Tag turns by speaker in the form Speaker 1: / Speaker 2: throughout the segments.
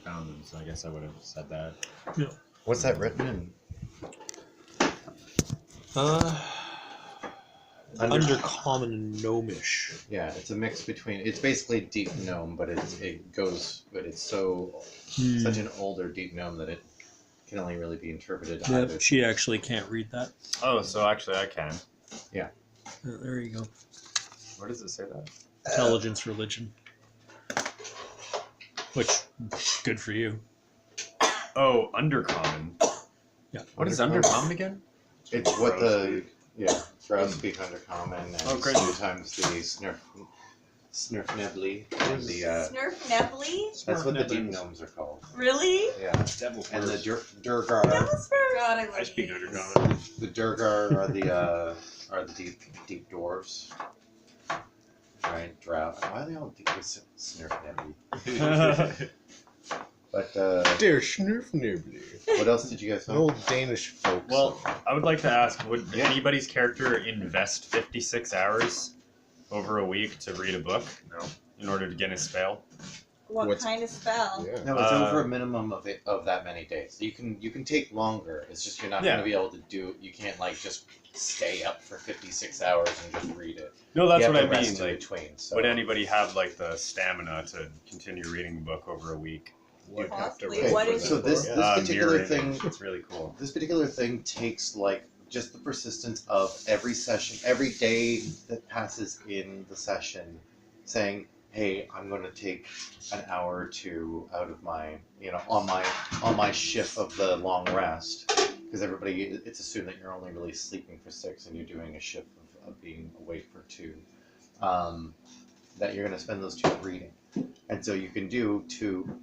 Speaker 1: found them, so I guess I would have said that.
Speaker 2: Yeah.
Speaker 3: What's that written in?
Speaker 2: Undercommon and gnomish.
Speaker 3: Yeah, it's a mix between. It's basically deep gnome, but it's such an older deep gnome that it can only really be interpreted.
Speaker 2: Yeah,
Speaker 3: either.
Speaker 2: she actually can't read that.
Speaker 1: Oh, so actually I can.
Speaker 2: There you go.
Speaker 1: Where does it say that?
Speaker 2: Intelligence, religion. Which, good for you.
Speaker 1: Oh, undercommon.
Speaker 2: Yeah.
Speaker 1: What is undercommon again?
Speaker 3: It's what the Grouse speak undercommon, and
Speaker 1: Oh, great.
Speaker 3: sometimes the Snurfnebly and the
Speaker 4: Snurfnebly?
Speaker 3: that's what the deep gnomes are called.
Speaker 4: Really?
Speaker 3: Yeah,
Speaker 5: Devil
Speaker 3: and the
Speaker 5: first.
Speaker 3: Durgar.
Speaker 4: God, I love
Speaker 5: I speak
Speaker 4: you.
Speaker 5: undercommon.
Speaker 3: The Durgar are the deep dwarves. Right, drow. Why are they all deep with Snurfnebly? But
Speaker 6: Dear Snurfnibly.
Speaker 3: what else did you guys
Speaker 6: An
Speaker 3: know?
Speaker 6: old Danish folk.
Speaker 1: Well, I would like to ask, would
Speaker 3: Yeah.
Speaker 1: anybody's character invest 56 hours over a week to read a book? No. In order to get his spell?
Speaker 4: What kind of spell?
Speaker 6: Yeah.
Speaker 3: No, it's over a minimum of that many days. You can take longer. It's just you're not
Speaker 1: Yeah.
Speaker 3: going to be able to do. You can't like just stay up for 56 hours and just read it.
Speaker 1: No, that's
Speaker 3: You have
Speaker 1: what I
Speaker 3: to rest
Speaker 1: mean.
Speaker 3: in
Speaker 1: Like,
Speaker 3: between. So
Speaker 1: would anybody have like the stamina to continue reading a book over a week?
Speaker 5: You'd have to
Speaker 4: Possibly.
Speaker 5: roll
Speaker 4: What
Speaker 5: for
Speaker 4: is
Speaker 5: that.
Speaker 3: so this particular
Speaker 1: mirror
Speaker 3: thing.
Speaker 1: image. It's really cool.
Speaker 3: This particular thing takes like just the persistence of every session, every day that passes in the session, saying, "Hey, I'm going to take an hour or two out of my, on my shift of the long rest," because it's assumed that you're only really sleeping for 6 and you're doing a shift of being awake for 2. That you're going to spend those 2 reading, and so you can do two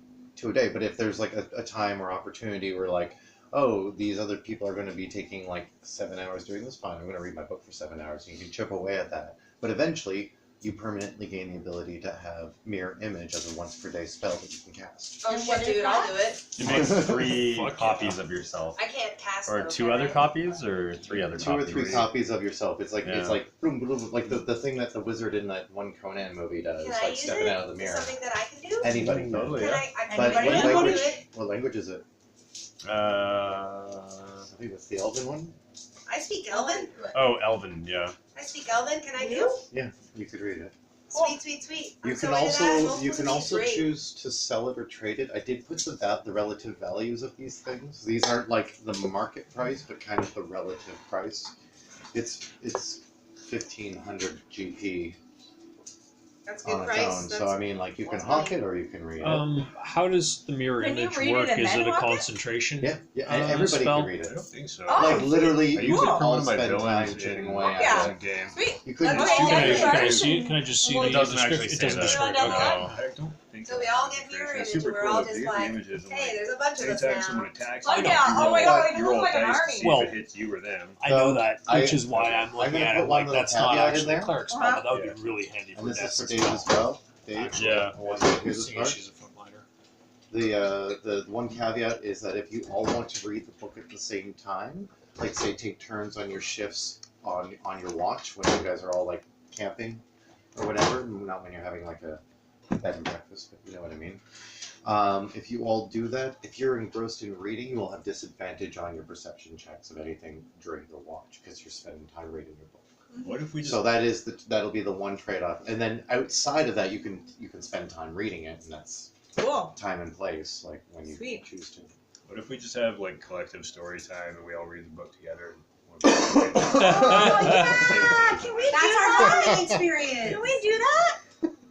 Speaker 3: a day. But if there's like a time or opportunity where like, oh, these other people are going to be taking like 7 hours doing this, fine, I'm going to read my book for 7 hours, and you can chip away at that. But eventually, you permanently gain the ability to have mirror image as a once per day spell that you can cast.
Speaker 4: Oh,
Speaker 7: And
Speaker 4: shit,
Speaker 7: what is
Speaker 4: dude, I'll
Speaker 7: that?
Speaker 4: do it.
Speaker 1: You make 3
Speaker 2: Fuck
Speaker 1: copies of yourself.
Speaker 7: I can't cast
Speaker 1: Or
Speaker 7: those,
Speaker 1: 2
Speaker 7: can
Speaker 1: other
Speaker 7: I?
Speaker 1: copies, or 3 other
Speaker 3: 2 or
Speaker 1: copies?
Speaker 3: 3 copies of yourself. It's like
Speaker 1: Yeah.
Speaker 3: boom, boom, boom, like the thing that the wizard in that one Conan movie does,
Speaker 7: Can I
Speaker 3: like
Speaker 7: use
Speaker 3: stepping
Speaker 7: it?
Speaker 3: out of the
Speaker 7: Is
Speaker 3: mirror.
Speaker 7: something that I can do?
Speaker 3: Anybody can.
Speaker 1: Totally,
Speaker 7: Can
Speaker 1: yeah.
Speaker 7: I
Speaker 3: But
Speaker 7: anybody
Speaker 3: what
Speaker 7: can do
Speaker 3: language?
Speaker 7: it?
Speaker 3: What language is it? I think that's the Elven one.
Speaker 7: I speak Elven.
Speaker 1: Oh, Elven, yeah.
Speaker 7: I speak Elven. Can I do?
Speaker 3: Yeah, you could read it.
Speaker 7: Sweet, sweet, sweet.
Speaker 3: You
Speaker 7: I'm
Speaker 3: can
Speaker 7: so into that.
Speaker 3: also
Speaker 7: Most
Speaker 3: you
Speaker 7: of
Speaker 3: can
Speaker 7: these
Speaker 3: also
Speaker 7: great.
Speaker 3: choose to sell it or trade it. I did put the relative values of these things. These aren't like the market price, but kind of the relative price. It's 1,500 GP
Speaker 7: That's good
Speaker 3: on its
Speaker 7: price.
Speaker 3: own. So I mean, like you can
Speaker 7: that's
Speaker 3: hawk
Speaker 7: money.
Speaker 3: it or you can read it.
Speaker 2: How does the mirror
Speaker 4: Can you
Speaker 2: image
Speaker 4: read it
Speaker 2: work?
Speaker 4: and
Speaker 2: Is
Speaker 4: then
Speaker 2: it a
Speaker 4: walk it?
Speaker 2: concentration?
Speaker 3: Yeah, everybody
Speaker 2: spell?
Speaker 3: can read
Speaker 5: I
Speaker 3: it.
Speaker 5: don't think so.
Speaker 4: Oh,
Speaker 3: Like literally,
Speaker 5: I
Speaker 3: you
Speaker 5: use
Speaker 3: could
Speaker 5: it for
Speaker 3: all
Speaker 5: one of my
Speaker 3: spend time
Speaker 5: villains
Speaker 3: chipping
Speaker 5: in
Speaker 3: away at
Speaker 4: Yeah.
Speaker 3: it.
Speaker 5: one game.
Speaker 4: Sweet.
Speaker 3: You could
Speaker 4: Okay,
Speaker 3: just
Speaker 2: Can I,
Speaker 4: yeah,
Speaker 2: can I
Speaker 4: sorry.
Speaker 2: see? Can I just see
Speaker 4: Well,
Speaker 2: the
Speaker 1: It doesn't
Speaker 2: description?
Speaker 1: actually
Speaker 2: It
Speaker 1: say
Speaker 2: doesn't
Speaker 1: that.
Speaker 2: describe
Speaker 4: down
Speaker 2: it.
Speaker 4: the line?
Speaker 1: No.
Speaker 5: I don't think
Speaker 7: So we all get mirror
Speaker 5: It's
Speaker 7: image,
Speaker 5: super
Speaker 7: and we're
Speaker 5: cool.
Speaker 7: all
Speaker 5: If
Speaker 7: just
Speaker 5: you get the
Speaker 7: like,
Speaker 5: images and,
Speaker 7: hey,
Speaker 5: like,
Speaker 7: there's a bunch of us
Speaker 5: anytime someone
Speaker 7: now.
Speaker 5: attacks
Speaker 4: Oh,
Speaker 5: you,
Speaker 4: yeah. Oh, my God, it
Speaker 5: you
Speaker 4: looks
Speaker 5: roll
Speaker 4: like an
Speaker 5: dice to
Speaker 4: army.
Speaker 5: see
Speaker 2: Well,
Speaker 5: if it hits you or them.
Speaker 2: I know that, which is why I'm
Speaker 3: I'm
Speaker 2: looking
Speaker 3: gonna
Speaker 2: at
Speaker 3: put
Speaker 2: it
Speaker 3: one
Speaker 2: like that's
Speaker 3: little
Speaker 2: not
Speaker 3: caveat in
Speaker 2: actually a
Speaker 3: there.
Speaker 2: cleric spell, but that would be really handy for
Speaker 3: And this is
Speaker 2: death
Speaker 3: for
Speaker 2: as
Speaker 3: Dave
Speaker 2: well.
Speaker 3: as well. Dave,
Speaker 1: Yeah.
Speaker 3: want to hear this
Speaker 2: Seeing
Speaker 3: part?
Speaker 2: she's a frontliner.
Speaker 3: The one caveat is that if you all want to read the book at the same time, like say take turns on your shifts on your watch when you guys are all like camping or whatever, not when you're having like a bed and breakfast, but you know what I mean. If you all do that, if you're engrossed in reading, you will have disadvantage on your perception checks of anything during the watch because you're spending time reading your book.
Speaker 5: What if we just
Speaker 3: So that'll be the one trade-off, and then outside of that, you can spend time reading it, and that's
Speaker 4: Cool.
Speaker 3: time and place, like when you
Speaker 4: Sweet.
Speaker 3: choose to.
Speaker 5: what if we just have like collective story time and we all read the book together?
Speaker 7: Oh, yeah! Can we do
Speaker 4: That's
Speaker 7: that?
Speaker 4: our
Speaker 7: Learning experience.
Speaker 4: Can we do that?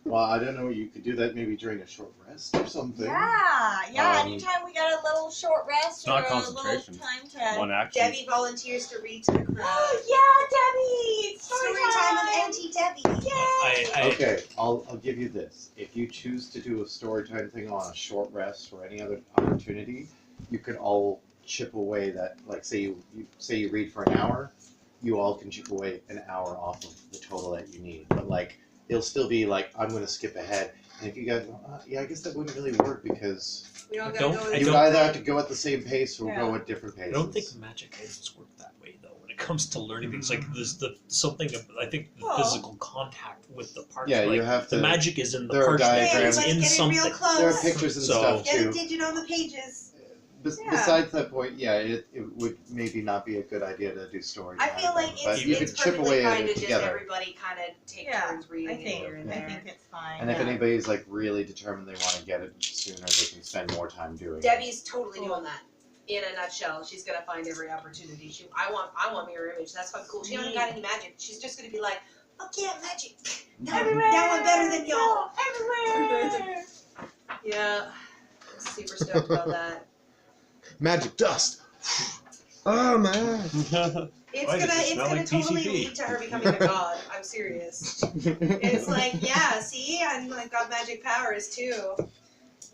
Speaker 3: Well, I don't know. You could do that maybe during a short rest or something.
Speaker 4: Yeah. Anytime we got a little short rest
Speaker 1: It's
Speaker 4: or
Speaker 1: not
Speaker 4: a little
Speaker 1: concentration.
Speaker 4: time to.
Speaker 1: One action.
Speaker 7: Debbie volunteers to read to the crowd.
Speaker 4: Oh yeah, Debbie!
Speaker 7: Story time with Auntie Debbie.
Speaker 4: Yay!
Speaker 3: Okay, I'll give you this. If you choose to do a story time thing on a short rest or any other opportunity, you could all chip away that. Like, say you read for an hour, you all can chip away an hour off of the total that you need. But like, it'll still be like I'm going to skip ahead. And if you guys, yeah, I guess that wouldn't really work because
Speaker 7: We all
Speaker 2: I don't-
Speaker 7: gotta go
Speaker 2: I
Speaker 3: you
Speaker 7: with
Speaker 3: would either have to go at the same pace or
Speaker 4: Yeah.
Speaker 3: go at different
Speaker 2: I
Speaker 3: paces.
Speaker 2: don't think magic items work that way though. When it it comes to learning things. Like there's something. I think the
Speaker 4: Well.
Speaker 2: physical contact with the parchment.
Speaker 3: Yeah,
Speaker 2: like,
Speaker 3: you have to.
Speaker 2: the magic is in the
Speaker 3: there are
Speaker 2: parchment.
Speaker 3: diagrams.
Speaker 2: It's in
Speaker 4: Let's get it
Speaker 2: something.
Speaker 4: real close.
Speaker 3: There are pictures and
Speaker 2: So-
Speaker 3: stuff
Speaker 4: Get
Speaker 3: too.
Speaker 4: it digit on the pages. Yeah.
Speaker 3: Besides that point, yeah, it would maybe not be a good idea to do story.
Speaker 4: I feel like
Speaker 3: but
Speaker 4: it's,
Speaker 3: you
Speaker 4: it's
Speaker 3: could chip
Speaker 8: perfectly
Speaker 3: away at
Speaker 8: fine
Speaker 3: it
Speaker 8: to just
Speaker 3: together.
Speaker 8: everybody kind of take
Speaker 4: Yeah,
Speaker 8: turns reading
Speaker 4: I
Speaker 8: it
Speaker 4: think
Speaker 8: here and
Speaker 4: I
Speaker 8: there.
Speaker 4: think it's fine.
Speaker 3: And if
Speaker 4: yeah.
Speaker 3: anybody's like really determined they want to get it sooner, they can spend more time doing it.
Speaker 8: Debbie's totally doing that. In a nutshell, she's gonna find every opportunity. I want mirror image. That's fucking cool. She hasn't got any magic. She's just gonna be like, fuck yeah, magic. Now,
Speaker 4: Everywhere.
Speaker 8: now I'm better than y'all.
Speaker 4: Everywhere.
Speaker 8: Yeah, I'm super stoked about that.
Speaker 6: Magic dust. Oh man.
Speaker 8: It's
Speaker 5: Why
Speaker 8: gonna
Speaker 5: does it
Speaker 8: it's
Speaker 5: smell
Speaker 8: gonna
Speaker 5: like
Speaker 8: totally
Speaker 5: PCP?
Speaker 8: lead to her becoming a god. I'm serious. It's like, yeah, see, I've got magic powers too.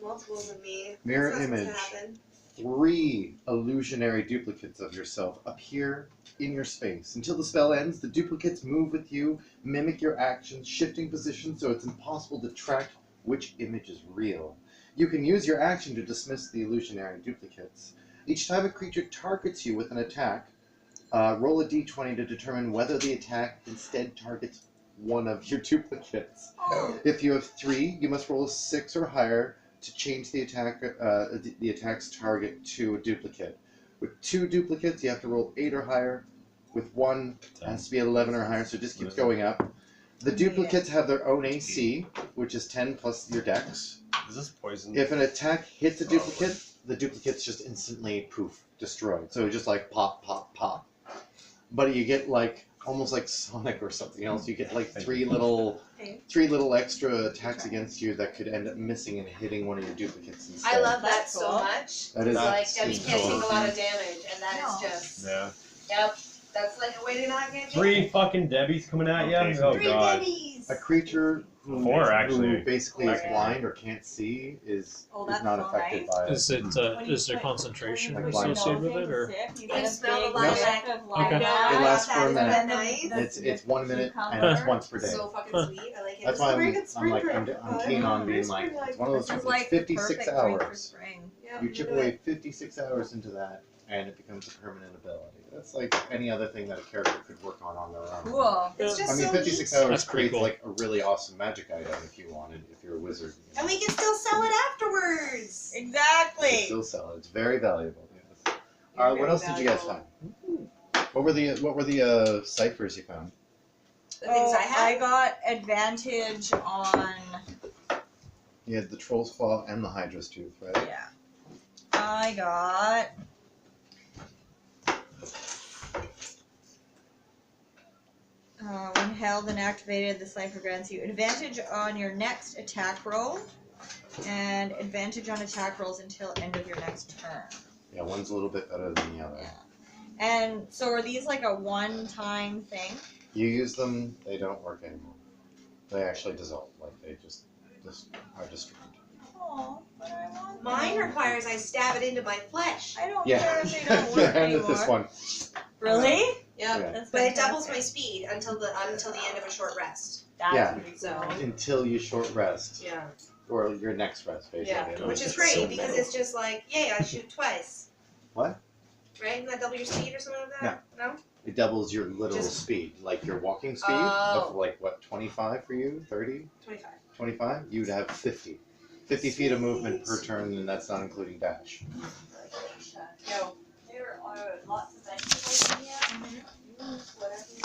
Speaker 8: Multiples of me.
Speaker 3: Mirror
Speaker 8: That's not supposed
Speaker 3: image.
Speaker 8: to happen.
Speaker 3: 3 illusionary duplicates of yourself appear in your space. Until the spell ends, the duplicates move with you, mimic your actions, shifting positions so it's impossible to track which image is real. You can use your action to dismiss the illusionary duplicates. Each time a creature targets you with an attack, roll a d20 to determine whether the attack instead targets one of your duplicates. If you have 3, you must roll a 6 or higher to change the attack's target to a duplicate. With 2 duplicates, you have to roll 8 or higher. With 1, it has to be 11 or higher, so it just keeps going up. The duplicates have their own AC, which is 10 plus your dex.
Speaker 5: Is this poison?
Speaker 3: If an attack hits a duplicate, the duplicate's just instantly poof, destroyed. So just like pop, pop, pop. But you get like almost like Sonic or something else. You get like 3 little extra attacks against you that could end up missing and hitting one of your duplicates instead.
Speaker 8: I love that
Speaker 4: That's
Speaker 8: so
Speaker 4: cool.
Speaker 8: much.
Speaker 3: That is
Speaker 8: It's like Debbie
Speaker 1: is
Speaker 8: can't
Speaker 1: cool.
Speaker 8: take a lot of damage, and that
Speaker 4: No.
Speaker 8: is just
Speaker 1: Yeah.
Speaker 8: yep. That's like a way to not get
Speaker 1: 3 fucking Debbies coming at you?
Speaker 5: Okay.
Speaker 1: Oh
Speaker 4: 3
Speaker 1: god.
Speaker 4: babies.
Speaker 3: a creature who,
Speaker 1: 4 actually.
Speaker 3: who basically is
Speaker 4: Okay.
Speaker 3: blind or can't see is
Speaker 4: that's
Speaker 3: not
Speaker 4: so
Speaker 3: affected
Speaker 4: nice.
Speaker 3: by it.
Speaker 2: Is it?
Speaker 4: When you
Speaker 2: Is there
Speaker 4: put-
Speaker 2: concentration
Speaker 4: when you
Speaker 3: Like
Speaker 4: put
Speaker 2: associated
Speaker 4: your
Speaker 2: with it,
Speaker 4: nose
Speaker 2: or?
Speaker 4: in sip, you
Speaker 8: You
Speaker 4: get a
Speaker 8: smell the
Speaker 4: big
Speaker 8: lilac.
Speaker 4: whiff of
Speaker 2: Okay.
Speaker 4: lilac.
Speaker 3: It lasts for a
Speaker 8: Isn't
Speaker 3: minute.
Speaker 8: that nice?
Speaker 3: It's 1 minute and it's once per day.
Speaker 8: So fucking
Speaker 2: Huh.
Speaker 8: sweet. I like it.
Speaker 3: That's
Speaker 8: It's
Speaker 3: why
Speaker 8: a very
Speaker 3: I'm
Speaker 8: good spring
Speaker 3: like
Speaker 8: drink.
Speaker 3: I'm keen on being
Speaker 8: Very
Speaker 3: like
Speaker 8: spring-like.
Speaker 3: it's one of those
Speaker 4: This
Speaker 3: things
Speaker 4: is
Speaker 3: like
Speaker 4: like the
Speaker 3: 56
Speaker 4: perfect drink for
Speaker 3: hours.
Speaker 4: spring.
Speaker 8: Yep,
Speaker 3: You chip
Speaker 8: do
Speaker 3: away
Speaker 8: it.
Speaker 3: 56 hours into that, and it becomes a permanent ability. That's like any other thing that a character could work on their own.
Speaker 4: Cool.
Speaker 8: It's just
Speaker 3: I mean,
Speaker 8: so
Speaker 3: 56
Speaker 8: neat.
Speaker 3: hours
Speaker 2: That's pretty
Speaker 3: creates
Speaker 2: cool.
Speaker 3: like a really awesome magic item if you wanted, if you're a wizard.
Speaker 8: And we can still sell it afterwards.
Speaker 3: You
Speaker 4: Exactly.
Speaker 3: still sell it. It's very valuable. Yes.
Speaker 8: You're
Speaker 3: What
Speaker 8: very
Speaker 3: else did you guys
Speaker 8: valuable.
Speaker 3: find? What were the ciphers you found?
Speaker 8: The things I
Speaker 4: I
Speaker 8: have.
Speaker 4: got advantage on.
Speaker 3: You had the troll's claw and the hydra's tooth, right?
Speaker 4: Yeah. I got. When held and activated, the cipher grants you advantage on your next attack roll, and advantage on attack rolls until end of your next turn.
Speaker 3: Yeah, one's a little bit better than the other.
Speaker 4: Yeah. And so are these like a one-time thing?
Speaker 3: You use them, they don't work anymore. They actually dissolve, like they just are destroyed.
Speaker 4: Oh, but I want
Speaker 8: Mine
Speaker 4: them.
Speaker 8: requires I stab it into my flesh.
Speaker 4: I don't
Speaker 3: Yeah,
Speaker 4: care if they don't
Speaker 3: yeah,
Speaker 4: work
Speaker 3: hand
Speaker 4: anymore.
Speaker 3: with this one.
Speaker 4: Really?
Speaker 8: Yep.
Speaker 3: Yeah.
Speaker 4: That's
Speaker 8: But it doubles
Speaker 4: fantastic.
Speaker 8: my speed until the end of a short rest.
Speaker 4: That's
Speaker 3: Yeah.
Speaker 4: pretty
Speaker 8: So
Speaker 4: cool.
Speaker 3: Until you short rest,
Speaker 8: yeah,
Speaker 3: or your next rest, basically.
Speaker 8: yeah, which is
Speaker 2: It's
Speaker 8: great
Speaker 2: so
Speaker 8: because
Speaker 2: metal.
Speaker 8: it's just like, yay, I shoot twice.
Speaker 3: What?
Speaker 8: Right? Doesn't that double your speed or something like that? No.
Speaker 3: It doubles your literal
Speaker 8: Just-
Speaker 3: speed, like your walking speed
Speaker 8: Oh.
Speaker 3: of like what, 25 for you, 30,
Speaker 8: 25.
Speaker 3: 25. You'd have 50. 50 feet of movement per turn, and that's not including dash.
Speaker 8: Yo.
Speaker 4: There are lots of vegetables in here. Use whatever you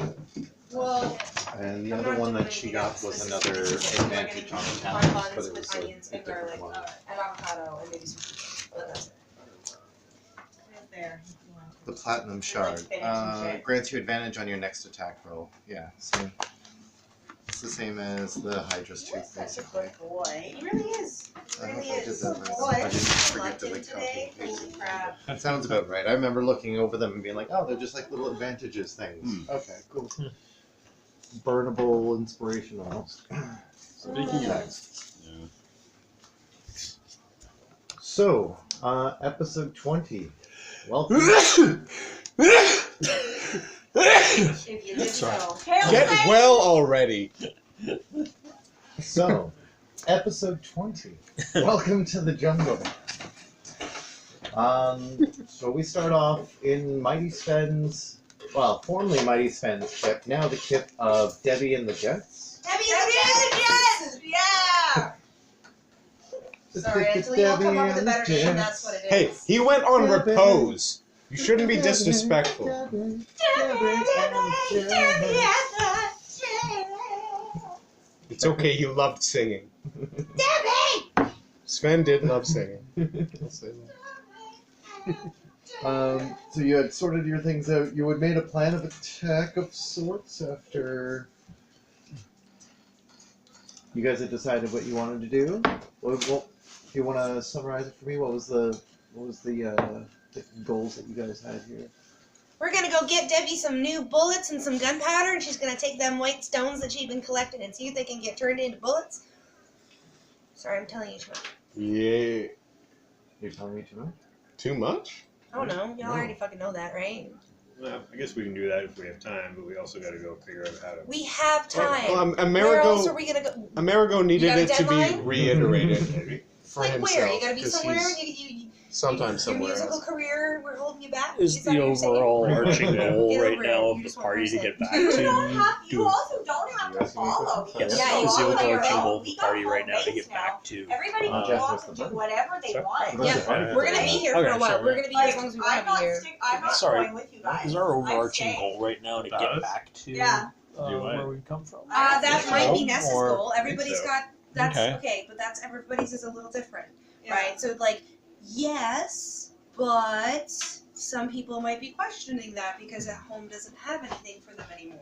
Speaker 4: want.
Speaker 8: Well,
Speaker 3: And the
Speaker 8: I'm
Speaker 3: other
Speaker 8: not
Speaker 3: one
Speaker 8: doing
Speaker 3: that she
Speaker 8: anything
Speaker 3: got
Speaker 8: else.
Speaker 3: was
Speaker 8: This is-
Speaker 3: another
Speaker 8: this is it.
Speaker 3: advantage on
Speaker 8: We're
Speaker 3: the
Speaker 8: gonna
Speaker 3: talents,
Speaker 8: buns
Speaker 3: but it
Speaker 8: with
Speaker 3: was
Speaker 8: onions
Speaker 3: a
Speaker 8: and
Speaker 3: different
Speaker 8: garlic
Speaker 3: one.
Speaker 8: and avocado and maybe some but that's it.
Speaker 4: Right there. if you want.
Speaker 3: The platinum shard
Speaker 4: spinach and shit.
Speaker 3: grants you advantage on your next attack roll. Yeah, same. It's the same as the Hydra's
Speaker 4: You're
Speaker 3: tooth,
Speaker 4: such a
Speaker 3: basically.
Speaker 4: good boy.
Speaker 8: He really is. He
Speaker 3: I hope
Speaker 8: really
Speaker 3: I did
Speaker 8: is.
Speaker 3: that right.
Speaker 8: Boy,
Speaker 3: I didn't forget
Speaker 8: loved
Speaker 3: to
Speaker 8: him
Speaker 3: like
Speaker 8: today.
Speaker 3: copy and paste
Speaker 8: Holy
Speaker 3: it.
Speaker 8: crap.
Speaker 3: That sounds about right. I remember looking over them and being like, oh, they're just like little advantages things. Okay, cool. Burnable inspiration almost.
Speaker 1: Speaking
Speaker 3: Nice.
Speaker 1: Yeah.
Speaker 3: So, episode 20. Welcome.
Speaker 8: If you did
Speaker 2: Sorry.
Speaker 8: so.
Speaker 6: Get well already.
Speaker 3: So, episode 20. Welcome to the jungle. So we start off in Mighty Sven's, well, formerly Mighty Sven's ship, now the ship of Debbie and the Jets.
Speaker 8: Debbie and the Jets! Yeah! Sorry, until you all come up with a better name, that's what it is.
Speaker 6: Hey, he went on repose. You shouldn't be disrespectful. It's okay, he loved singing.
Speaker 8: Debbie!
Speaker 6: Sven did love singing. I'll say that.
Speaker 3: So you had sorted your things out. You had made a plan of attack of sorts after you guys had decided what you wanted to do. What do you want to summarize it for me? What was the goals that you guys had here?
Speaker 7: We're gonna go get Debbie some new bullets and some gunpowder, and she's gonna take them white stones that she'd been collecting and see if they can get turned into bullets. Sorry, I'm telling you too much.
Speaker 6: Yeah.
Speaker 3: You're telling me too much?
Speaker 6: Too much?
Speaker 7: I don't know. Y'all
Speaker 3: No.
Speaker 7: already fucking know that, right?
Speaker 5: Well, I guess we can do that if we have time, but we also got to go figure out how to.
Speaker 7: We have time.
Speaker 6: Well,
Speaker 7: Where else are we gonna go?
Speaker 6: Amerigo needed
Speaker 7: got a
Speaker 6: it to be
Speaker 7: deadline?
Speaker 6: reiterated
Speaker 5: Maybe.
Speaker 6: for
Speaker 7: Like
Speaker 6: himself.
Speaker 7: where? You gotta be
Speaker 6: 'cause
Speaker 7: somewhere.
Speaker 6: he's
Speaker 7: You
Speaker 6: sometimes
Speaker 7: your
Speaker 6: somewhere
Speaker 7: musical
Speaker 6: else.
Speaker 7: career, we're holding you back.
Speaker 2: Is
Speaker 7: that
Speaker 2: the
Speaker 7: what you're saying?
Speaker 2: overall arching
Speaker 5: Yeah.
Speaker 2: goal
Speaker 7: Get
Speaker 2: right
Speaker 7: over it.
Speaker 2: now
Speaker 7: You
Speaker 2: of the
Speaker 7: just want
Speaker 2: party to
Speaker 7: person.
Speaker 2: get back
Speaker 8: You
Speaker 2: to
Speaker 8: don't have. You
Speaker 2: do
Speaker 8: also don't have to follow.
Speaker 2: yeah,
Speaker 7: Yeah,
Speaker 2: that
Speaker 7: you
Speaker 2: was the
Speaker 7: follow your
Speaker 2: overarching
Speaker 7: own.
Speaker 2: goal of
Speaker 8: We
Speaker 2: the
Speaker 8: got
Speaker 2: party
Speaker 8: home
Speaker 2: right now to
Speaker 8: base
Speaker 2: get
Speaker 8: now.
Speaker 2: back to.
Speaker 8: Everybody can
Speaker 3: Jess
Speaker 8: go off
Speaker 3: was
Speaker 8: and
Speaker 3: the
Speaker 8: do whatever they
Speaker 2: Sure.
Speaker 8: want.
Speaker 3: Was
Speaker 7: Yeah,
Speaker 3: it fun?
Speaker 7: we're gonna be here for
Speaker 2: Okay,
Speaker 7: a while.
Speaker 2: sure,
Speaker 7: We're gonna be here as long as we want to be here.
Speaker 8: I'm not
Speaker 2: Sorry.
Speaker 8: going with you guys.
Speaker 2: Is our
Speaker 8: I'm
Speaker 2: overarching
Speaker 8: staying.
Speaker 2: goal right now to get
Speaker 1: Us?
Speaker 2: back to
Speaker 8: Yeah.
Speaker 1: Do what?
Speaker 2: where we come from?
Speaker 7: That might be
Speaker 2: Home,
Speaker 7: Nessa's
Speaker 2: or-
Speaker 7: goal. Everybody's
Speaker 5: so.
Speaker 7: got that's
Speaker 2: Okay.
Speaker 7: okay, but that's everybody's is a little different,
Speaker 8: Yeah.
Speaker 7: right? So like, yes, but some people might be questioning that because at home doesn't have anything for them anymore.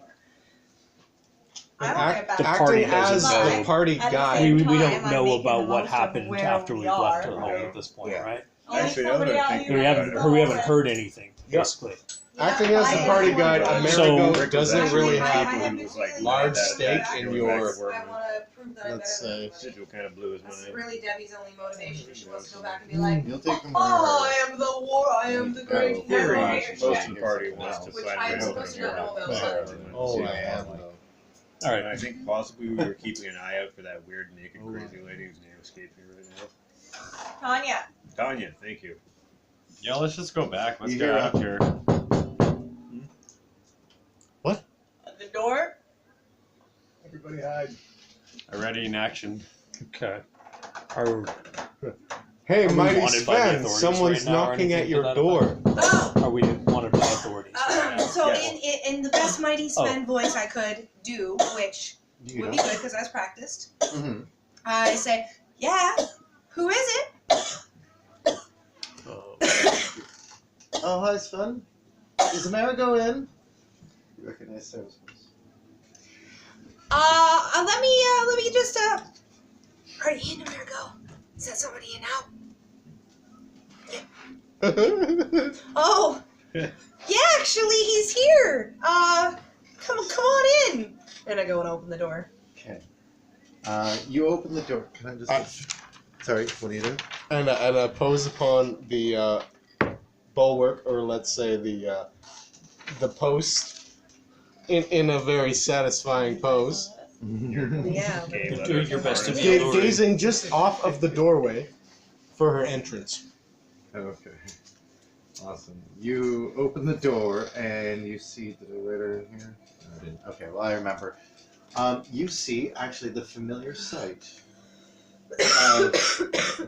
Speaker 8: I wanna get back.
Speaker 2: The party
Speaker 6: Acting as
Speaker 2: doesn't know.
Speaker 6: the party
Speaker 8: At the
Speaker 6: guy.
Speaker 8: same
Speaker 2: We
Speaker 8: time,
Speaker 2: don't
Speaker 8: I'm
Speaker 2: know
Speaker 8: making
Speaker 2: about
Speaker 8: the
Speaker 2: what
Speaker 8: most of
Speaker 2: happened
Speaker 8: where
Speaker 2: after
Speaker 8: we
Speaker 2: we've left
Speaker 8: are.
Speaker 2: the home
Speaker 5: Yeah.
Speaker 2: at this point,
Speaker 3: Yeah.
Speaker 2: right?
Speaker 8: Only
Speaker 5: Actually, now
Speaker 8: somebody
Speaker 5: that I
Speaker 8: out
Speaker 5: think
Speaker 8: here
Speaker 2: We
Speaker 5: about
Speaker 2: haven't
Speaker 8: knows
Speaker 2: we haven't
Speaker 8: that-
Speaker 2: heard anything,
Speaker 6: Yeah.
Speaker 2: basically.
Speaker 6: Acting as the
Speaker 8: I
Speaker 6: party
Speaker 8: am
Speaker 6: guide,
Speaker 8: one of those.
Speaker 6: Amerigo
Speaker 2: So-
Speaker 6: doesn't really have large
Speaker 5: that
Speaker 6: stake
Speaker 5: attached
Speaker 6: in
Speaker 5: to
Speaker 6: your,
Speaker 8: I want to prove that I'm
Speaker 6: let's
Speaker 8: better than
Speaker 6: say,
Speaker 8: everybody.
Speaker 5: Sigil kind of blew his
Speaker 8: That's
Speaker 5: mind.
Speaker 8: really Debbie's only motivation. She wants to go back and be like,
Speaker 3: You'll take them
Speaker 8: oh, I am the war, I am the great
Speaker 3: Oh,
Speaker 8: hero.
Speaker 5: Theory,
Speaker 3: Right.
Speaker 5: most of the party wants to
Speaker 8: Which
Speaker 5: find
Speaker 8: I'm
Speaker 5: a way
Speaker 8: supposed to not know about.
Speaker 6: oh, I am though.
Speaker 2: All
Speaker 5: And
Speaker 2: right.
Speaker 5: I think possibly we were keeping an eye out for that weird naked crazy lady whose name escaped me right now.
Speaker 8: Tanya,
Speaker 5: Tanya, thank you.
Speaker 1: Yeah, let's just go back. Let's
Speaker 3: You
Speaker 1: get
Speaker 3: hear
Speaker 1: out of here.
Speaker 8: at the door.
Speaker 5: Everybody hide.
Speaker 1: Already in action.
Speaker 2: Okay. Are
Speaker 6: Hey,
Speaker 2: Are we
Speaker 6: mighty
Speaker 2: wanted by the
Speaker 6: Sven,
Speaker 2: authorities
Speaker 6: someone's
Speaker 2: right now or
Speaker 6: knocking
Speaker 2: anything
Speaker 6: at
Speaker 2: to
Speaker 6: your
Speaker 2: that
Speaker 6: door.
Speaker 8: Oh,
Speaker 2: are we wanted by authorities? right now?
Speaker 7: So
Speaker 5: Yeah.
Speaker 7: in the best mighty
Speaker 2: Oh.
Speaker 7: Sven voice I could do, which
Speaker 3: You
Speaker 7: would
Speaker 3: know?
Speaker 7: be good because I was practiced,
Speaker 3: Mhm.
Speaker 7: I say, yeah, who is it?
Speaker 3: Oh, hi, Sven. Is Amerigo in? You recognize Sarah's voice.
Speaker 7: Let me just are you in, Amerigo? Is that somebody in now? Oh, yeah, actually, he's here. Come on in. And I go and open the door.
Speaker 3: Okay. You open the door. Can I just... Sorry, what do you do?
Speaker 6: And I pose upon the bulwark, or let's say the post, in a very satisfying pose,
Speaker 7: Yeah.
Speaker 5: Okay,
Speaker 2: You're
Speaker 5: let
Speaker 2: doing
Speaker 5: us
Speaker 2: your best to
Speaker 5: know.
Speaker 2: be alluring.
Speaker 6: gazing just off of the doorway for her entrance.
Speaker 3: Okay. Awesome. You open the door and you see, did I write it in here? No, I didn't. Okay, well, I remember. You see, actually, the familiar sight of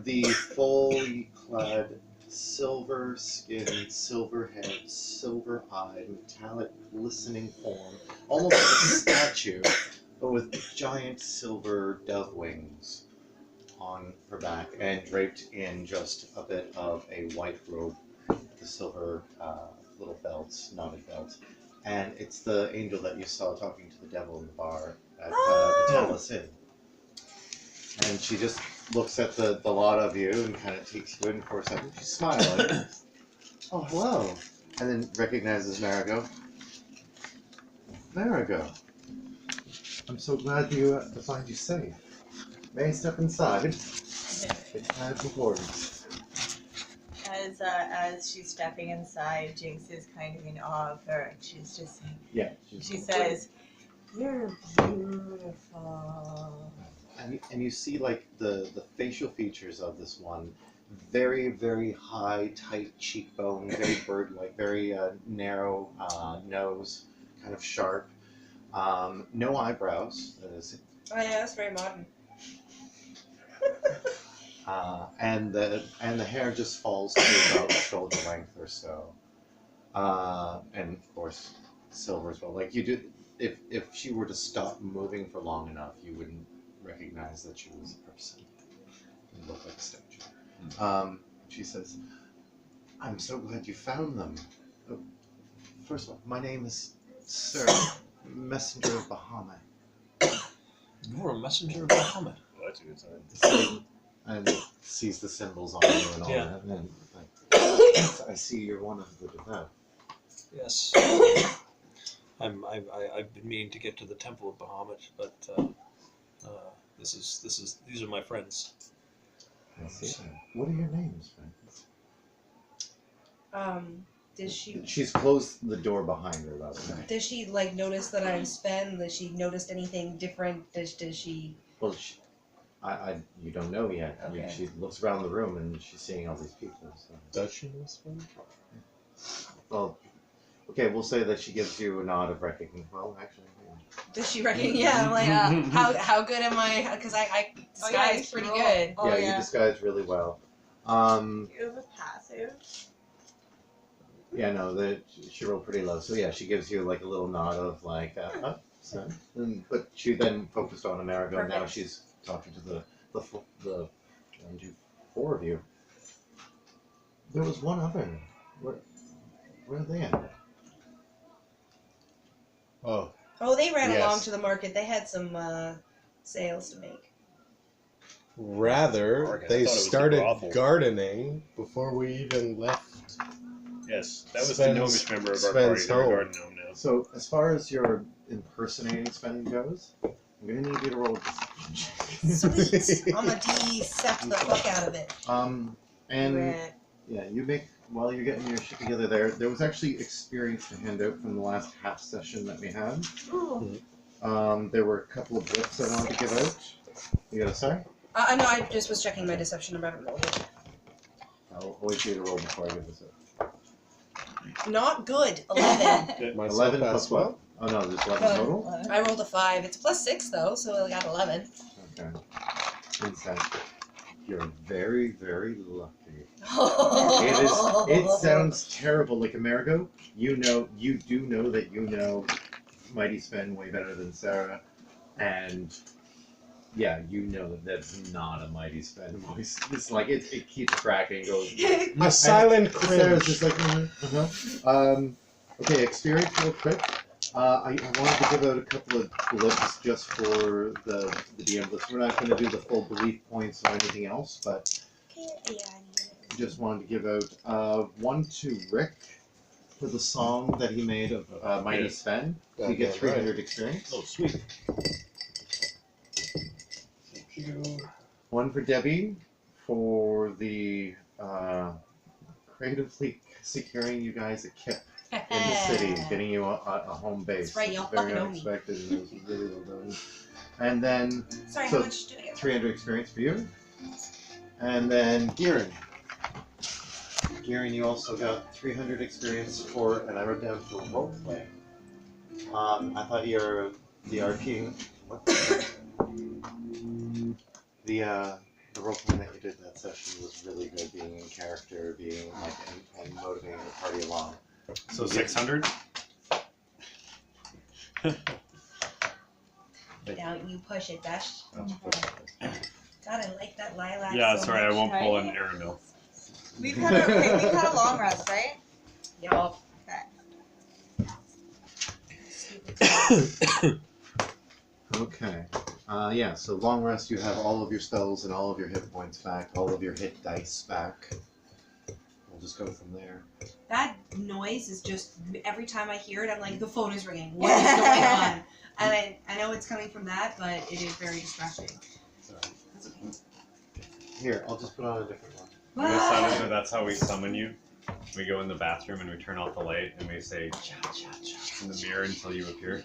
Speaker 3: the fully clad, silver-skinned, silver-haired, silver-eyed, metallic, glistening form, almost like a statue, but with giant silver dove wings on her back and draped in just a bit of a white robe, the silver little belts, knotted belts. And it's the angel that you saw talking to the devil in the bar at Vitalis Inn. And she just looks at the lot of you and kind of takes you in for a second. She's smiling. Oh, hello. And then recognizes Marigo. Marigo. I'm so glad to find you safe. May I step inside? It's kind of important.
Speaker 4: As she's stepping inside, Jinx is kind of in awe of her, and she's just saying,
Speaker 3: Yeah.
Speaker 4: she says, "You're beautiful."
Speaker 3: And you see like the facial features of this one. very, very high, tight cheekbone, very bird-like, very narrow nose, kind of sharp. No eyebrows. That is,
Speaker 7: Oh yeah, that's very modern.
Speaker 3: and the hair just falls to about shoulder length or so. And of course, silver as well. Like you do, if she were to stop moving for long enough, you wouldn't recognize that she was a person. It looked like a statue. She says, "I'm so glad you found them. First of all, my name is Sir, Messenger of Bahamut."
Speaker 2: You're a messenger of Bahamut.
Speaker 5: Well, that's a good sign.
Speaker 3: And sees the symbols on you and all
Speaker 2: Yeah.
Speaker 3: that. And like, I see you're one of the devout.
Speaker 2: Yes. I've been meaning to get to the Temple of Bahamut, but these are my friends.
Speaker 3: I see. What are your names, friend?
Speaker 7: Does she
Speaker 3: She's closed the door behind her, by the way.
Speaker 7: does she like notice that I'm Sven? Does she noticed anything different? Does she?
Speaker 3: Well, you don't know yet.
Speaker 7: Okay.
Speaker 3: She looks around the room and she's seeing all these people. So.
Speaker 6: Does she know Sven?
Speaker 3: Well, okay, we'll say that she gives you a nod of recognition. Well, actually, yeah.
Speaker 7: Does she reckon? Yeah, I'm like, how good am I? Because I disguise pretty good.
Speaker 4: Oh,
Speaker 3: You disguise really well.
Speaker 4: You have a passive.
Speaker 3: Yeah, no, she rolled pretty low. So yeah, she gives you like a little nod of like, so. But she then focused on Amerigo. Now
Speaker 7: Perfect.
Speaker 3: she's talking to the 4 of you. There was one other. Where are they at?
Speaker 6: Oh,
Speaker 7: Oh, they ran
Speaker 6: Yes.
Speaker 7: along to the market. They had some sales to make.
Speaker 6: rather,
Speaker 5: Mark, I
Speaker 6: they
Speaker 5: thought it was the
Speaker 6: started
Speaker 5: brothel.
Speaker 6: gardening before we even left.
Speaker 5: Yes, that was the
Speaker 6: Sven's-
Speaker 5: gnomish member of our
Speaker 6: Sven's
Speaker 5: party, the
Speaker 6: home.
Speaker 5: garden gnome now.
Speaker 3: So as far as your impersonating Sven goes, I'm gonna need you to roll a deception check.
Speaker 7: Sweet. I'm gonna decept the fuck out of it.
Speaker 3: And
Speaker 4: Red.
Speaker 3: yeah, you make while you're getting your shit together. There was actually experience to hand out from the last half session that we had.
Speaker 4: Ooh.
Speaker 3: There were a couple of blips I wanted to give out. You got a sorry?
Speaker 7: No, I just was checking my deception about it.
Speaker 3: I'll wait for you to roll before I give this out.
Speaker 7: Not good. 11.
Speaker 6: Myself
Speaker 3: 11
Speaker 6: as
Speaker 3: plus
Speaker 6: well.
Speaker 3: what? Oh no, there's 11 total?
Speaker 7: I rolled a 5. It's a +6 though, so I got 11.
Speaker 3: Okay. Inside. You're very, very lucky. It sounds terrible, like Amerigo. You do know that you know Mighty Sven way better than Sarah, and yeah, you know that that's not a Mighty Sven voice. It's like it keeps cracking, goes.
Speaker 6: A silent
Speaker 3: Sarah's
Speaker 6: cringe.
Speaker 3: just like, okay, experience real quick. I wanted to give out a couple of blips just for the DM blips. We're not going to do the full belief points or anything else, but just wanted to give out one to Rick for the song that he made of Mighty Sven. So you get 300 experience.
Speaker 5: Oh, sweet. Thank you.
Speaker 3: One for Debbie for the creatively securing you guys a kip in the city, getting you a home base.
Speaker 7: That's right, y'all
Speaker 3: It was very
Speaker 7: fucking owe me.
Speaker 3: unexpected, and it was really well done. And then
Speaker 7: Sorry,
Speaker 3: So-
Speaker 7: how much do I get?
Speaker 3: 300 experience for you. And then Gieran. Gieran, you also got 300 experience for, and I wrote down for roleplay. I thought the RP, what the roleplay that you did that session was really good, being in character, being like, and motivating the party along.
Speaker 1: So 600?
Speaker 7: Don't you push it, Dash. God, I like that lilac.
Speaker 1: Yeah,
Speaker 7: so
Speaker 1: sorry, I
Speaker 7: much.
Speaker 1: won't pull
Speaker 4: right?
Speaker 1: an Aramil.
Speaker 4: We've had a long rest, right?
Speaker 7: Y'all.
Speaker 3: Okay. Yeah, so long rest, you have all of your spells and all of your hit points back, all of your hit dice back. We'll just go from there.
Speaker 7: That noise is just every time I hear it, I'm like, the phone is ringing. What is going on? And I know it's coming from that, but it is very distracting.
Speaker 3: Sorry.
Speaker 7: That's okay.
Speaker 3: Here, I'll just put on a different one.
Speaker 1: We decided that that's how we summon you. We go in the bathroom and we turn off the light and we say cha cha cha in the mirror until you appear.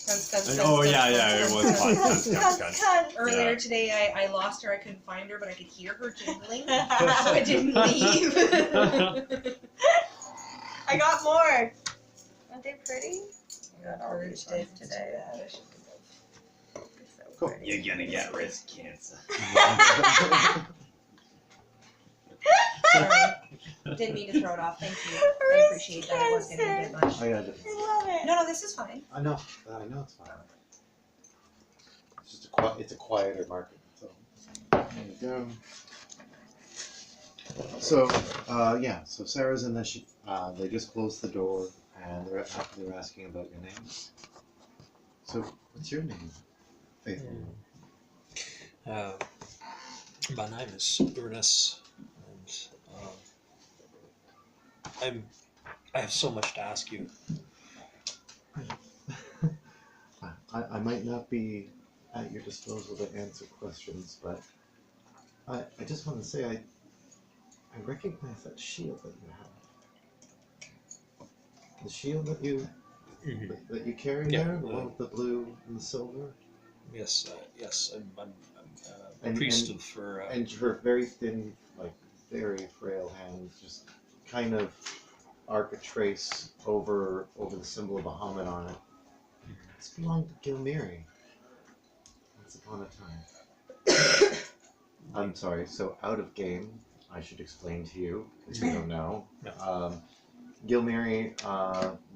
Speaker 1: Oh yeah, it was fun. Cunt.
Speaker 7: Earlier
Speaker 1: Yeah.
Speaker 7: today, I lost her. I couldn't find her, but I could hear her jingling, so I didn't leave.
Speaker 4: I got more. Aren't they pretty? I got all these
Speaker 7: Encouraged it
Speaker 4: ones today.
Speaker 7: today.
Speaker 4: So
Speaker 3: Cool.
Speaker 4: pretty.
Speaker 1: You're gonna get wrist cancer.
Speaker 7: Sorry. Didn't mean to throw it off. Thank you. I appreciate that. It was getting a bit much.
Speaker 3: I got it.
Speaker 4: I love it.
Speaker 7: No, this is fine.
Speaker 3: I know it's fine. It's just it's a quieter market. So there you go. So yeah, so Sarah's in there. They just closed the door and they're asking about your name. So what's your name, Faithful?
Speaker 2: My name is Ernest, and I have so much to ask you.
Speaker 3: I might not be at your disposal to answer questions, but I just want to say I recognize that shield that you have. The shield that you carry
Speaker 2: Yeah,
Speaker 3: there, the one with the blue and the silver,
Speaker 2: Yes, I'm a
Speaker 3: And-
Speaker 2: priest
Speaker 3: and-
Speaker 2: for.
Speaker 3: and your very thin, like very frail hands just kind of arc a trace over the symbol of Bahamut on it. This belonged to Gilmiri once upon a time. I'm sorry, so out of game, I should explain to you, because you don't know.
Speaker 2: No.
Speaker 3: Gilmiri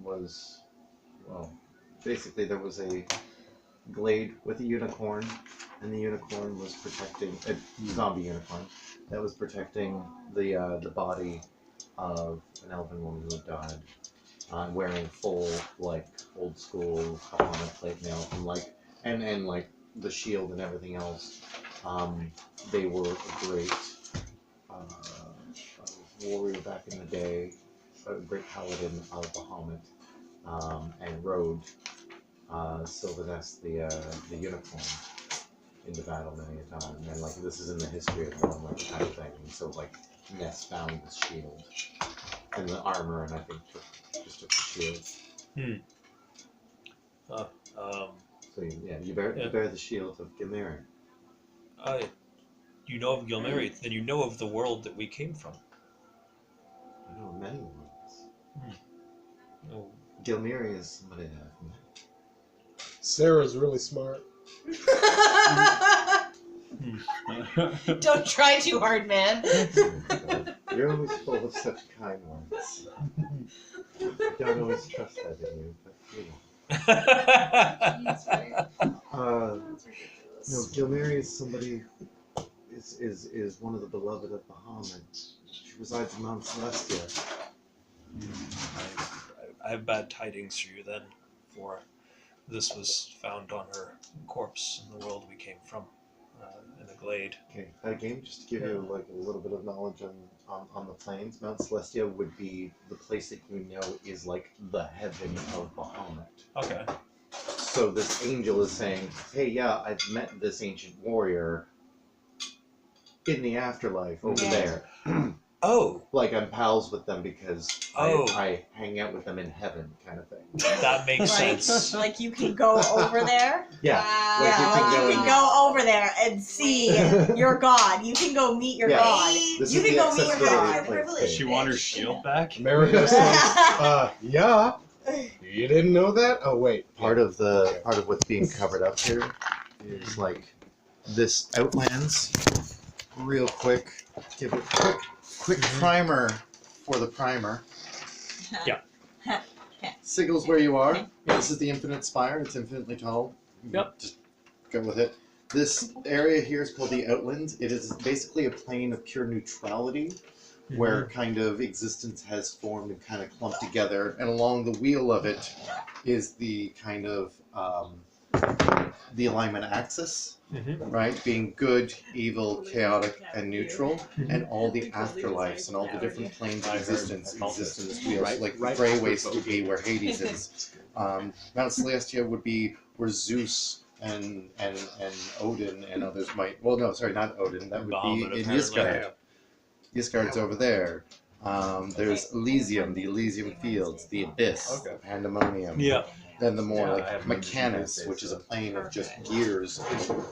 Speaker 3: was, well, basically there was a glade with a unicorn, and the unicorn was protecting, a zombie unicorn, that was protecting the body of an elven woman who had died, wearing full, like, old school Bahamut plate mail, and like the shield and everything else. They were a great warrior back in the day, a great paladin of Bahamut, and rode Sylvaness the unicorn into battle many a time. And like this is in the history of them, like kind of thing. And so like Ness found the shield and the armor, and I think just took the shield. So you bear the shield of Gilmiri.
Speaker 2: You know of Gilmiri, then you know of the world that we came from.
Speaker 3: I know many worlds.
Speaker 2: Oh,
Speaker 3: Gilmiri is somebody that I've met.
Speaker 6: Sarah's really smart.
Speaker 7: Don't try too hard, man.
Speaker 3: You're always full of such kind words. I don't always trust that in you, but you know. No, Gilmiri is somebody is one of the beloved of Bahamut. She resides in Mount Celestia.
Speaker 2: I have bad tidings for you then, for this was found on her corpse in the world we came from, in the glade.
Speaker 3: Okay, game, just to give you like a little bit of knowledge on the plains, Mount Celestia would be the place that you know is like the heaven of Bahamut.
Speaker 2: Okay.
Speaker 3: So this angel is saying, hey, yeah, I've met this ancient warrior in the afterlife over there.
Speaker 2: Oh,
Speaker 3: Like I'm pals with them because I hang out with them in heaven, kind of thing.
Speaker 2: that makes sense.
Speaker 4: Like you can go over there.
Speaker 3: Yeah,
Speaker 4: You can go over there and see your god. You can go meet your
Speaker 3: Yeah.
Speaker 4: god.
Speaker 3: This
Speaker 4: You
Speaker 3: is
Speaker 4: can
Speaker 3: the
Speaker 4: go meet your
Speaker 3: accessibility
Speaker 4: god.
Speaker 3: of place
Speaker 8: Privilege.
Speaker 3: thing.
Speaker 1: She want her shield back?
Speaker 6: America says, yeah. You didn't know that? Oh wait.
Speaker 3: Part of what's being covered up here is like this Outlands. Real quick, give a quick primer for the primer.
Speaker 2: Yeah.
Speaker 3: Signals where you are. This is the Infinite Spire. It's infinitely tall.
Speaker 2: Yep.
Speaker 3: Just go with it. This area here is called the Outlands. It is basically a plane of pure neutrality, where kind of existence has formed and kind of clumped together, and along the wheel of it is the kind of the alignment axis, right? Being good, evil, chaotic, and neutral, and all the afterlives and all the different planes of existence exist in this wheel. Right? Like Grey Waste would be where Hades is. Mount Celestia would be where Zeus and Odin and others might. Well, no, sorry, not Odin. That would
Speaker 2: Bahamut,
Speaker 3: be in
Speaker 2: apparently.
Speaker 3: Ysgard. Ysgard's over there. There's Elysium, the Elysium Fields, the Abyss,
Speaker 6: Okay.
Speaker 3: Pandemonium.
Speaker 2: Yeah.
Speaker 3: Then the more
Speaker 5: Yeah, I
Speaker 3: like
Speaker 5: have members who do
Speaker 3: Mechanus,
Speaker 5: say
Speaker 3: which is a
Speaker 5: so.
Speaker 3: plane of just
Speaker 4: Perfect.
Speaker 3: gears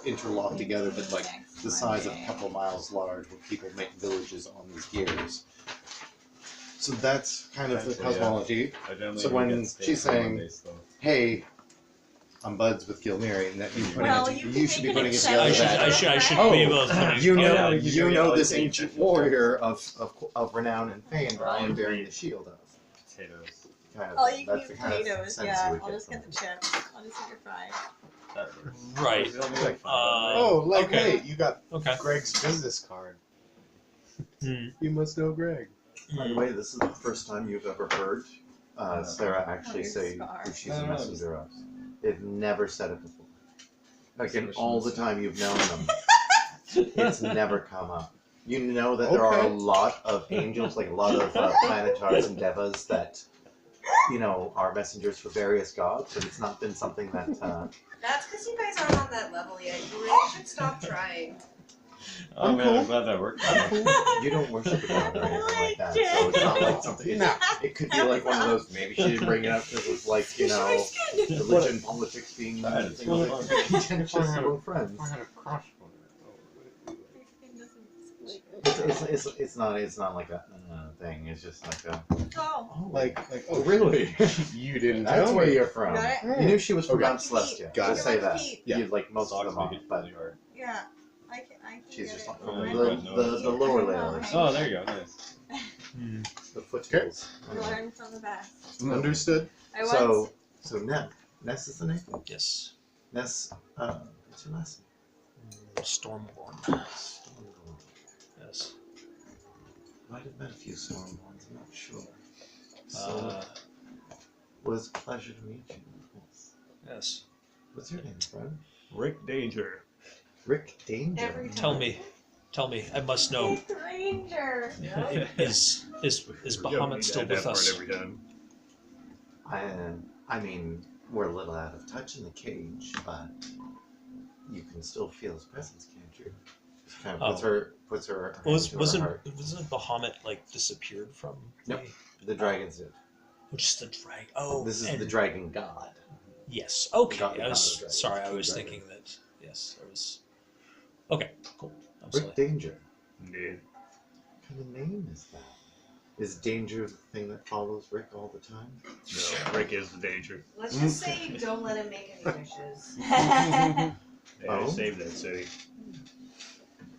Speaker 3: interlocked together, but like
Speaker 4: Next
Speaker 3: the size of a
Speaker 4: Monday.
Speaker 3: couple miles large, where people make villages on these gears. So that's kind of the
Speaker 5: Essentially, yeah.
Speaker 3: cosmology.
Speaker 5: I generally
Speaker 3: So
Speaker 5: do
Speaker 3: when
Speaker 5: get steak
Speaker 3: she's
Speaker 5: on
Speaker 3: saying-
Speaker 5: Mondays, though.
Speaker 3: Hey, I'm buds with Gilmiri, and that you putting
Speaker 4: Well,
Speaker 3: it,
Speaker 4: you
Speaker 3: you
Speaker 4: can
Speaker 3: should be
Speaker 4: make an
Speaker 3: putting it
Speaker 4: exception.
Speaker 3: together.
Speaker 2: I
Speaker 3: that,
Speaker 2: should
Speaker 3: Oh,
Speaker 2: be able to.
Speaker 3: you know,
Speaker 5: Yeah,
Speaker 3: you know this
Speaker 5: yeah.
Speaker 3: ancient warrior of renown and fame that I am bearing the shield of.
Speaker 5: Potatoes.
Speaker 3: Kind of,
Speaker 4: Oh, you can
Speaker 3: that's
Speaker 4: eat
Speaker 3: the kind of
Speaker 4: potatoes.
Speaker 3: sense
Speaker 4: Yeah,
Speaker 3: you would
Speaker 4: I'll
Speaker 3: get
Speaker 4: just
Speaker 3: from
Speaker 4: get
Speaker 3: it.
Speaker 4: the chips. I'll just eat your fries.
Speaker 5: That works.
Speaker 2: Right.
Speaker 5: It'll be like
Speaker 6: Oh, like
Speaker 2: Okay.
Speaker 6: wait, you got
Speaker 2: Okay.
Speaker 6: Greg's business card.
Speaker 2: Hmm.
Speaker 6: You must know Greg.
Speaker 3: By the way, this is the first time you've ever heard Sarah actually
Speaker 4: your
Speaker 3: say
Speaker 4: scar.
Speaker 3: who she's
Speaker 5: No,
Speaker 3: a
Speaker 5: no,
Speaker 3: messenger of. They've never said it before. Like in all the time you've known them, it's never come up. You know that there are a
Speaker 6: Okay.
Speaker 3: lot of angels, like a lot of planetars and devas that, you know, are messengers for various gods, but it's not been something that.
Speaker 8: That's because you guys aren't on that level yet. You really should stop trying.
Speaker 5: Oh
Speaker 6: I'm
Speaker 5: man,
Speaker 6: cool.
Speaker 5: I'm glad that worked.
Speaker 3: You don't worship a god or anything like that, so it's not like something.
Speaker 6: No.
Speaker 3: It could be like one of those. Maybe she didn't bring it up because it's like, you know, religion, politics being
Speaker 5: Right.
Speaker 3: things like contentious among friends.
Speaker 6: I had a crush on
Speaker 3: It's not like a thing. It's just like a.
Speaker 4: Oh,
Speaker 6: Like,
Speaker 3: Oh really?
Speaker 6: you didn't
Speaker 3: That's
Speaker 6: tell
Speaker 3: where
Speaker 6: me.
Speaker 3: you're from.
Speaker 4: Got it?
Speaker 3: You knew she was from
Speaker 6: Okay.
Speaker 3: Mount Celestia.
Speaker 6: Got
Speaker 3: Just
Speaker 6: it.
Speaker 3: say that.
Speaker 6: Yeah.
Speaker 3: You like most of
Speaker 5: Socks
Speaker 3: them
Speaker 5: make
Speaker 3: off,
Speaker 5: it
Speaker 3: but
Speaker 5: really hard.
Speaker 4: yeah. I can
Speaker 3: she's
Speaker 4: get
Speaker 3: just
Speaker 4: it.
Speaker 3: not
Speaker 5: Oh,
Speaker 3: from
Speaker 5: I
Speaker 3: the
Speaker 5: didn't know.
Speaker 3: the lower layers,
Speaker 5: Oh, there you go. Nice.
Speaker 3: the foothills.
Speaker 4: Learn from the best.
Speaker 6: Understood.
Speaker 4: I once.
Speaker 3: So Ness is the name.
Speaker 2: Yes.
Speaker 3: Ness. What's your last
Speaker 2: Stormborn.
Speaker 3: name?
Speaker 2: Yes.
Speaker 3: Might have met a few Stormborns. I'm not sure. So
Speaker 2: Uh,
Speaker 3: it was a pleasure to meet you. Yes.
Speaker 2: yes.
Speaker 3: What's your name, friend?
Speaker 5: Rick Danger.
Speaker 3: Rick Danger.
Speaker 8: Every time.
Speaker 2: Tell me. I must know.
Speaker 4: Ranger.
Speaker 2: Is Bahamut still with us?
Speaker 5: Every time.
Speaker 3: I mean, we're a little out of touch in the cage, but you can still feel his presence, can't you? Just kind of puts her hand to her heart.
Speaker 2: Wasn't Bahamut like disappeared from?
Speaker 3: Nope. The dragons did.
Speaker 2: Just the dragon. Oh,
Speaker 3: This is
Speaker 2: and-
Speaker 3: the dragon god.
Speaker 2: Yes. Okay.
Speaker 3: God-
Speaker 2: I
Speaker 3: God
Speaker 2: was
Speaker 3: of dragons,
Speaker 2: sorry. I
Speaker 3: King
Speaker 2: was
Speaker 3: dragon.
Speaker 2: thinking that. Yes, I was. Okay. Cool. I'm sorry.
Speaker 3: Rick Danger.
Speaker 5: Indeed.
Speaker 3: What kind of name is that? Is danger the thing that follows Rick all the time?
Speaker 5: No, Rick is the danger.
Speaker 8: Let's just say you don't let him make any wishes.
Speaker 5: Yeah,
Speaker 3: Oh.
Speaker 5: save that city.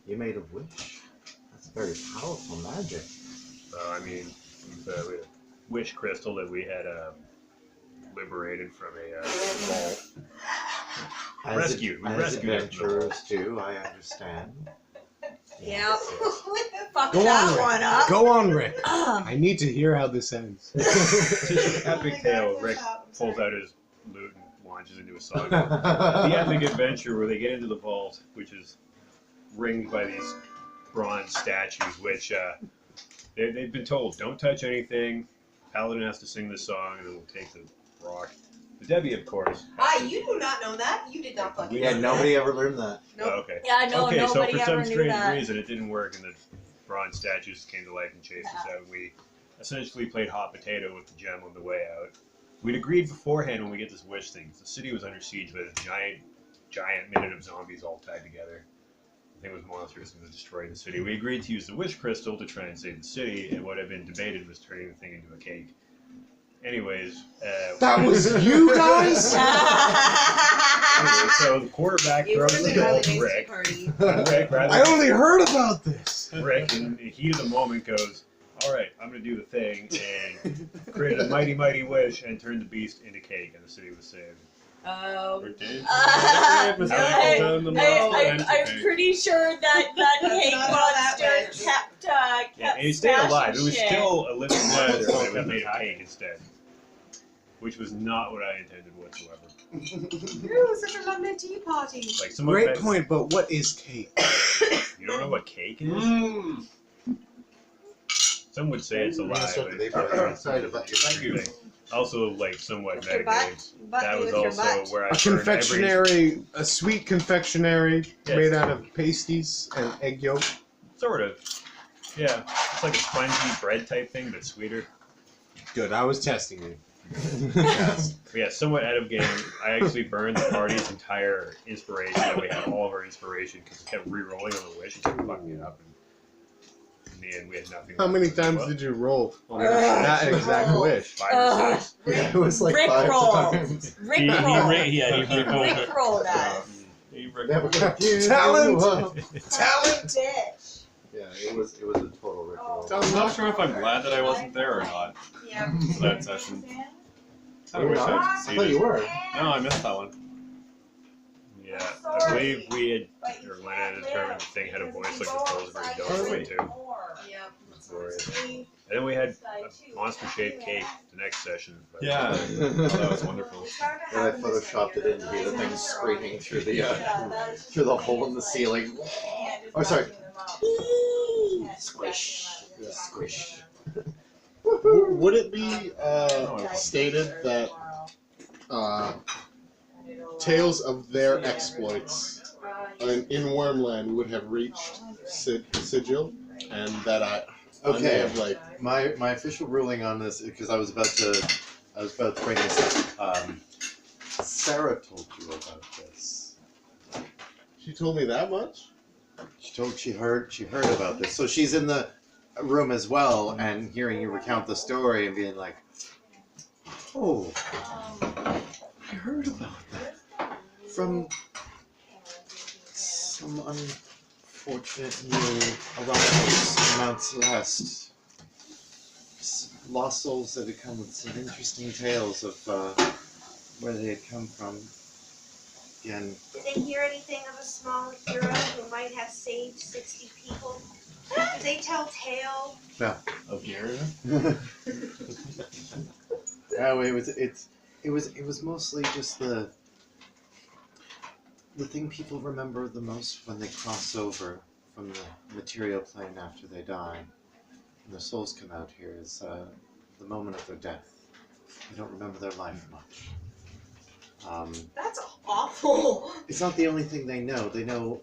Speaker 3: You made a wish. That's very powerful magic.
Speaker 5: I mean, the wish crystal that we had liberated from a vault.
Speaker 3: As
Speaker 5: Rescued. We
Speaker 3: as
Speaker 5: rescued it.
Speaker 3: adventurers do, I understand.
Speaker 4: Yep. Fuck
Speaker 6: Go
Speaker 4: that
Speaker 6: on, Rick.
Speaker 4: one up.
Speaker 6: Go on, Rick. I need to hear how this ends.
Speaker 5: Epic tale. Rick pulls out his loot and launches into a song. The epic adventure where they get into the vault, which is ringed by these bronze statues, which they've been told, don't touch anything. Paladin has to sing this song, and then we'll take the rock. But Debbie, of course.
Speaker 8: You do not know that. You did not fucking
Speaker 3: Yeah,
Speaker 8: know
Speaker 3: nobody ever learned that.
Speaker 8: Nope.
Speaker 5: Oh, okay.
Speaker 4: Yeah, no,
Speaker 5: Okay, so
Speaker 4: nobody
Speaker 5: for
Speaker 4: ever
Speaker 5: some
Speaker 4: knew
Speaker 5: strange
Speaker 4: that.
Speaker 5: reason, it didn't work, and the bronze statues came to life and chased us out. We essentially played hot potato with the gem on the way out. We'd agreed beforehand when we get this wish thing, 'cause the city was under siege by this giant minute of zombies all tied together. I think it was monsters going to destroy the city. We agreed to use the wish crystal to try and save the city, and what had been debated was turning the thing into a cake. Anyways,
Speaker 6: That was you guys?
Speaker 5: anyway, so the quarterback
Speaker 8: You were
Speaker 5: throws
Speaker 8: the
Speaker 5: the ball
Speaker 8: Harley
Speaker 5: to
Speaker 8: Davidson
Speaker 5: Rick.
Speaker 8: party.
Speaker 5: Rick, rather
Speaker 6: I only heard about this.
Speaker 5: Rick, in the heat of the moment, goes, all right, I'm going to do the thing, and created a mighty, mighty wish and turned the beast into cake, and the city was saved. Or did?
Speaker 4: I'm
Speaker 5: I'm
Speaker 4: pretty sure that
Speaker 8: That's
Speaker 4: cake
Speaker 8: not how that
Speaker 4: monster
Speaker 8: went.
Speaker 4: kept
Speaker 5: Yeah, and he stayed alive. It was
Speaker 4: shit.
Speaker 5: still a living
Speaker 6: Yeah,
Speaker 5: monster,
Speaker 6: it's
Speaker 5: but it was
Speaker 6: all
Speaker 5: made of cake instead. Which was not what I intended whatsoever.
Speaker 8: Ooh, such a lovely tea party.
Speaker 5: Like someone
Speaker 6: Great
Speaker 5: met-
Speaker 6: point, but what is cake?
Speaker 5: You don't know what cake is?
Speaker 6: Mm.
Speaker 5: Some would say it's a lie, but
Speaker 3: Sorry to butt you.
Speaker 5: also like somewhat
Speaker 4: With your butt?
Speaker 5: metagames.
Speaker 4: Butt
Speaker 5: That
Speaker 4: me
Speaker 5: was
Speaker 4: with your
Speaker 5: also
Speaker 4: butt.
Speaker 5: where I
Speaker 6: A
Speaker 5: burned every
Speaker 6: confectionery, a sweet confectionery
Speaker 5: Yes.
Speaker 6: made out of pasties and egg yolk.
Speaker 5: sort of. Yeah, it's like a spongy bread type thing, but sweeter.
Speaker 6: Good, I was testing you.
Speaker 3: Yes.
Speaker 5: But yeah, somewhat out of game. I actually burned the party's entire inspiration. That we had all of our inspiration because we kept re-rolling on the wish and kept fucking it up. And in the end, we had nothing.
Speaker 6: How
Speaker 5: left.
Speaker 6: many
Speaker 5: Like,
Speaker 6: times
Speaker 5: well,
Speaker 6: did you roll?
Speaker 5: well, there were
Speaker 6: That
Speaker 5: six.
Speaker 6: exact
Speaker 4: Roll.
Speaker 6: wish.
Speaker 5: 5 or 6.
Speaker 3: Yeah, it was like
Speaker 4: Rick
Speaker 3: 5
Speaker 4: roll.
Speaker 3: times.
Speaker 4: Rick
Speaker 5: He
Speaker 4: roll.
Speaker 5: Rick
Speaker 4: Roll that.
Speaker 5: He Rick
Speaker 3: Never gonna give you
Speaker 6: Talent!
Speaker 3: up.
Speaker 6: Talent!
Speaker 4: Bitch.
Speaker 3: Yeah, it was a total Rick roll.
Speaker 1: I'm not sure if I'm glad that I wasn't there or not
Speaker 7: Yeah.
Speaker 1: for that session. I
Speaker 3: You
Speaker 1: wish
Speaker 3: were
Speaker 1: I'd
Speaker 3: not? I
Speaker 1: seen
Speaker 3: thought
Speaker 1: it.
Speaker 3: you were.
Speaker 1: No, I missed that one.
Speaker 5: Yeah, I believe we had, or Lena had determined the thing had a voice like the Pillsbury Doughboy too.
Speaker 8: Yep.
Speaker 5: Glorious. And then we had a monster-shaped cake the next session. But
Speaker 1: Yeah, oh, that was wonderful.
Speaker 3: And I photoshopped it in to be the thing screaming through the hole in the ceiling. Oh, sorry. Squish.
Speaker 4: Yeah.
Speaker 3: Squish.
Speaker 6: Would it be stated that tales of their exploits in Wormland would have reached Sigil, and that I may
Speaker 3: Okay.
Speaker 6: have like
Speaker 3: My official ruling on this, because I was about to bring this up. Sarah told you about this.
Speaker 6: she told me that much?
Speaker 3: She heard about this. So she's in the room as well, and hearing you recount the story and being like, "Oh, I heard about that from some unfortunate new arrivals in Mount Celeste. Lost souls that had come with some interesting tales of where they had come from." Again,
Speaker 7: Did they hear anything of a small hero who might have saved 60 people? Did they tell tale?
Speaker 1: Of here?
Speaker 3: No, it was mostly just the thing people remember the most when they cross over from the material plane after they die, and their souls come out here is the moment of their death. They don't remember their life much.
Speaker 4: That's awful.
Speaker 3: It's not the only thing they know. They know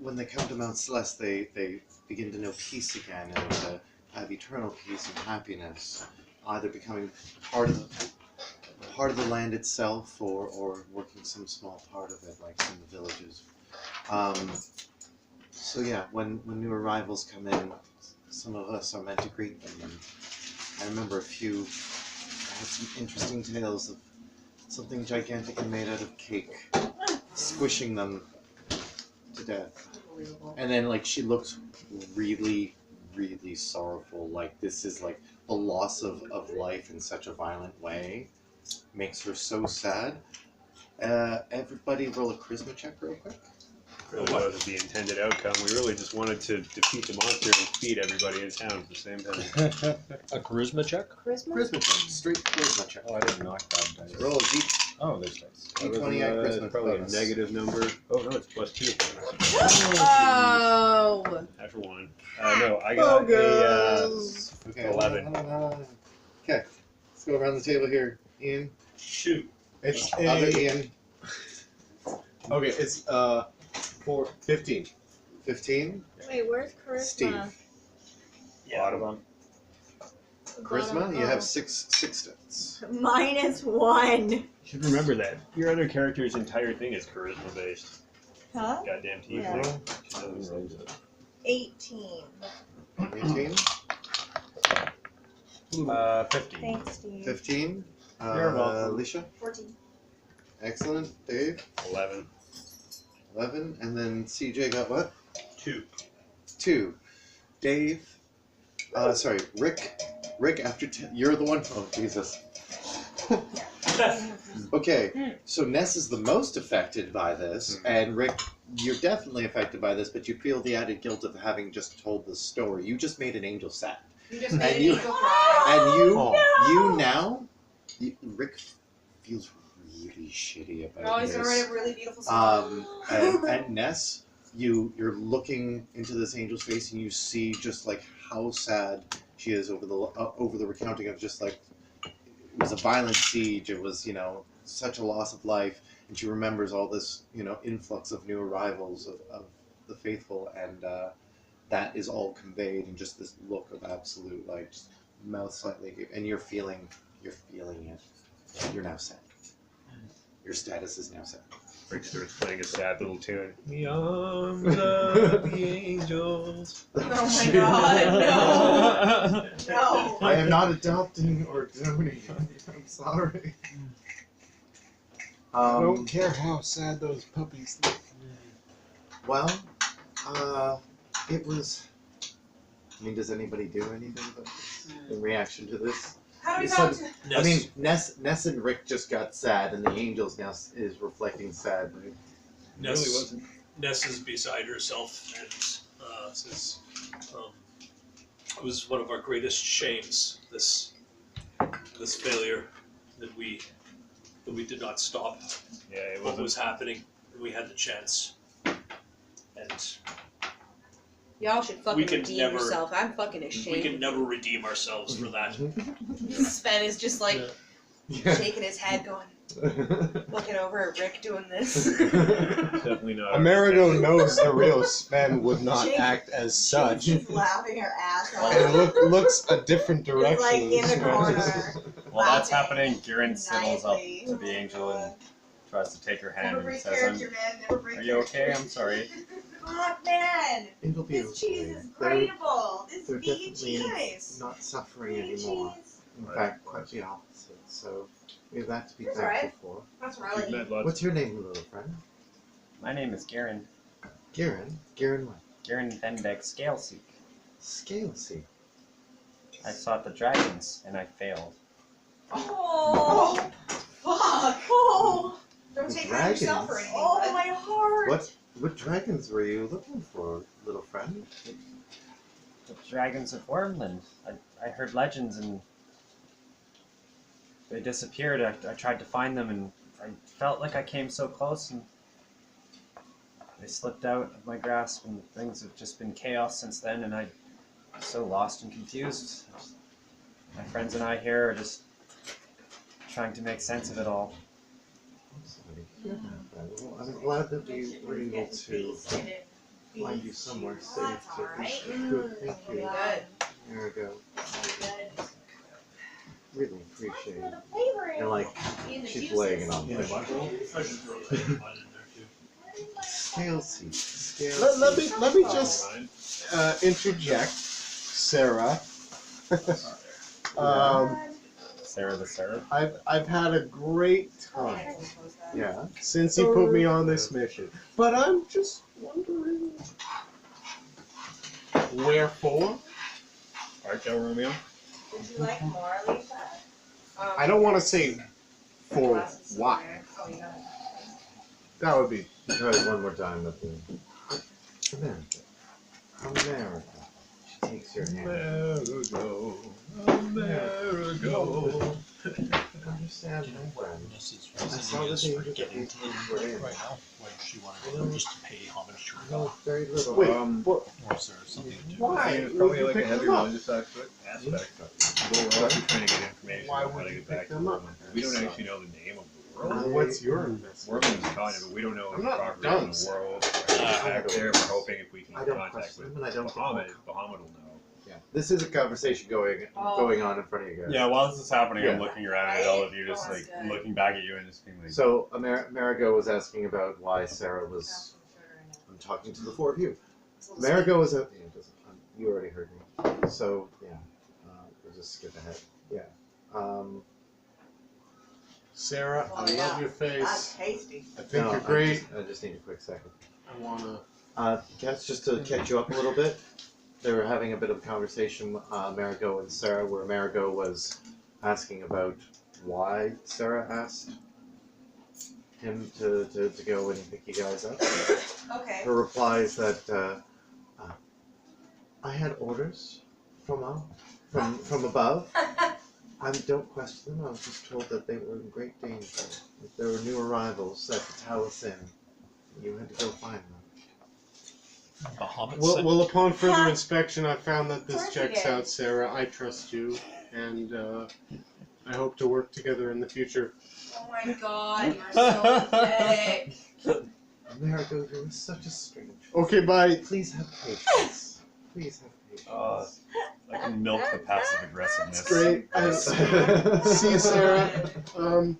Speaker 3: when they come to Mount Celeste, they begin to know peace again and to have eternal peace and happiness, either becoming part of the land itself or working some small part of it, like in the villages. So yeah, when new arrivals come in, some of us are meant to greet them. And I remember I had some interesting tales of something gigantic and made out of cake, squishing them to death.
Speaker 8: Unbelievable.
Speaker 3: And then like she looks really, really sorrowful. Like this is like the loss of life in such a violent way makes her so sad. Everybody roll a charisma check real quick.
Speaker 5: Really wasn't the intended outcome. We really just wanted to defeat the monster and feed everybody in town at the same time.
Speaker 9: A charisma check?
Speaker 3: Charisma check. Straight charisma check.
Speaker 9: Oh, I didn't knock that dice.
Speaker 3: Roll a D.
Speaker 9: Oh, there's dice.
Speaker 3: D20 at charisma
Speaker 5: Probably
Speaker 3: bonus.
Speaker 5: a negative number. Oh no, it's +2.
Speaker 7: Oh.
Speaker 5: After 1. No, I got
Speaker 3: Okay.
Speaker 5: 11.
Speaker 3: Okay. Let's go around the table here. Ian.
Speaker 5: Shoot.
Speaker 6: It's
Speaker 3: Other Ian.
Speaker 6: okay. It's 15.
Speaker 3: 15.
Speaker 4: Wait, where's charisma?
Speaker 3: Steve.
Speaker 5: Bottom.
Speaker 3: Charisma. You have six stats.
Speaker 4: -1.
Speaker 5: You should remember that. Your other character's entire thing is charisma based.
Speaker 4: Huh?
Speaker 5: Goddamn tiefling.
Speaker 4: Yeah.
Speaker 5: She knows these things.
Speaker 4: 18.
Speaker 3: 18.
Speaker 1: 50.
Speaker 4: Thanks, Steve.
Speaker 3: 15.
Speaker 1: You're welcome.
Speaker 3: Alicia.
Speaker 7: 14.
Speaker 3: Excellent. Dave.
Speaker 5: 11.
Speaker 3: 11. And then CJ got what?
Speaker 5: 2.
Speaker 3: 2. Dave. Sorry, Rick. Rick, after 10. You're the one. Oh, Jesus. Okay, so Ness is the most affected by this, and Rick, you're definitely affected by this, but you feel the added guilt of having just told the story. You just made an angel sad.
Speaker 8: You just made
Speaker 3: you-
Speaker 8: me go cry.
Speaker 3: And Rick feels really shitty about
Speaker 8: Oh, he's
Speaker 3: this.
Speaker 8: gonna write a really beautiful song.
Speaker 3: And Ness, you're looking into this angel's face, and you see just like how sad she is over the recounting of just like it was a violent siege. It was such a loss of life, and she remembers all this influx of new arrivals of the faithful, and that is all conveyed in just this look of absolute like just mouth slightly, and you're feeling it. You're now sad. Your status is now sad.
Speaker 5: Rick starts playing a sad little tune. The arms of the angels.
Speaker 4: Oh my god, no. No.
Speaker 3: I am not adopting or donating. I'm sorry.
Speaker 6: I don't care how sad those puppies look.
Speaker 3: Well, it was. I mean, does anybody do anything about this in reaction to this?
Speaker 8: How do we
Speaker 3: It's
Speaker 8: talk
Speaker 3: some-
Speaker 8: to?
Speaker 3: I mean, Ness and Rick just got sad, and the Angels now is reflecting sad.
Speaker 2: Ness,
Speaker 5: Really wasn't.
Speaker 2: Ness is beside herself and says, "It was one of our greatest shames. This failure that we did not stop
Speaker 5: Yeah, it
Speaker 2: what
Speaker 5: wasn't.
Speaker 2: was happening. We had the chance, and
Speaker 8: Y'all should fucking
Speaker 2: We can
Speaker 8: redeem
Speaker 2: never-
Speaker 8: yourself. I'm fucking ashamed.
Speaker 2: we can never redeem ourselves for that."
Speaker 8: Sven is just like
Speaker 3: Yeah.
Speaker 8: shaking his head, going, looking over at Rick doing this.
Speaker 5: Definitely not.
Speaker 6: Amerigo knows the real Sven would not
Speaker 4: Jake-
Speaker 6: act as such,
Speaker 4: She's laughing her ass off.
Speaker 6: and looks a different
Speaker 4: He's
Speaker 6: direction.
Speaker 4: like in the
Speaker 6: Sven is.
Speaker 4: corner.
Speaker 1: While that's
Speaker 4: laughing
Speaker 1: happening, Garen sidles up
Speaker 4: maniacally.
Speaker 1: to the angel and tries to take her hand
Speaker 4: Never
Speaker 1: and
Speaker 4: break
Speaker 1: says,
Speaker 4: character, man. Never break
Speaker 1: Are you okay?
Speaker 4: character.
Speaker 1: I'm sorry.
Speaker 4: Fuck, man.
Speaker 3: It'll be
Speaker 4: This cheese is
Speaker 3: They're,
Speaker 4: grateable. This
Speaker 3: they're
Speaker 4: vegan
Speaker 3: definitely
Speaker 4: cheese.
Speaker 3: not suffering
Speaker 4: Vegan
Speaker 3: anymore.
Speaker 4: cheese.
Speaker 3: In fact, quite the opposite. So we have that to be
Speaker 4: That's
Speaker 3: thankful
Speaker 4: That's
Speaker 5: We've
Speaker 4: right.
Speaker 5: met
Speaker 3: for.
Speaker 5: lots.
Speaker 3: What's your name, little friend?
Speaker 1: My name is Garen.
Speaker 3: Garen. Garen what?
Speaker 1: Garen Venbeck Scaleseek.
Speaker 3: Scalesy.
Speaker 1: I sought the dragons, and I failed.
Speaker 4: Oh, fuck. Oh,
Speaker 8: Don't take it on
Speaker 3: Dragons?
Speaker 8: yourself or anything.
Speaker 4: oh,
Speaker 8: bud.
Speaker 4: my heart.
Speaker 3: What dragons were you looking for, little friend?
Speaker 1: The dragons of Wormland. I heard legends, and they disappeared. I tried to find them, and I felt like I came so close, and they slipped out of my grasp, and things have just been chaos since then, and I'm so lost and confused. My friends and I here are just trying to make sense of it all.
Speaker 3: I'm sorry to hear that. Well, I'm glad that we were able to find you somewhere safe.
Speaker 4: That's
Speaker 3: So
Speaker 4: alright.
Speaker 3: good, thank you.
Speaker 8: Good.
Speaker 3: There we go.
Speaker 4: Good.
Speaker 3: Really appreciate it.
Speaker 4: Flavoring.
Speaker 3: And like,
Speaker 8: In the
Speaker 3: she's
Speaker 8: juices.
Speaker 3: laying it on
Speaker 2: Yeah,
Speaker 3: me.
Speaker 2: I should throw that in there too.
Speaker 3: Scalesy. Scalesy.
Speaker 6: Let me just
Speaker 5: Fine.
Speaker 6: interject, Sarah.
Speaker 1: Sarah the Seraph.
Speaker 6: I've had a great time
Speaker 3: Yeah.
Speaker 6: since he put me on this mission, but I'm just wondering wherefore.
Speaker 5: Art thou Romeo?
Speaker 4: Would you like more, Lisa?
Speaker 6: I don't want to say for why.
Speaker 8: Oh, you got it.
Speaker 6: That would be
Speaker 3: Try it one more time with me. America. America. She takes your hand.
Speaker 5: Amerigo, Amerigo.
Speaker 3: Understand, my friend.
Speaker 2: This
Speaker 3: I saw the danger that
Speaker 2: getting
Speaker 3: we
Speaker 2: to the
Speaker 3: were in.
Speaker 2: right now when she wanted just to pay homage to her
Speaker 3: I know
Speaker 2: God.
Speaker 3: very little.
Speaker 6: Wait,
Speaker 3: What?
Speaker 2: Or is there something to do?
Speaker 6: why?
Speaker 5: It's probably
Speaker 6: would
Speaker 5: like
Speaker 6: you
Speaker 5: a
Speaker 6: pick
Speaker 5: heavy
Speaker 6: them up?
Speaker 5: religious aspect. But we're also trying to get information
Speaker 6: Why
Speaker 5: on how
Speaker 6: would
Speaker 5: to
Speaker 6: you
Speaker 5: get
Speaker 6: pick
Speaker 5: back to
Speaker 6: them up?
Speaker 5: Wormland. We don't actually know the name of the world.
Speaker 6: What's your investment?
Speaker 5: Wormland's a continent, but we don't know
Speaker 6: I'm
Speaker 5: the
Speaker 6: not
Speaker 5: property
Speaker 6: dumb,
Speaker 5: in the
Speaker 6: sir.
Speaker 5: world. Back there, we're hoping if we can
Speaker 3: I
Speaker 5: get
Speaker 3: don't
Speaker 5: contact
Speaker 3: question
Speaker 5: with
Speaker 3: them, and I don't think
Speaker 5: Bahamut,
Speaker 3: we'll-
Speaker 5: Bahamut will know.
Speaker 3: Yeah. This is a conversation going on in front of you guys.
Speaker 1: Yeah, while this is happening, I'm
Speaker 3: Yeah.
Speaker 1: looking around at all of you, just
Speaker 8: Oh,
Speaker 1: like
Speaker 8: that's good.
Speaker 1: looking back at you and just being like,
Speaker 3: So Amerigo was asking about why Sarah was. I'm talking to the four of you. Amerigo was a. Yeah, you already heard me. So yeah, we'll just skip ahead. Yeah.
Speaker 6: Sarah,
Speaker 4: Oh,
Speaker 6: I
Speaker 4: yeah.
Speaker 6: love your
Speaker 4: That's
Speaker 6: face.
Speaker 4: tasty.
Speaker 6: I think
Speaker 3: No,
Speaker 6: you're great.
Speaker 3: I just need a quick second.
Speaker 6: I wanna.
Speaker 3: Guys, just to catch you up a little bit, they were having a bit of a conversation, Amerigo and Sarah, where Amerigo was asking about why Sarah asked him to go and pick you guys up.
Speaker 4: Okay.
Speaker 3: Her reply is that I had orders from above. I don't question them. I was just told that they were in great danger. That there were new arrivals at the Taliesin. You had to go find them.
Speaker 2: Bahamut
Speaker 6: Well, upon further
Speaker 4: Huh.
Speaker 6: inspection, I found that this
Speaker 4: Course you
Speaker 6: checks
Speaker 4: did.
Speaker 6: out, Sarah. I trust you, and I hope to work together in the future.
Speaker 8: Oh my god, you're so pathetic.
Speaker 3: Amerigo, you're such a stranger.
Speaker 6: Okay, bye.
Speaker 3: Please have patience. Please have patience.
Speaker 5: I can milk the passive aggressiveness.
Speaker 6: Great. See you, Sarah.
Speaker 8: I'm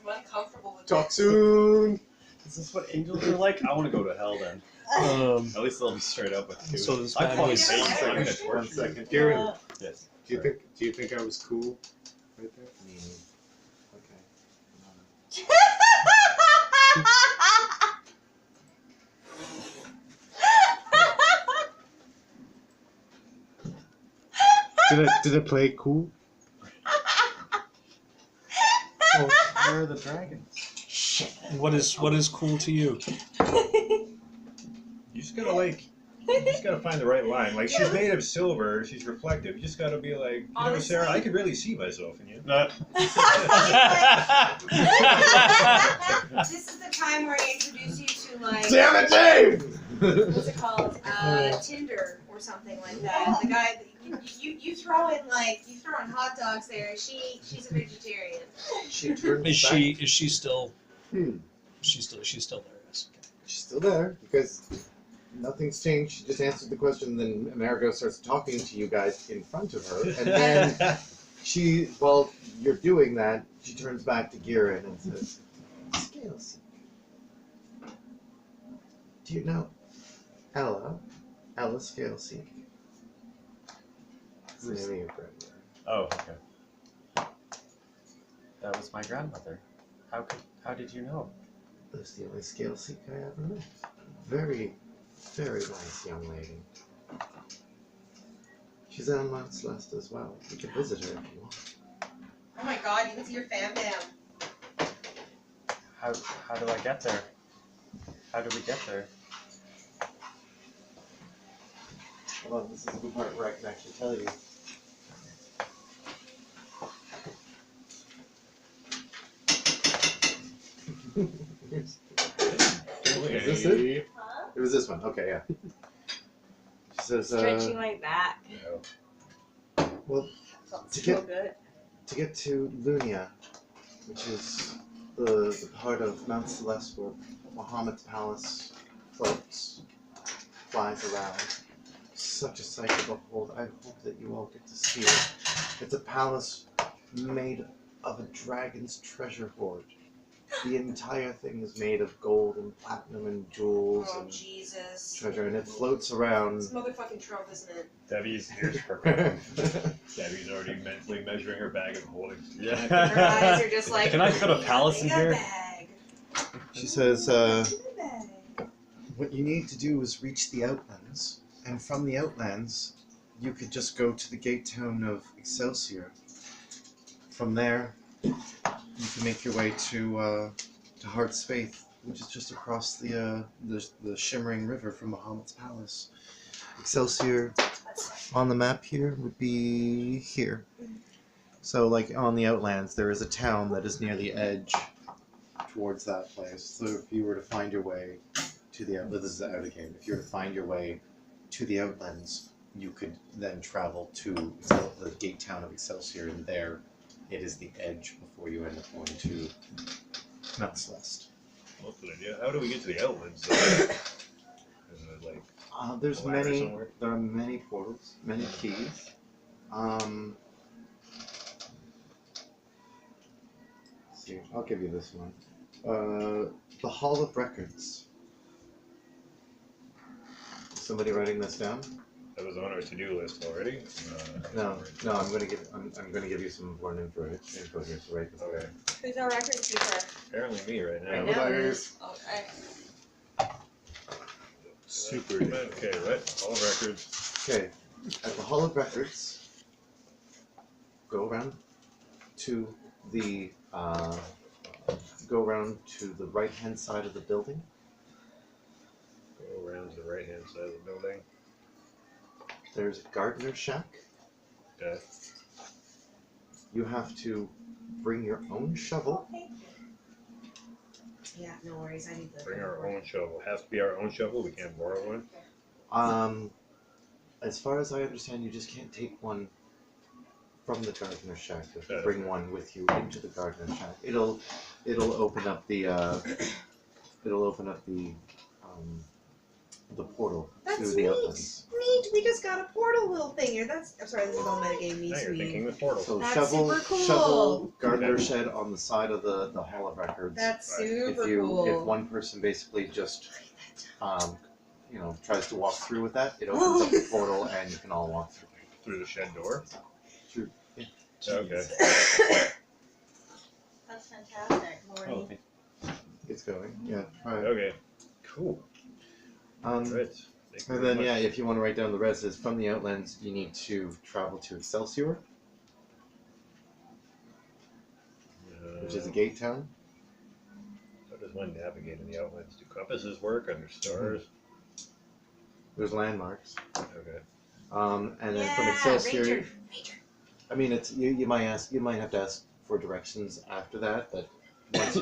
Speaker 8: uncomfortable with
Speaker 6: Talk
Speaker 8: it.
Speaker 6: soon.
Speaker 5: Is this what angels are like? I want to go to hell then. At least they'll be straight up with you.
Speaker 9: So this
Speaker 5: I
Speaker 9: man
Speaker 5: fucking
Speaker 9: was-
Speaker 5: hate you. I'm gonna
Speaker 6: One
Speaker 5: torture you.
Speaker 6: second. Garen,
Speaker 5: Yes.
Speaker 6: do you think I was cool right there?
Speaker 3: Okay.
Speaker 6: Did it play cool?
Speaker 1: Oh, where are the dragons?
Speaker 2: What is cool to you?
Speaker 5: You just gotta find the right line. Like, she's made of silver, she's reflective. You just gotta be like, you know,
Speaker 8: Honestly-
Speaker 5: Sarah, I could really see myself in you.
Speaker 8: This is the time where I introduce you to like
Speaker 6: Damn it, Dave!
Speaker 8: what's it called? Tinder or something like that. The guy that you throw in hot dogs there. She's a vegetarian.
Speaker 6: She turned
Speaker 2: Is
Speaker 6: back.
Speaker 2: she still?
Speaker 6: Hmm.
Speaker 2: She's still there. Yes. Okay.
Speaker 6: She's still there because nothing's changed. She just answered the question. Then Amerigo starts talking to you guys in front of her, and then she, while you're doing that, she turns back to Garen and says, "Scale seek. Do you know Ella Scale seek? It's the name of your grandmother."
Speaker 5: Oh, okay.
Speaker 1: That was my grandmother. How did you know?
Speaker 6: That's the only Scale seek I ever met. Very, very nice young lady. She's on Mount Celeste as well. You can visit her if you want.
Speaker 8: Oh my god, you can see your fam bam.
Speaker 1: How do I get there? How do we get there?
Speaker 3: Hold on, this is a good part where I can actually tell you.
Speaker 6: Is this it? It was this one. Okay, yeah. She says,
Speaker 4: Stretching my back.
Speaker 6: well,
Speaker 4: Felt
Speaker 6: To
Speaker 4: so
Speaker 6: get-
Speaker 4: good.
Speaker 6: to get to Lunia, which is the part of Mount Celeste where Muhammad's palace floats, flies around. Such a sight to behold. I hope that you all get to see it. It's a palace made of a dragon's treasure hoard. The entire thing is made of gold and platinum and jewels
Speaker 8: Oh
Speaker 6: and
Speaker 8: Jesus.
Speaker 6: treasure, and it floats around.
Speaker 8: It's motherfucking Trump, isn't it?
Speaker 5: Debbie's ears perking. Debbie's already mentally measuring her bag and holding.
Speaker 8: Her eyes are just like.
Speaker 5: Can I put a palace in here?
Speaker 8: Bag.
Speaker 6: She says,
Speaker 8: Bag.
Speaker 6: what you need to do is reach the Outlands, and from the Outlands, you could just go to the gate town of Excelsior. From there, you can make your way to Heart's Faith, which is just across the shimmering river from Muhammad's palace. Excelsior, on the map here, would be here. So, like, on the Outlands, there is a town that is near the edge towards that place. So if you were to find your way to the Outlands, this is out of game. If you were to find your way to the Outlands, you could then travel to the gate town of Excelsior, and there it is the edge before you end up going to Mount Celeste.
Speaker 5: What's the idea? How do we get to the Outlands? Isn't it like
Speaker 6: There's
Speaker 5: a ladder
Speaker 6: many.
Speaker 5: somewhere?
Speaker 6: There are many portals, many keys. Let's see, I'll give you this one. The Hall of Records. Is somebody writing this down?
Speaker 5: that was on our to-do list already?
Speaker 6: No, I'm gonna give you some more info here. So write this
Speaker 5: Okay.
Speaker 6: down.
Speaker 4: Who's our record keeper?
Speaker 5: Apparently me right now.
Speaker 4: Right
Speaker 6: Right
Speaker 4: now.
Speaker 6: Letters.
Speaker 4: Okay.
Speaker 5: Super. Okay, right. All records.
Speaker 6: Okay, at the Hall of Records, go around to the right-hand side of the building.
Speaker 5: Go around to the right-hand side of the building.
Speaker 6: There's a gardener's shack.
Speaker 5: Okay.
Speaker 6: You have to bring your own shovel.
Speaker 8: Yeah, no worries. I need the.
Speaker 5: Bring our own shovel. Has to be our own shovel. We can't borrow one.
Speaker 6: As far as I understand, you just can't take one from the gardener's shack. You have to
Speaker 5: Okay.
Speaker 6: bring one with you into the gardener's shack. It'll open up the portal
Speaker 8: That's
Speaker 6: to the
Speaker 8: neat.
Speaker 6: Outlands.
Speaker 8: Neat. We just got a portal
Speaker 7: little thing here. That's. I'm sorry, this is all metagame me,
Speaker 5: Now you're thinking
Speaker 7: sweet.
Speaker 5: with portal.
Speaker 6: So
Speaker 7: That's
Speaker 6: shovel,
Speaker 7: super cool.
Speaker 6: shovel, gardener shed on the side of the Hall of Records.
Speaker 7: That's
Speaker 5: Right.
Speaker 7: super
Speaker 6: if
Speaker 7: cool.
Speaker 6: one person basically just tries to walk through with that, it opens up the portal and you can all walk through.
Speaker 5: Through the shed door.
Speaker 6: Through. Yeah.
Speaker 5: Okay.
Speaker 4: That's fantastic, Lordy.
Speaker 1: Oh,
Speaker 6: It's going. Yeah. Try it.
Speaker 5: Okay. Cool.
Speaker 6: Um,
Speaker 5: Right. Thank you
Speaker 6: and
Speaker 5: very
Speaker 6: then
Speaker 5: much.
Speaker 6: if you want to write down the rest, is from the Outlands you need to travel to Excelsior, which is a gate town.
Speaker 5: How does one navigate in the Outlands? Do compasses work under stars?
Speaker 6: There's landmarks.
Speaker 5: Okay.
Speaker 6: And then from
Speaker 4: Yeah,
Speaker 6: Excelsior,
Speaker 4: Ranger.
Speaker 6: I mean, it's you might have to ask for directions after that. But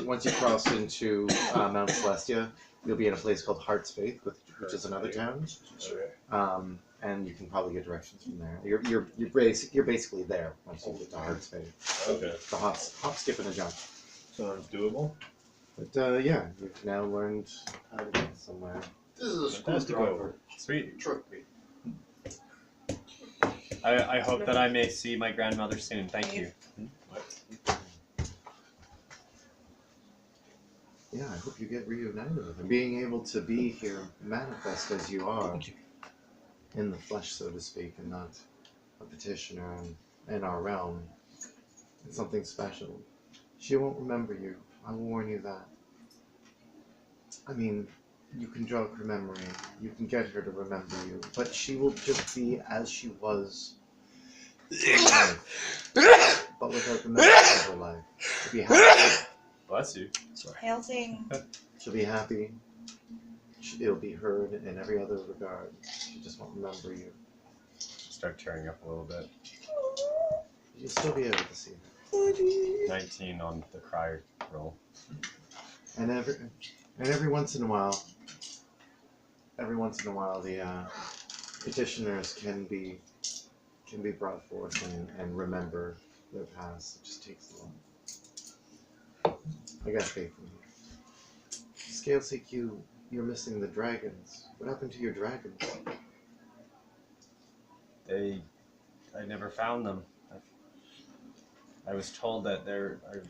Speaker 6: once you cross into Mount Celestia, you'll be in a place called Heart's Faith, which is another town.
Speaker 5: Okay.
Speaker 6: And you can probably get directions from there. You're basically there once you get to Heart's Faith.
Speaker 5: Okay.
Speaker 6: It's a hop, skip, and a jump.
Speaker 5: Sounds doable.
Speaker 6: But yeah, you've now learned how to get somewhere.
Speaker 3: This is a
Speaker 5: Fantastico.
Speaker 3: screwdriver.
Speaker 1: sweet.
Speaker 3: Trick me.
Speaker 1: I hope that I may see my grandmother soon. Thank you.
Speaker 6: Yeah, I hope you get reunited with him. Being able to be here, manifest as you are, in the flesh, so to speak, and not a petitioner in our realm, it's something special. She won't remember you. I will warn you that. I mean, you can jog her memory. You can get her to remember you, but she will just be as she was. But without the memories of her life. She'll be happy.
Speaker 1: Bless you.
Speaker 4: Hailting.
Speaker 6: She'll be happy. It'll be heard in every other regard. She just won't remember you.
Speaker 1: Start tearing up a little bit.
Speaker 6: You'll still be able to see her.
Speaker 1: 19 on the cry roll.
Speaker 6: And every once in a while, the petitioners can be brought forth and remember their past. It just takes a while. I got faith in you. Scale CQ, you're missing the dragons. What happened to your dragons?
Speaker 1: I never found them. I was told that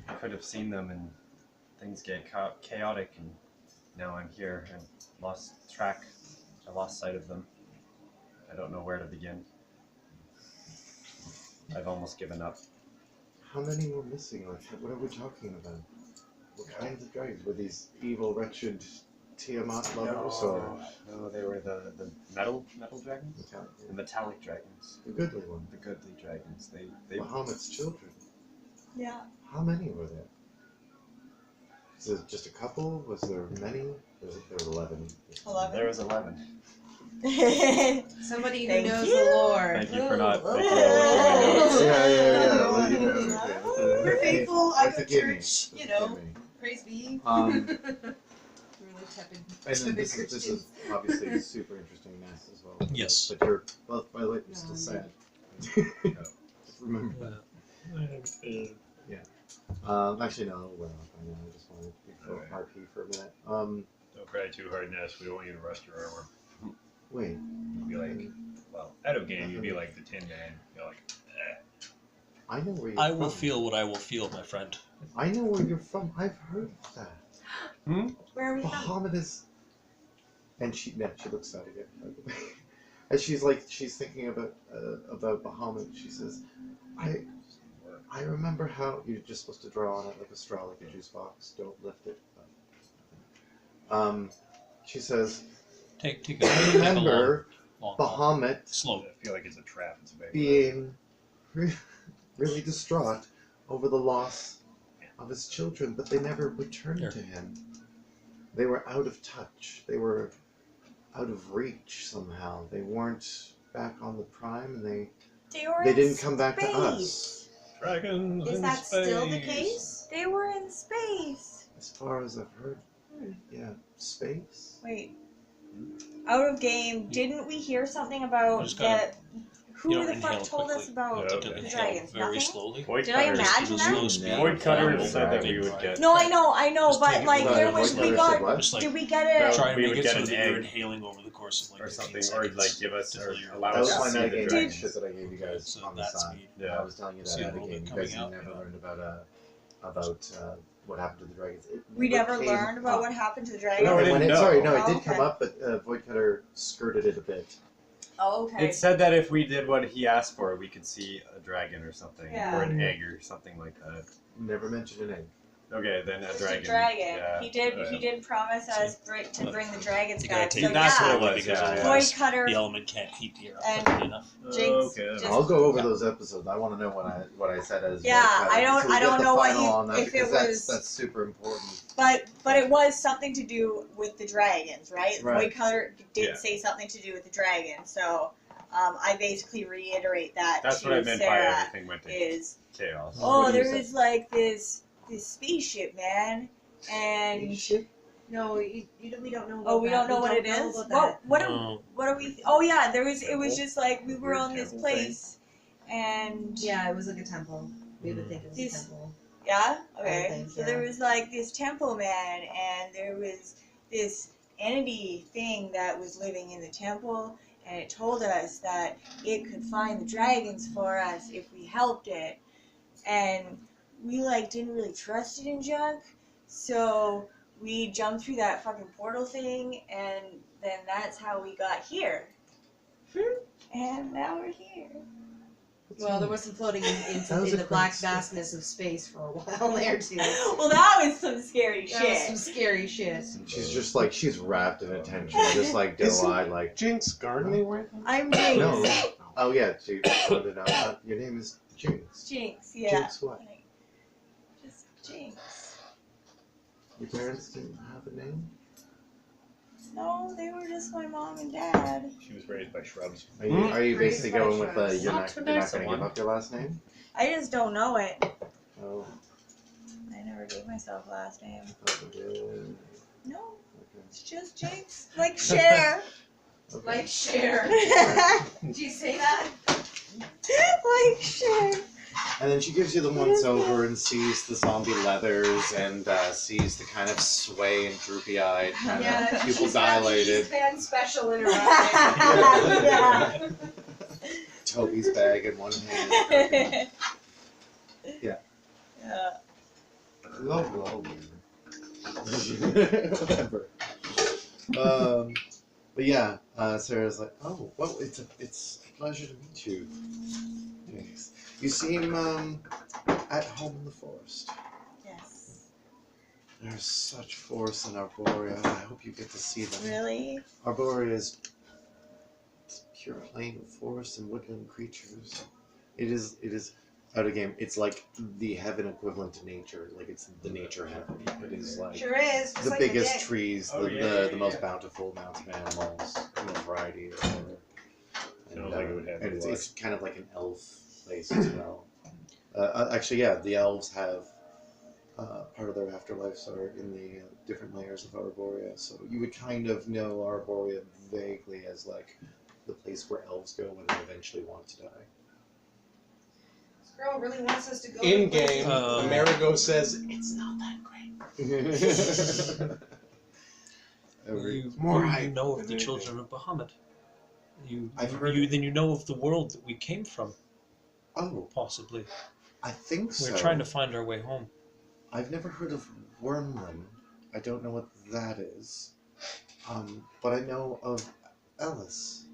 Speaker 1: I could have seen them and things get chaotic, and now I'm here and lost track. I lost sight of them. I don't know where to begin. I've almost given up.
Speaker 6: How many were missing? Like, what are we talking about? What kinds of dragons? Were these evil, wretched Tiamat lovers, or
Speaker 1: No, they were the metal dragons?
Speaker 6: metallic-
Speaker 1: The metallic dragons.
Speaker 6: the goodly ones?
Speaker 1: The goodly dragons. They
Speaker 6: Bahamut's children.
Speaker 4: Yeah.
Speaker 6: How many were there? Is it just a couple? Was there many? There was 11.
Speaker 4: 11.
Speaker 1: There was 11.
Speaker 7: Somebody who
Speaker 4: Thank
Speaker 7: knows
Speaker 4: you.
Speaker 7: the lore.
Speaker 1: Thank you for not
Speaker 4: Oh.
Speaker 1: making me look at my notes.
Speaker 6: Yeah. Well, you know, okay.
Speaker 7: We're faithful. I go to
Speaker 6: Forgive me.
Speaker 7: church. You
Speaker 6: Forgive
Speaker 7: know,
Speaker 6: me.
Speaker 7: praise be.
Speaker 6: Um,
Speaker 7: Really tepid.
Speaker 6: And
Speaker 7: to
Speaker 6: then
Speaker 7: the
Speaker 6: this is
Speaker 7: Christians.
Speaker 6: obviously a super interesting mess as well.
Speaker 2: Yes.
Speaker 6: But you're both, by the way, you're still sad. Just remember that. Actually, no, well, I know. I just wanted to be
Speaker 5: Alright.
Speaker 6: RP for a minute.
Speaker 5: Don't cry too hard, Ness. We don't want you to rust your armor.
Speaker 6: Wait.
Speaker 5: You'd be like, well, out of game, you'd be like the Tin Man. You're like,
Speaker 6: I know where you're
Speaker 2: I
Speaker 6: from.
Speaker 2: will feel what I will feel, my friend.
Speaker 6: I know where you're from. I've heard of that.
Speaker 4: Where are we from?
Speaker 6: Bahamut is. And she looks sad again. And she's thinking about Bahamut. She says, I remember how you're just supposed to draw on it like a straw, like a juice box. Don't lift it. She says,
Speaker 2: Take
Speaker 6: I
Speaker 2: a take a
Speaker 6: remember
Speaker 2: long
Speaker 6: Bahamut
Speaker 2: slow.
Speaker 5: I feel like it's a trap. It's a big
Speaker 6: being really distraught over the loss of his children, but they never returned
Speaker 2: Here.
Speaker 6: to him. They were out of touch. They were out of reach somehow. They weren't back on the prime, and they didn't come back to us.
Speaker 5: Dragons
Speaker 7: Is
Speaker 5: in
Speaker 7: that still the
Speaker 5: space.
Speaker 7: case?
Speaker 4: They were in space.
Speaker 6: As far as I've heard, yeah, space.
Speaker 4: Wait. Out of game, didn't we hear something about
Speaker 2: just gotta-
Speaker 4: that Who
Speaker 2: don't
Speaker 4: the fuck
Speaker 2: inhale
Speaker 4: told us
Speaker 2: quickly.
Speaker 4: about
Speaker 5: Yeah,
Speaker 2: You
Speaker 5: okay.
Speaker 2: can
Speaker 4: the
Speaker 2: inhale
Speaker 4: dragons?
Speaker 2: very
Speaker 4: Nothing?
Speaker 2: slowly.
Speaker 1: Void
Speaker 4: Did I
Speaker 1: Cutter-
Speaker 4: imagine
Speaker 2: It'll
Speaker 4: that?
Speaker 2: slow speed.
Speaker 1: Void Cutter
Speaker 2: Over
Speaker 1: said that we
Speaker 2: vape
Speaker 1: would
Speaker 2: drive.
Speaker 1: get.
Speaker 4: No, I know,
Speaker 2: Just take
Speaker 4: but
Speaker 2: it
Speaker 4: like
Speaker 2: one
Speaker 4: there
Speaker 2: at a
Speaker 4: was
Speaker 2: time.
Speaker 4: we
Speaker 3: Void
Speaker 4: got.
Speaker 3: Cutter what?
Speaker 2: Just like
Speaker 4: Did we get
Speaker 1: No.
Speaker 4: it?
Speaker 2: try and
Speaker 1: we
Speaker 2: make
Speaker 1: would
Speaker 2: it
Speaker 1: get
Speaker 2: so
Speaker 1: an
Speaker 2: that you're
Speaker 1: egg
Speaker 2: inhaling over the course of like
Speaker 1: or
Speaker 2: 15
Speaker 1: something, or
Speaker 2: seconds.
Speaker 1: like give us or
Speaker 2: until you're
Speaker 1: allow
Speaker 6: That
Speaker 1: us
Speaker 6: was
Speaker 1: to
Speaker 6: my
Speaker 1: see the
Speaker 6: metagame
Speaker 4: Did-
Speaker 6: shit that I gave you guys
Speaker 2: So
Speaker 6: on the
Speaker 2: that
Speaker 6: side.
Speaker 2: speed.
Speaker 1: Yeah.
Speaker 6: I was telling you that
Speaker 2: See a little
Speaker 6: metagame.
Speaker 2: bit
Speaker 6: You
Speaker 2: coming
Speaker 6: guys
Speaker 2: out,
Speaker 6: never
Speaker 2: yeah.
Speaker 6: learned about what happened to the dragons. It
Speaker 4: We never
Speaker 6: came
Speaker 4: learned about
Speaker 6: up.
Speaker 4: what happened to the
Speaker 1: No,
Speaker 4: dragon.
Speaker 1: we didn't know.
Speaker 6: Sorry, no, it
Speaker 4: Oh,
Speaker 6: did
Speaker 4: okay.
Speaker 6: come up, but Void Cutter skirted it a bit.
Speaker 4: Oh, okay.
Speaker 1: It said that if we did what he asked for, we could see a dragon or something,
Speaker 4: Yeah.
Speaker 1: or an egg or something like that.
Speaker 6: Never mentioned an egg.
Speaker 1: Okay, then a
Speaker 4: Just
Speaker 1: dragon.
Speaker 4: a dragon.
Speaker 1: Yeah.
Speaker 4: He did promise us to bring the dragons
Speaker 2: You gotta
Speaker 4: back.
Speaker 2: take
Speaker 4: So
Speaker 2: it
Speaker 1: That's what
Speaker 4: yeah,
Speaker 1: it was,
Speaker 2: because
Speaker 1: yeah,
Speaker 2: otherwise
Speaker 4: Void Cutter.
Speaker 2: the element can't heat the air up
Speaker 4: And-
Speaker 2: quickly enough.
Speaker 4: Jinx.
Speaker 1: Okay.
Speaker 4: Just-
Speaker 6: I'll go over those episodes. I want to know what I said as.
Speaker 4: Yeah,
Speaker 6: Void Cutter.
Speaker 4: I don't-
Speaker 6: So we
Speaker 4: I
Speaker 6: get
Speaker 4: don't
Speaker 6: the
Speaker 4: know what
Speaker 6: final
Speaker 4: you-
Speaker 6: on that
Speaker 4: if it
Speaker 6: because
Speaker 4: was-
Speaker 6: that's super important.
Speaker 4: But it was something to do with the dragons, right?
Speaker 6: Right.
Speaker 4: Void Cutter did
Speaker 1: Yeah.
Speaker 4: say something to do with the dragon. So I basically reiterate that
Speaker 1: That's
Speaker 4: to
Speaker 1: what I meant by
Speaker 4: Sarah
Speaker 1: everything went to
Speaker 4: is
Speaker 1: chaos.
Speaker 4: oh
Speaker 6: What do you
Speaker 4: there
Speaker 6: say?
Speaker 4: was like this spaceship, man, and
Speaker 8: No, we don't know.
Speaker 4: oh we don't know what it
Speaker 8: know
Speaker 4: is.
Speaker 8: about that.
Speaker 4: What are we? Oh yeah, there was. It was
Speaker 1: Temple?
Speaker 4: just like we were
Speaker 1: Weird
Speaker 4: on this
Speaker 1: temple
Speaker 4: place, and
Speaker 8: Yeah, it was like a temple. We would think it was
Speaker 4: This-
Speaker 8: a temple.
Speaker 4: yeah, okay.
Speaker 8: think,
Speaker 4: So there
Speaker 8: yeah.
Speaker 4: was like this temple man, and there was this entity thing that was living in the temple, and it told us that it could find the dragons for us if we helped it, and we like didn't really trust it in junk, so we jumped through that fucking portal thing, and then that's how we got here. And now we're here.
Speaker 8: Well, there was some floating in
Speaker 6: That was a
Speaker 8: the black
Speaker 6: great story.
Speaker 8: vastness of space for a while there too.
Speaker 4: Well, that was some scary
Speaker 8: That was some
Speaker 4: shit.
Speaker 8: scary shit.
Speaker 6: She's just like she's wrapped in attention, just like doe-eyed, like
Speaker 9: Jinx gardening right now?
Speaker 4: I'm Jinx.
Speaker 6: no. Oh yeah, she wanted to know. Your name is Jinx.
Speaker 4: Jinx, yeah.
Speaker 6: Jinx what?
Speaker 4: Just Jinx.
Speaker 6: Your parents didn't have a name?
Speaker 4: No, they were just my mom and dad.
Speaker 5: She was raised by shrubs.
Speaker 6: Are you basically
Speaker 8: Raised by
Speaker 6: going with the
Speaker 8: shrubs.
Speaker 6: you're
Speaker 9: Not
Speaker 6: not
Speaker 9: too
Speaker 6: going
Speaker 9: nice
Speaker 6: to
Speaker 9: a
Speaker 6: give
Speaker 9: one.
Speaker 6: up your last name?
Speaker 4: I just don't know it.
Speaker 6: Oh,
Speaker 4: I never gave myself a last name.
Speaker 6: okay.
Speaker 4: No, it's just Jinx. Like Cher.
Speaker 6: Okay.
Speaker 8: Like share. Did you say that?
Speaker 4: Like Cher.
Speaker 6: And then she gives you the once over and sees the zombie leathers and sees the kind of sway and droopy eyed, kind of pupil dilated.
Speaker 8: Fan special in her eye.
Speaker 4: Yeah.
Speaker 6: Toby's bag in one hand.
Speaker 4: Yeah.
Speaker 6: Love. Whatever. But yeah, Sarah's like, oh, well, it's a pleasure to meet you. Yes. You seem at home in the forest.
Speaker 4: Yes.
Speaker 6: There's such forests in Arborea. I hope you get to see them.
Speaker 4: Really?
Speaker 6: Arborea is pure plain of forest and woodland creatures. It is out of game. It's like the heaven equivalent to nature. Like it's the nature heaven. It is like
Speaker 8: Sure is. Just
Speaker 6: the
Speaker 8: like
Speaker 6: biggest
Speaker 8: the dick.
Speaker 6: trees,
Speaker 1: Oh,
Speaker 6: the,
Speaker 1: yeah,
Speaker 6: the,
Speaker 1: yeah,
Speaker 6: the most
Speaker 1: yeah.
Speaker 6: bountiful amounts of animals, the most variety of flora.
Speaker 5: Sounds like it would have
Speaker 6: and
Speaker 5: to
Speaker 6: it's kind of like an elf place as well. Actually, yeah, the elves have part of their afterlives are in the different layers of Arborea, so you would kind of know Arborea vaguely as like the place where elves go when they eventually want to die.
Speaker 8: This girl really wants us to go.
Speaker 9: In
Speaker 8: to places.
Speaker 9: game, Amerigo says it's not that great.
Speaker 2: You
Speaker 6: More
Speaker 2: you
Speaker 6: hype
Speaker 2: know of
Speaker 6: than
Speaker 2: the
Speaker 6: anything.
Speaker 2: children of Bahamut.
Speaker 6: I've heard-
Speaker 2: Then you know of the world that we came from,
Speaker 6: Oh,
Speaker 2: possibly.
Speaker 6: I think so.
Speaker 2: We're trying to find our way home.
Speaker 6: I've never heard of Wormland. I don't know what that is. But I know of Ellis.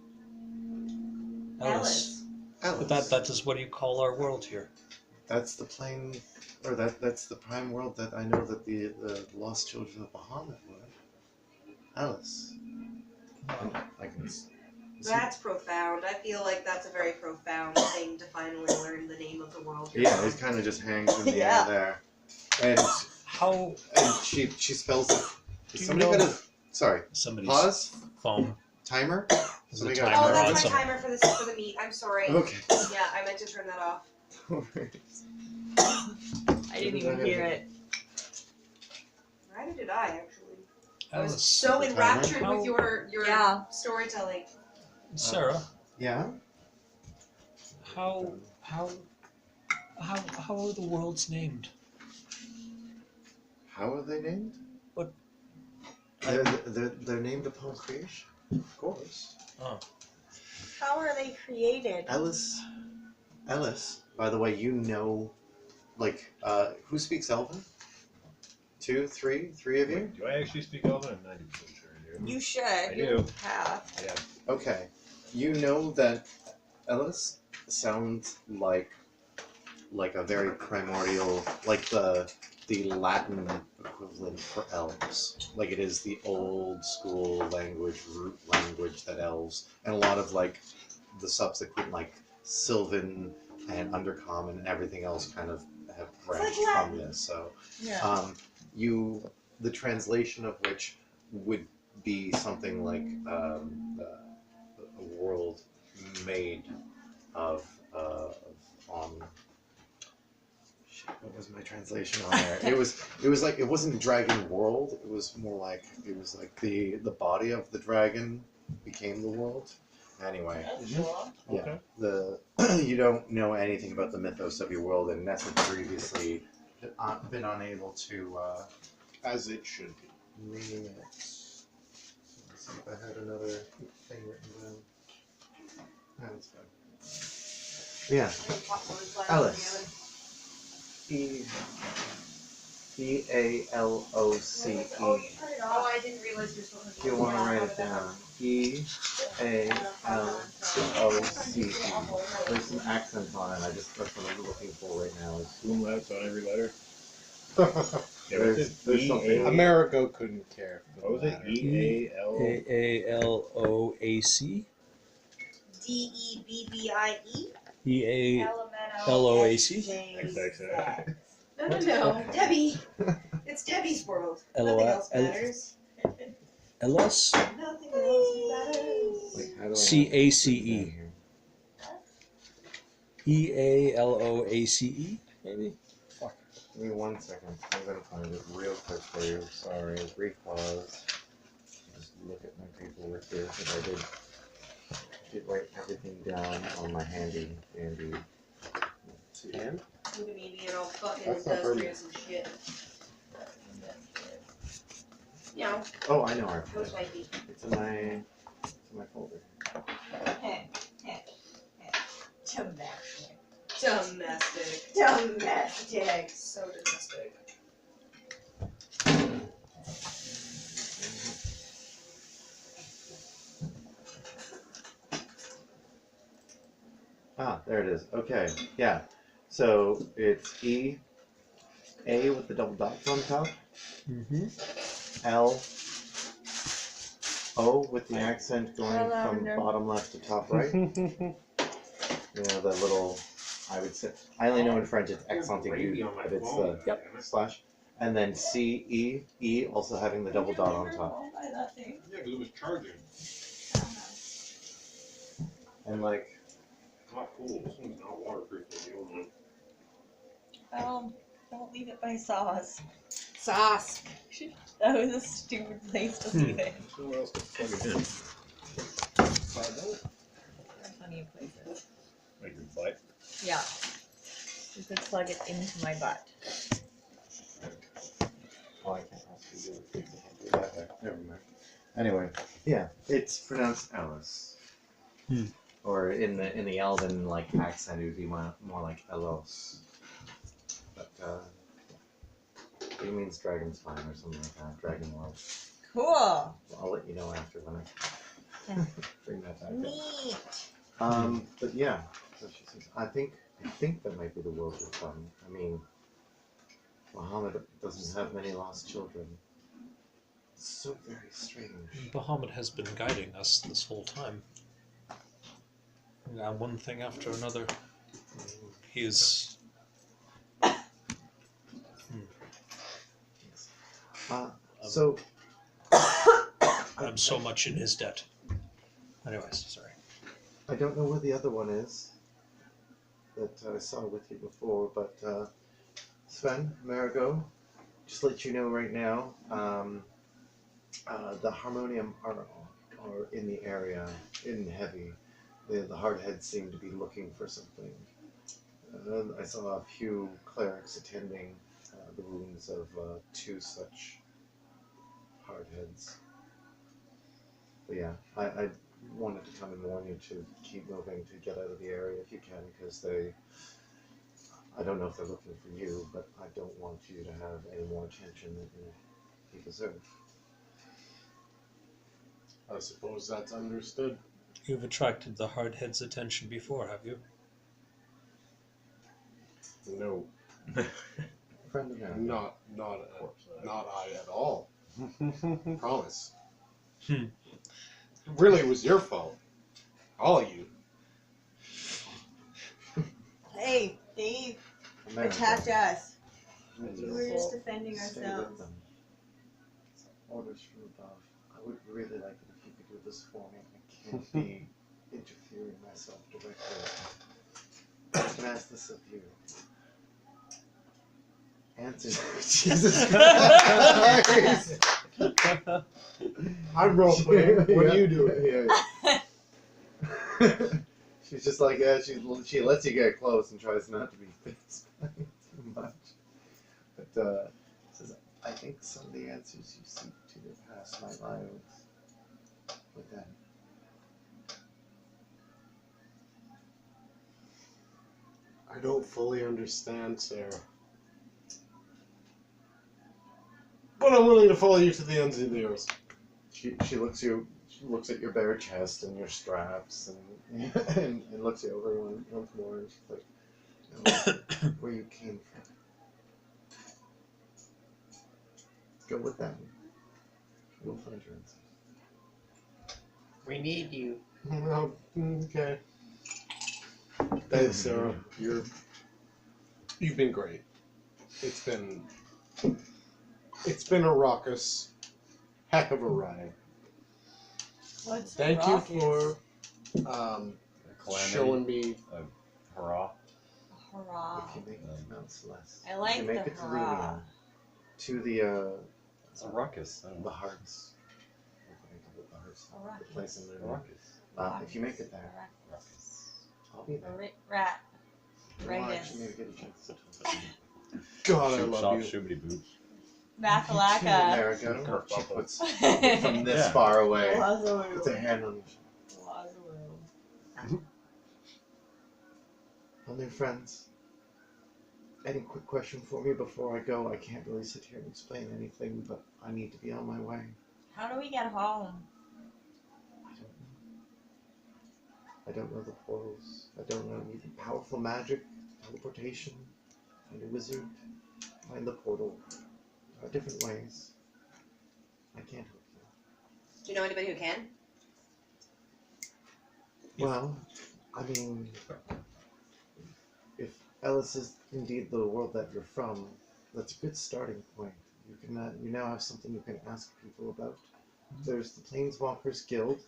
Speaker 2: Alice.
Speaker 6: Ellis.
Speaker 2: But that is what you call our world here.
Speaker 6: That's the plane, or that's the prime world that I know that the lost children of Bahamut were. Alice. I can.
Speaker 8: That's profound. I feel like that's a very profound thing to finally learn the name of the world.
Speaker 6: Yeah, it kind of just hangs in the
Speaker 4: Yeah.
Speaker 6: air there, and
Speaker 2: How
Speaker 6: she spells it.
Speaker 2: Do you
Speaker 6: Somebody
Speaker 2: know-
Speaker 6: got a sorry.
Speaker 2: somebody's
Speaker 6: Pause.
Speaker 2: phone.
Speaker 6: Timer.
Speaker 2: There's a
Speaker 6: Somebody got
Speaker 2: timer
Speaker 8: Oh,
Speaker 2: on
Speaker 8: that's my
Speaker 2: something.
Speaker 8: timer for the meat. I'm sorry.
Speaker 6: Okay.
Speaker 8: Yeah, I meant to turn that off.
Speaker 4: I didn't even hear it.
Speaker 8: Neither did I actually. I was
Speaker 2: Alice.
Speaker 8: so enraptured
Speaker 2: How-
Speaker 8: with your
Speaker 4: Yeah.
Speaker 8: storytelling.
Speaker 2: Sarah,
Speaker 6: Yeah.
Speaker 2: How are the worlds named?
Speaker 6: How are they named?
Speaker 2: What?
Speaker 6: They're named upon creation, of course.
Speaker 2: Oh.
Speaker 4: How are they created?
Speaker 6: Ellis, by the way, you know, like, who speaks Elven? Three of you?
Speaker 5: Wait, do I actually speak Elven? I'm 90% sure I do.
Speaker 4: You should.
Speaker 5: I
Speaker 4: You
Speaker 5: do.
Speaker 4: have.
Speaker 5: Yeah.
Speaker 6: Okay. You know that Ellis sounds like a very primordial, like the Latin equivalent for elves. Like it is the old school language, root language that elves, and a lot of like the subsequent like Sylvan and Undercommon and everything else kind of have branched from this. So
Speaker 4: Yeah.
Speaker 6: the translation of which would be something like a world made of shit, what was my translation on there? It was like, it wasn't Dragon World. It was more like, it was like the body of the dragon became the world. Anyway,
Speaker 4: That's cool.
Speaker 6: yeah, you don't know anything about the mythos of your world, and Ness had previously been unable to
Speaker 9: As it should be.
Speaker 6: name it. Let's see if I had another thing written down. That's fine. Yeah, Alice. E-A-L-O-C-E.
Speaker 8: Oh, I didn't realize you were supposed to.
Speaker 6: You want to write it down. E-A-L-O-C-E. There's some accent on it. That's what I'm looking for right now.
Speaker 5: Umlauts on every letter. Yeah,
Speaker 6: There's something.
Speaker 9: Amerigo couldn't care.
Speaker 5: What was it? E-A-L...
Speaker 2: AALOAC?
Speaker 7: DEBBIE.
Speaker 2: EALOAC?
Speaker 5: XX.
Speaker 8: No. Debbie. It's Debbie's world. Nothing else matters.
Speaker 2: LS?
Speaker 8: Nothing else matters.
Speaker 6: Wait, how do I
Speaker 2: CACE. EALOACE, maybe?
Speaker 6: Give me 1 second. I'm gonna find it real quick for you. Sorry, brief pause. Just look at my paperwork here because I did write everything down on my handy.
Speaker 9: And?
Speaker 8: Look at me being all fucking
Speaker 6: That's not
Speaker 8: industrious and shit. Yeah,
Speaker 6: Oh, I know. I
Speaker 8: go swipey.
Speaker 6: It's in my folder.
Speaker 8: Domestic.
Speaker 4: Domestic.
Speaker 8: So domestic.
Speaker 6: Ah, there it is. Okay, yeah. So it's E, A with the double dots on top,
Speaker 2: Mm-hmm.
Speaker 6: L, O with the accent going
Speaker 4: Hello,
Speaker 6: from
Speaker 4: nerd.
Speaker 6: bottom left to top right. You know, the little, I would say, I only know in French it's accent aigu, but it's the slash. And then C, E, E also having the double dot on top.
Speaker 9: Yeah, because it was charging.
Speaker 6: And like,
Speaker 9: Not cool. This one's not waterproof.
Speaker 4: Don't leave it by sauce.
Speaker 8: Sauce.
Speaker 4: That was a stupid place to leave it.
Speaker 5: Somewhere else to plug it in.
Speaker 4: There's plenty of places.
Speaker 5: Like your butt.
Speaker 4: Yeah. You could plug it into my butt.
Speaker 6: oh, I can't actually do it. Do that there. Never mind. Anyway, yeah, it's pronounced Alice.
Speaker 2: Hmm.
Speaker 6: Or in the Elven like accent, it would be more like Elos. But it means dragon's fine or something like that. Dragon world.
Speaker 4: Cool.
Speaker 6: I'll let you know after when I bring that back
Speaker 4: Neat.
Speaker 6: up. But yeah, so she says, I think that might be the world we're from. I mean, Muhammad doesn't have many lost children. It's so very strange.
Speaker 2: Bahamut has been guiding us this whole time. Yeah, one thing after another. He is.
Speaker 6: So
Speaker 2: I'm so much in his debt. Anyways, sorry.
Speaker 6: I don't know where the other one is that I saw with you before, but Sven, Marigo, just let you know right now, the harmonium are in the area, in heavy, the hardheads seem to be looking for something. I saw a few clerics attending the wounds of 2 such hardheads. But yeah, I wanted to come and warn you to keep moving, to get out of the area if you can, because I don't know if they're looking for you, but I don't want you to have any more attention than you deserve.
Speaker 9: I suppose that's understood.
Speaker 2: You've attracted the hardhead's attention before, have you?
Speaker 9: No,
Speaker 6: Friend of mine.
Speaker 9: not I at all. Promise. It really was your fault. All of you.
Speaker 4: Hey, they
Speaker 6: America.
Speaker 4: attacked us.
Speaker 6: America.
Speaker 4: We were just defending
Speaker 6: Stay
Speaker 4: ourselves.
Speaker 6: with them. Orders from above. I would really like it if you could do this for me. I can't be interfering myself directly. I can ask this of you. Answer. Jesus Christ!
Speaker 9: I'm role playing. What are you doing?
Speaker 6: Yeah. She's just like, yeah, she lets you get close and tries not to be fixed by it too much. But says, I think some of the answers you seek to your past might lie with them.
Speaker 9: I don't fully understand, Sarah. But I'm willing to follow you to the ends of the earth.
Speaker 6: She looks at your bare chest and your straps and looks you over once more and she's like, "No, where you came from. Go with them. You'll find your answers."
Speaker 1: We need you.
Speaker 9: Oh, okay. Thanks, Sarah. You've been great. It's been a raucous heck of a ride.
Speaker 4: What's
Speaker 9: Thank you
Speaker 4: rocket?
Speaker 9: for
Speaker 5: Calamity.
Speaker 9: showing me.
Speaker 5: Hurrah.
Speaker 4: Hurrah.
Speaker 6: If you make it to Mount Celeste,
Speaker 4: I like
Speaker 6: if you make
Speaker 4: the
Speaker 6: it to
Speaker 4: hurrah.
Speaker 6: Lenium, to the
Speaker 5: It's a ruckus. I don't
Speaker 6: the
Speaker 5: know.
Speaker 6: hearts. What do they call it? The hearts.
Speaker 4: A ruckus.
Speaker 6: The place in
Speaker 5: A
Speaker 6: Lenium.
Speaker 5: ruckus.
Speaker 6: If you make it there,
Speaker 5: Ruckus.
Speaker 6: I'll be there.
Speaker 4: Rat.
Speaker 6: Or
Speaker 4: Ragus.
Speaker 6: actually maybe get a chance to talk to you.
Speaker 9: God, I
Speaker 5: Shoot
Speaker 9: love
Speaker 5: shop,
Speaker 9: you.
Speaker 5: shoobity boots.
Speaker 4: Mathalaka.
Speaker 6: America. She puts from this
Speaker 5: Yeah.
Speaker 6: far away.
Speaker 4: Lazarus.
Speaker 6: Puts a hand on
Speaker 4: Lazarus.
Speaker 6: Well, new friends. Any quick question for me before I go? I can't really sit here and explain anything, but I need to be on my way.
Speaker 4: How do we get home?
Speaker 6: I don't know. I don't know the portals. I don't know even powerful magic, teleportation, find a wizard, find the portal. There are different ways. I can't help you.
Speaker 8: Do you know anybody who can?
Speaker 6: Well, I mean, if Ellis is indeed the world that you're from, that's a good starting point. You can you now have something you can ask people about. There's the Planeswalkers Guild.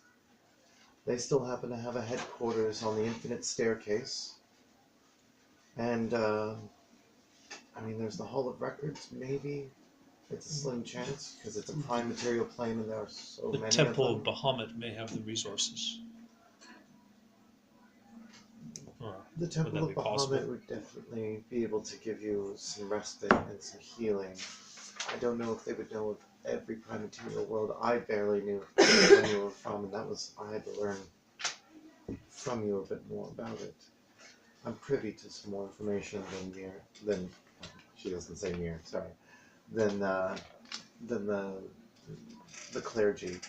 Speaker 6: They still happen to have a headquarters on the Infinite Staircase. And, I mean, there's the Hall of Records, maybe. It's a slim chance, because it's a prime material plane and there are so
Speaker 2: The
Speaker 6: many
Speaker 2: Temple
Speaker 6: of
Speaker 2: of
Speaker 6: them.
Speaker 2: Bahamut may have the resources. Or
Speaker 6: The Temple
Speaker 2: that
Speaker 6: of
Speaker 2: be possible?
Speaker 6: Bahamut would definitely be able to give you some respite and some healing. I don't know if they would know of every prime material world. I barely knew when you were from, and I had to learn from you a bit more about it. I'm privy to some more information than she doesn't say Mir, sorry, than the clergy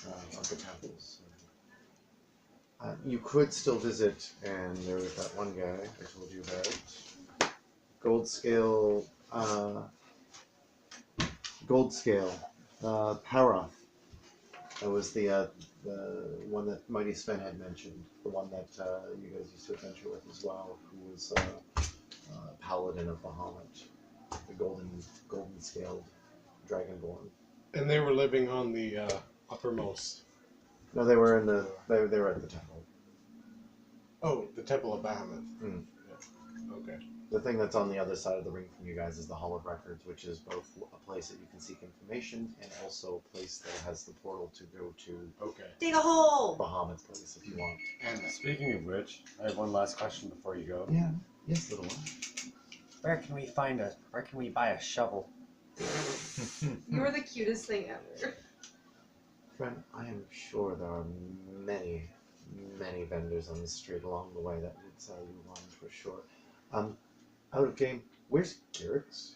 Speaker 6: of the temples. You could still visit, and there was that one guy I told you about. Gold scale, Paroth. That was the one that Mighty Sven had mentioned, the one that you guys used to adventure with as well, who was paladin of Bahamut, the golden scaled dragonborn.
Speaker 9: And they were living on the uppermost.
Speaker 6: No, they were they were at the temple.
Speaker 9: Oh, the Temple of Bahamut.
Speaker 5: Okay.
Speaker 6: The thing that's on the other side of the ring from you guys is the Hall of Records, which is both a place that you can seek information and also a place that has the portal to go to
Speaker 5: Okay.
Speaker 7: Dig a hole.
Speaker 6: Bahamut's place if you want.
Speaker 9: And
Speaker 1: Speaking of which, I have one last question before you go.
Speaker 6: Yeah. Yes, little one.
Speaker 1: Where can we buy a shovel?
Speaker 8: You're the cutest thing ever.
Speaker 6: Friend, I am sure there are many, many vendors on the street along the way that would sell you one for sure. Out of game, where's Garrix?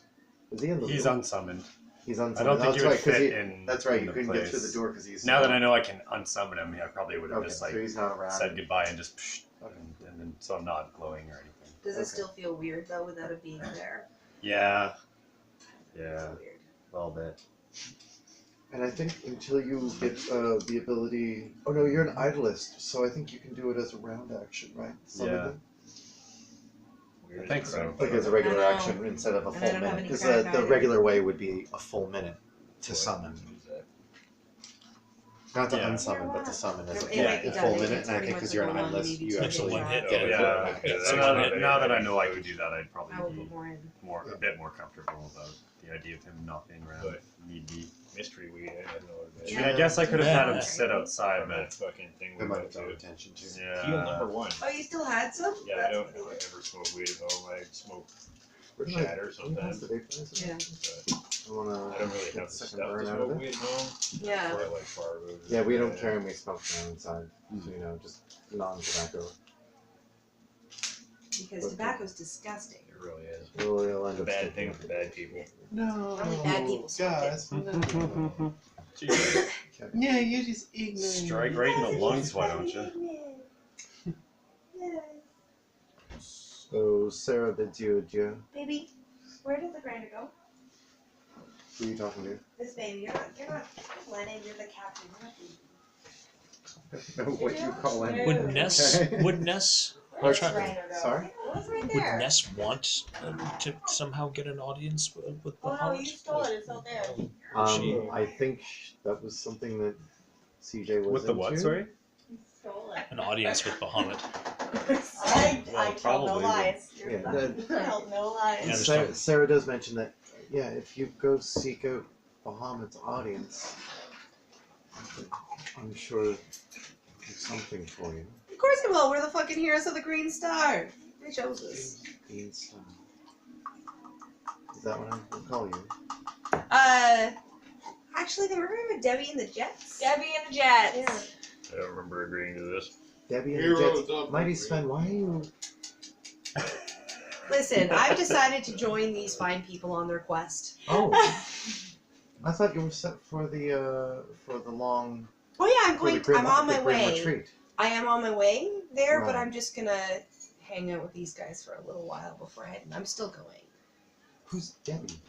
Speaker 6: Is he in the
Speaker 1: He's
Speaker 6: room?
Speaker 1: unsummoned.
Speaker 6: He's unsummoned.
Speaker 1: I don't think
Speaker 6: That's
Speaker 1: he would
Speaker 6: right, 'cause
Speaker 1: fit
Speaker 6: he-
Speaker 1: in.
Speaker 6: That's right,
Speaker 1: in
Speaker 6: you
Speaker 1: the
Speaker 6: couldn't get through the
Speaker 1: place.
Speaker 6: door because he's.
Speaker 1: Now that I know I can unsummon him, I probably would have
Speaker 6: Okay,
Speaker 1: just
Speaker 6: so he's not around.
Speaker 1: said goodbye and just psh, and then so I'm not glowing or anything.
Speaker 7: Does it
Speaker 6: Okay.
Speaker 7: still feel weird though without it being there?
Speaker 1: Yeah.
Speaker 7: It's
Speaker 1: Yeah.
Speaker 7: weird.
Speaker 1: A little bit.
Speaker 6: And I think until you get the ability. Oh no, you're an idolist, so I think you can do it as a round action, right?
Speaker 1: Yeah.
Speaker 5: Weird.
Speaker 1: I think so.
Speaker 6: Like as a regular
Speaker 7: I know.
Speaker 6: action instead of a
Speaker 7: And I
Speaker 6: full
Speaker 7: don't have
Speaker 6: minute.
Speaker 7: any
Speaker 6: Because
Speaker 7: crack
Speaker 6: the
Speaker 7: either.
Speaker 6: regular way would be a full minute to summon. Not to
Speaker 1: Yeah.
Speaker 6: unsummon, but to summon as a
Speaker 7: It might
Speaker 6: full,
Speaker 7: be
Speaker 6: full
Speaker 7: done.
Speaker 6: minute.
Speaker 7: It's
Speaker 6: And I
Speaker 7: pretty
Speaker 6: think
Speaker 7: much
Speaker 6: because you're an
Speaker 7: like going on
Speaker 6: idolist,
Speaker 7: maybe
Speaker 6: you
Speaker 7: two
Speaker 6: actually.
Speaker 7: one hit.
Speaker 1: Oh,
Speaker 5: Yeah.
Speaker 1: yeah.
Speaker 5: Yeah.
Speaker 1: So now that I know I could do that, I'd
Speaker 7: I will
Speaker 1: probably
Speaker 7: be
Speaker 1: be
Speaker 7: more in.
Speaker 1: a bit more comfortable about the idea of him not being around.
Speaker 5: But-
Speaker 1: Need be.
Speaker 5: Mystery weed. I don't know what it
Speaker 1: I
Speaker 5: is.
Speaker 1: mean, I guess I could have had him
Speaker 7: Yeah.
Speaker 1: sit outside,
Speaker 5: From that
Speaker 1: but
Speaker 5: fucking thing
Speaker 6: That
Speaker 5: we
Speaker 6: might
Speaker 5: went
Speaker 6: have drawn
Speaker 5: to.
Speaker 6: attention to.
Speaker 5: Heal number
Speaker 1: yeah.
Speaker 5: 1.
Speaker 7: Oh, you still had some?
Speaker 5: Yeah, I
Speaker 7: That's
Speaker 5: don't
Speaker 7: pretty good.
Speaker 5: ever smoke weed at home. I smoke
Speaker 6: Where did
Speaker 5: shatter
Speaker 6: can you pass
Speaker 5: sometimes.
Speaker 6: the vaporizer?
Speaker 7: Yeah.
Speaker 5: But
Speaker 6: I wanna
Speaker 5: I don't really
Speaker 6: get
Speaker 5: have
Speaker 6: a
Speaker 5: the
Speaker 6: second
Speaker 5: stuff to
Speaker 6: burn out
Speaker 5: smoke
Speaker 6: of it.
Speaker 5: weed at home.
Speaker 7: Yeah.
Speaker 5: Or like firewood.
Speaker 6: Yeah, we don't carry any smoke from inside. So, just non-tobacco.
Speaker 7: Because tobacco's disgusting.
Speaker 5: It really is.
Speaker 6: It'll end
Speaker 5: The
Speaker 6: up
Speaker 5: bad
Speaker 6: sticking
Speaker 5: thing
Speaker 6: up.
Speaker 5: for bad people.
Speaker 9: no,
Speaker 7: Only bad people smoke it.
Speaker 9: guys. No.
Speaker 1: Jeez.
Speaker 9: Yeah, you're just ignorant.
Speaker 1: Strike right in the lungs, why don't you?
Speaker 6: So Sarah bids you adieu.
Speaker 7: Baby, where did the grinder go?
Speaker 6: Who are you talking to?
Speaker 7: This baby, you're not Lennon, you're the captain. You're not the
Speaker 6: Know what you call it.
Speaker 10: Would Ness?
Speaker 6: Okay.
Speaker 10: Would Ness?
Speaker 6: Or-
Speaker 7: grinder go?
Speaker 6: Sorry?
Speaker 7: It was right
Speaker 10: Would
Speaker 7: there.
Speaker 10: Ness want to somehow get an audience with
Speaker 7: Oh no,
Speaker 10: Bahamut?
Speaker 7: you stole it. It's out there.
Speaker 6: I think that was something that CJ was
Speaker 1: With the what?
Speaker 6: into.
Speaker 1: Sorry.
Speaker 7: You stole it.
Speaker 10: An audience with Bahamut.
Speaker 7: I
Speaker 1: Well,
Speaker 7: told
Speaker 1: probably,
Speaker 7: no
Speaker 1: but-
Speaker 7: lies.
Speaker 6: Yeah,
Speaker 7: I told no lies.
Speaker 10: Yeah,
Speaker 6: Sarah, Sarah does mention that, yeah, if you go seek out Bahamut's audience, I'm sure there's something for you.
Speaker 7: Of course he will. We're the fucking heroes of the Green Star. They chose us.
Speaker 6: Beanstalk. Is that what I will call you?
Speaker 7: Actually, they remember Debbie and the Jets?
Speaker 4: Debbie and the Jets.
Speaker 7: Yeah.
Speaker 5: I don't remember agreeing to this.
Speaker 6: Debbie and the
Speaker 9: Heroes
Speaker 6: Jets.
Speaker 9: of
Speaker 6: Mighty
Speaker 9: the
Speaker 6: Sven, why are you...
Speaker 7: Listen, I've decided to join these fine people on their quest.
Speaker 6: Oh. I thought you were set for the long...
Speaker 7: Oh yeah, I'm
Speaker 6: for the
Speaker 7: going.
Speaker 6: grim,
Speaker 7: I'm on
Speaker 6: the
Speaker 7: my
Speaker 6: grim
Speaker 7: way.
Speaker 6: retreat.
Speaker 7: I am on my way there, but
Speaker 6: Right.
Speaker 7: I'm just gonna hang out with these guys for a little while before heading. I'm still going.
Speaker 6: Who's Debbie?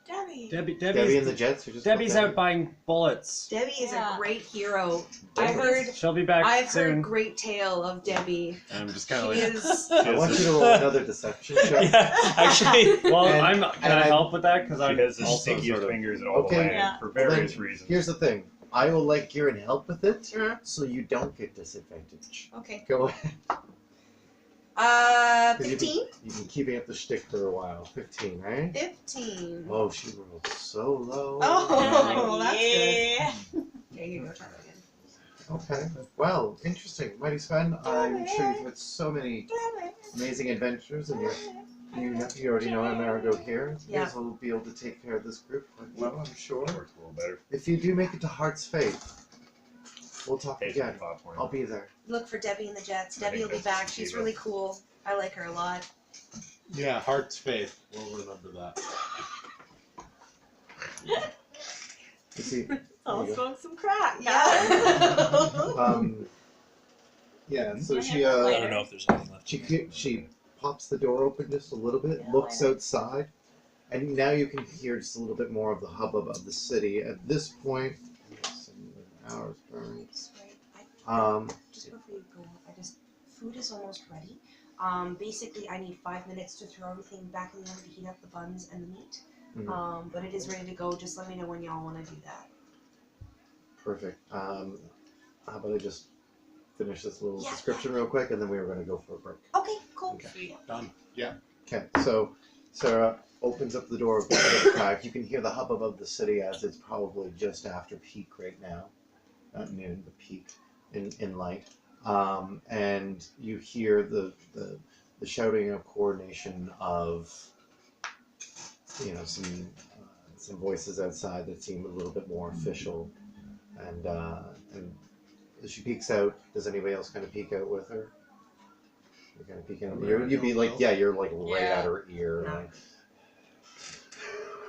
Speaker 7: Debbie.
Speaker 6: Debbie and the Jets? Or just
Speaker 1: Debbie's
Speaker 6: Debbie?
Speaker 1: out buying bullets.
Speaker 7: Debbie is
Speaker 4: Yeah.
Speaker 7: a great hero.
Speaker 6: Debbie.
Speaker 1: She'll be back
Speaker 7: I've
Speaker 1: soon.
Speaker 7: heard great tale of Debbie.
Speaker 1: And I'm just
Speaker 7: She
Speaker 1: kind of like,
Speaker 7: is.
Speaker 6: I want you to roll another deception check.
Speaker 10: Yeah, actually,
Speaker 1: well,
Speaker 6: And-
Speaker 1: can I
Speaker 6: I-
Speaker 1: help with that? Because
Speaker 5: She
Speaker 1: I'm
Speaker 5: has the
Speaker 1: also
Speaker 5: stinkiest
Speaker 1: sort of.
Speaker 5: fingers in all
Speaker 6: Okay.
Speaker 5: the land
Speaker 4: Yeah.
Speaker 5: for various
Speaker 6: Then
Speaker 5: reasons.
Speaker 6: Here's the thing. I will like gear and help with it,
Speaker 7: Mhm.
Speaker 6: so you don't get disadvantage.
Speaker 7: Okay.
Speaker 6: Go ahead.
Speaker 7: 15.
Speaker 6: You've been keeping up the shtick for a while. 15, right?
Speaker 7: 15.
Speaker 6: Oh, she rolled so low.
Speaker 7: Oh, that's
Speaker 4: yeah.
Speaker 7: good. Okay, you go try that again.
Speaker 6: Okay. Well, interesting. Mighty Sven, I'm sure you've had so many amazing adventures, and you already know Amerigo here. You
Speaker 7: Yeah.
Speaker 6: guys will be able to take care of this group quite well, I'm sure.
Speaker 5: Works a little better.
Speaker 6: If you do make it to Heart's Fate, we'll talk
Speaker 5: Taste
Speaker 6: again.
Speaker 5: the popcorn.
Speaker 6: I'll be there.
Speaker 7: Look for Debbie and the Jets.
Speaker 5: I
Speaker 7: Debbie
Speaker 5: think
Speaker 7: will be
Speaker 5: that's
Speaker 7: back. She's
Speaker 5: Shiva.
Speaker 7: really cool. I like her a lot.
Speaker 9: Yeah, Heart's Faith. We'll remember that.
Speaker 6: You see,
Speaker 4: I'll
Speaker 6: There you go.
Speaker 4: smoke some crack.
Speaker 7: Yeah.
Speaker 6: yeah. So she
Speaker 10: I don't know if there's anything left.
Speaker 6: she pops the door open just a little bit,
Speaker 4: Yeah,
Speaker 6: looks
Speaker 4: why not?
Speaker 6: outside, and now you can hear just a little bit more of the hubbub of the city. At this point, hours burned.
Speaker 7: Just before you go, food is almost ready. Basically, I need 5 minutes to throw everything back in the oven to heat up the buns and the meat.
Speaker 6: Mhm.
Speaker 7: But it is ready to go. Just let me know when y'all want to do that.
Speaker 6: Perfect. How about I just finish this little
Speaker 7: Yeah.
Speaker 6: description real quick, and then we were going to go for a break.
Speaker 7: Okay,
Speaker 8: Cool.
Speaker 9: Okay. Done.
Speaker 6: Okay, so Sarah opens up the door a bit crack. You can hear the hubbub of the city as it's probably just after peak right now. Not noon, but peak in light. And you hear the shouting of coordination of, some voices outside that seem a little bit more official. And as she peeks out, does anybody else kind of peek out with her? You're kind of peeking. You'd be like, you're like right at her ear,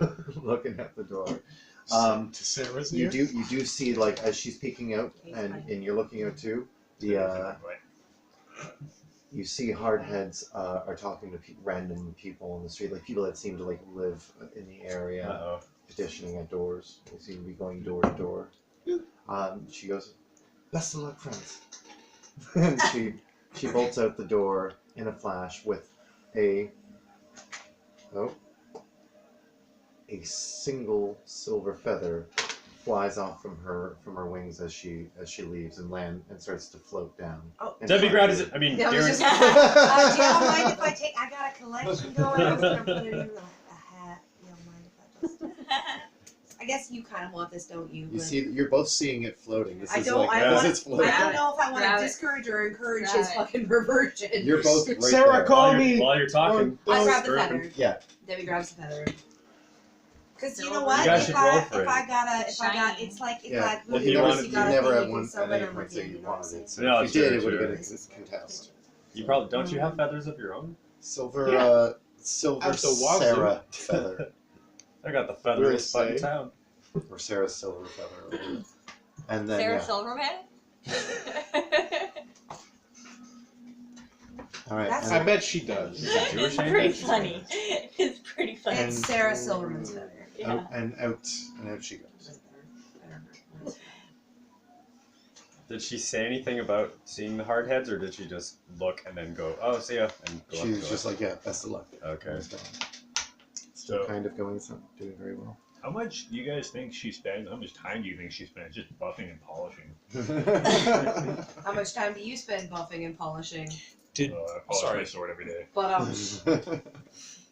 Speaker 6: like, looking at the door.
Speaker 9: To Sarah's
Speaker 6: You
Speaker 9: ear?
Speaker 6: do see, like, as she's peeking out, and you're looking out too. You see hardheads are talking to random people on the street, like people that seem to like live in the area, petitioning at doors. They seem to be going door to door. She goes, "Best of luck, friends," and she bolts out the door in a flash with a single silver feather flies off from her wings as she leaves and starts to float down.
Speaker 8: Oh,
Speaker 1: Debbie grabs it. I mean,
Speaker 8: that was
Speaker 1: Darren.
Speaker 8: just, do you don't mind if I take? I got a collection going. I was gonna put it in a hat. You don't mind if I just? I guess you kind of want this, don't you?
Speaker 6: You
Speaker 8: But
Speaker 6: see, you're both seeing it floating. This
Speaker 8: I
Speaker 6: is
Speaker 8: don't.
Speaker 6: like
Speaker 8: I
Speaker 6: as
Speaker 8: want.
Speaker 6: it's floating.
Speaker 8: I don't know if I want
Speaker 4: Grab
Speaker 8: to
Speaker 4: it.
Speaker 8: discourage or encourage
Speaker 4: Grab
Speaker 8: his
Speaker 4: it.
Speaker 8: fucking perversion.
Speaker 6: You're both right
Speaker 9: Sarah,
Speaker 6: there.
Speaker 9: call me.
Speaker 1: While you're talking.
Speaker 8: I grab the
Speaker 1: Stir-
Speaker 8: feather.
Speaker 6: Yeah.
Speaker 8: Debbie grabs the feather. Because you
Speaker 4: Silver.
Speaker 8: know what?
Speaker 1: You guys
Speaker 8: If
Speaker 1: should
Speaker 8: I
Speaker 1: roll for
Speaker 8: if
Speaker 1: it.
Speaker 8: I got
Speaker 4: Shiny.
Speaker 8: it's like if
Speaker 6: Yeah.
Speaker 8: I
Speaker 1: If you
Speaker 6: You
Speaker 1: wanted
Speaker 6: never,
Speaker 1: to-
Speaker 6: you never
Speaker 8: have
Speaker 6: had one at any point say you wanted it. So
Speaker 1: No,
Speaker 6: if you did,
Speaker 1: sure,
Speaker 6: it would have
Speaker 1: sure.
Speaker 6: been a contest.
Speaker 1: You probably don't. You have feathers of your own?
Speaker 6: Silver,
Speaker 9: Yeah.
Speaker 6: silver
Speaker 9: Out the wazoo.
Speaker 6: Sarah feather,
Speaker 1: I got the
Speaker 9: We're
Speaker 1: featheriest butt in
Speaker 9: safe.
Speaker 1: town.
Speaker 6: or Sarah's silver feather, and then
Speaker 4: Sarah
Speaker 6: yeah.
Speaker 4: Silverman?
Speaker 6: All right.
Speaker 8: That's
Speaker 9: I bet she does.
Speaker 1: Is it Jewish
Speaker 4: It's
Speaker 1: name?
Speaker 4: pretty funny. It's pretty funny.
Speaker 8: It's Sarah Silverman's feather.
Speaker 4: Yeah.
Speaker 6: out she goes.
Speaker 1: Did she say anything about seeing the hard heads, or did she just look and then go, "Oh, see ya," and go
Speaker 6: She's
Speaker 1: up to
Speaker 6: just
Speaker 1: it?
Speaker 6: like, yeah, best of luck.
Speaker 1: Okay.
Speaker 6: It's done. Still
Speaker 5: So,
Speaker 6: kind of going, it's not doing very well.
Speaker 5: how much do you guys think she spends? How much time do you think she spends just buffing and polishing?
Speaker 8: How much time do you spend buffing and polishing?
Speaker 10: Did
Speaker 5: I polish
Speaker 10: sorry.
Speaker 5: my sword every day.
Speaker 8: But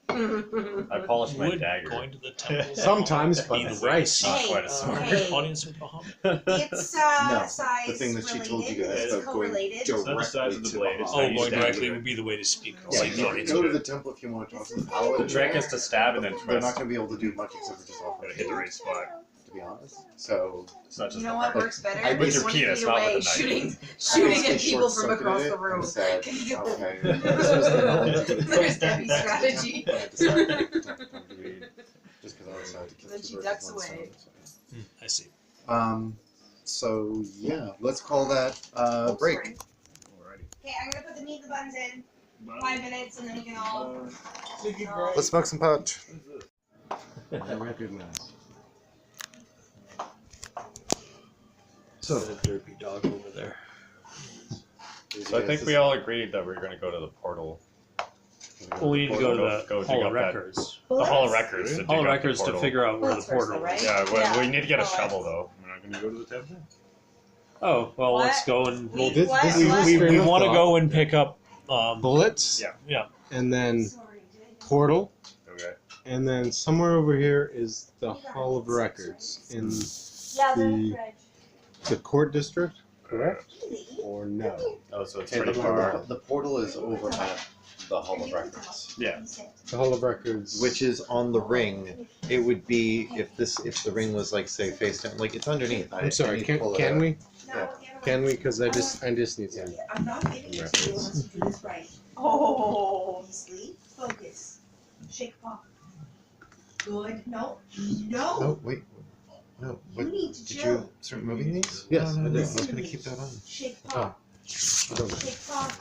Speaker 1: I polished my
Speaker 10: would
Speaker 1: dagger.
Speaker 10: going to the temple
Speaker 9: Sometimes,
Speaker 10: be
Speaker 9: but
Speaker 10: the
Speaker 9: it's
Speaker 10: way to
Speaker 9: right.
Speaker 10: seek
Speaker 1: Not quite a sword.
Speaker 8: Hey.
Speaker 10: audience with Bahamut?
Speaker 8: it's
Speaker 6: No,
Speaker 8: size
Speaker 6: the thing that she told you
Speaker 8: related.
Speaker 6: guys
Speaker 8: It's
Speaker 6: about going
Speaker 8: correlated.
Speaker 5: It's not the size of the blade, it's
Speaker 10: Oh,
Speaker 5: how you
Speaker 10: going
Speaker 5: stab
Speaker 10: directly
Speaker 5: it.
Speaker 10: would be the way to speak.
Speaker 6: Yeah,
Speaker 10: Seek the
Speaker 6: you
Speaker 10: audience
Speaker 6: go to
Speaker 10: with.
Speaker 6: the temple if you want to talk to the
Speaker 1: The
Speaker 6: paladin.
Speaker 1: trick is to stab and then
Speaker 6: They're not
Speaker 1: twist.
Speaker 6: going to be able to do much except for just offer
Speaker 5: Gotta hit the right spot.
Speaker 6: to be honest. So
Speaker 5: It's not just
Speaker 8: You know
Speaker 5: the
Speaker 8: what
Speaker 5: heart.
Speaker 8: works better?
Speaker 6: I
Speaker 1: with your
Speaker 8: 20
Speaker 1: penis,
Speaker 8: feet
Speaker 1: not with
Speaker 8: away,
Speaker 1: a knife.
Speaker 8: shooting
Speaker 6: I
Speaker 8: at people from
Speaker 6: short-circuited
Speaker 8: across
Speaker 6: it
Speaker 8: the room.
Speaker 6: and said,
Speaker 8: Can you-
Speaker 6: okay, this was the knowledge.
Speaker 8: There's Debbie's strategy.
Speaker 6: I decided to take the time to read, just because I decided to kill
Speaker 8: Then
Speaker 6: two
Speaker 8: she
Speaker 6: birds
Speaker 8: ducks
Speaker 6: with one
Speaker 8: away.
Speaker 6: stone,
Speaker 10: I see.
Speaker 6: so. So yeah, let's call that
Speaker 8: Oops,
Speaker 6: break.
Speaker 8: sorry.
Speaker 5: Alrighty.
Speaker 8: Okay, I'm gonna put the meat and the buns in. 5 minutes and then we can all.
Speaker 6: Let's smoke some pot.
Speaker 9: I recognize.
Speaker 6: So
Speaker 10: There's a derpy dog over there.
Speaker 1: So I think we all agreed that we are going to go to the portal.
Speaker 10: Well, we need to go to the
Speaker 1: Go dig
Speaker 10: Hall
Speaker 1: up
Speaker 10: of
Speaker 1: that-
Speaker 10: Records.
Speaker 1: The Hall of Records. To dig
Speaker 10: Hall of
Speaker 1: up the
Speaker 10: Records to
Speaker 1: portal.
Speaker 10: figure out where the
Speaker 8: Bullets first,
Speaker 10: portal
Speaker 8: though,
Speaker 10: is.
Speaker 8: right?
Speaker 1: Yeah, we need to get a
Speaker 8: Oh,
Speaker 1: shovel though.
Speaker 5: We're not gonna go to the temple?
Speaker 10: Oh, well,
Speaker 4: What?
Speaker 10: let's go and we'll,
Speaker 9: This
Speaker 4: What?
Speaker 9: is
Speaker 10: we,
Speaker 9: my
Speaker 10: we,
Speaker 9: train of
Speaker 10: want to
Speaker 9: thought.
Speaker 10: go and pick up
Speaker 9: Bullets.
Speaker 1: Yeah.
Speaker 10: yeah.
Speaker 9: And then
Speaker 8: Sorry, did I-
Speaker 9: portal.
Speaker 5: Okay.
Speaker 9: And then somewhere over here is the Hall of Records in
Speaker 4: Yeah,
Speaker 9: the the court district, correct? Or no?
Speaker 1: Oh, so it's
Speaker 6: Okay,
Speaker 1: pretty far.
Speaker 6: the portal is over at the Hall of Records,
Speaker 1: Yeah.
Speaker 9: The Hall of Records.
Speaker 6: which is on the ring. It would be if the ring was like say face down, like it's underneath.
Speaker 9: I'm sorry.
Speaker 6: need to pull it
Speaker 9: Can
Speaker 6: out.
Speaker 9: we?
Speaker 8: No, the other one.
Speaker 9: Can we? Because I just need some.
Speaker 8: I'm not giving it to you unless you do this right.
Speaker 4: Oh.
Speaker 8: Sleep, focus, shake pop. Good. No. No.
Speaker 6: Oh wait, no.
Speaker 8: You
Speaker 6: What,
Speaker 8: need to
Speaker 6: did
Speaker 8: chill.
Speaker 6: you start moving these?
Speaker 9: Yes,
Speaker 6: No,
Speaker 9: I did.
Speaker 6: I was gonna keep that on.
Speaker 8: Shake pop. Shake pop.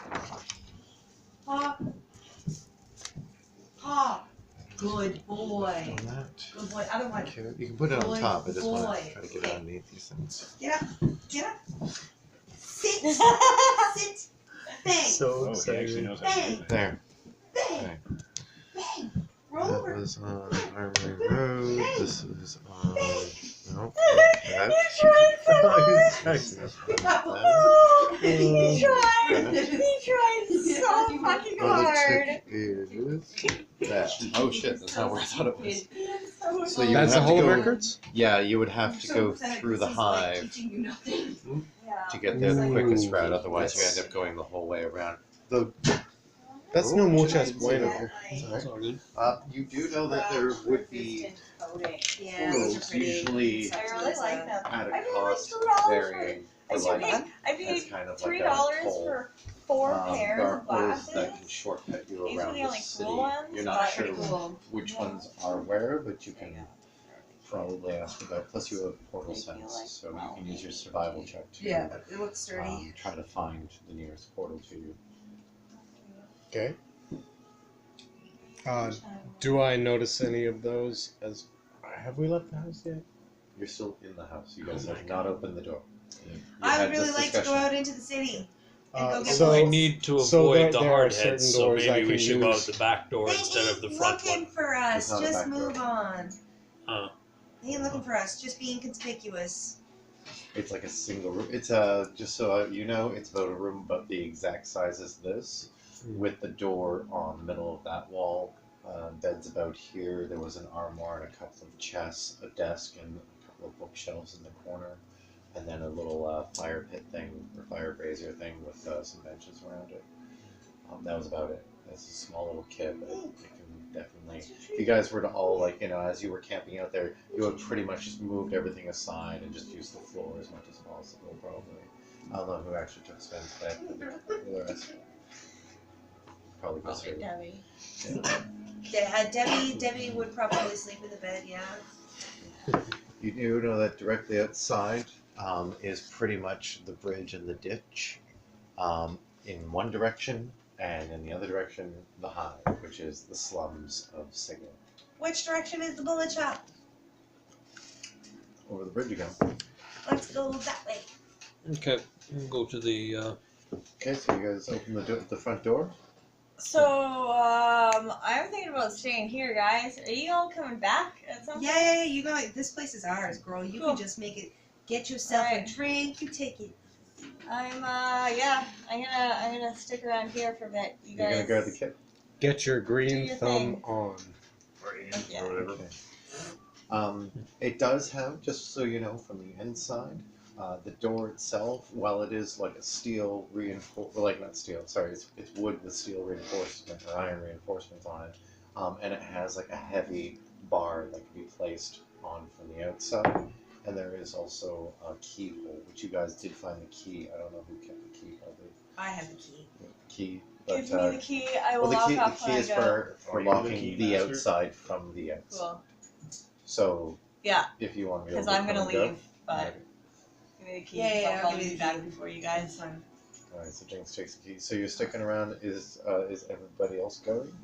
Speaker 8: Pop. Pop. Good boy.
Speaker 6: On that.
Speaker 8: Good boy. Other one.
Speaker 6: Okay, you can put it on
Speaker 8: Good
Speaker 6: top. I just want
Speaker 8: boy.
Speaker 6: to try to get it underneath these things.
Speaker 8: Get up. Get up. Sit. Sit. Bang.
Speaker 10: So
Speaker 5: Oh, he actually knows how to do that.
Speaker 6: There.
Speaker 8: Bang. Bang. Roll
Speaker 6: That
Speaker 8: over.
Speaker 6: was on Armory Road. This is on. No. That.
Speaker 4: He tried. He tried so fucking
Speaker 3: tick is that. Oh shit, that's not where I thought it was. So you would
Speaker 11: That's the
Speaker 3: have
Speaker 11: whole
Speaker 3: to
Speaker 11: of
Speaker 3: go.
Speaker 11: records?
Speaker 3: Yeah, you would have to go through the hive to get there the quickest route. Otherwise, you end up going the whole way around. Though
Speaker 11: That's no muchas bueno here.
Speaker 5: That's all good.
Speaker 3: you do know that there would be
Speaker 7: Yeah, those are
Speaker 3: portals
Speaker 7: pretty.
Speaker 3: usually
Speaker 4: I really like them.
Speaker 3: at
Speaker 4: I
Speaker 3: a
Speaker 4: paid
Speaker 3: cost
Speaker 4: $2
Speaker 3: varying for like
Speaker 4: I
Speaker 3: as
Speaker 4: paid
Speaker 3: kind of like
Speaker 4: $3
Speaker 3: a toll.
Speaker 4: for 4 pairs
Speaker 3: there
Speaker 4: of
Speaker 3: are
Speaker 4: glasses.
Speaker 3: portals that can shortcut you
Speaker 4: These are
Speaker 3: around
Speaker 4: the
Speaker 3: the
Speaker 4: only
Speaker 3: city.
Speaker 4: cool ones,
Speaker 3: You're not
Speaker 4: but
Speaker 3: sure
Speaker 4: pretty cool.
Speaker 3: which ones are where, but you can probably ask about. Plus, you have portal
Speaker 4: They feel
Speaker 3: sense,
Speaker 4: like
Speaker 3: so you can use your survival check to
Speaker 7: It looks sturdy.
Speaker 3: try to find the nearest portal to you.
Speaker 11: Okay. Do I notice any of those as... Have we left the house yet?
Speaker 3: You're still in the house. You guys have not opened the door. You
Speaker 7: I
Speaker 3: had
Speaker 7: would really
Speaker 3: this
Speaker 7: like to go
Speaker 3: discussion.
Speaker 7: out into the city and go get
Speaker 11: so
Speaker 10: we
Speaker 7: bullets.
Speaker 10: need to
Speaker 11: so
Speaker 10: avoid
Speaker 11: there-
Speaker 10: the
Speaker 11: there are
Speaker 10: hard
Speaker 11: certain
Speaker 10: heads, so
Speaker 11: doors I
Speaker 10: maybe we
Speaker 11: can
Speaker 10: should go out
Speaker 11: use.
Speaker 10: the back door
Speaker 7: They
Speaker 10: instead of
Speaker 7: ain't
Speaker 10: the front
Speaker 7: looking
Speaker 10: one.
Speaker 7: for us.
Speaker 3: It's not a
Speaker 7: Just
Speaker 3: back door.
Speaker 7: move on.
Speaker 10: Uh,
Speaker 7: They ain't looking for us. Just being conspicuous.
Speaker 3: It's like a single room. It's just so you know, it's about a room about the exact size as this, with the door on the middle of that wall. Beds about here. There was an armoire and a couple of chests, a desk, and a couple of bookshelves in the corner, and then a little fire pit thing or fire brazier thing with some benches around it. That was about it. It's a small little kit, but it can definitely. If you guys were to all like, as you were camping out there, you would pretty much just moved everything aside and just used the floor as much as possible. Probably. I don't know who actually took Sven's bed, but the rest probably goes
Speaker 4: Okay,
Speaker 3: through.
Speaker 4: Debbie.
Speaker 7: Yeah, Debbie would probably sleep in the bed. Yeah.
Speaker 3: You do know that directly outside is pretty much the bridge and the ditch in one direction, and in the other direction, the hive, which is the slums of Sigil.
Speaker 7: Which direction is the bullet shop?
Speaker 3: Over the bridge you go.
Speaker 7: Let's go that way.
Speaker 10: okay, we'll go to the.
Speaker 3: Okay, so you guys open the front door.
Speaker 4: So, I'm thinking about staying here, guys. Are you all coming back at some point?
Speaker 7: Yeah. You know, this place is ours, girl. You
Speaker 4: Cool.
Speaker 7: can just make it. Get yourself
Speaker 4: Alright.
Speaker 7: a drink. You take it.
Speaker 4: I'm gonna stick around here for a bit. You
Speaker 3: You're
Speaker 4: guys.
Speaker 3: gonna guard the kit.
Speaker 11: Get your
Speaker 4: Do
Speaker 11: green
Speaker 4: your
Speaker 11: thumb
Speaker 4: thing.
Speaker 11: on.
Speaker 5: Or hands
Speaker 4: Yeah.
Speaker 5: or whatever.
Speaker 3: Okay. It does have, just so you know, from the inside, the door itself, while it is like a steel not steel, sorry, it's wood with steel reinforcement or iron reinforcements on it, and it has like a heavy bar that can be placed on from the outside, and there is also a keyhole, which you guys did find the key. I don't know who kept the key, probably
Speaker 7: I have the key.
Speaker 3: the key, but
Speaker 4: Give me the key. I will
Speaker 3: well,
Speaker 4: lock
Speaker 3: the
Speaker 4: off
Speaker 3: key
Speaker 4: when
Speaker 3: is
Speaker 4: I go.
Speaker 3: for
Speaker 5: Oh, you're the
Speaker 3: locking
Speaker 5: key
Speaker 3: the
Speaker 5: master?
Speaker 3: outside from the outside.
Speaker 4: Cool.
Speaker 3: So
Speaker 4: Yeah,
Speaker 3: if you want me to,
Speaker 4: because I'm gonna
Speaker 3: go.
Speaker 4: leave, but give me the key.
Speaker 7: Yeah,
Speaker 4: so
Speaker 7: yeah,
Speaker 4: I'll
Speaker 7: I'll
Speaker 4: probably
Speaker 7: give
Speaker 4: be
Speaker 7: you the
Speaker 4: back
Speaker 7: key.
Speaker 4: before you
Speaker 7: That's
Speaker 4: guys.
Speaker 7: fine.
Speaker 3: All right, so Jinx takes the key. So you're sticking around. Is everybody else going?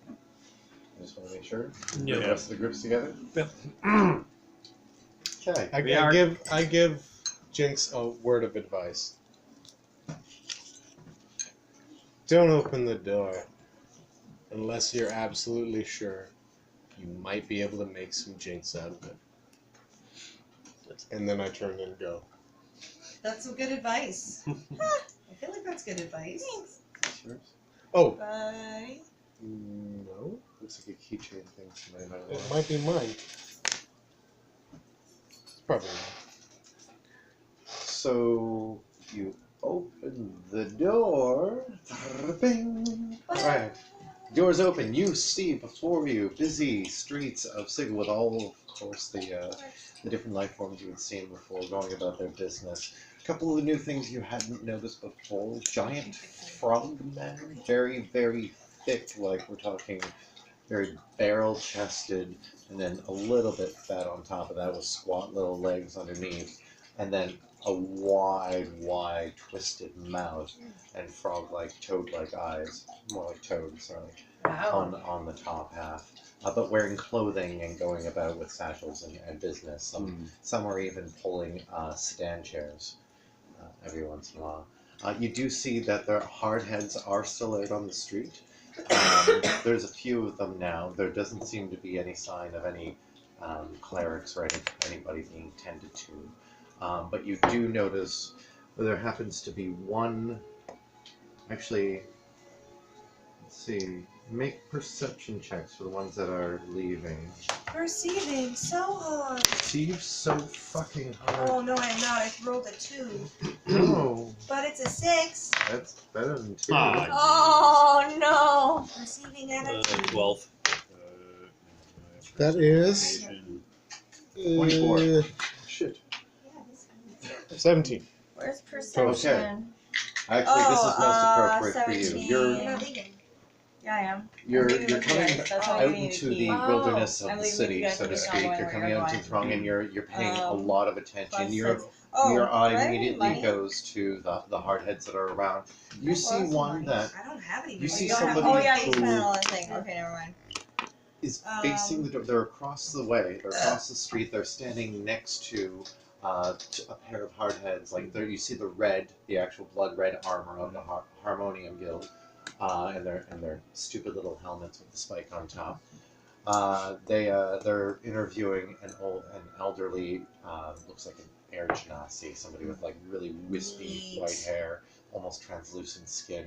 Speaker 3: I just want to make sure.
Speaker 10: Yeah.
Speaker 3: The rest of the group's together.
Speaker 10: Yep.
Speaker 3: Okay.
Speaker 11: I give Jinx a word of advice. Don't open the door unless you're absolutely sure you might be able to make some Jinx out of it. And then I turn and go.
Speaker 7: That's some good advice. I feel like that's good advice.
Speaker 4: Thanks.
Speaker 3: Yours?
Speaker 11: Oh,
Speaker 4: Bye.
Speaker 3: No. Looks like a keychain thing. Somebody might
Speaker 11: it
Speaker 3: want.
Speaker 11: might be mine. It's probably mine.
Speaker 3: So you open the door. Bing. All right. Doors open. You see before you busy streets of Sigil with all, of course, the different life forms you had seen before going about their business. A couple of the new things you hadn't noticed before. Giant frogmen. Very, very thick, like we're talking very barrel-chested, and then a little bit fat on top of that with squat little legs underneath. And then a wide, twisted mouth and frog-like, toad-like eyes. More like toad, sorry.
Speaker 7: Wow.
Speaker 3: On the top half. But wearing clothing and going about with satchels and business. Some are even pulling sedan chairs every once in a while. You do see that their hard heads are still out on the street. There's a few of them now. There doesn't seem to be any sign of any clerics or anybody being tended to. But you do notice there happens to be one, actually, Let's see. Make perception checks for the ones that are leaving.
Speaker 7: Perceiving so hard.
Speaker 3: Perceive so fucking hard.
Speaker 7: Oh no, I'm not. I rolled a 2,
Speaker 3: No,
Speaker 7: but it's a 6.
Speaker 3: that's better than 2.
Speaker 7: Oh no. Perceiving at a 2.
Speaker 2: 12.
Speaker 11: That is
Speaker 5: 24.
Speaker 11: Shit.
Speaker 4: Yeah, this
Speaker 11: 17.
Speaker 4: Where's perception?
Speaker 3: Actually, this is most appropriate for you.
Speaker 4: 17.
Speaker 3: You're
Speaker 7: You're not leaving.
Speaker 4: Yeah, I am.
Speaker 3: you're
Speaker 4: I'm leaving
Speaker 3: you're
Speaker 4: with you
Speaker 3: coming
Speaker 4: guys. That's why
Speaker 3: out
Speaker 4: we need
Speaker 3: into
Speaker 4: to
Speaker 3: the
Speaker 4: keep.
Speaker 3: wilderness
Speaker 4: I'm
Speaker 3: of the
Speaker 4: leaving with
Speaker 3: city,
Speaker 4: you guys
Speaker 3: so to
Speaker 4: because you're
Speaker 3: speak.
Speaker 4: not
Speaker 3: You're
Speaker 4: going
Speaker 3: coming
Speaker 4: where
Speaker 3: out
Speaker 4: you're
Speaker 3: into the throng, and you're paying a
Speaker 4: Um,
Speaker 3: lot of attention.
Speaker 4: Plus
Speaker 3: Your
Speaker 4: 6. Oh,
Speaker 3: your eye
Speaker 4: do I have any
Speaker 3: immediately
Speaker 4: money?
Speaker 3: goes to the hardheads that are around. You
Speaker 4: I
Speaker 3: see
Speaker 4: lost some
Speaker 3: one
Speaker 4: money.
Speaker 3: that
Speaker 7: I don't have any.
Speaker 3: You
Speaker 7: money.
Speaker 3: see
Speaker 4: You don't have-
Speaker 3: somebody
Speaker 4: oh yeah, you
Speaker 3: who-
Speaker 4: spent it on that thing. Okay, never mind.
Speaker 3: is facing the door. They're across the way. They're across the street. They're standing next to a pair of hardheads. Like there, you see the actual blood red armor of the Harmonium Guild, and their stupid little helmets with the spike on top. They're interviewing an elderly, looks like an air genasi, somebody with like really wispy
Speaker 7: Neat.
Speaker 3: white hair, almost translucent skin.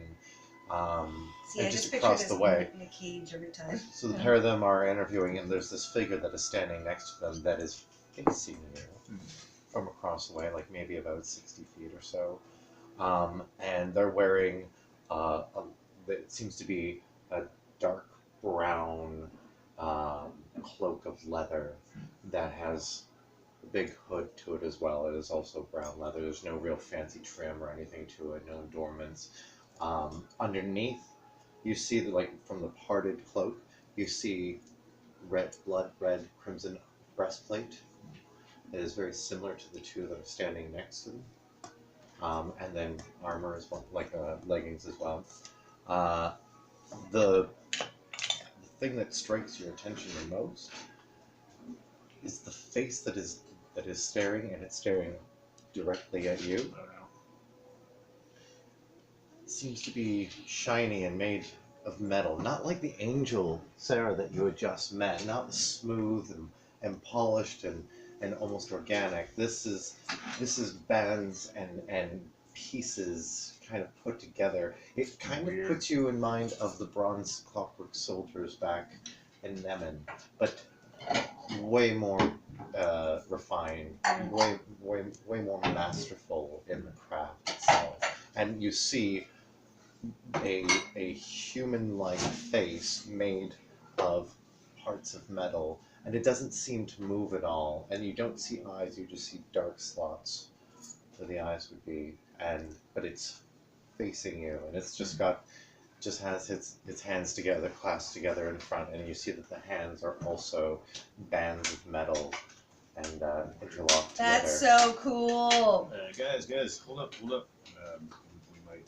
Speaker 7: See,
Speaker 3: and
Speaker 7: I
Speaker 3: just
Speaker 7: just picture
Speaker 3: across
Speaker 7: this
Speaker 3: the way.
Speaker 7: in a cage every time.
Speaker 3: So the pair of them are interviewing, and there's this figure that is standing next to them that is facing you from across the way, like maybe about 60 feet or so. And they're wearing it seems to be a dark brown cloak of leather that has a big hood to it as well. It is also brown leather. There's no real fancy trim or anything to it, no adornments. Underneath, you see like from the parted cloak, you see blood red crimson breastplate. It is very similar to the two that are standing next to them. And then armor as well, like leggings as well. The thing that strikes your attention the most is the face that is staring, and it's staring directly at you. It seems to be shiny and made of metal, not like the angel Sarah that you had just met, not the smooth and polished and almost organic. This is bands and pieces kind of put together. It kind of puts you in mind of the bronze clockwork soldiers back in Nemen, but way more refined, way more masterful in the craft itself. And you see a human-like face made of parts of metal, and it doesn't seem to move at all. And you don't see eyes; you just see dark slots where the eyes would be. But it's facing you, and it's just has its hands together, clasped together in front, and you see that the hands are also bands of metal and interlocked
Speaker 7: That's
Speaker 3: together.
Speaker 7: so cool.
Speaker 5: Guys, hold up. We might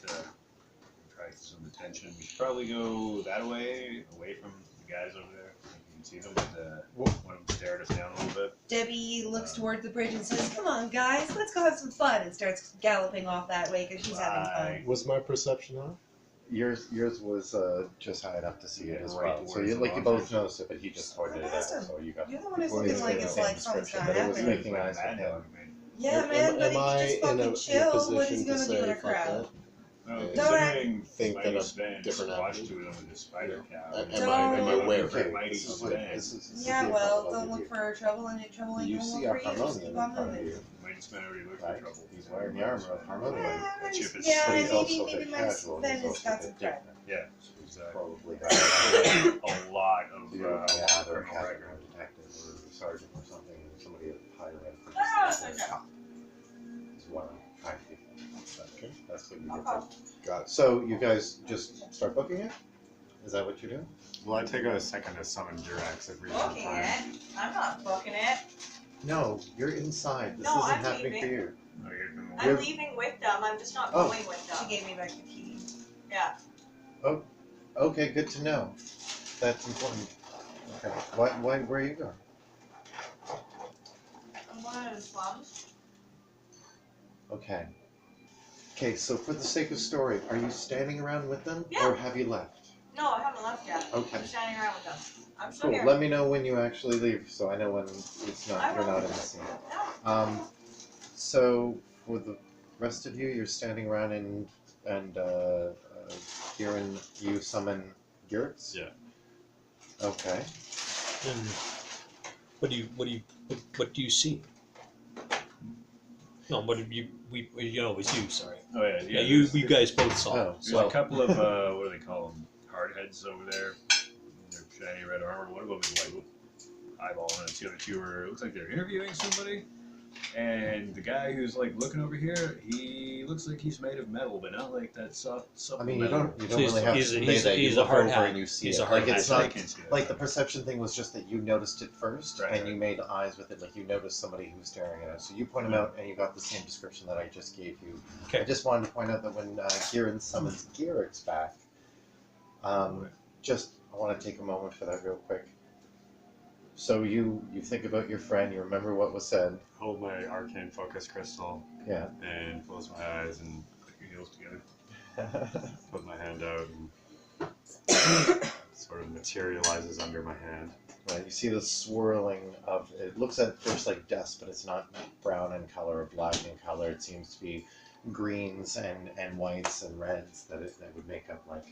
Speaker 5: try some attention. We should probably go that way, away from the guys over there. You can see them, but one of them stared us down a little bit.
Speaker 7: Debbie looks toward the bridge and says, "Come on, guys, let's go have some fun," and starts galloping off that way because she's having fun.
Speaker 11: Was my perception on?
Speaker 3: Yours was just high enough to see it as
Speaker 5: right
Speaker 3: well. So
Speaker 5: towards
Speaker 3: you
Speaker 5: the
Speaker 3: you both
Speaker 5: monster.
Speaker 3: noticed it, but he just pointed it out.
Speaker 7: Awesome.
Speaker 3: So you got.
Speaker 7: You're the one who's
Speaker 3: before
Speaker 7: looking
Speaker 3: you
Speaker 7: like
Speaker 3: gave
Speaker 7: it's
Speaker 3: the
Speaker 7: like
Speaker 3: same
Speaker 7: something's
Speaker 3: description,
Speaker 7: gonna
Speaker 3: but it was
Speaker 7: happen.
Speaker 3: making eyes at him.
Speaker 7: Yeah, man, but
Speaker 11: am
Speaker 7: if
Speaker 11: I
Speaker 7: you just
Speaker 11: in
Speaker 7: fucking
Speaker 11: a
Speaker 7: chill, what
Speaker 11: position
Speaker 7: is he gonna
Speaker 11: to
Speaker 7: do in
Speaker 11: say
Speaker 7: a
Speaker 11: fuck
Speaker 7: crowd?
Speaker 11: that?
Speaker 5: No,
Speaker 7: Don't
Speaker 5: considering
Speaker 11: think
Speaker 5: Mighty
Speaker 11: that a
Speaker 5: Sven
Speaker 11: different
Speaker 5: squashed
Speaker 11: avenue.
Speaker 5: two of them with his spider cow.
Speaker 11: Am I aware?
Speaker 3: Okay,
Speaker 5: Mighty
Speaker 3: this is
Speaker 5: Sven.
Speaker 3: this is
Speaker 7: Yeah,
Speaker 3: the
Speaker 7: well,
Speaker 3: info
Speaker 7: don't
Speaker 3: I'll
Speaker 7: look
Speaker 3: give
Speaker 7: for trouble, and trouble ain't
Speaker 3: you. You
Speaker 7: gonna
Speaker 3: see
Speaker 7: look
Speaker 3: our
Speaker 7: for you. Just
Speaker 3: harmonium
Speaker 7: keep
Speaker 3: in
Speaker 7: on
Speaker 3: front of
Speaker 7: moving.
Speaker 3: you,
Speaker 5: Mighty Sven already looked
Speaker 3: right?
Speaker 5: for trouble.
Speaker 3: He's wearing the armor of harmonium.
Speaker 7: Yeah,
Speaker 5: Chip is-
Speaker 7: yeah,
Speaker 3: But he's
Speaker 7: maybe
Speaker 3: also a
Speaker 7: maybe
Speaker 3: bit
Speaker 7: my
Speaker 3: casual, and
Speaker 7: Sven
Speaker 3: he's
Speaker 7: has
Speaker 3: also a
Speaker 7: got
Speaker 3: bit
Speaker 7: some threat.
Speaker 3: different.
Speaker 5: Yeah, he's
Speaker 3: Probably
Speaker 5: a lot of
Speaker 3: You're a
Speaker 5: criminal
Speaker 3: captain
Speaker 5: record.
Speaker 3: or detective or sergeant or something, somebody at high rank. Is what I'm trying to get. Okay, that's what you get.
Speaker 9: Got it.
Speaker 3: So you guys just start booking it? Is that what you're doing?
Speaker 6: Will I take a second to summon Durex if we have
Speaker 4: Booking
Speaker 6: time?
Speaker 4: it. I'm not booking it.
Speaker 3: No, you're inside. This
Speaker 4: No,
Speaker 3: isn't
Speaker 4: I'm
Speaker 3: happening
Speaker 4: leaving.
Speaker 3: for you.
Speaker 5: Oh, you're from
Speaker 4: I'm leaving with them. I'm just not
Speaker 3: Oh.
Speaker 4: going with
Speaker 7: She
Speaker 4: them.
Speaker 7: gave me back the key.
Speaker 4: Yeah.
Speaker 3: Okay, good to know. That's important. Okay. Why where are you going?
Speaker 4: I'm going to the slums.
Speaker 3: Okay. Okay, so for the sake of story, are you standing around with them
Speaker 4: Yeah.
Speaker 3: or have you left?
Speaker 4: No, I haven't left yet.
Speaker 3: Okay.
Speaker 4: I'm standing around with them. I'm still
Speaker 3: Cool.
Speaker 4: here.
Speaker 3: Let me know when you actually leave so I know when it's
Speaker 4: I
Speaker 3: not you're
Speaker 4: will.
Speaker 3: not in the scene.
Speaker 4: Yeah.
Speaker 3: So for the rest of you, you're standing around and hearing you summon Geertz?
Speaker 5: Yeah.
Speaker 3: Okay.
Speaker 10: And what do you see? No, what did you it was you. Sorry.
Speaker 5: Oh yeah,
Speaker 10: Yeah, you guys both saw.
Speaker 3: Oh,
Speaker 5: There's
Speaker 3: well,
Speaker 5: a couple of what do they call them? Hardheads over there. They're shiny red armor. One of them is like eyeballing, and the other two are. It looks like they're interviewing somebody. And the guy who's like looking over here, he looks like he's made of metal, but not like that soft
Speaker 3: I mean, you
Speaker 5: metal.
Speaker 3: don't
Speaker 10: So
Speaker 3: really have to
Speaker 10: he's
Speaker 3: say that.
Speaker 10: a
Speaker 3: You look
Speaker 10: hard
Speaker 3: over
Speaker 10: hat.
Speaker 3: and you see
Speaker 10: He's
Speaker 3: it.
Speaker 10: a hard
Speaker 3: Like,
Speaker 10: hat.
Speaker 3: it's
Speaker 5: I
Speaker 3: not
Speaker 5: can see that.
Speaker 3: like the perception thing was just that you noticed it first,
Speaker 5: Right,
Speaker 3: and
Speaker 5: right.
Speaker 3: you made eyes with it, like you noticed somebody who was staring at it. So you point him out, and you got the same description that I just gave you.
Speaker 10: Okay.
Speaker 3: I just wanted to point out that when Kieran summons Geertz back, I want to take a moment for that real quick. So you think about your friend, you remember what was said.
Speaker 5: Hold my arcane focus crystal
Speaker 3: Yeah.
Speaker 5: and close my eyes and click your heels together. Put my hand out and sort of materializes under my hand.
Speaker 3: Right, you see the swirling of it. Looks at first like dust, but it's not brown in color or black in color. It seems to be greens and whites and reds that would make up like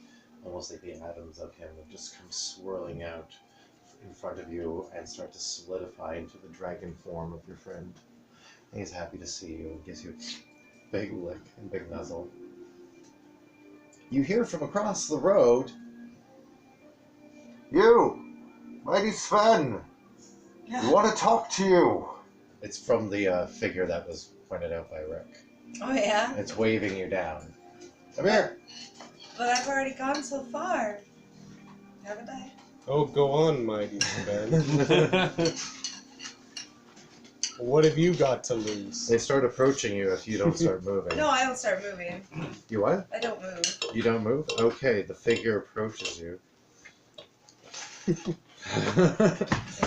Speaker 3: almost like the atoms of him that just come swirling out in front of you and start to solidify into the dragon form of your friend. And he's happy to see you and gives you a big lick and big nuzzle. You hear from across the road, "You, mighty Sven, we want to talk to you." It's from the figure that was pointed out by Rick.
Speaker 4: Oh yeah?
Speaker 3: It's waving you down. Come here.
Speaker 4: But I've already gone so far. Haven't I?
Speaker 11: Oh, go on, mighty Ben. What have you got to lose?
Speaker 3: They start approaching you if you don't start moving.
Speaker 4: No, I don't start moving.
Speaker 3: You what?
Speaker 4: I don't move.
Speaker 3: You don't move? Okay, the figure approaches you.
Speaker 4: It'll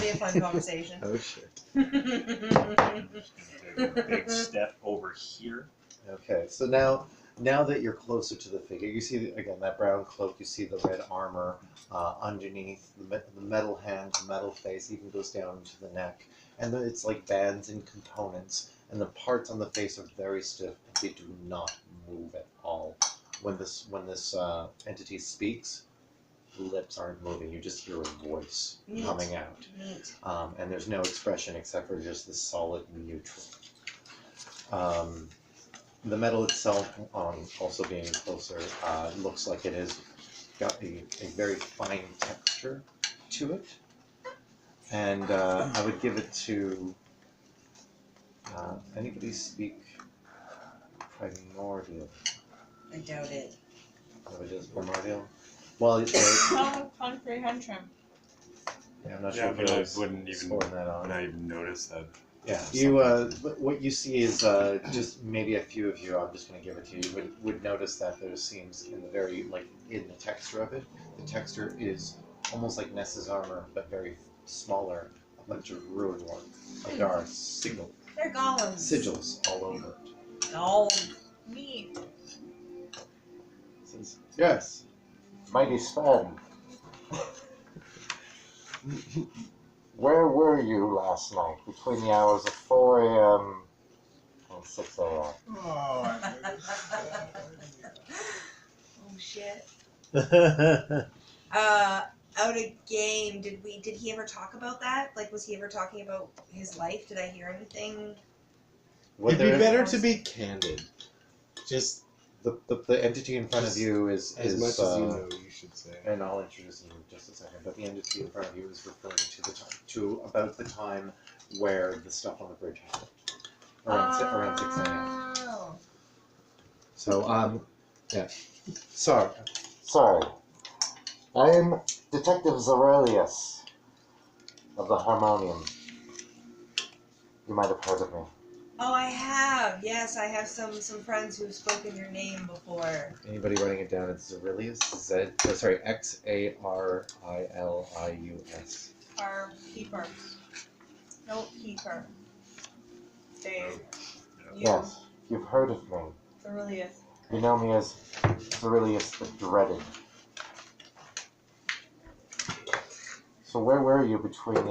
Speaker 4: be a fun conversation.
Speaker 3: Oh shit.
Speaker 5: Take a big step over here.
Speaker 3: Okay, so now that you're closer to the figure, you see again that brown cloak. You see the red armor underneath the metal hand, the metal face, even goes down to the neck, and it's like bands and components. And the parts on the face are very stiff. They do not move at all. When this entity speaks, the lips aren't moving. You just hear a voice
Speaker 4: Neat.
Speaker 3: coming out,
Speaker 4: Neat.
Speaker 3: and there's no expression except for just this solid neutral. The metal itself, also being closer, looks like it has got a very fine texture to it. And I would give it to anybody speak primordial.
Speaker 4: I doubt it.
Speaker 3: Oh, it is primordial? Well,
Speaker 4: Comprehension.
Speaker 3: yeah, I'm not
Speaker 5: Yeah,
Speaker 3: sure
Speaker 5: but
Speaker 3: if
Speaker 5: I
Speaker 3: I was
Speaker 5: wouldn't even
Speaker 3: scoring that on.
Speaker 5: notice that.
Speaker 3: Yeah,
Speaker 5: Something
Speaker 3: you.
Speaker 5: to-
Speaker 3: What you see is just maybe a few of you. I'm just going to give it to you. Would notice that there seems in the texture of it. The texture is almost like Ness's armor, but very smaller. A bunch of ruin work. Like there are
Speaker 4: They're golems.
Speaker 3: sigils all over it.
Speaker 4: No. Me.
Speaker 3: It says, "Yes, mighty Sven. Where were you last night between the hours of 4 a.m. and 6 a.m.?
Speaker 4: Oh shit. Out of game, did he ever talk about that? Like, was he ever talking about his life? Did I hear anything?
Speaker 11: It'd be better to be candid. Just
Speaker 3: The entity in front of you is
Speaker 11: as much as you know, you should say.
Speaker 3: and I'll introduce him in just a second. But the entity in front of you is referring to about the time where the stuff on the bridge happened, around 6 a.m.
Speaker 4: Oh.
Speaker 3: So yeah. Sorry. I am Detective Zarelius of the Harmonium. You might have heard of me.
Speaker 4: Oh, I have. Yes, I have some friends who've spoken your name before.
Speaker 3: Anybody writing it down? It's Zarelius. Xarilius.
Speaker 4: Our keeper. No keeper. Dave. You.
Speaker 3: Yes, you've heard of me.
Speaker 4: Aurelius.
Speaker 3: You know me as Zarelius the Dreaded. So where were you between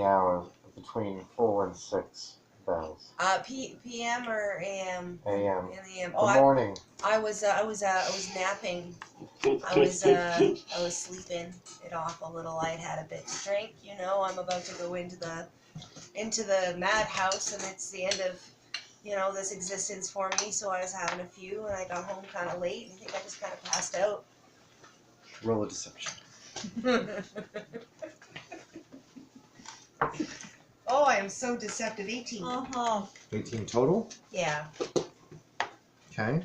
Speaker 3: 4 and 6 bells?
Speaker 7: PM or AM?
Speaker 3: AM.
Speaker 7: In the AM.
Speaker 3: Good
Speaker 7: Oh,
Speaker 3: morning.
Speaker 7: I was napping. I was sleeping it off a little. I'd had a bit to drink. You know, I'm about to go into the madhouse, and it's the end of, you know, this existence for me. So I was having a few, and I got home kind of late. I think I just kind of passed out.
Speaker 6: Roll a deception.
Speaker 7: Oh, I am so deceptive. 18.
Speaker 6: 18 total.
Speaker 7: Yeah.
Speaker 6: Okay.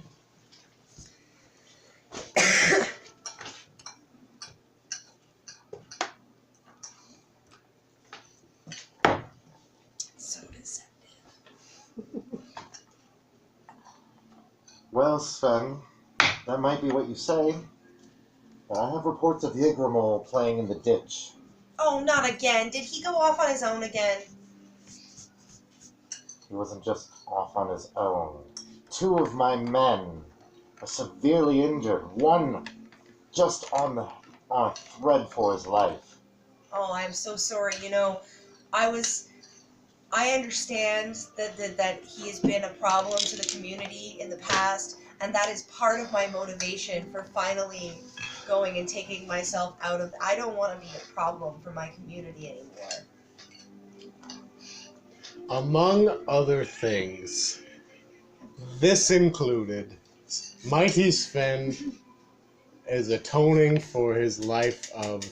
Speaker 7: So deceptive.
Speaker 3: Well, Sven, that might be what you say, but I have reports of Yggdrasil playing in the ditch.
Speaker 7: Oh, not again. Did he go off on his own again?
Speaker 3: He wasn't just off on his own. 2 of my men are severely injured. One just on a thread for his life.
Speaker 7: Oh, I'm so sorry. You know, I understand that he has been a problem to the community in the past, and that is part of my motivation for finally going and taking myself out of. I don't want to be a problem for my community anymore.
Speaker 11: Among other things, this included, Mighty Sven is atoning for his life of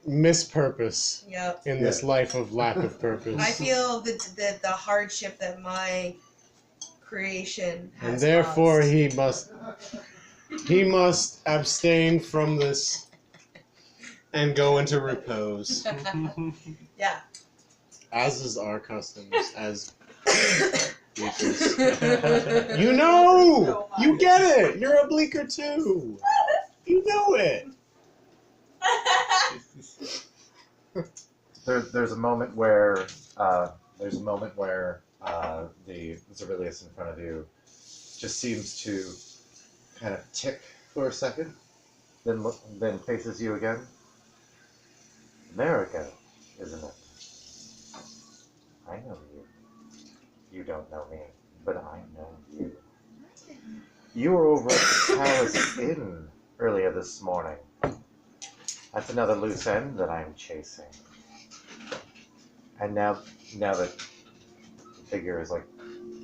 Speaker 11: mispurpose
Speaker 7: Yep.
Speaker 11: in this life of lack of purpose.
Speaker 7: I feel the hardship that my creation has
Speaker 11: And therefore
Speaker 7: caused.
Speaker 11: he must abstain from this and go into repose,
Speaker 7: Yeah.
Speaker 11: as is our customs as bleakers. You know, you get it. You're a bleaker too. You know it.
Speaker 3: There's a moment where the Zerilius in front of you just seems to kind of tick for a second, then faces you again. America, isn't it? I know you. You don't know me, but I know you. You were over at the Palace Inn earlier this morning. That's another loose end that I'm chasing. And now that the figure is like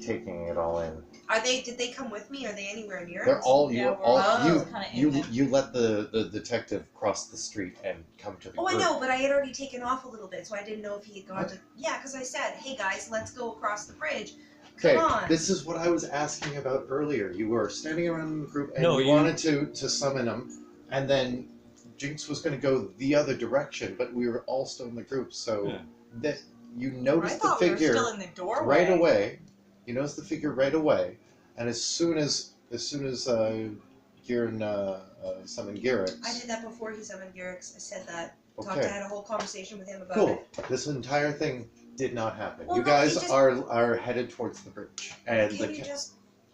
Speaker 3: taking it all in.
Speaker 7: Did they come with me? Are they anywhere near
Speaker 3: They're
Speaker 7: us?
Speaker 3: all
Speaker 4: Yeah,
Speaker 3: you
Speaker 4: we're
Speaker 3: all
Speaker 4: all kinda in there.
Speaker 3: you let the detective cross the street and come to the
Speaker 7: Oh, I
Speaker 3: group.
Speaker 7: know, but I had already taken off a little bit, so I didn't know if he had gone
Speaker 3: What?
Speaker 7: to. Yeah, because I said, "Hey guys, let's go across the bridge."
Speaker 3: Okay,
Speaker 7: Come on.
Speaker 3: this is what I was asking about earlier. You were standing around in the group and
Speaker 2: No,
Speaker 3: you
Speaker 2: you-
Speaker 3: wanted to summon him, and then Jinx was going to go the other direction, but we were all still in the group, so
Speaker 2: Yeah.
Speaker 3: that you
Speaker 4: I
Speaker 3: noticed the
Speaker 4: thought we were
Speaker 3: figure
Speaker 4: still in the doorway.
Speaker 3: right away. You noticed the figure right away, and as soon as Gieran summoned Garrix.
Speaker 7: I did that before he summoned Garrix. I said that.
Speaker 3: Okay.
Speaker 7: Had a whole conversation with him about
Speaker 3: Cool.
Speaker 7: it.
Speaker 3: This entire thing did not happen.
Speaker 7: Well,
Speaker 3: you
Speaker 7: no,
Speaker 3: guys
Speaker 7: he just-
Speaker 3: are headed towards the bridge, and
Speaker 7: Can you just?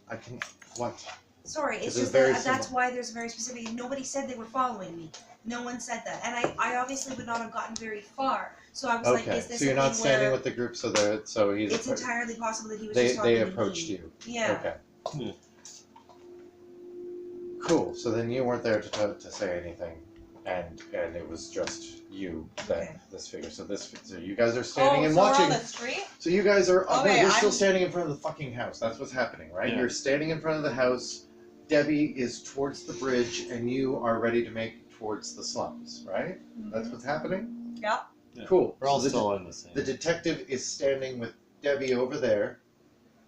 Speaker 3: I can what?
Speaker 7: Sorry, it's
Speaker 3: This is
Speaker 7: just
Speaker 3: very
Speaker 7: that that's
Speaker 3: simple.
Speaker 7: why there's very specific. Nobody said they were following me. No one said that, and I obviously would not have gotten very far. So I was like,
Speaker 3: Okay,
Speaker 7: is this
Speaker 3: so you're
Speaker 7: a
Speaker 3: not
Speaker 7: thing
Speaker 3: standing
Speaker 7: where
Speaker 3: with the group, so he's.
Speaker 7: it's entirely possible that he was
Speaker 3: they
Speaker 7: just talking
Speaker 3: they
Speaker 7: to
Speaker 3: approached
Speaker 7: me.
Speaker 3: you.
Speaker 7: Yeah.
Speaker 3: Okay. Cool. So then you weren't there to say anything, and it was just you that
Speaker 7: Okay.
Speaker 3: this figure. So you guys are standing and
Speaker 4: so
Speaker 3: watching.
Speaker 4: we're on the street?
Speaker 3: So you guys are.
Speaker 4: Okay,
Speaker 3: we're still
Speaker 4: I'm-
Speaker 3: standing in front of the fucking house. That's what's happening, right?
Speaker 2: Yeah.
Speaker 3: You're standing in front of the house. Debbie is towards the bridge, and you are ready to make towards the slums, right? That's what's happening.
Speaker 4: Yeah.
Speaker 2: Yeah.
Speaker 3: Cool.
Speaker 5: We're all
Speaker 3: So
Speaker 5: still in the same.
Speaker 3: the detective is standing with Debbie over there,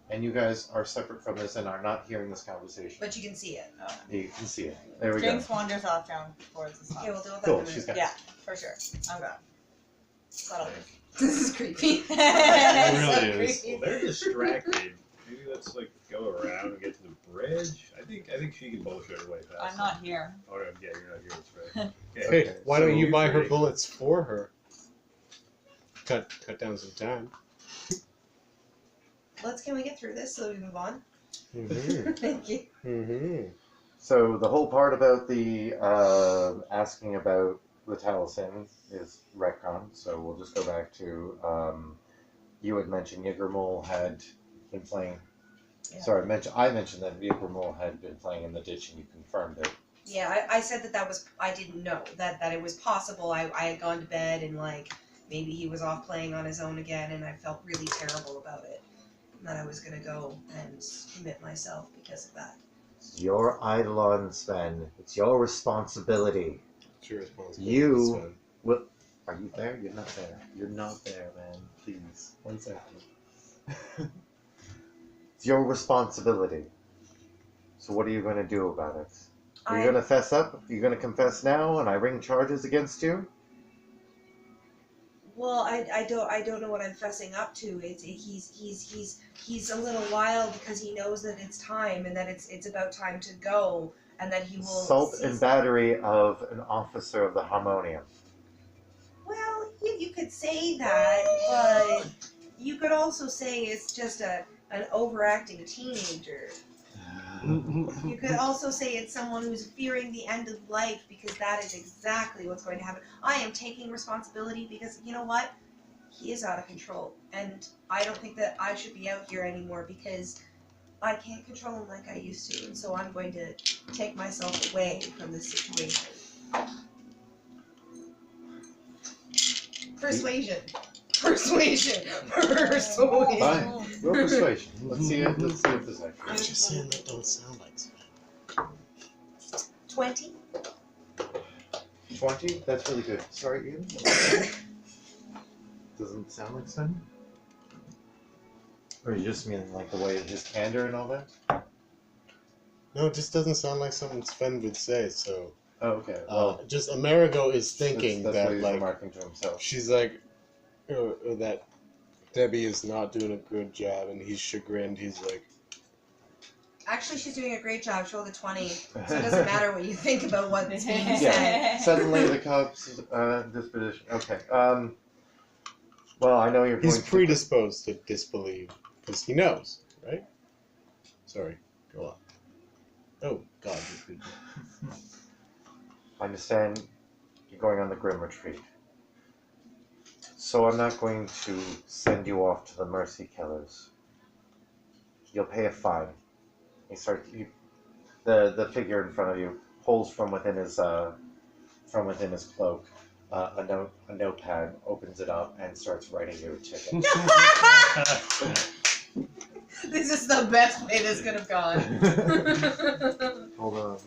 Speaker 3: and you guys are separate from this and are not hearing this conversation.
Speaker 7: But you can see it.
Speaker 3: You can see it. There we
Speaker 4: Jinx
Speaker 3: go.
Speaker 4: wanders off down towards the
Speaker 7: Okay,
Speaker 4: sun.
Speaker 7: we'll deal with that
Speaker 3: Cool.
Speaker 7: in a
Speaker 3: She's
Speaker 7: minute.
Speaker 3: got.
Speaker 4: Yeah, for sure. I'm going. That'll do.
Speaker 7: This is creepy.
Speaker 2: It
Speaker 7: So
Speaker 2: really is.
Speaker 7: creepy.
Speaker 5: Well, they're distracted. Maybe let's like go around and get to the bridge. I think she can bullshit her way past.
Speaker 4: I'm not here.
Speaker 5: Oh yeah, you're not here. That's right. Okay.
Speaker 11: Hey, why don't you
Speaker 5: so
Speaker 11: buy her
Speaker 5: three.
Speaker 11: bullets for her? Cut down some time.
Speaker 7: Can we get through this so we move on?
Speaker 11: Mm-hmm.
Speaker 7: Thank you.
Speaker 11: Mm-hmm.
Speaker 3: So the whole part about the asking about the Taliesin is retcon. So we'll just go back to you had mentioned Yggdrasil had been playing.
Speaker 7: Yeah.
Speaker 3: Sorry, I mentioned that Yggdrasil had been playing in the ditch, and you confirmed it.
Speaker 7: Yeah, I said that was, I didn't know that it was possible. I had gone to bed and like maybe he was off playing on his own again, and I felt really terrible about it. And that I was gonna go and commit myself because of that.
Speaker 3: It's your eidolon, Sven. It's your responsibility.
Speaker 11: It's your responsibility.
Speaker 3: You
Speaker 11: Sven.
Speaker 3: will. Are you there? You're not there. You're not there, man. Please. 1 second. It's your responsibility. So what are you going to do about it? Are you going to fess up? Are you going to confess now and I bring charges against you?
Speaker 7: Well, I don't know what I'm fessing up to. He's a little wild because he knows that it's time and that it's about time to go and that he will
Speaker 3: Assault and battery of an officer of the Harmonium.
Speaker 7: Well, you could say that, but you could also say it's just an overacting teenager. You could also say it's someone who's fearing the end of life because that is exactly what's going to happen. I am taking responsibility because, you know what? He is out of control. And I don't think that I should be out here anymore because I can't control him like I used to. And so I'm going to take myself away from this situation. Persuasion. Persuasion. Persuasion.
Speaker 3: Fine. Roll persuasion. Let's see if this actually.
Speaker 11: I'm just saying that don't sound like Sven.
Speaker 7: 20.
Speaker 3: 20? That's really good. Sorry, Ian? Doesn't sound like Sven? Or you just mean like the way his candor and all that?
Speaker 11: No, it just doesn't sound like something Sven would say, so.
Speaker 3: Oh, okay. Well,
Speaker 11: just Amerigo is thinking
Speaker 3: that's
Speaker 11: that,
Speaker 3: what he's
Speaker 11: like,
Speaker 3: remarking to himself.
Speaker 11: she's like, that Debbie is not doing a good job, and he's chagrined. He's like,
Speaker 7: Actually, she's doing a great job. Show the 20. So it doesn't matter what you think about what's being said.
Speaker 3: Yeah. Suddenly the cops disposition. Okay. Well, I know you're
Speaker 11: he's
Speaker 3: going
Speaker 11: predisposed to disbelieve because he knows, right? Sorry, go on. Oh God, you
Speaker 3: I understand you're going on the Grim Retreat. So I'm not going to send you off to the Mercy Killers. You'll pay a fine. The figure in front of you pulls from within his cloak a notepad, opens it up, and starts writing you a ticket.
Speaker 7: This is the best way this could have gone.
Speaker 3: Hold on.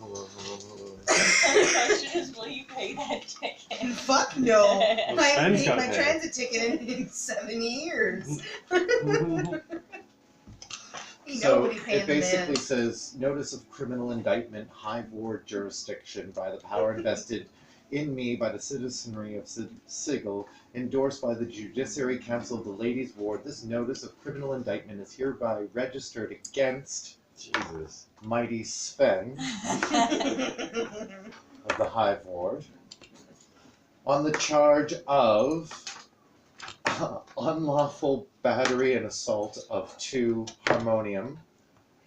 Speaker 4: The question is, will you pay that ticket?
Speaker 7: Fuck no.
Speaker 5: Well,
Speaker 7: I haven't
Speaker 5: Sven's
Speaker 7: paid
Speaker 5: gotta
Speaker 7: my
Speaker 5: pay.
Speaker 7: transit ticket in 7 years.
Speaker 3: So
Speaker 7: Nobody paying
Speaker 3: it
Speaker 7: the
Speaker 3: basically
Speaker 7: man.
Speaker 3: says, notice of criminal indictment, high ward jurisdiction by the power invested in me by the citizenry of Sigil, endorsed by the Judiciary Council of the Ladies' Ward. This notice of criminal indictment is hereby registered against Jesus, mighty Sven of the Hive Ward on the charge of unlawful battery and assault of 2 Harmonium,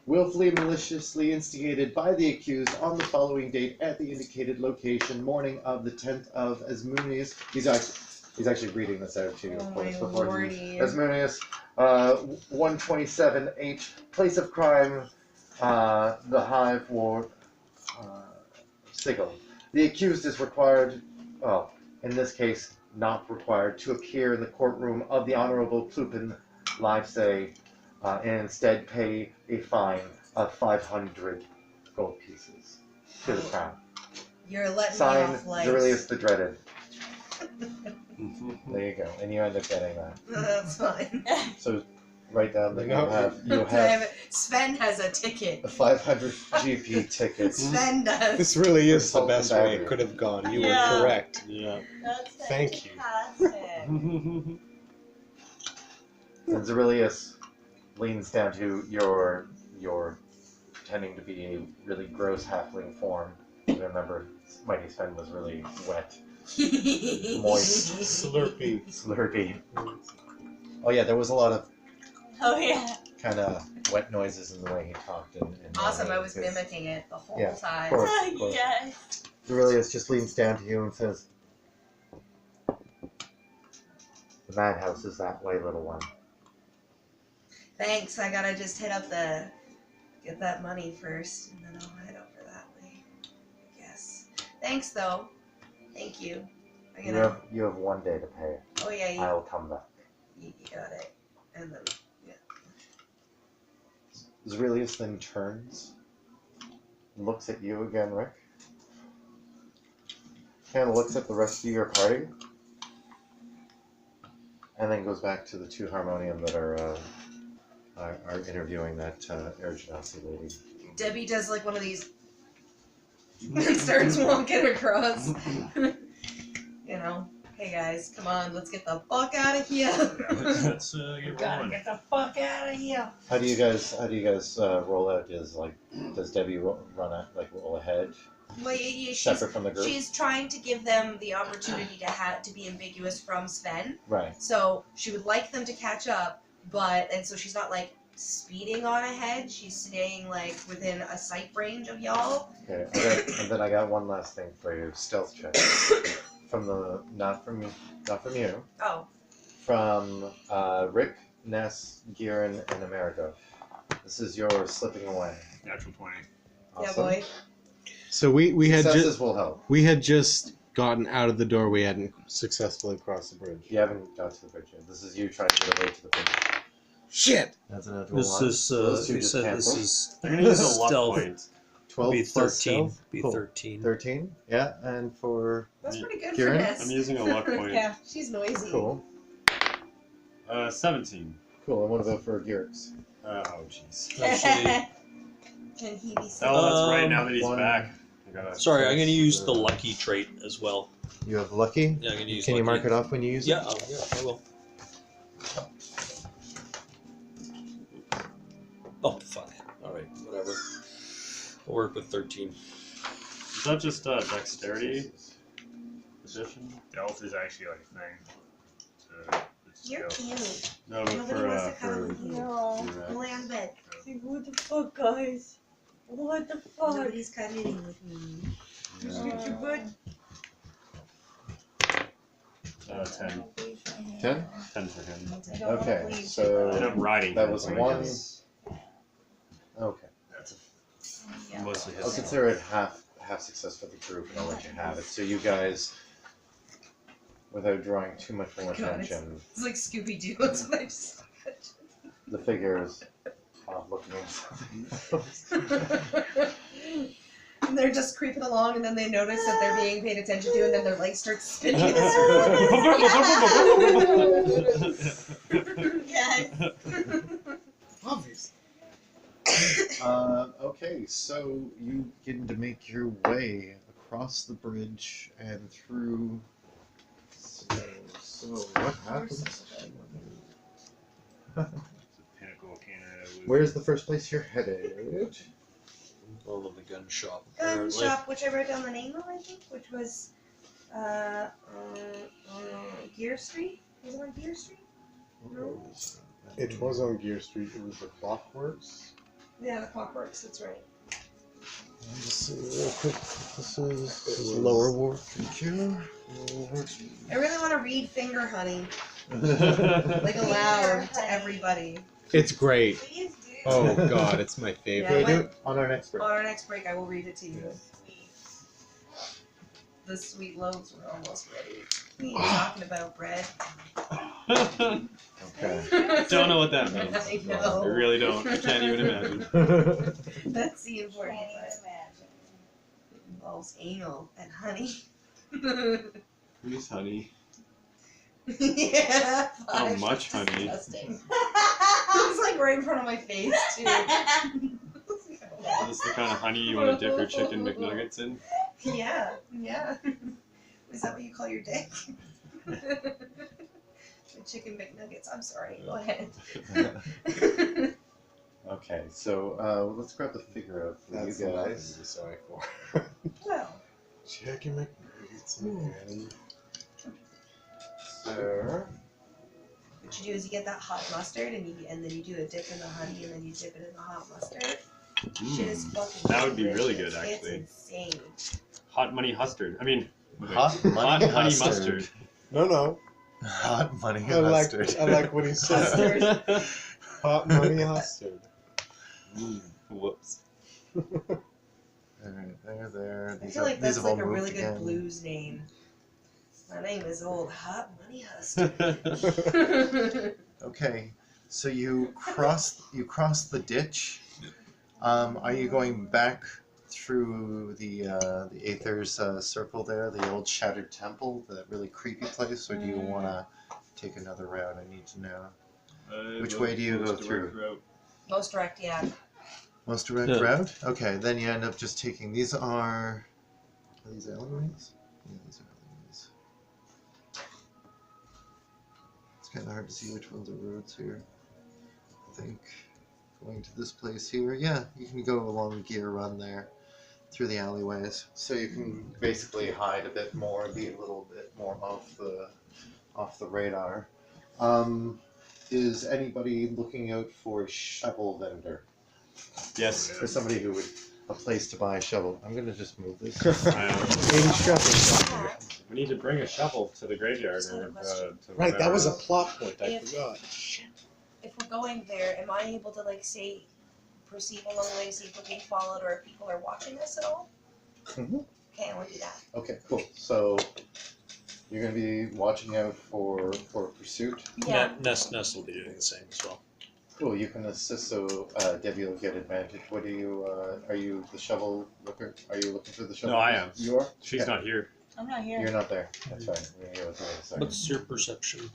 Speaker 3: willfully and maliciously instigated by the accused on the following date at the indicated location, morning of the 10th of Asmodeus. He's actually reading this out to you, of course, before
Speaker 7: lordy.
Speaker 3: Asmodeus, 127H, place of crime, the Hive Ward, Sigil. The accused is required, well, in this case, not required, to appear in the courtroom of the Honorable Plupin Livesay, and instead pay a fine of 500 gold pieces to the crown.
Speaker 7: You're letting me
Speaker 3: Signed,
Speaker 7: off light.
Speaker 3: Aurelius the Dreaded. There you go, and you end up getting that.
Speaker 7: That's fine.
Speaker 3: So write down that you'll
Speaker 7: I
Speaker 3: have
Speaker 7: Sven has a ticket.
Speaker 3: a 500 GP ticket.
Speaker 7: Sven does.
Speaker 11: This really is the
Speaker 3: Assault and
Speaker 11: best way
Speaker 3: battery.
Speaker 11: it could have gone. You
Speaker 4: Yeah.
Speaker 11: were correct.
Speaker 5: Yeah.
Speaker 4: That's
Speaker 11: Thank you.
Speaker 4: fantastic.
Speaker 3: And Aurelius leans down to your pretending to be a really gross halfling form. Remember, Mighty Sven was really wet, moist,
Speaker 11: Slurpee.
Speaker 3: slurpy. Oh yeah, there was a lot of
Speaker 4: Oh yeah.
Speaker 3: kind of wet noises in the way he talked. And
Speaker 7: Awesome, I was
Speaker 3: because
Speaker 7: mimicking it the whole
Speaker 3: Yeah,
Speaker 7: time.
Speaker 3: of course.
Speaker 4: Yes.
Speaker 3: Aurelius just leans down to you and says, "The madhouse is that way, little one.
Speaker 7: Thanks. I gotta just hit up get that money first, and then I'll head over that way. I guess. Thanks, though. Thank you. I'm gonna.
Speaker 3: You have 1 day to pay.
Speaker 7: Oh yeah,
Speaker 3: I'll come back.
Speaker 7: you got it. And then
Speaker 3: Zrelius then turns, looks at you again, Rick. Kind of looks at the rest of your party, and then goes back to the 2 Harmonium that are interviewing that Air Genasi lady.
Speaker 7: Debbie does like one of these and starts walking across. You know, hey guys, come on, let's get the fuck out of here.
Speaker 5: Let's get rolling.
Speaker 7: Get the fuck out of here.
Speaker 3: How do you guys roll out? Does Debbie roll ahead,
Speaker 7: Well, she's,
Speaker 3: separate from the group?
Speaker 7: she's trying to give them the opportunity to be ambiguous from Sven.
Speaker 3: Right.
Speaker 7: So she would like them to catch up, and so she's not like speeding on ahead. She's staying like within a sight range of y'all.
Speaker 3: Okay. And then I got one last thing for you. Stealth check. Not from you.
Speaker 7: Oh,
Speaker 3: From Rick, Ness, Giran, and Amerigo. This is your slipping away.
Speaker 5: Natural 20.
Speaker 7: yeah,
Speaker 3: Awesome.
Speaker 7: boy.
Speaker 11: So we had
Speaker 3: Successes
Speaker 11: just
Speaker 3: will help.
Speaker 11: gotten out of the door. We hadn't successfully crossed the bridge.
Speaker 3: You haven't got to the bridge yet. This is you trying to get away to the bridge.
Speaker 11: Shit.
Speaker 3: That's a natural
Speaker 10: This
Speaker 3: one.
Speaker 10: is
Speaker 3: Those two
Speaker 10: you
Speaker 3: just
Speaker 10: said
Speaker 3: cancel.
Speaker 10: this is
Speaker 5: I'm gonna use a luck
Speaker 10: stealth.
Speaker 5: point.
Speaker 3: 12
Speaker 10: Be
Speaker 3: plus
Speaker 10: 13.
Speaker 3: stealth?
Speaker 10: Be
Speaker 3: Cool.
Speaker 10: 13.
Speaker 3: 13. Yeah, and for
Speaker 7: That's pretty good
Speaker 3: Kieran?
Speaker 7: for Ness.
Speaker 5: I'm using a luck point.
Speaker 7: Yeah, she's noisy.
Speaker 3: cool.
Speaker 5: 17.
Speaker 3: Cool. And what about for Gearx?
Speaker 5: Oh, jeez.
Speaker 10: Actually,
Speaker 7: Can he be seen?
Speaker 5: Oh, that's right. Now that he's
Speaker 3: One.
Speaker 5: back. I gotta-
Speaker 10: sorry, I'm going to use the lucky trait as well.
Speaker 3: You have lucky.
Speaker 10: Yeah, I'm going to use
Speaker 3: Can you
Speaker 10: lucky.
Speaker 3: mark it off when you use
Speaker 10: Yeah,
Speaker 3: it?
Speaker 10: yeah, I will. Oh, fuck. Alright, whatever. I'll work with 13.
Speaker 5: Is that just dexterity addition? Stealth is actually like a thing. It's
Speaker 7: You're
Speaker 5: skill.
Speaker 7: cute.
Speaker 5: No, but
Speaker 7: Nobody
Speaker 5: for
Speaker 7: wants to cuddle with you.
Speaker 4: No.
Speaker 7: Go lay on bed.
Speaker 4: What the fuck, guys? What the fuck?
Speaker 7: Nobody's cuddling with me.
Speaker 4: Get your butt.
Speaker 5: 10.
Speaker 3: 10?
Speaker 5: 10 for him.
Speaker 7: I don't
Speaker 3: Okay,
Speaker 7: believe
Speaker 3: so
Speaker 5: And I'm riding.
Speaker 3: that
Speaker 5: him,
Speaker 3: was
Speaker 5: so I
Speaker 3: one.
Speaker 5: guess
Speaker 3: Okay.
Speaker 5: That's
Speaker 7: Yeah.
Speaker 5: mostly
Speaker 3: I'll
Speaker 5: his.
Speaker 3: consider it half success for the group, and I'll let you have it. So you guys, without drawing too much more
Speaker 7: God,
Speaker 3: attention,
Speaker 7: It's like Scooby Doo. That's what I just
Speaker 3: the figure is off looking at something.
Speaker 7: And they're just creeping along, and then they notice that they're being paid attention to, and then their legs start spinning. Yes.
Speaker 6: Obviously.
Speaker 3: Okay, so you begin to make your way across the bridge and through. So what happens?
Speaker 5: Pinnacle of Canada.
Speaker 3: Where's the first place you're headed?
Speaker 10: All of the gun shop.
Speaker 7: Gun
Speaker 10: apparently.
Speaker 7: shop, which I wrote down the name of, I think, which was Gear Street. Was it on Gear Street? No.
Speaker 11: It was on Gear Street. It was the Clockworks.
Speaker 7: Yeah, the Clockworks. That's right.
Speaker 11: Let's see real quick. This is Lower Wharf.
Speaker 7: I really want to read Finger Honey like aloud to everybody.
Speaker 11: It's great.
Speaker 4: Please do.
Speaker 11: Oh god, it's my favorite.
Speaker 7: Yeah,
Speaker 3: Can we do it on our next break?
Speaker 7: On our next break, I will read it to you. The sweet loaves were almost ready. We ain't talking about bread.
Speaker 3: Okay.
Speaker 5: Don't know what that means.
Speaker 7: I know.
Speaker 5: I really don't. I can't even imagine.
Speaker 7: That's the important
Speaker 4: Can't
Speaker 7: part.
Speaker 4: even imagine.
Speaker 7: It involves anal and honey.
Speaker 5: Please, honey.
Speaker 7: Yeah.
Speaker 5: How
Speaker 7: gosh,
Speaker 5: much
Speaker 7: that's
Speaker 5: honey?
Speaker 7: disgusting. It's like right in front of my face too.
Speaker 5: Is this the kind of honey you want to dip your chicken McNuggets in?
Speaker 7: Yeah, yeah. Is that what you call your dick? The chicken McNuggets. I'm sorry. Go ahead.
Speaker 3: Okay, so let's grab the figure out for
Speaker 11: That's
Speaker 3: you
Speaker 11: what I
Speaker 3: guys.
Speaker 11: was sorry for.
Speaker 7: Well,
Speaker 11: Chicken McNuggets again.
Speaker 3: So,
Speaker 7: what you do is you get that hot mustard and then you do a dip in the honey and then you dip it in the hot mustard. Shit is fucking
Speaker 5: That would be really
Speaker 7: delicious.
Speaker 5: good, actually.
Speaker 7: It's insane.
Speaker 5: Hot money mustard. I mean,
Speaker 3: Hot
Speaker 5: hot
Speaker 3: money
Speaker 5: honey
Speaker 3: mustard.
Speaker 5: mustard.
Speaker 11: No.
Speaker 3: hot money
Speaker 11: I like what he said.
Speaker 7: Mustard.
Speaker 11: Hot money mustard.
Speaker 5: Whoops.
Speaker 3: Alright, there.
Speaker 7: I
Speaker 3: These
Speaker 7: feel
Speaker 3: are-
Speaker 7: like
Speaker 3: these
Speaker 7: that's
Speaker 3: have all
Speaker 7: like a really
Speaker 3: moved
Speaker 7: good
Speaker 3: again.
Speaker 7: blues name. My name is Old Hot Money Hustler.
Speaker 3: Okay, so you cross the ditch. Are you going back through the Aether's circle there, the old shattered temple, that really creepy place, or do you want to take another route? I need to know. Which way do you go through?
Speaker 7: Most direct, yeah.
Speaker 3: Most direct route? Okay, then you end up just taking. These are these alleyways? Yeah, these are alleyways. It's kind of hard to see which ones are roads here. I think going to this place here, yeah, you can go along the gear run there through the alleyways. So you can basically hide a bit more, be a little bit more off the radar. Is anybody looking out for a shovel vendor?
Speaker 5: Yes.
Speaker 3: For somebody who would a place to buy a shovel. I'm gonna just move this.
Speaker 5: We need to bring a shovel to the graveyard.
Speaker 7: Just had a
Speaker 5: Or,
Speaker 7: question.
Speaker 5: to
Speaker 11: Right, that was a
Speaker 5: whatever.
Speaker 11: plot point. I
Speaker 7: If-
Speaker 11: forgot.
Speaker 7: If we're going there, am I able to like say perceive along the way to see if we're being followed or if people are watching us at all?
Speaker 3: Mhm.
Speaker 7: Okay, I want to do that.
Speaker 3: Okay, cool. So you're gonna be watching out for pursuit.
Speaker 7: Yeah.
Speaker 10: Ness will be doing the same as well.
Speaker 3: Cool. You can assist. So Debbie will get advantage. What do you? Are you the shovel looker? Are you looking for the shovel?
Speaker 5: No, I am.
Speaker 3: You are.
Speaker 5: She's
Speaker 3: Okay.
Speaker 5: not here.
Speaker 4: I'm not here.
Speaker 3: You're not there. That's fine. We're gonna go with you in a second.
Speaker 10: What's your perception?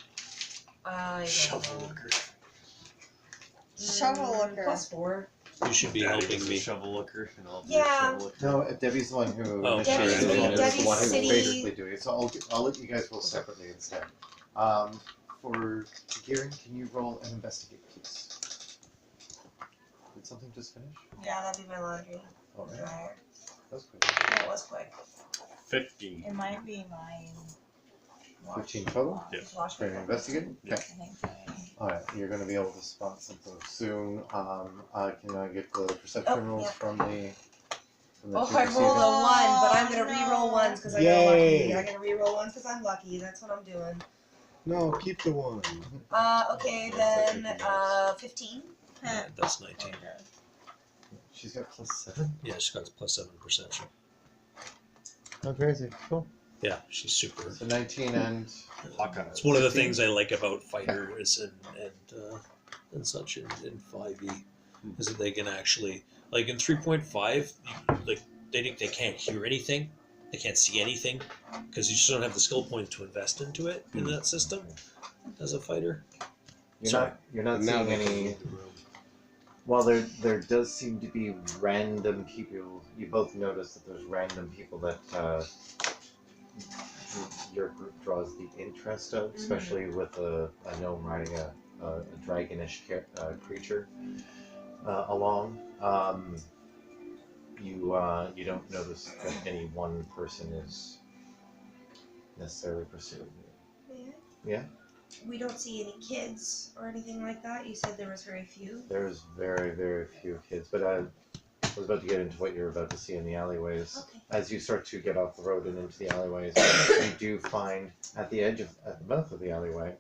Speaker 7: I don't
Speaker 5: Shovel
Speaker 7: know.
Speaker 5: looker.
Speaker 4: Shovel looker.
Speaker 7: +4.
Speaker 10: You should be
Speaker 5: Daddy
Speaker 10: helping
Speaker 5: is
Speaker 10: me.
Speaker 5: the shovel looker, and I'll be
Speaker 7: Yeah.
Speaker 5: the shovel looker.
Speaker 3: No, Debbie's the one who
Speaker 10: Oh,
Speaker 3: initiated
Speaker 10: Debbie's
Speaker 3: it, and is
Speaker 7: Debbie's
Speaker 3: the one who's
Speaker 7: city-
Speaker 3: basically doing it. So I'll let you guys roll separately instead. For gearing, can you roll an investigate, please? Did something just finish?
Speaker 7: Yeah, that'd be my laundry
Speaker 3: All right,
Speaker 7: dryer.
Speaker 3: that's quick.
Speaker 7: Yeah, it was quick.
Speaker 5: 15.
Speaker 4: It might be mine.
Speaker 3: 15 total.
Speaker 5: Yeah.
Speaker 7: Just wash
Speaker 3: For
Speaker 7: my
Speaker 3: an investigate.
Speaker 5: Yeah.
Speaker 3: Okay.
Speaker 4: I think so.
Speaker 3: All right, you're going to be able to spot something soon. Can I get the perception rolls
Speaker 7: yeah.
Speaker 3: from the
Speaker 7: Oh,
Speaker 3: two
Speaker 7: I rolled a
Speaker 3: receivers?
Speaker 7: 1, but I'm gonna
Speaker 4: no.
Speaker 7: re-roll ones because I'm
Speaker 11: Yay.
Speaker 7: lucky. I'm gonna re-roll ones because I'm lucky. That's what I'm doing.
Speaker 11: No, keep the one.
Speaker 7: Okay,
Speaker 3: That's
Speaker 7: then,
Speaker 3: like
Speaker 7: 15.
Speaker 10: Yeah, that's 19.
Speaker 3: She's got +7.
Speaker 10: Yeah, she's got +7 perception.
Speaker 3: Oh, crazy. Cool.
Speaker 10: Yeah, she's super.
Speaker 3: So 19 and
Speaker 5: Hawkeye.
Speaker 10: It's one of the things I like about fighters and such in 5e is that they can actually, like in 3.5, like they can't hear anything, they can't see anything because you just don't have the skill points to invest into it in that system as a fighter.
Speaker 3: You're not
Speaker 11: Now
Speaker 3: seeing
Speaker 11: they can
Speaker 3: any.
Speaker 11: leave the room.
Speaker 3: Well, there does seem to be random people. You both notice that there's random people that your group draws the interest of, especially with a gnome riding a dragonish creature along. You don't notice that any one person is necessarily pursuing you. Yeah.
Speaker 7: We don't see any kids or anything like that. You said there was very few.
Speaker 3: There's very, very few kids, but I was about to get into what you're about to see in the alleyways.
Speaker 7: Okay.
Speaker 3: As you start to get off the road and into the alleyways, you do find at the mouth of the alleyway,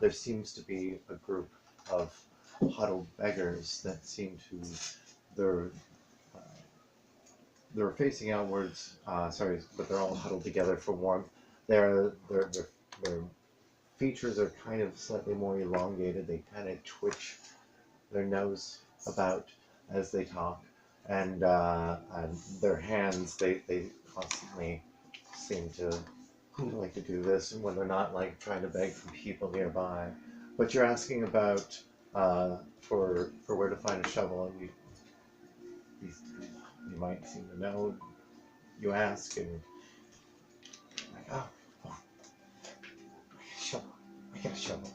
Speaker 3: there seems to be a group of huddled beggars that seem to they're facing outwards. But they're all huddled together for warmth. Their features are kind of slightly more elongated. They kind of twitch their nose about as they talk, and their hands they constantly seem to like to do this, and when they're not like trying to beg from people nearby. But you're asking about for where to find a shovel, and you might seem to know. You ask, and like, oh, I got a shovel.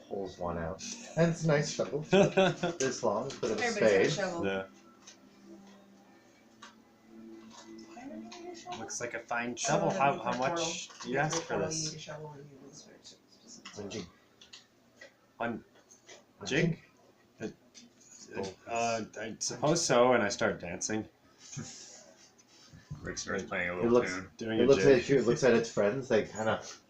Speaker 3: Pulls one out, and it's a nice shovel. This long, bit of a
Speaker 7: Everybody's got a
Speaker 3: spade.
Speaker 7: shovel.
Speaker 5: Yeah.
Speaker 1: Looks like a fine shovel. How much do you ask for
Speaker 7: You
Speaker 1: this?
Speaker 7: need a shovel and you lose for
Speaker 3: One jig.
Speaker 1: One
Speaker 3: One
Speaker 1: jig? I suppose so, and I start dancing.
Speaker 5: Rick starts playing a
Speaker 3: It
Speaker 5: little
Speaker 3: looks-
Speaker 5: tune.
Speaker 1: Doing
Speaker 3: It
Speaker 1: a
Speaker 3: looks
Speaker 1: jig.
Speaker 3: at you. It looks at its friends. They kind of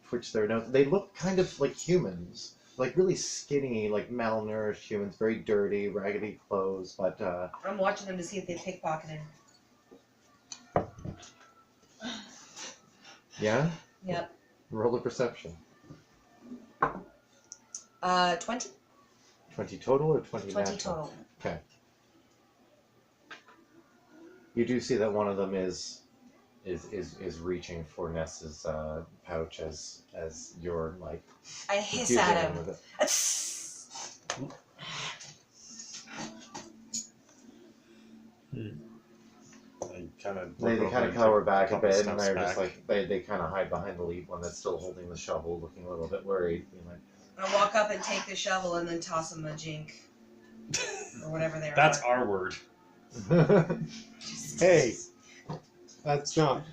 Speaker 3: twitch their nose. They look kind of like humans, like really skinny, like malnourished humans, very dirty, raggedy clothes, but
Speaker 7: I'm watching them to see if they pickpocketed.
Speaker 3: yeah.
Speaker 7: Yep.
Speaker 3: Roll a perception.
Speaker 7: 20?
Speaker 3: 20 total or 20
Speaker 7: 20
Speaker 3: natural?
Speaker 7: total.
Speaker 3: Okay. You do see that one of them is reaching for Ness's pouch as you're like
Speaker 7: I hiss
Speaker 3: confusing
Speaker 7: at
Speaker 3: him
Speaker 7: him.
Speaker 3: with it.
Speaker 5: I kind of
Speaker 3: They kind of cower back a bit, and they're just like they kind of hide behind the lead one that's still holding the shovel, looking a little bit worried, being like,
Speaker 7: I walk up and take the shovel and then toss him a jink. Or whatever they are.
Speaker 5: That's our word.
Speaker 11: Hey, that's not.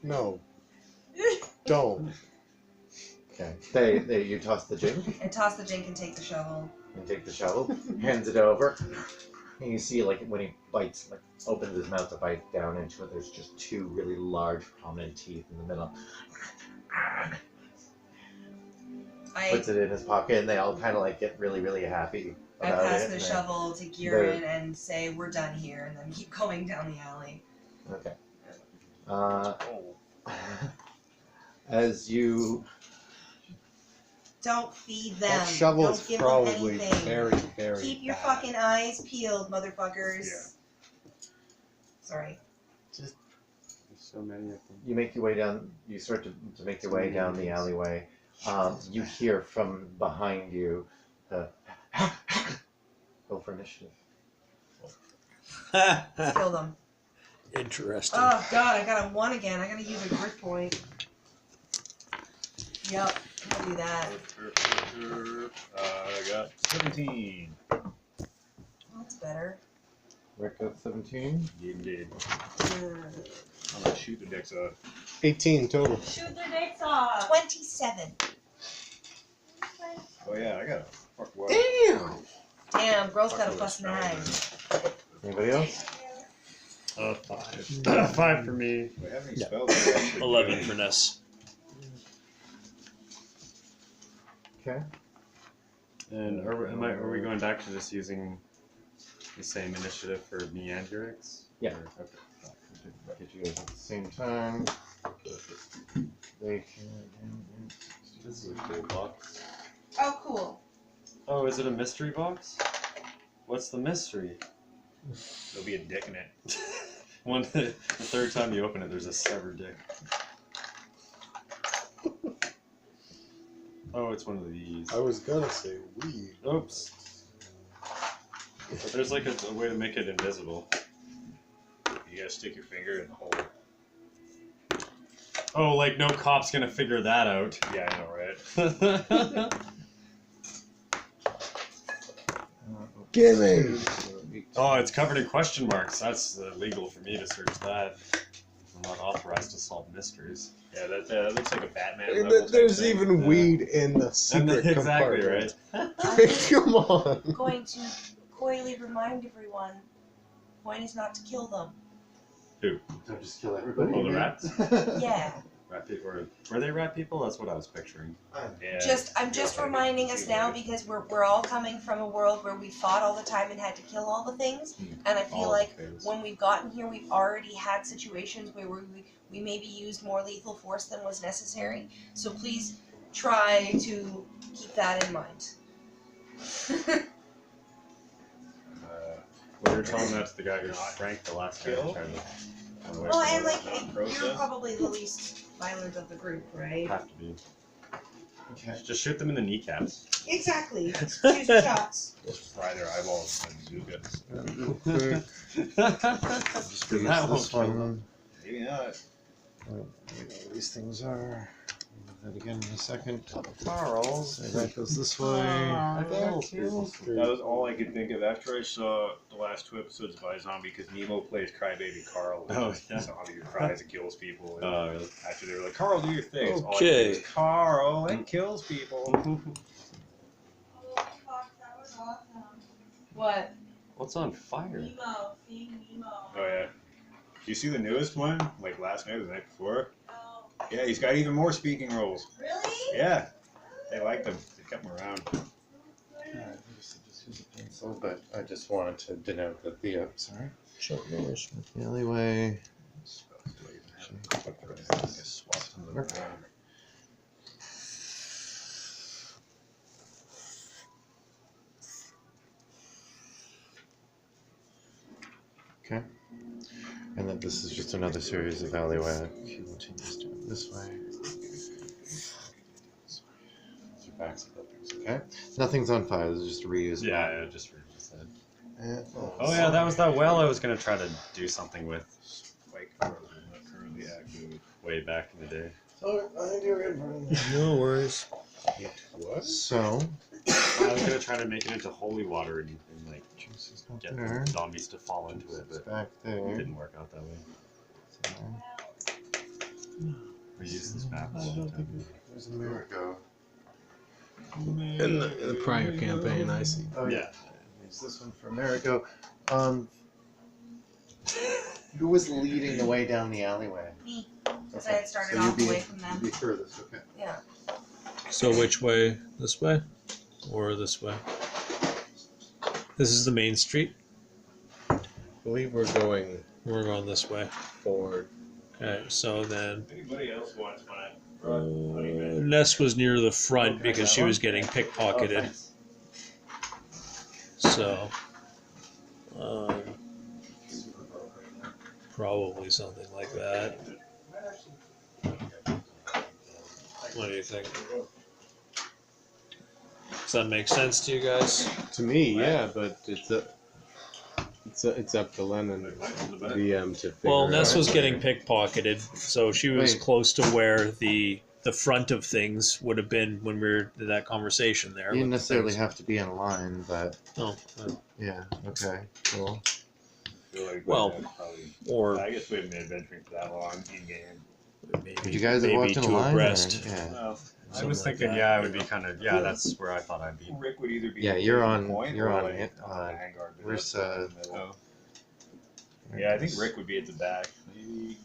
Speaker 11: No. Don't.
Speaker 3: okay. You toss the jink
Speaker 7: And toss the jink and take the shovel.
Speaker 3: and take the shovel, hands it over, and you see like when he bites, like opens his mouth to bite down into it, there's just two really large, prominent teeth in the middle. Puts it in his pocket, and they all kind of like get really, really happy
Speaker 7: I
Speaker 3: about
Speaker 7: pass
Speaker 3: it.
Speaker 7: the
Speaker 3: and
Speaker 7: shovel to Gieran and say, we're done here, and then keep going down the alley.
Speaker 3: Okay. As you
Speaker 7: Don't feed them.
Speaker 11: That shovel
Speaker 7: Don't
Speaker 11: is
Speaker 7: give
Speaker 11: probably
Speaker 7: them anything.
Speaker 11: very, very
Speaker 7: Keep your
Speaker 11: bad.
Speaker 7: fucking eyes peeled, motherfuckers.
Speaker 5: Yeah.
Speaker 7: Sorry.
Speaker 5: There's so many of them.
Speaker 3: you make your way down, you start to make your way down the alleyway. You hear from behind you the go for initiative.
Speaker 7: Let's kill them.
Speaker 10: Interesting.
Speaker 7: Oh god, I got a 1 again. I gotta use a grit point. Yep, I'll do that.
Speaker 5: I got 17.
Speaker 7: That's better.
Speaker 3: Rick got 17.
Speaker 5: You did.
Speaker 7: Mm.
Speaker 5: I'm gonna shoot the decks up.
Speaker 11: 18 total.
Speaker 4: Shoot their dicks off.
Speaker 7: 27.
Speaker 5: Oh yeah, I got a fuck well.
Speaker 11: Damn!
Speaker 7: Damn, girl's got a +9.
Speaker 3: Anybody else?
Speaker 5: 5.
Speaker 12: 5 for me.
Speaker 5: Do I have any
Speaker 10: Yeah.
Speaker 5: spells? that actually
Speaker 10: 11
Speaker 5: do
Speaker 10: for Ness.
Speaker 3: Okay.
Speaker 12: And are we going back to just using the same initiative for me and Urix?
Speaker 3: Yeah.
Speaker 12: Or- okay.
Speaker 3: Get you guys at the same time. They can.
Speaker 12: This is a cool box.
Speaker 4: Oh, cool.
Speaker 12: Oh, is it a mystery box? What's the mystery?
Speaker 5: There'll be a dick in it.
Speaker 12: The third time you open it, there's a severed dick. Oh, it's one of these.
Speaker 11: I was gonna say weed.
Speaker 12: Oops. But there's like a way to make it invisible.
Speaker 5: You gotta stick your finger in the hole.
Speaker 12: Oh, like no cop's gonna figure that out.
Speaker 5: Yeah, I know, right?
Speaker 11: Gimme!
Speaker 12: Oh, it's covered in question marks. That's illegal for me to search that. I'm not authorized to solve mysteries.
Speaker 5: Yeah, that looks like a Batman
Speaker 11: And
Speaker 5: level type
Speaker 11: there's
Speaker 5: thing.
Speaker 11: even
Speaker 12: Yeah.
Speaker 11: weed in the secret
Speaker 12: Exactly
Speaker 11: compartment.
Speaker 12: right.
Speaker 11: Come on.
Speaker 7: I'm going to coyly remind everyone, the point is not to kill them.
Speaker 3: Don't just kill everybody.
Speaker 12: Oh, the rats?
Speaker 7: Yeah.
Speaker 12: Rat people? Were they rat people? That's what I was picturing.
Speaker 5: Yeah.
Speaker 7: I'm just reminding us now because we're all coming from a world where we fought all the time and had to kill all the things. And I feel
Speaker 12: All
Speaker 7: like
Speaker 12: the things.
Speaker 7: when we've gotten here, we've already had situations where we maybe used more lethal force than was necessary. So please try to keep that in mind.
Speaker 12: Well, you're telling that to the guy who shrank the last guy.
Speaker 5: Kill?
Speaker 12: Trying to run away
Speaker 7: Well,
Speaker 12: from
Speaker 7: and
Speaker 12: it.
Speaker 7: like
Speaker 5: not
Speaker 7: you're
Speaker 5: process.
Speaker 7: probably the least violent of the group, right?
Speaker 12: Have to be.
Speaker 3: Okay.
Speaker 12: Just shoot them in the kneecaps.
Speaker 7: Exactly. Choose your shots.
Speaker 5: Just fry their eyeballs and bazookas.
Speaker 11: Real quick. Just use
Speaker 12: That won't
Speaker 11: this
Speaker 12: kill
Speaker 11: one.
Speaker 5: Maybe not.
Speaker 11: These things are. I'll do that again in a second.
Speaker 12: Carl.
Speaker 11: So that goes this way.
Speaker 5: That was all I could think of after I saw the last 2 episodes of iZombie, because Nemo plays Crybaby Carl, who's
Speaker 12: Oh,
Speaker 5: a
Speaker 12: yeah.
Speaker 5: zombie who cries and kills people. And
Speaker 12: Really?
Speaker 5: after they were like, Carl, do your thing. It's all I could
Speaker 10: Okay.
Speaker 5: do is, Carl, and kills people.
Speaker 4: Oh, fuck, that was awesome.
Speaker 7: What?
Speaker 12: What's on fire?
Speaker 4: Nemo, seeing Nemo.
Speaker 5: Oh, yeah. You see the newest one? Like last night or the night before?
Speaker 4: Oh,
Speaker 5: Yeah, he's got even more speaking roles.
Speaker 4: really?
Speaker 5: Yeah. They liked him.
Speaker 12: kept them around.
Speaker 6: Just use a pencil, but I just wanted to denote that the sorry.
Speaker 10: Sure, no worries.
Speaker 6: The alleyway. Okay. And then this is just another series of alleyway. Continues down this way. Backs of buildings, okay? Nothing's on fire, this is just a reused.
Speaker 12: Yeah, just reuse that.
Speaker 6: Oh,
Speaker 12: Oh yeah, that was that well I was gonna try to do something with. Like currently active way back in the day.
Speaker 6: Sorry, I do it.
Speaker 10: No worries.
Speaker 12: What?
Speaker 6: So,
Speaker 12: I was gonna try to make it into holy water and like
Speaker 6: juice is not
Speaker 12: get
Speaker 6: there.
Speaker 12: the zombies to fall into it,
Speaker 6: It's
Speaker 12: but
Speaker 6: back
Speaker 12: it
Speaker 6: there.
Speaker 12: didn't work out that way.
Speaker 6: So,
Speaker 12: We used this map a long time ago.
Speaker 6: there's Amerigo.
Speaker 11: In the prior campaign, I see.
Speaker 6: Oh yeah. Use this one for Amerigo. Who was leading the way down the alleyway?
Speaker 7: Me. Because I had started
Speaker 6: So
Speaker 7: off
Speaker 6: you'd
Speaker 7: away
Speaker 6: be,
Speaker 7: from
Speaker 6: you'd
Speaker 7: them.
Speaker 6: be furthest, okay.
Speaker 7: Yeah.
Speaker 10: So which way? This way? Or this way? This is the main street.
Speaker 11: I believe we're going
Speaker 10: We're going this way.
Speaker 11: forward.
Speaker 10: Okay, so then
Speaker 12: Anybody else wants one?
Speaker 10: Ness was near the front because she was getting pickpocketed. So, probably something like that. What do you think? Does that make sense to you guys?
Speaker 11: To me, yeah, but it's up to Lennon VM to figure
Speaker 10: Well, Ness
Speaker 11: out.
Speaker 10: was getting pickpocketed, so she was
Speaker 6: Wait.
Speaker 10: close to where the front of things would have been when we were in that conversation there.
Speaker 6: You didn't
Speaker 10: with the
Speaker 6: necessarily
Speaker 10: things.
Speaker 6: have to be in a line, but
Speaker 10: Oh,
Speaker 6: yeah, okay, cool.
Speaker 10: well, or
Speaker 12: I guess we haven't been adventuring for that long in game.
Speaker 10: maybe,
Speaker 6: Would you guys have
Speaker 10: maybe
Speaker 6: walked in a
Speaker 10: to
Speaker 6: line?
Speaker 10: abreast.
Speaker 6: Or, yeah.
Speaker 12: Well, I
Speaker 10: Something
Speaker 12: was
Speaker 10: like
Speaker 12: thinking,
Speaker 10: that.
Speaker 12: yeah, it would be kind of, yeah, that's where I thought I'd be.
Speaker 2: Rick would either be.
Speaker 6: Yeah, you're on-
Speaker 2: point
Speaker 6: you're
Speaker 2: or
Speaker 6: on
Speaker 2: like
Speaker 6: it,
Speaker 2: on the Vanguard, but
Speaker 6: where's,
Speaker 2: that's in the middle.
Speaker 12: Oh. Yeah, I think Rick would be at the back. Maybe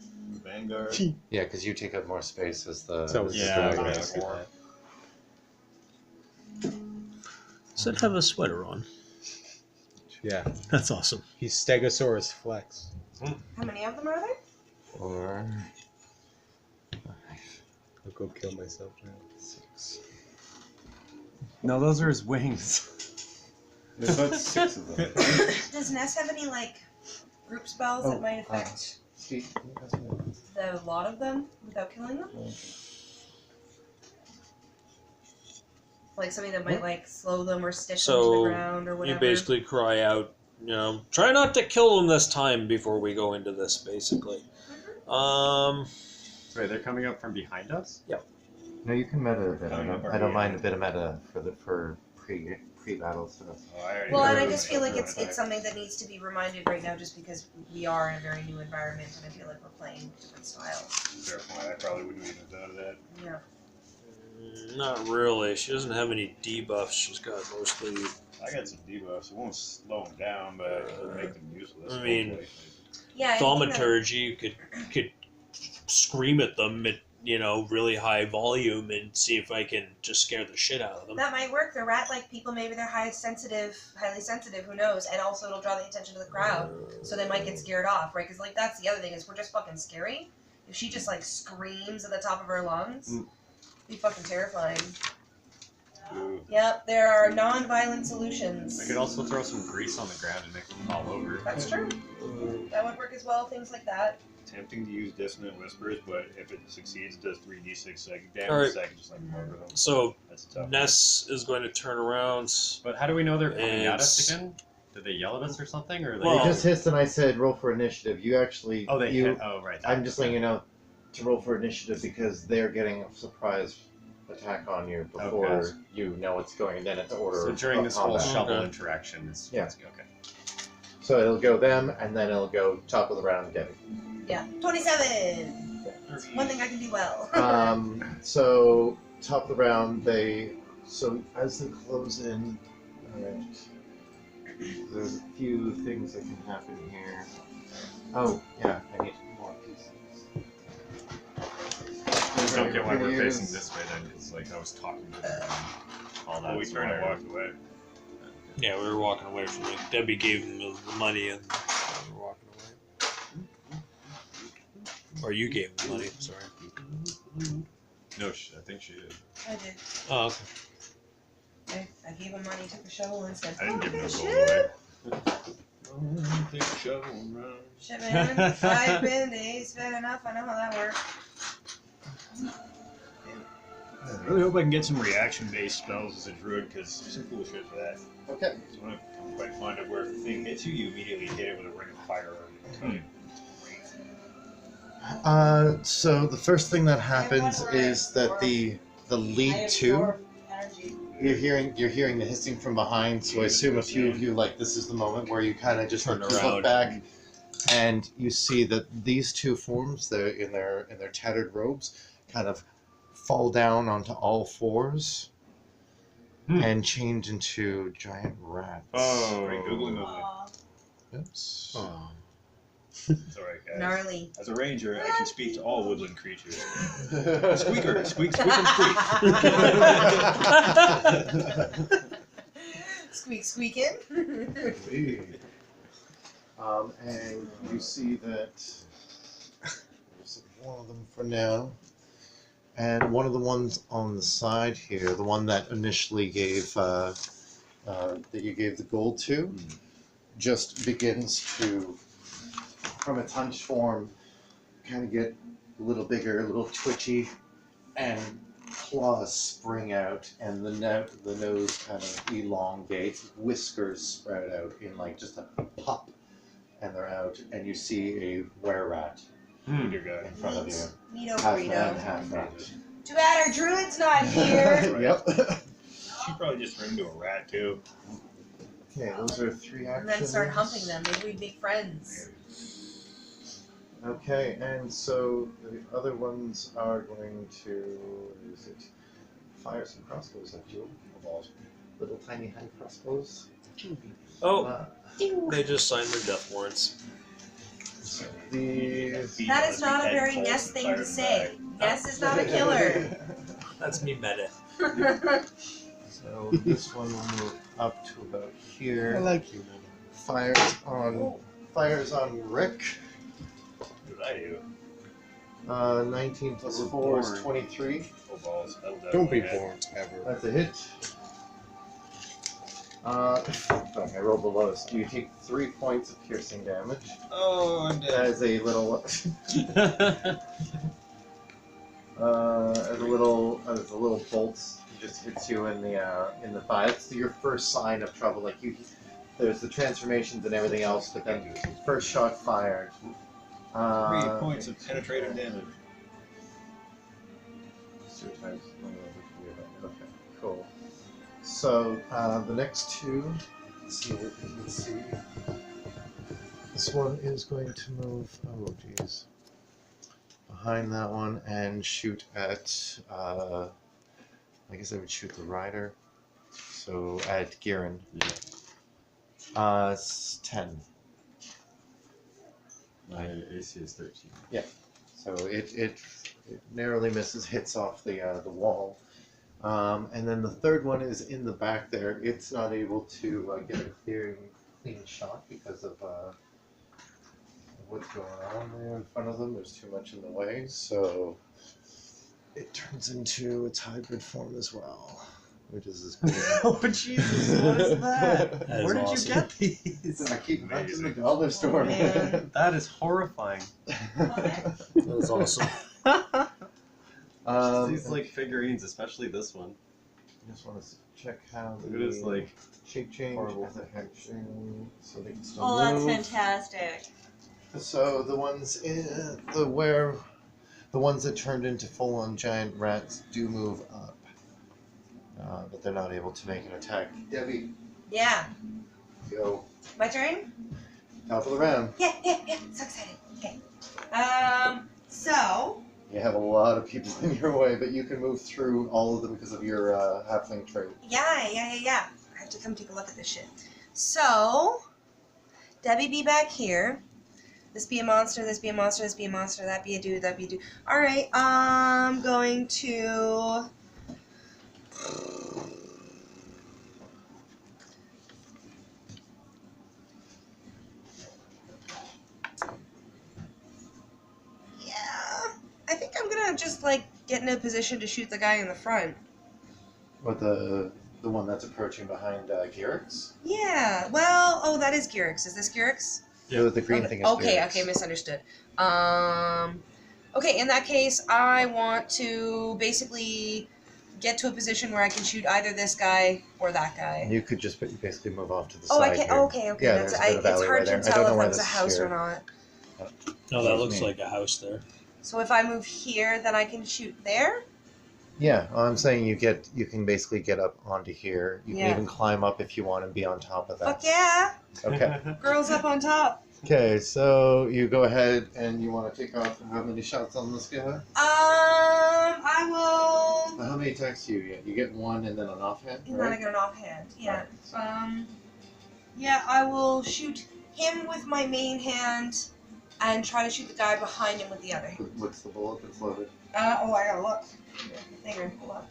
Speaker 12: Vanguard.
Speaker 6: Yeah, because you take up more space as the.
Speaker 11: So
Speaker 6: as the
Speaker 12: Yeah,
Speaker 6: driver.
Speaker 12: okay, okay.
Speaker 10: Does it have a sweater on?
Speaker 11: Yeah,
Speaker 10: That's awesome.
Speaker 11: he's Stegosaurus Flex.
Speaker 7: How many of them are there?
Speaker 6: Or
Speaker 11: I'll go kill myself now.
Speaker 6: 6.
Speaker 12: No, those are his wings.
Speaker 9: There's about 6 of them.
Speaker 7: Does Ness have any like group spells
Speaker 6: Oh,
Speaker 7: that might affect
Speaker 6: Steve, can you pass me that?
Speaker 7: the lot of them without killing them? Like something that might like slow them or stick them to
Speaker 10: So
Speaker 7: the ground or whatever.
Speaker 10: you basically cry out, try not to kill them this time before we go into this, basically.
Speaker 12: Wait, they're coming up from behind us?
Speaker 6: No, you can meta a bit.
Speaker 12: Oh, no,
Speaker 6: I don't mind a bit of meta for pre-battle stuff.
Speaker 12: Oh, I already
Speaker 7: Well, and I
Speaker 12: heard
Speaker 7: just
Speaker 12: it.
Speaker 7: feel like it's something that needs to be reminded right now, just because we are in a very new environment, and I feel like we're playing different styles.
Speaker 12: Fair point, I probably wouldn't have even thought of that.
Speaker 7: Yeah.
Speaker 10: Not really. She doesn't have any debuffs. She's got mostly.
Speaker 12: I got some debuffs. It won't slow them down, but it'll make them useless.
Speaker 10: I mean,
Speaker 12: hopefully.
Speaker 7: Yeah. anything that-
Speaker 10: Thaumaturgy, you could scream at them at really high volume and see if I can just scare the shit out of them.
Speaker 7: That might work. They're rat-like people. Maybe they're highly sensitive. Who knows? And also, it'll draw the attention to the crowd, so they might get scared off, right? Because like that's the other thing is we're just fucking scary. If she just like screams at the top of her lungs, it'd be fucking terrifying.
Speaker 12: Ooh.
Speaker 7: Yep, there are non-violent solutions.
Speaker 12: I could also throw some grease on the ground and make them fall over.
Speaker 7: That's true. That would work as well. Things like that.
Speaker 12: Tempting to use Dissonant Whispers, but if it succeeds, it does 3d6 psychic damage,
Speaker 10: Alright.
Speaker 12: so I can just like murder them.
Speaker 10: So
Speaker 12: That's tough.
Speaker 10: Ness is going to turn around.
Speaker 12: But how do we know they're coming at us
Speaker 10: It's-
Speaker 12: again? Did they yell at us or something? Or
Speaker 10: Well-
Speaker 6: You just hissed and I said roll for initiative. You actually.
Speaker 12: oh, they
Speaker 6: you,
Speaker 12: hit. Oh, right.
Speaker 6: I'm just letting you know to roll for initiative because they're getting a surprise attack on you before
Speaker 12: Okay.
Speaker 6: you know what's going, and then it's order.
Speaker 12: So during
Speaker 6: of
Speaker 12: this whole
Speaker 6: combat.
Speaker 12: shovel
Speaker 10: Okay.
Speaker 12: interaction, it's
Speaker 6: Yeah.
Speaker 12: it's- okay.
Speaker 6: So it'll go them, and then it'll go top of the round, Debbie.
Speaker 7: Yeah. 27. One thing I can do well.
Speaker 6: So top of the round, so as they close in, alright. There's a few things that can happen here. Oh yeah, I need more pieces.
Speaker 12: Just don't get why we're
Speaker 6: Here's-
Speaker 12: facing this way then, because like I was talking to them. call that.
Speaker 5: Oh, we turned and walked away.
Speaker 10: Yeah, we were walking away from it. Debbie gave him the money and we were walking away. Or you gave him the money, sorry.
Speaker 12: No, I think she did.
Speaker 7: I did.
Speaker 10: Oh, okay.
Speaker 7: I gave him money, took a shovel, and said,
Speaker 12: I didn't give no
Speaker 7: "Shit."
Speaker 12: gold away.
Speaker 5: Big shovel run.
Speaker 7: Shit, man. 5 days, fair enough. I know how that works.
Speaker 5: I really hope I can get some reaction-based spells as a druid, because some cool shit for that.
Speaker 3: Okay.
Speaker 5: So I'm quite fond of where if the thing hits you, you immediately hit it with a ring of fire.
Speaker 6: So the first thing that happens is that the lead two, you're hearing the hissing from behind. So I assume a few of you, like, this is the moment where you kind of just
Speaker 10: Turn
Speaker 6: look
Speaker 10: around.
Speaker 6: back, and you see that these two forms, they're in their tattered robes, kind of fall down onto all fours and change into giant rats.
Speaker 12: Oh,
Speaker 5: Great googly moogly.
Speaker 4: Aw.
Speaker 6: Oops.
Speaker 5: It's alright, guys.
Speaker 7: Gnarly.
Speaker 5: As a ranger, I can speak to all woodland creatures. Squeaker, squeak, squeak, and squeak.
Speaker 7: Squeak, squeaking.
Speaker 6: And you see that there's one of them for now. And one of the ones on the side here, the one that initially gave that you gave the gold to, just begins to, from its hunched form, kind of get a little bigger, a little twitchy, and claws spring out, and the nose kind of elongates, whiskers spread out in like just a pop, and they're out, and you see a were-rat
Speaker 5: Dear God.
Speaker 6: in front of you.
Speaker 7: Neato
Speaker 6: Half man,
Speaker 7: burrito.
Speaker 6: half rat.
Speaker 7: Too bad our druid's not here.
Speaker 6: Yep.
Speaker 5: She probably just turned into a rat, too.
Speaker 6: Okay, those are 3 actions.
Speaker 7: And then start humping them. Maybe we'd make friends.
Speaker 6: Okay, and so the other ones are going to, what is it? Fire some crossbows at you. Little tiny hand crossbows.
Speaker 10: Oh, they just signed their death warrants.
Speaker 6: So these.
Speaker 7: That is not a very Ness thing to say. Ness is not a killer.
Speaker 10: That's me meta.
Speaker 6: So this one will move up to about here.
Speaker 11: I like you, man.
Speaker 6: Fires on Rick.
Speaker 5: What did I do?
Speaker 6: 19 plus 4 is 23.
Speaker 5: Oh, balls. That'll
Speaker 11: Don't be
Speaker 5: definitely
Speaker 11: born ever.
Speaker 6: That's a hit. I rolled the lowest. You take 3 points of piercing damage.
Speaker 12: hit. Oh, I'm dead.
Speaker 6: As a little, as a little bolt just hits you in the thigh. It's your first sign of trouble. Like there's the transformations and everything else, but then first shot fired.
Speaker 5: 3 points of penetrative damage.
Speaker 6: Okay, cool. So the next two, let's see what you can see. This one is going to move, oh geez, behind that one and shoot at, I guess I would shoot the rider. So at Garen. It's 10.
Speaker 12: My AC is 13.
Speaker 6: So it narrowly misses, hits off the wall. And then the third one is in the back there. It's not able to get a clean shot because of what's going on there in front of them. There's too much in the way. So it turns into its hybrid form as well, which is as good.
Speaker 1: Oh Jesus! What is that?
Speaker 10: That is
Speaker 1: Where did
Speaker 10: awesome.
Speaker 1: you get these?
Speaker 6: I keep hunting the dollar store.
Speaker 7: Man.
Speaker 1: That is horrifying.
Speaker 10: That is awesome.
Speaker 12: These like figurines, especially this one.
Speaker 6: I just want to check how
Speaker 12: Look at this like
Speaker 6: shape change
Speaker 12: horrible
Speaker 6: as an action, so they can still
Speaker 4: Oh, that's
Speaker 6: move.
Speaker 4: fantastic.
Speaker 6: So the ones the ones that turned into full-on giant rats do move up, but they're not able to make an attack. Debbie,
Speaker 7: Yeah.
Speaker 6: go
Speaker 7: My turn?
Speaker 6: top of the round.
Speaker 7: Yeah. So excited. Okay. So.
Speaker 6: You have a lot of people in your way, but you can move through all of them because of your halfling trait.
Speaker 7: Yeah. I have to come take a look at this shit. So, Debbie be back here. This be a monster, this be a monster, this be a monster, that be a dude, that be a dude. Alright, I'm going to... just like get in a position to shoot the guy in the front.
Speaker 3: What the one that's approaching behind Garrick's?
Speaker 7: Yeah. Well, oh, that is Garrick's. Is this Garrick's?
Speaker 3: Yeah, the green thing is
Speaker 7: Okay,
Speaker 3: Garrick's.
Speaker 7: okay, misunderstood. Okay, in that case, I want to basically get to a position where I can shoot either this guy or that guy.
Speaker 3: You could just basically move off to the
Speaker 7: Oh,
Speaker 3: side
Speaker 7: I can.
Speaker 3: here.
Speaker 7: Okay, okay.
Speaker 3: Yeah,
Speaker 7: That's,
Speaker 3: there's a bit of
Speaker 7: it's
Speaker 3: alleyway
Speaker 7: hard
Speaker 3: there.
Speaker 7: to
Speaker 3: I don't
Speaker 7: tell
Speaker 3: know
Speaker 7: if
Speaker 3: why
Speaker 7: that was a
Speaker 3: this is
Speaker 7: house
Speaker 3: here.
Speaker 7: or not.
Speaker 10: No, that
Speaker 3: Excuse
Speaker 10: looks
Speaker 3: me.
Speaker 10: like a house there.
Speaker 7: So if I move here, then I can shoot there.
Speaker 3: Yeah, I'm saying you can basically get up onto here. You
Speaker 7: Yeah.
Speaker 3: can even climb up if you want and be on top of that.
Speaker 7: Fuck yeah!
Speaker 3: Okay.
Speaker 7: Girls up on top.
Speaker 3: Okay, so you go ahead and you want to take off how many shots on the scaler?
Speaker 7: I will.
Speaker 3: How many attacks do you get? You get one and then an offhand,
Speaker 7: And then I
Speaker 3: right?
Speaker 7: get an offhand. Yeah. Yeah, I will shoot him with my main hand and try to shoot the guy behind him with the other.
Speaker 3: What's the bullet that's loaded?
Speaker 7: Oh, I gotta look. Finger, hold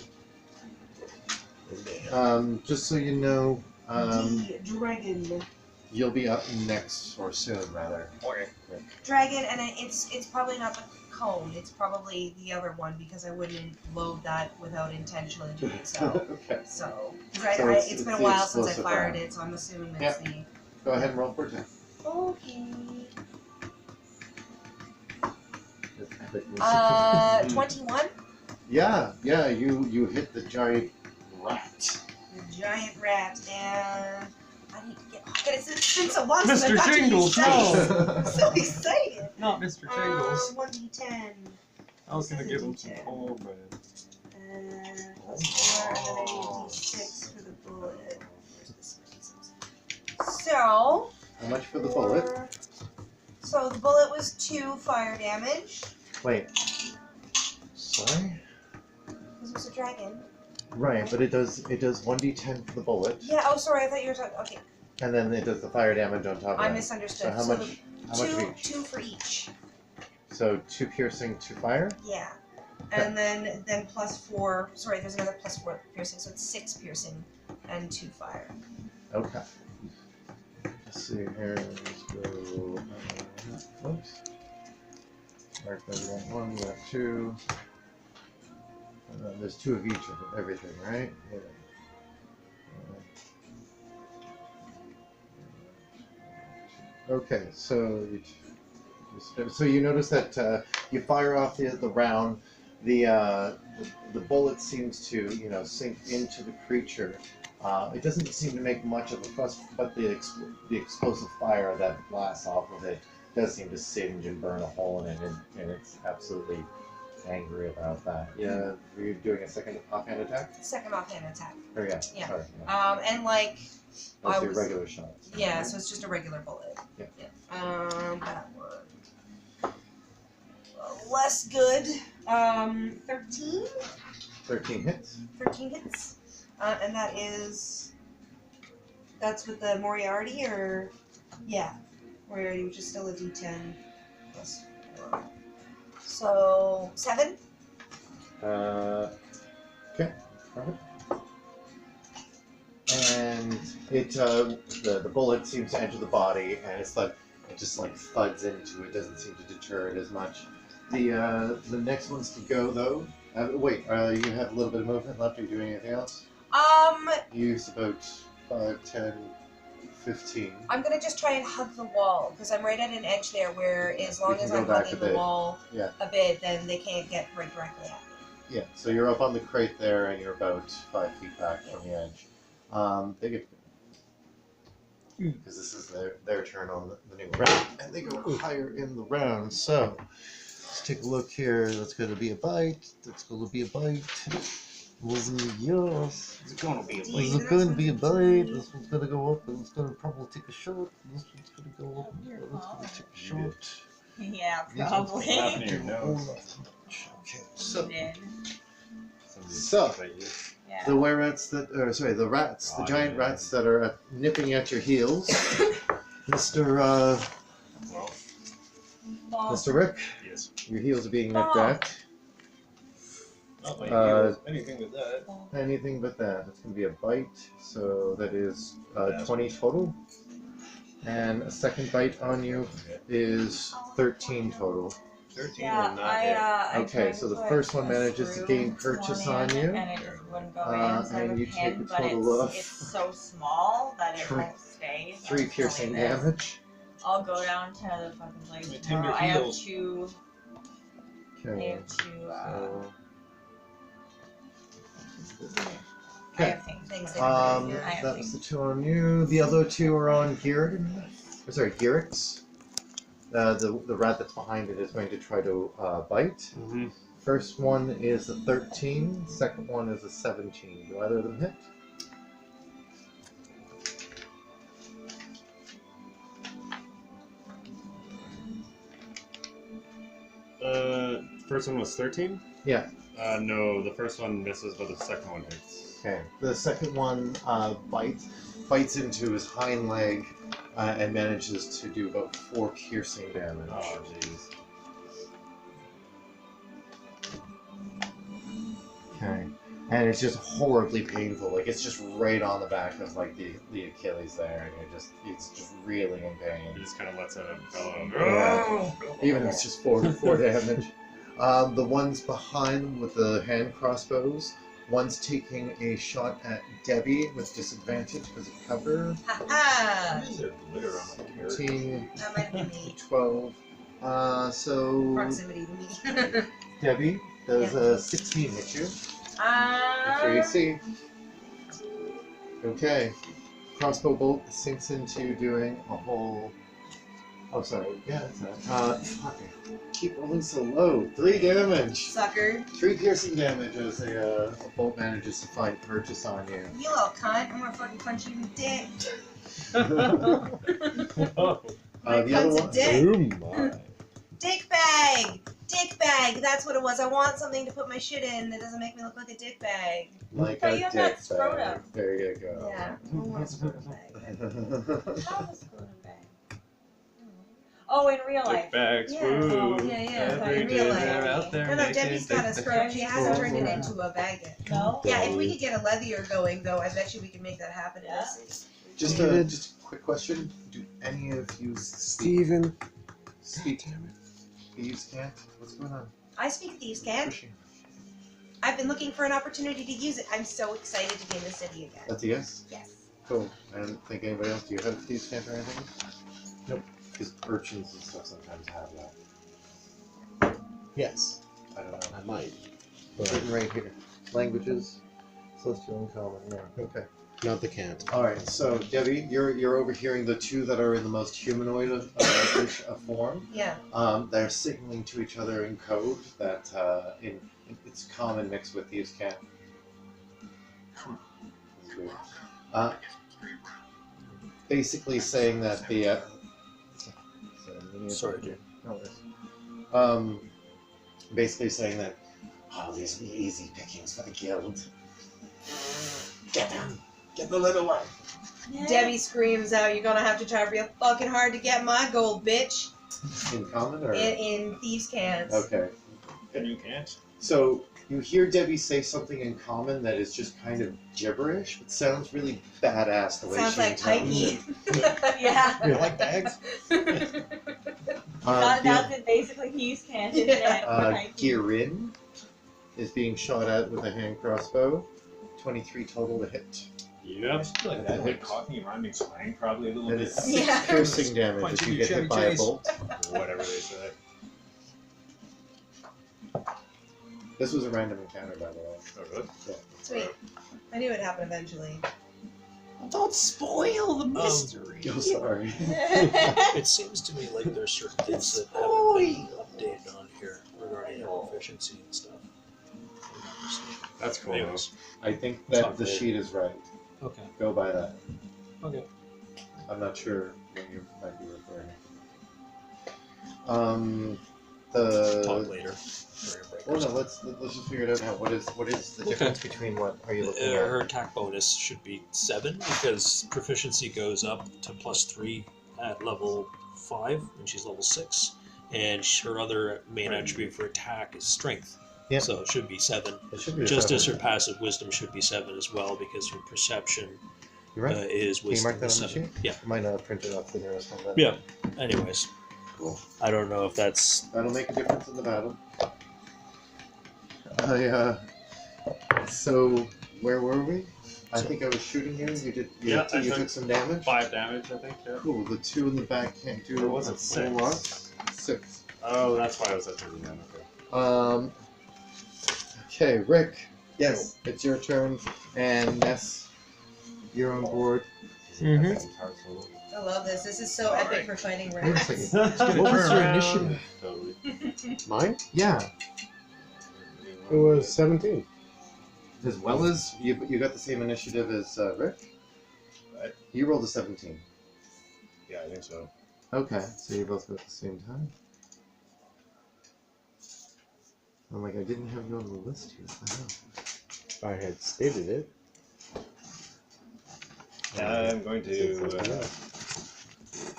Speaker 7: on.
Speaker 3: Just so you know,
Speaker 7: The dragon.
Speaker 3: you'll be up next, or soon rather.
Speaker 7: Dragon, and it's probably not the cone. It's probably the other one because I wouldn't load that without intentionally doing so.
Speaker 3: Okay.
Speaker 7: So, 'cause
Speaker 3: So
Speaker 7: it's been a
Speaker 3: the
Speaker 7: while since I
Speaker 3: explosive
Speaker 7: fired
Speaker 3: round.
Speaker 7: it, so I'm assuming
Speaker 3: Yeah.
Speaker 7: it's the.
Speaker 3: Go ahead and roll for attack.
Speaker 7: Okay. 21.
Speaker 3: Yeah, you hit the giant rat.
Speaker 7: The giant rat, and I need to get. Oh, God, it's been so long since I
Speaker 12: Mr.
Speaker 7: got
Speaker 12: Jingles,
Speaker 7: to use dice. I'm so excited.
Speaker 12: Not Mr. Jingles.
Speaker 7: 1d10.
Speaker 12: I was gonna
Speaker 7: this
Speaker 12: give
Speaker 7: is a
Speaker 12: him some
Speaker 7: D10.
Speaker 12: cold, man.
Speaker 7: Plus 4, and then I need a d6 for the bullet. Where's the d6? So.
Speaker 3: How much for the bullet?
Speaker 7: So the bullet was 2 fire damage.
Speaker 3: Wait. Sorry?
Speaker 7: Because it was a dragon.
Speaker 3: Right, but it does 1d10 for the bullet,
Speaker 7: Yeah, oh, sorry, I thought you were talking. Okay,
Speaker 3: and then it does the fire damage on top of
Speaker 7: I
Speaker 3: that.
Speaker 7: misunderstood.
Speaker 3: So how much? How much of each?
Speaker 7: 2 for each.
Speaker 3: So 2 piercing, 2 fire.
Speaker 7: Yeah. And then plus 4. Sorry, there's another plus 4 piercing, so it's 6 piercing and 2 fire.
Speaker 3: Okay. Let's see here. Let's go. Oops. Mark the wrong one. We got 2. There's 2 of each of everything, right? Yeah. Okay, so you notice that you fire off the round. The bullet seems to sink into the creature. It doesn't seem to make much of a fuss, but the explosive fire that blasts off of it does seem to singe and burn a hole in it, and it's absolutely angry about that. Yeah, were you doing a second offhand attack?
Speaker 7: Second offhand attack.
Speaker 3: Oh yeah.
Speaker 7: Yeah.
Speaker 3: Sorry. Yeah.
Speaker 7: And like.
Speaker 3: That's
Speaker 7: I
Speaker 3: your
Speaker 7: was-
Speaker 3: regular shots.
Speaker 7: Yeah, so it's just a regular bullet.
Speaker 3: Yeah.
Speaker 7: That one. Less good. 13?
Speaker 3: 13 hits.
Speaker 7: 13 hits. And that's with the Moriarty, or? Yeah. Moriarty, which is still a d10 plus 4. So, 7?
Speaker 3: Okay. Perfect. And it the bullet seems to enter the body, and it's like it just like thuds into it. Doesn't seem to deter it as much. The next one's to go though. Wait, you have a little bit of movement left. Are you doing anything else? You used about 5, 10, 15.
Speaker 7: I'm gonna just try and hug the wall, because I'm right at an edge there where as long
Speaker 3: can
Speaker 7: as
Speaker 3: go
Speaker 7: I'm
Speaker 3: back
Speaker 7: hugging
Speaker 3: a
Speaker 7: the
Speaker 3: bit.
Speaker 7: wall
Speaker 3: Yeah.
Speaker 7: a bit, then they can't get right directly at me.
Speaker 3: Yeah. So you're up on the crate there, and you're about 5 feet back from the edge. They get because this is their turn on the new round, and they go higher in the round. So let's take a look here. That's going to be a bite. That's going to be a bite. Wasn't yes.
Speaker 11: It's gonna be a
Speaker 3: This is going to be a bite. This one's going to go up, and it's going to probably take a shot. This one's going to go up, and it's going to take a shot.
Speaker 4: Yeah,
Speaker 3: These ones
Speaker 4: probably.
Speaker 12: Laughing at your nose.
Speaker 3: Okay, so
Speaker 4: Then,
Speaker 12: Somebody's
Speaker 3: So-
Speaker 12: like you.
Speaker 4: yeah.
Speaker 3: the rats, the giant rats that are nipping at your heels, Mr.
Speaker 12: Well,
Speaker 3: Mr. Rick,
Speaker 12: yes.
Speaker 3: your heels are being nipped at.
Speaker 12: Not my
Speaker 3: Uh,
Speaker 12: heels. Anything with that.
Speaker 3: Anything but that. It's going to be a bite, so that is 20 total. And a second bite on you is 13 total.
Speaker 5: 13
Speaker 4: Yeah,
Speaker 5: will not hit.
Speaker 4: I
Speaker 6: Okay,
Speaker 4: tried
Speaker 6: so
Speaker 4: to
Speaker 6: the
Speaker 4: put
Speaker 6: first one
Speaker 4: a
Speaker 6: manages to
Speaker 4: screw
Speaker 6: gain purchase
Speaker 4: one
Speaker 6: on
Speaker 4: in,
Speaker 6: you.
Speaker 4: and it just wouldn't go
Speaker 6: Uh,
Speaker 4: in. So I have
Speaker 6: and
Speaker 4: a
Speaker 6: you
Speaker 4: pin,
Speaker 6: take a
Speaker 4: but
Speaker 6: total of
Speaker 4: it's so small that it
Speaker 6: three-
Speaker 4: won't stay. So
Speaker 6: 3
Speaker 4: it's
Speaker 6: piercing
Speaker 4: only this.
Speaker 6: damage.
Speaker 4: I'll go down to the fucking place
Speaker 5: My
Speaker 4: tomorrow.
Speaker 5: tender
Speaker 4: I have
Speaker 5: heels.
Speaker 4: two. I
Speaker 6: Okay.
Speaker 4: have two.
Speaker 6: So,
Speaker 4: I have things.
Speaker 7: Things that are
Speaker 6: um,
Speaker 7: here.
Speaker 4: I have
Speaker 6: that was
Speaker 4: things.
Speaker 6: the 2 on you. The other 2 are on Gearig. Sorry, Gearix. The rat that's behind it is going to try to bite.
Speaker 12: Mm-hmm.
Speaker 6: First one is a 13. Second one is a 17. Do either of them hit?
Speaker 12: First one was 13?
Speaker 6: Yeah.
Speaker 12: No, the first one misses, but the second one hits.
Speaker 6: Okay. The second one bites into his hind leg and manages to do about 4 piercing damage.
Speaker 12: Oh, jeez.
Speaker 6: Okay. And it's just horribly painful. Like it's just right on the back of like the Achilles there, and it's just really in
Speaker 12: He
Speaker 6: pain.
Speaker 12: just kind of lets a bellow.
Speaker 6: Yeah. Even if it's just 4 damage. The ones behind them with the hand crossbows, one's taking a shot at Debbie with disadvantage because of cover.
Speaker 7: Ha ha!
Speaker 5: Why is there glitter on my character?
Speaker 6: 15,
Speaker 7: That might be me.
Speaker 6: 12. So
Speaker 7: Proximity to me.
Speaker 6: Debbie, does a 16 hit you? That's your AC. Okay. Crossbow bolt sinks into doing a whole. Oh, sorry. Yeah, that's that. Fuck. Keep rolling so low. 3 damage.
Speaker 7: Sucker.
Speaker 6: 3 piercing damage as a bolt manages to find purchase on you.
Speaker 7: You little cunt. I'm gonna fucking punch you in the dick.
Speaker 6: The other one.
Speaker 7: Dick.
Speaker 5: Oh my.
Speaker 7: Dick bag! Dick bag! That's what it was. I want something to put my shit in that doesn't make me look like a dick bag.
Speaker 6: Like
Speaker 4: But
Speaker 6: a
Speaker 4: you have
Speaker 6: dick
Speaker 4: that
Speaker 6: bag.
Speaker 4: scrotum.
Speaker 6: There you go.
Speaker 7: Yeah. I want a scrotum bag.
Speaker 4: How is scrotum bag? Oh, in real life.
Speaker 12: Dick bags,
Speaker 7: Yeah.
Speaker 12: woo.
Speaker 7: Yeah, yeah.
Speaker 12: Every
Speaker 7: In
Speaker 12: day
Speaker 7: real life.
Speaker 12: they're out there
Speaker 7: No,
Speaker 12: making
Speaker 7: Debbie's got a
Speaker 12: dick
Speaker 7: scrotum. She hasn't turned it
Speaker 6: Oh.
Speaker 7: into a bag yet.
Speaker 4: No.
Speaker 7: Yeah, if we could get a leather going, though, I bet you we can make that happen in this city.
Speaker 6: Just a quick question. Do any of you
Speaker 11: Steven.
Speaker 6: speak thieves' can't? What's going on?
Speaker 7: I speak thieves' cant.
Speaker 6: Pushing.
Speaker 7: I've been looking for an opportunity to use it. I'm so excited to be in the city again.
Speaker 6: That's a yes?
Speaker 7: Yes.
Speaker 6: Cool. I don't think anybody else. Do you have thieves' can't or anything? Nope. Because urchins and stuff sometimes have that.
Speaker 11: Yes,
Speaker 6: I don't know.
Speaker 11: I might.
Speaker 6: It's written right here. Languages. Celestial Uncommon. Yeah. Okay.
Speaker 11: Not the can't.
Speaker 6: All right. So Debbie, you're overhearing the 2 that are in the most humanoid of form.
Speaker 7: Yeah.
Speaker 6: They're signaling to each other in code that it's common mixed with thieves' can't. It's weird. Basically saying that the.
Speaker 10: Sorry, dude.
Speaker 6: No worries. Basically saying that, oh, these will be easy pickings for the guild. Get them! Get the little one!
Speaker 7: Debbie screams out, "You're gonna have to try real fucking hard to get my gold, bitch!"
Speaker 6: In common or?
Speaker 7: In thieves' cants.
Speaker 6: Okay.
Speaker 5: And you can't.
Speaker 6: So you hear Debbie say something in common that is just kind of gibberish, but sounds really badass the way
Speaker 7: Sounds
Speaker 6: she
Speaker 7: like
Speaker 6: intones
Speaker 7: pikey.
Speaker 4: Yeah.
Speaker 5: You like bags?
Speaker 4: That's it. Basically, thieves can't. Isn't it? Like,
Speaker 6: Girin is being shot at with a hand crossbow. 23 total to hit.
Speaker 12: Yep.
Speaker 5: Like that, like Cockney rhyming slang, probably a little
Speaker 6: That
Speaker 5: bit.
Speaker 6: is 6
Speaker 7: Yeah.
Speaker 6: piercing damage
Speaker 5: Punch
Speaker 6: if
Speaker 5: in
Speaker 6: you
Speaker 5: your
Speaker 6: get hit
Speaker 5: Chevy
Speaker 6: by a
Speaker 5: Chase.
Speaker 6: bolt.
Speaker 12: Or whatever they say.
Speaker 6: This was a random encounter, by the way.
Speaker 12: Oh, really?
Speaker 7: Sweet. I knew it'd happen eventually.
Speaker 11: Don't spoil the mystery.
Speaker 6: I'm sorry.
Speaker 10: It seems to me like there's certain things that haven't been updated on here regarding your efficiency and stuff.
Speaker 12: That's cool.
Speaker 10: Anyways,
Speaker 6: I think that
Speaker 10: Talk
Speaker 6: the
Speaker 10: later.
Speaker 6: sheet is right.
Speaker 10: okay.
Speaker 6: Go by that.
Speaker 10: Okay.
Speaker 6: I'm not sure what you might be referring to. The
Speaker 10: Talk later. During a break or
Speaker 6: Well, no,
Speaker 10: something.
Speaker 6: let's just figure it out now. What is the
Speaker 10: Okay.
Speaker 6: difference between what are you looking at?
Speaker 10: Her attack bonus should be 7 because proficiency goes up to +3 at level 5 and she's level 6. And her other main attribute for attack is strength.
Speaker 6: Yeah.
Speaker 10: So it should be 7.
Speaker 6: It should be a
Speaker 10: Just as
Speaker 6: 7.
Speaker 10: her passive wisdom should be 7 as well because her perception
Speaker 6: You're right.
Speaker 10: is
Speaker 6: Can you
Speaker 10: wisdom
Speaker 6: mark that on the
Speaker 10: 7.
Speaker 6: sheet?
Speaker 10: Yeah.
Speaker 6: I might not have printed off the nearest one. Then.
Speaker 10: Yeah. Anyways.
Speaker 3: Cool.
Speaker 10: I don't know if that's.
Speaker 3: That'll make a difference in the battle. So where were we? I think I was shooting you. You did.
Speaker 12: Yeah, I
Speaker 3: you
Speaker 12: took
Speaker 3: took some damage.
Speaker 12: 5 damage, I think. Yeah.
Speaker 3: Cool. The 2 in the back can't do.
Speaker 12: Or was it
Speaker 3: a whole lot.
Speaker 12: 6?
Speaker 3: 6.
Speaker 12: Oh, that's why I was at 30 damage.
Speaker 3: Okay, Rick. Yes, it's your turn, and Ness, you're on board.
Speaker 10: Mhm.
Speaker 7: I love this. This is so epic for fighting
Speaker 3: Wait a
Speaker 7: rats.
Speaker 3: second. What was your initiative?
Speaker 12: Totally.
Speaker 11: Mine?
Speaker 3: Yeah,
Speaker 11: It was 17.
Speaker 3: as well as you got the same initiative as Rick.
Speaker 12: Right.
Speaker 3: You rolled a 17.
Speaker 12: Yeah, I think so.
Speaker 3: Okay, so you both got the same time. I'm like, I didn't have you on the list here.
Speaker 11: If I had stated it.
Speaker 12: I'm going to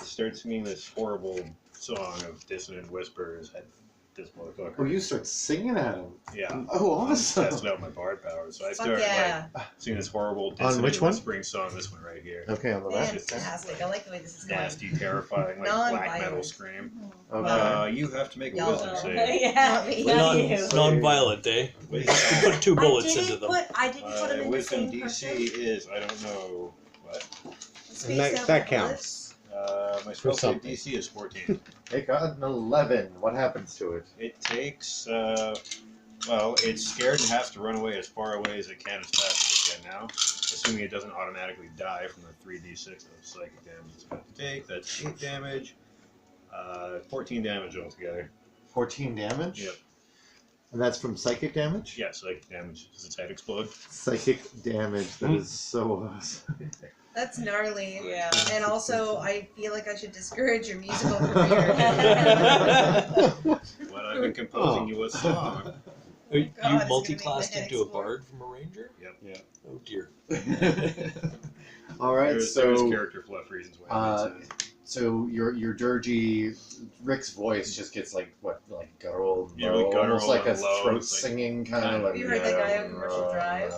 Speaker 12: start singing this horrible song of dissonant whispers at this motherfucker.
Speaker 3: Oh, you start singing at him.
Speaker 12: Yeah.
Speaker 3: Oh, awesome.
Speaker 12: Testing out my bard powers. So I
Speaker 7: Fuck
Speaker 12: start
Speaker 7: yeah.
Speaker 12: like singing this horrible
Speaker 3: On
Speaker 12: dissonant
Speaker 3: which one?
Speaker 12: whispering song. This one right here.
Speaker 3: Okay, on the left.
Speaker 7: Fantastic. I like the way this is going.
Speaker 12: Nasty, terrifying, like black
Speaker 7: Non-violent.
Speaker 12: metal scream.
Speaker 3: Okay.
Speaker 12: You have to make a
Speaker 7: Y'all
Speaker 12: wisdom
Speaker 7: know.
Speaker 12: save.
Speaker 4: Yeah.
Speaker 7: Not me.
Speaker 4: Not you.
Speaker 10: Non-violent, eh? You put 2 bullets into them.
Speaker 4: I didn't put them in the
Speaker 12: Wisdom
Speaker 4: same
Speaker 12: DC
Speaker 4: person.
Speaker 12: is I don't know what.
Speaker 11: And that counts.
Speaker 12: My spell save
Speaker 11: something.
Speaker 12: DC is 14.
Speaker 3: It got an 11. What happens to it?
Speaker 12: It takes, well, it's scared and has to run away as far away as it can as fast as it can now, assuming it doesn't automatically die from the 3d6 of psychic damage it's about to take. That's 8 damage, 14 damage altogether.
Speaker 3: 14 damage?
Speaker 12: Yep.
Speaker 3: And that's from psychic damage?
Speaker 12: Yeah, psychic damage. Does its head explode?
Speaker 3: Psychic damage. That is so awesome.
Speaker 7: That's gnarly.
Speaker 4: Yeah.
Speaker 7: And also, I feel like I should discourage your musical career.
Speaker 12: What I've been composing you a song.
Speaker 10: Are you
Speaker 7: God, it's gonna make
Speaker 10: multi-classed
Speaker 7: my head
Speaker 10: into a
Speaker 7: explode.
Speaker 10: bard from a ranger?
Speaker 12: Yep. Yeah.
Speaker 10: Oh dear.
Speaker 3: All right,
Speaker 12: There's
Speaker 3: so
Speaker 12: character fluff reasons why it makes sense.
Speaker 3: so your dirgy Rick's voice just gets like guttural,
Speaker 12: Yeah, like
Speaker 3: low,
Speaker 12: guttural
Speaker 3: almost like a
Speaker 12: and low,
Speaker 3: throat
Speaker 12: it's like-
Speaker 3: singing kind of
Speaker 12: Have
Speaker 3: like.
Speaker 7: you heard that guy on Commercial Drive?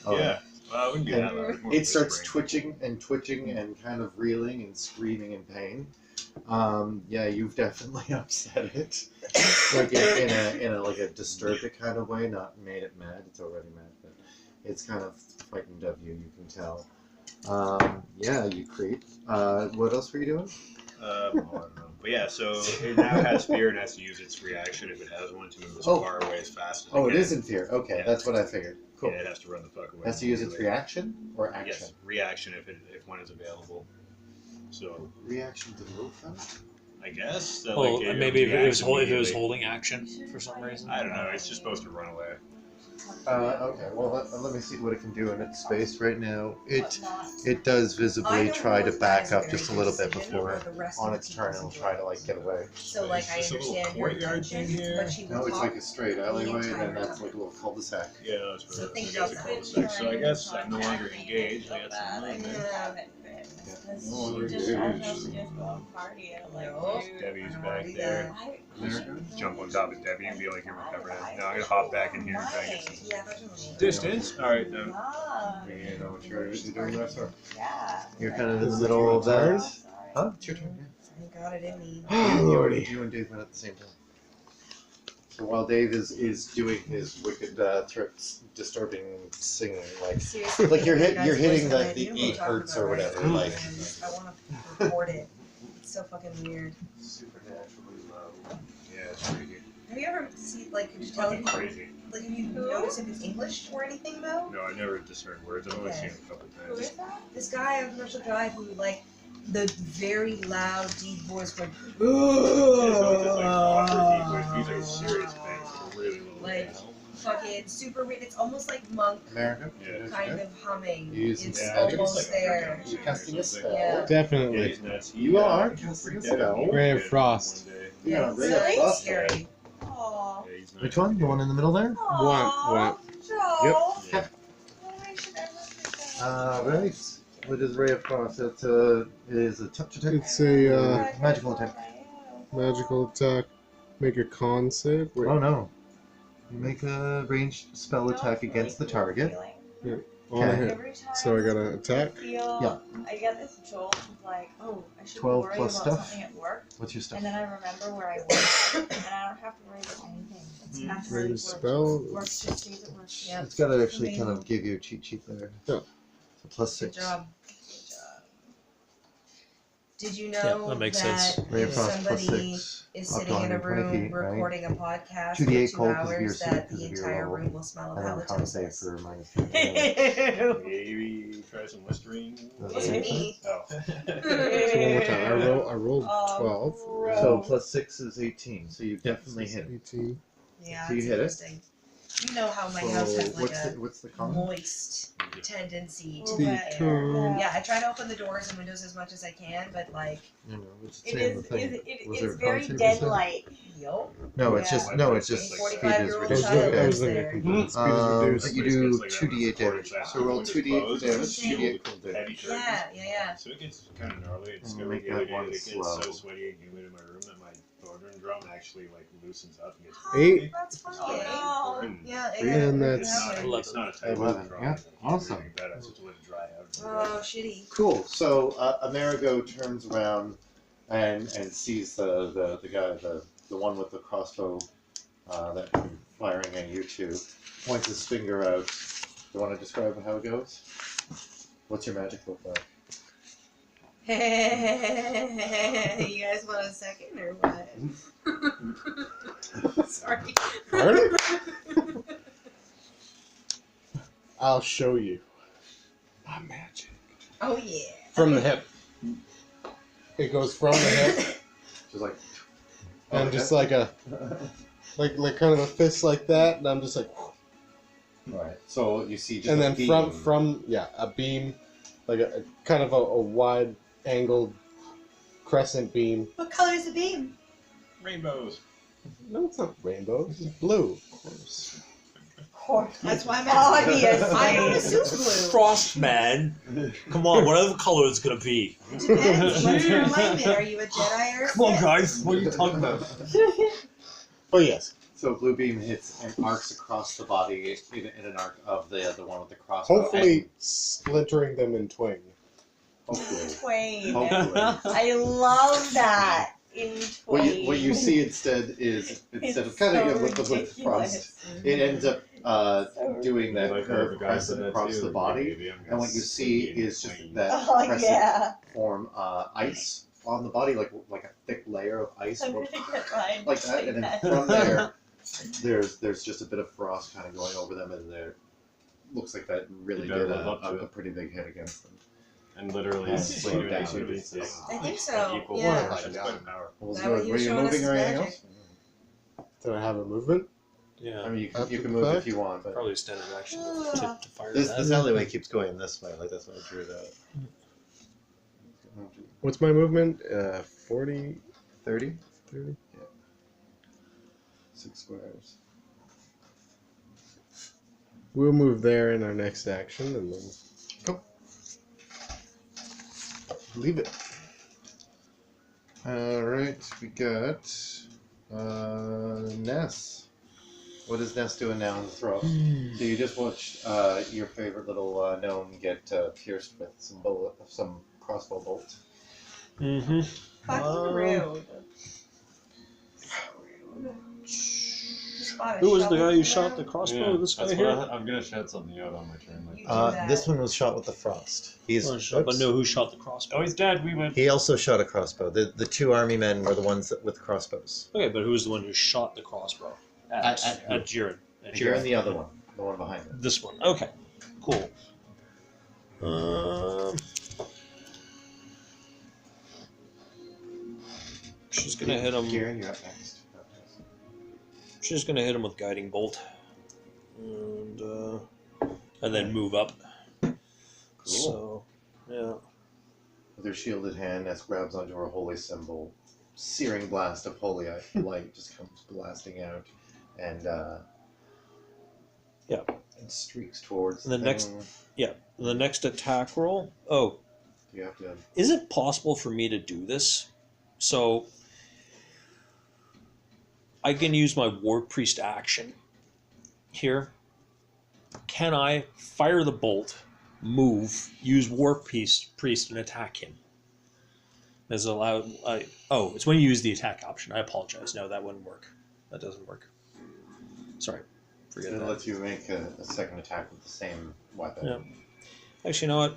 Speaker 3: Oh.
Speaker 12: Yeah. Well, we can do that.
Speaker 3: And
Speaker 12: loud. More
Speaker 3: it starts
Speaker 12: whispering.
Speaker 3: twitching and kind of reeling and screaming in pain. Yeah, you've definitely upset it, like in a like a disturbed it kind of way, not made it mad. It's already mad, but it's kind of frightened of you. You can tell. Yeah, you creep. What else were you doing?
Speaker 12: I don't know. But yeah, so it now has fear and has to use its reaction if it has one to move as
Speaker 3: Oh.
Speaker 12: far away as fast as
Speaker 3: Oh,
Speaker 12: it
Speaker 3: it
Speaker 12: can.
Speaker 3: is in fear. Okay,
Speaker 12: Yeah.
Speaker 3: that's what I figured. Cool.
Speaker 12: Yeah, it has to run the fuck away.
Speaker 3: Has to use its reaction or action?
Speaker 12: Yes, reaction if one is available. So
Speaker 3: Reaction to move them?
Speaker 12: I guess. That,
Speaker 10: Well,
Speaker 12: like, it
Speaker 10: maybe if it was
Speaker 12: reacts immediately.
Speaker 10: holding action for some reason.
Speaker 12: I don't know. It's just supposed to run away.
Speaker 3: Okay. Well, let me see what it can do in its space right now. It does
Speaker 7: I
Speaker 3: visibly
Speaker 7: don't
Speaker 3: try
Speaker 7: know
Speaker 3: to
Speaker 7: if
Speaker 3: back
Speaker 7: that
Speaker 3: up
Speaker 7: is a
Speaker 3: just a
Speaker 7: very
Speaker 3: little
Speaker 7: good
Speaker 3: bit
Speaker 7: decision,
Speaker 3: before
Speaker 7: or the rest
Speaker 3: on
Speaker 7: of
Speaker 3: its
Speaker 7: the
Speaker 3: turn
Speaker 7: team
Speaker 3: it'll try to like get away.
Speaker 7: So, like,
Speaker 12: It's
Speaker 7: I
Speaker 12: just a little
Speaker 7: understand your
Speaker 12: courtyard thing
Speaker 7: intention,
Speaker 12: here.
Speaker 7: but she will
Speaker 3: No, it's
Speaker 7: talk
Speaker 3: like a straight
Speaker 7: the
Speaker 3: alleyway, and
Speaker 7: entire
Speaker 3: then that's
Speaker 7: time.
Speaker 3: like a little cul-de-sac.
Speaker 12: Yeah, that's what
Speaker 7: So
Speaker 12: I
Speaker 7: think
Speaker 12: guess
Speaker 7: about
Speaker 12: it
Speaker 7: that.
Speaker 12: calls it. So I guess I'm no longer engaged. I got some
Speaker 4: I
Speaker 12: movement.
Speaker 4: haven't been. Because
Speaker 12: No longer
Speaker 4: she just tried
Speaker 12: engaged.
Speaker 4: to just go party and like
Speaker 7: No.
Speaker 4: dude,
Speaker 12: Debbie's
Speaker 7: I
Speaker 12: back
Speaker 7: do
Speaker 12: there. Jump on top of Debbie and be like, you're recovering. Now I'm gonna hop back in here and try and get some
Speaker 7: Yeah, that's what I
Speaker 12: distance. Alright, then.
Speaker 3: You know what you're doing there, sir.
Speaker 4: Yeah.
Speaker 3: You're kind of in
Speaker 11: Is
Speaker 3: the
Speaker 11: it
Speaker 3: middle
Speaker 11: your
Speaker 3: of that.
Speaker 11: turn?
Speaker 3: Huh? It's your turn.
Speaker 7: I got it in me.
Speaker 11: Oh, lordy.
Speaker 3: You and Dave went at the same time. So while Dave is doing his wicked, disturbing singing, like
Speaker 7: Seriously,
Speaker 3: Like you're
Speaker 7: the guy's
Speaker 3: you're hitting
Speaker 7: voice
Speaker 3: like
Speaker 7: that
Speaker 3: the
Speaker 7: I do
Speaker 3: 8
Speaker 7: talk
Speaker 3: hertz
Speaker 7: about
Speaker 3: or
Speaker 7: right
Speaker 3: whatever,
Speaker 7: now,
Speaker 3: like
Speaker 7: and I want to record it. It's so fucking weird.
Speaker 12: Supernaturally low. Yeah, it's pretty good.
Speaker 7: Have you ever seen, like, could you tell,
Speaker 12: Fucking crazy.
Speaker 7: like, have you noticed if it's English or anything, though?
Speaker 12: No, I never discerned words. I've only
Speaker 7: Okay.
Speaker 12: seen it a couple
Speaker 4: Who
Speaker 12: times.
Speaker 4: is that?
Speaker 7: This guy on Commercial Drive who, like, the very loud, deep voice went,
Speaker 12: Yeah, so it's just like awkward deep voice. These are serious things. Really low.
Speaker 7: like, fucking super weird. It's almost like monk
Speaker 3: America.
Speaker 12: Yeah.
Speaker 7: kind of humming.
Speaker 3: You using
Speaker 7: It's
Speaker 12: Yeah, I think it's
Speaker 7: almost
Speaker 12: like a
Speaker 7: there.
Speaker 12: breakdown
Speaker 3: You're casting a
Speaker 12: or something.
Speaker 3: spell.
Speaker 7: Yeah.
Speaker 12: Yeah,
Speaker 11: Definitely.
Speaker 12: he's nuts.
Speaker 3: You are
Speaker 12: freaked
Speaker 3: casting a
Speaker 12: out.
Speaker 3: spell.
Speaker 12: He
Speaker 11: Ray of
Speaker 12: did
Speaker 11: Frost.
Speaker 12: one day.
Speaker 3: Yeah,
Speaker 7: It's
Speaker 3: Ray of
Speaker 7: really
Speaker 3: Frost.
Speaker 7: scary.
Speaker 4: Aw.
Speaker 12: Yeah, he's nuts.
Speaker 3: Which one? The one in the middle there?
Speaker 4: Aw, Joe.
Speaker 11: Yep.
Speaker 12: Yeah.
Speaker 4: Why should I look at that?
Speaker 3: Right. What is Ray of Frost? It is a touch attack.
Speaker 11: It's a
Speaker 3: magical attack.
Speaker 11: magical attack. Make a con save. Wait,
Speaker 3: Oh no. You make a ranged spell attack against the target.
Speaker 6: Okay.
Speaker 4: Every time
Speaker 11: So I gotta attack?
Speaker 4: I feel
Speaker 3: Yeah.
Speaker 4: I get this jolt of like, oh, I should
Speaker 3: 12
Speaker 4: worry
Speaker 3: plus
Speaker 4: about
Speaker 3: stuff?
Speaker 4: something at work,
Speaker 3: What's your stuff?
Speaker 4: and then I remember where I work, and I don't have to worry about anything. It's actually
Speaker 11: Raise
Speaker 4: work.
Speaker 11: spell.
Speaker 4: Work just stays at work.
Speaker 7: Yep.
Speaker 3: It's got to actually kind
Speaker 4: Amazing.
Speaker 3: of give you a cheat sheet there.
Speaker 11: Yeah.
Speaker 3: So plus
Speaker 7: Good
Speaker 3: 6.
Speaker 7: job. Good job. Did you
Speaker 10: Yeah,
Speaker 7: know
Speaker 10: that makes
Speaker 7: that
Speaker 10: sense.
Speaker 3: Ray of
Speaker 7: if
Speaker 3: Frost plus
Speaker 7: somebody
Speaker 3: 6.
Speaker 7: is
Speaker 3: Up to
Speaker 7: sitting in a
Speaker 3: 120
Speaker 7: room
Speaker 3: feet, right?
Speaker 7: recording a podcast
Speaker 3: 2d8
Speaker 7: for 2
Speaker 3: cold 'cause of your
Speaker 7: hours,
Speaker 3: suit,
Speaker 7: that
Speaker 3: 'cause
Speaker 7: the
Speaker 3: of your
Speaker 7: entire
Speaker 3: level.
Speaker 7: room will smell of
Speaker 3: And then compensate
Speaker 7: halitosis?
Speaker 3: for minus 3.
Speaker 12: Maybe try some Listerine.
Speaker 7: Wasn't me.
Speaker 12: Oh.
Speaker 11: So one more time. I rolled 12.
Speaker 3: So plus 6 is 18. So you definitely hit it.
Speaker 11: 18.
Speaker 7: Yeah,
Speaker 3: So you
Speaker 7: that's
Speaker 3: hit it?
Speaker 7: interesting. You know how my
Speaker 3: So
Speaker 7: house has like
Speaker 3: what's the
Speaker 7: a
Speaker 3: con?
Speaker 7: moist tendency to
Speaker 4: Oh,
Speaker 7: the
Speaker 4: yeah.
Speaker 7: air. Yeah, I try to open the doors and windows as much as I can, but like,
Speaker 3: You know, it's
Speaker 4: It
Speaker 3: saying
Speaker 4: is.
Speaker 3: the thing. Was there
Speaker 4: It's
Speaker 3: a
Speaker 4: very
Speaker 3: con save
Speaker 4: dead
Speaker 3: you said?
Speaker 4: light.
Speaker 7: yo,
Speaker 3: No, it's
Speaker 4: Yeah.
Speaker 3: just no, it's just
Speaker 12: Like
Speaker 3: speed is
Speaker 7: 45-year-old
Speaker 3: reduced.
Speaker 7: child
Speaker 11: I
Speaker 3: Okay.
Speaker 11: was
Speaker 7: lives
Speaker 11: thinking
Speaker 7: there.
Speaker 11: complete speed is reduced.
Speaker 3: But you do 2d8 damage. So roll 2d8 for damage. 2d8 cold damage.
Speaker 12: Heavy curtains.
Speaker 7: Yeah.
Speaker 12: So it gets kind of gnarly. It's
Speaker 3: I'm
Speaker 12: gonna
Speaker 3: gonna
Speaker 12: be
Speaker 3: make
Speaker 12: the other
Speaker 3: that
Speaker 12: day
Speaker 3: one
Speaker 12: that it gets
Speaker 3: slow.
Speaker 12: so sweaty and humid in my room that my boardroom drum actually like loosens up and gets
Speaker 11: 8.
Speaker 7: That's funny.
Speaker 4: Oh, no.
Speaker 12: And
Speaker 7: Yeah,
Speaker 11: And
Speaker 7: yeah.
Speaker 11: that's-
Speaker 12: it's not,
Speaker 10: 11.
Speaker 12: it's not a tight
Speaker 3: 11,
Speaker 12: drum.
Speaker 3: yeah. Awesome.
Speaker 12: Like that. I just let it dry out.
Speaker 7: Oh, shitty.
Speaker 3: Cool. So Amerigo turns around and sees the guy, the one with the crossbow that firing at you two. Points his finger out. You want to describe how it goes? What's your magic look like?
Speaker 7: You guys want a second or what? Sorry.
Speaker 11: Pardon? I'll show you. My magic.
Speaker 7: Oh yeah.
Speaker 11: From the hip. It goes from the hip
Speaker 3: Just like.
Speaker 11: and just like a like kind of a fist like that, and I'm just like,
Speaker 3: Right. So you see just
Speaker 11: and
Speaker 3: a
Speaker 11: then
Speaker 3: beam.
Speaker 11: from a beam, like a kind of a wide angled crescent beam.
Speaker 7: What color is the beam?
Speaker 12: Rainbows.
Speaker 11: No, it's not rainbow. It's blue. Of course.
Speaker 7: That's why I'm
Speaker 4: Obviously.
Speaker 7: asking. I don't assume blue.
Speaker 10: Frost man. Come on, whatever color it's gonna be.
Speaker 7: It depends. What's your alignment? Are you a Jedi or a
Speaker 10: Come on,
Speaker 7: Sith?
Speaker 10: guys. What are you talking about?
Speaker 11: Oh yes.
Speaker 3: So blue beam hits and arcs across the body in an arc of the one with the crossbow.
Speaker 11: Hopefully splintering them in twain.
Speaker 3: Hopefully.
Speaker 4: Twain.
Speaker 3: Hopefully.
Speaker 4: I love that. In Twain.
Speaker 3: What you see instead is instead of cutting it with the frost, it ends up doing that
Speaker 12: Like
Speaker 3: curved
Speaker 12: the guys
Speaker 3: crescent
Speaker 12: that
Speaker 3: across
Speaker 12: too,
Speaker 3: the body,
Speaker 12: maybe I'm
Speaker 3: and what you see
Speaker 12: gonna
Speaker 3: is just
Speaker 12: swing.
Speaker 3: that
Speaker 4: Oh
Speaker 3: crescent
Speaker 4: yeah.
Speaker 3: form ice on the body, like a thick layer of ice,
Speaker 4: I'm gonna get Ryan
Speaker 3: like
Speaker 4: to
Speaker 3: that,
Speaker 4: say
Speaker 3: and then
Speaker 4: that.
Speaker 3: from there, there's just a bit of frost kind of going over them, and there looks like that really
Speaker 12: You better
Speaker 3: did
Speaker 12: live up to
Speaker 3: a
Speaker 12: it.
Speaker 3: pretty big hit against them.
Speaker 12: And literally,
Speaker 3: And
Speaker 12: it's
Speaker 3: slow
Speaker 12: like
Speaker 3: down.
Speaker 12: actually
Speaker 3: It's-
Speaker 12: it's
Speaker 7: I think so.
Speaker 12: equal
Speaker 7: Yeah.
Speaker 12: proportions, quite powerful.
Speaker 3: What was
Speaker 7: That what
Speaker 3: good?
Speaker 7: he
Speaker 3: Were
Speaker 7: was
Speaker 3: you
Speaker 7: showing us
Speaker 3: moving or
Speaker 7: his
Speaker 3: anything
Speaker 7: magic.
Speaker 3: else?
Speaker 11: Did I have a movement?
Speaker 10: Yeah.
Speaker 3: I mean, you
Speaker 11: After
Speaker 3: can
Speaker 11: the
Speaker 3: move
Speaker 11: fact?
Speaker 3: if you want, but
Speaker 10: Probably a standard action to fire
Speaker 6: This
Speaker 10: that.
Speaker 6: alleyway keeps going this way, like that's why I drew that.
Speaker 11: What's my movement? 40,
Speaker 3: 30,
Speaker 11: 30?
Speaker 3: 6 squares.
Speaker 11: We'll move there in our next action, and then
Speaker 3: Cool.
Speaker 11: leave it.
Speaker 3: All right, we got Ness. What is Ness doing now in the throw? So you just watched your favorite little gnome get pierced with some crossbow bolts.
Speaker 10: Mm-hmm.
Speaker 4: Fucking rude.
Speaker 10: Who was the guy who shot the crossbow? This guy
Speaker 12: that's
Speaker 10: here?
Speaker 12: what I'm gonna shed something out on my turn. Like,
Speaker 7: You do that.
Speaker 6: This one was shot with the frost. He's
Speaker 10: But no, who shot the crossbow?
Speaker 12: oh, he's dead. We went.
Speaker 6: he also shot a crossbow. The two army men were the ones with crossbows.
Speaker 10: Okay, but who was the one who shot the crossbow?
Speaker 3: At who?
Speaker 10: At Jiren. At
Speaker 3: You're in
Speaker 10: Jiren.
Speaker 3: the other one, the one behind it.
Speaker 10: This one. Okay. Cool. She's gonna hit him.
Speaker 3: Kieran, you're up next.
Speaker 10: She's gonna hit him with guiding bolt, and then move up.
Speaker 3: Cool.
Speaker 10: So, yeah.
Speaker 3: With her shielded hand, Ness grabs onto her holy symbol. Searing blast of holy light just comes blasting out, and
Speaker 10: Yeah.
Speaker 3: and streaks towards
Speaker 10: And the next-
Speaker 3: thing.
Speaker 10: The next attack roll. Oh,
Speaker 3: You have to.
Speaker 10: is it possible for me to do this? So, I can use my War Priest action here. can I fire the bolt, move, use War Priest, and attack him? Is allowed. It's when you use the attack option. I apologize. No, that wouldn't work. That doesn't work. Sorry, forget
Speaker 3: It
Speaker 10: that.
Speaker 3: lets you make a second attack with the same weapon.
Speaker 10: Yeah. Actually, you know what?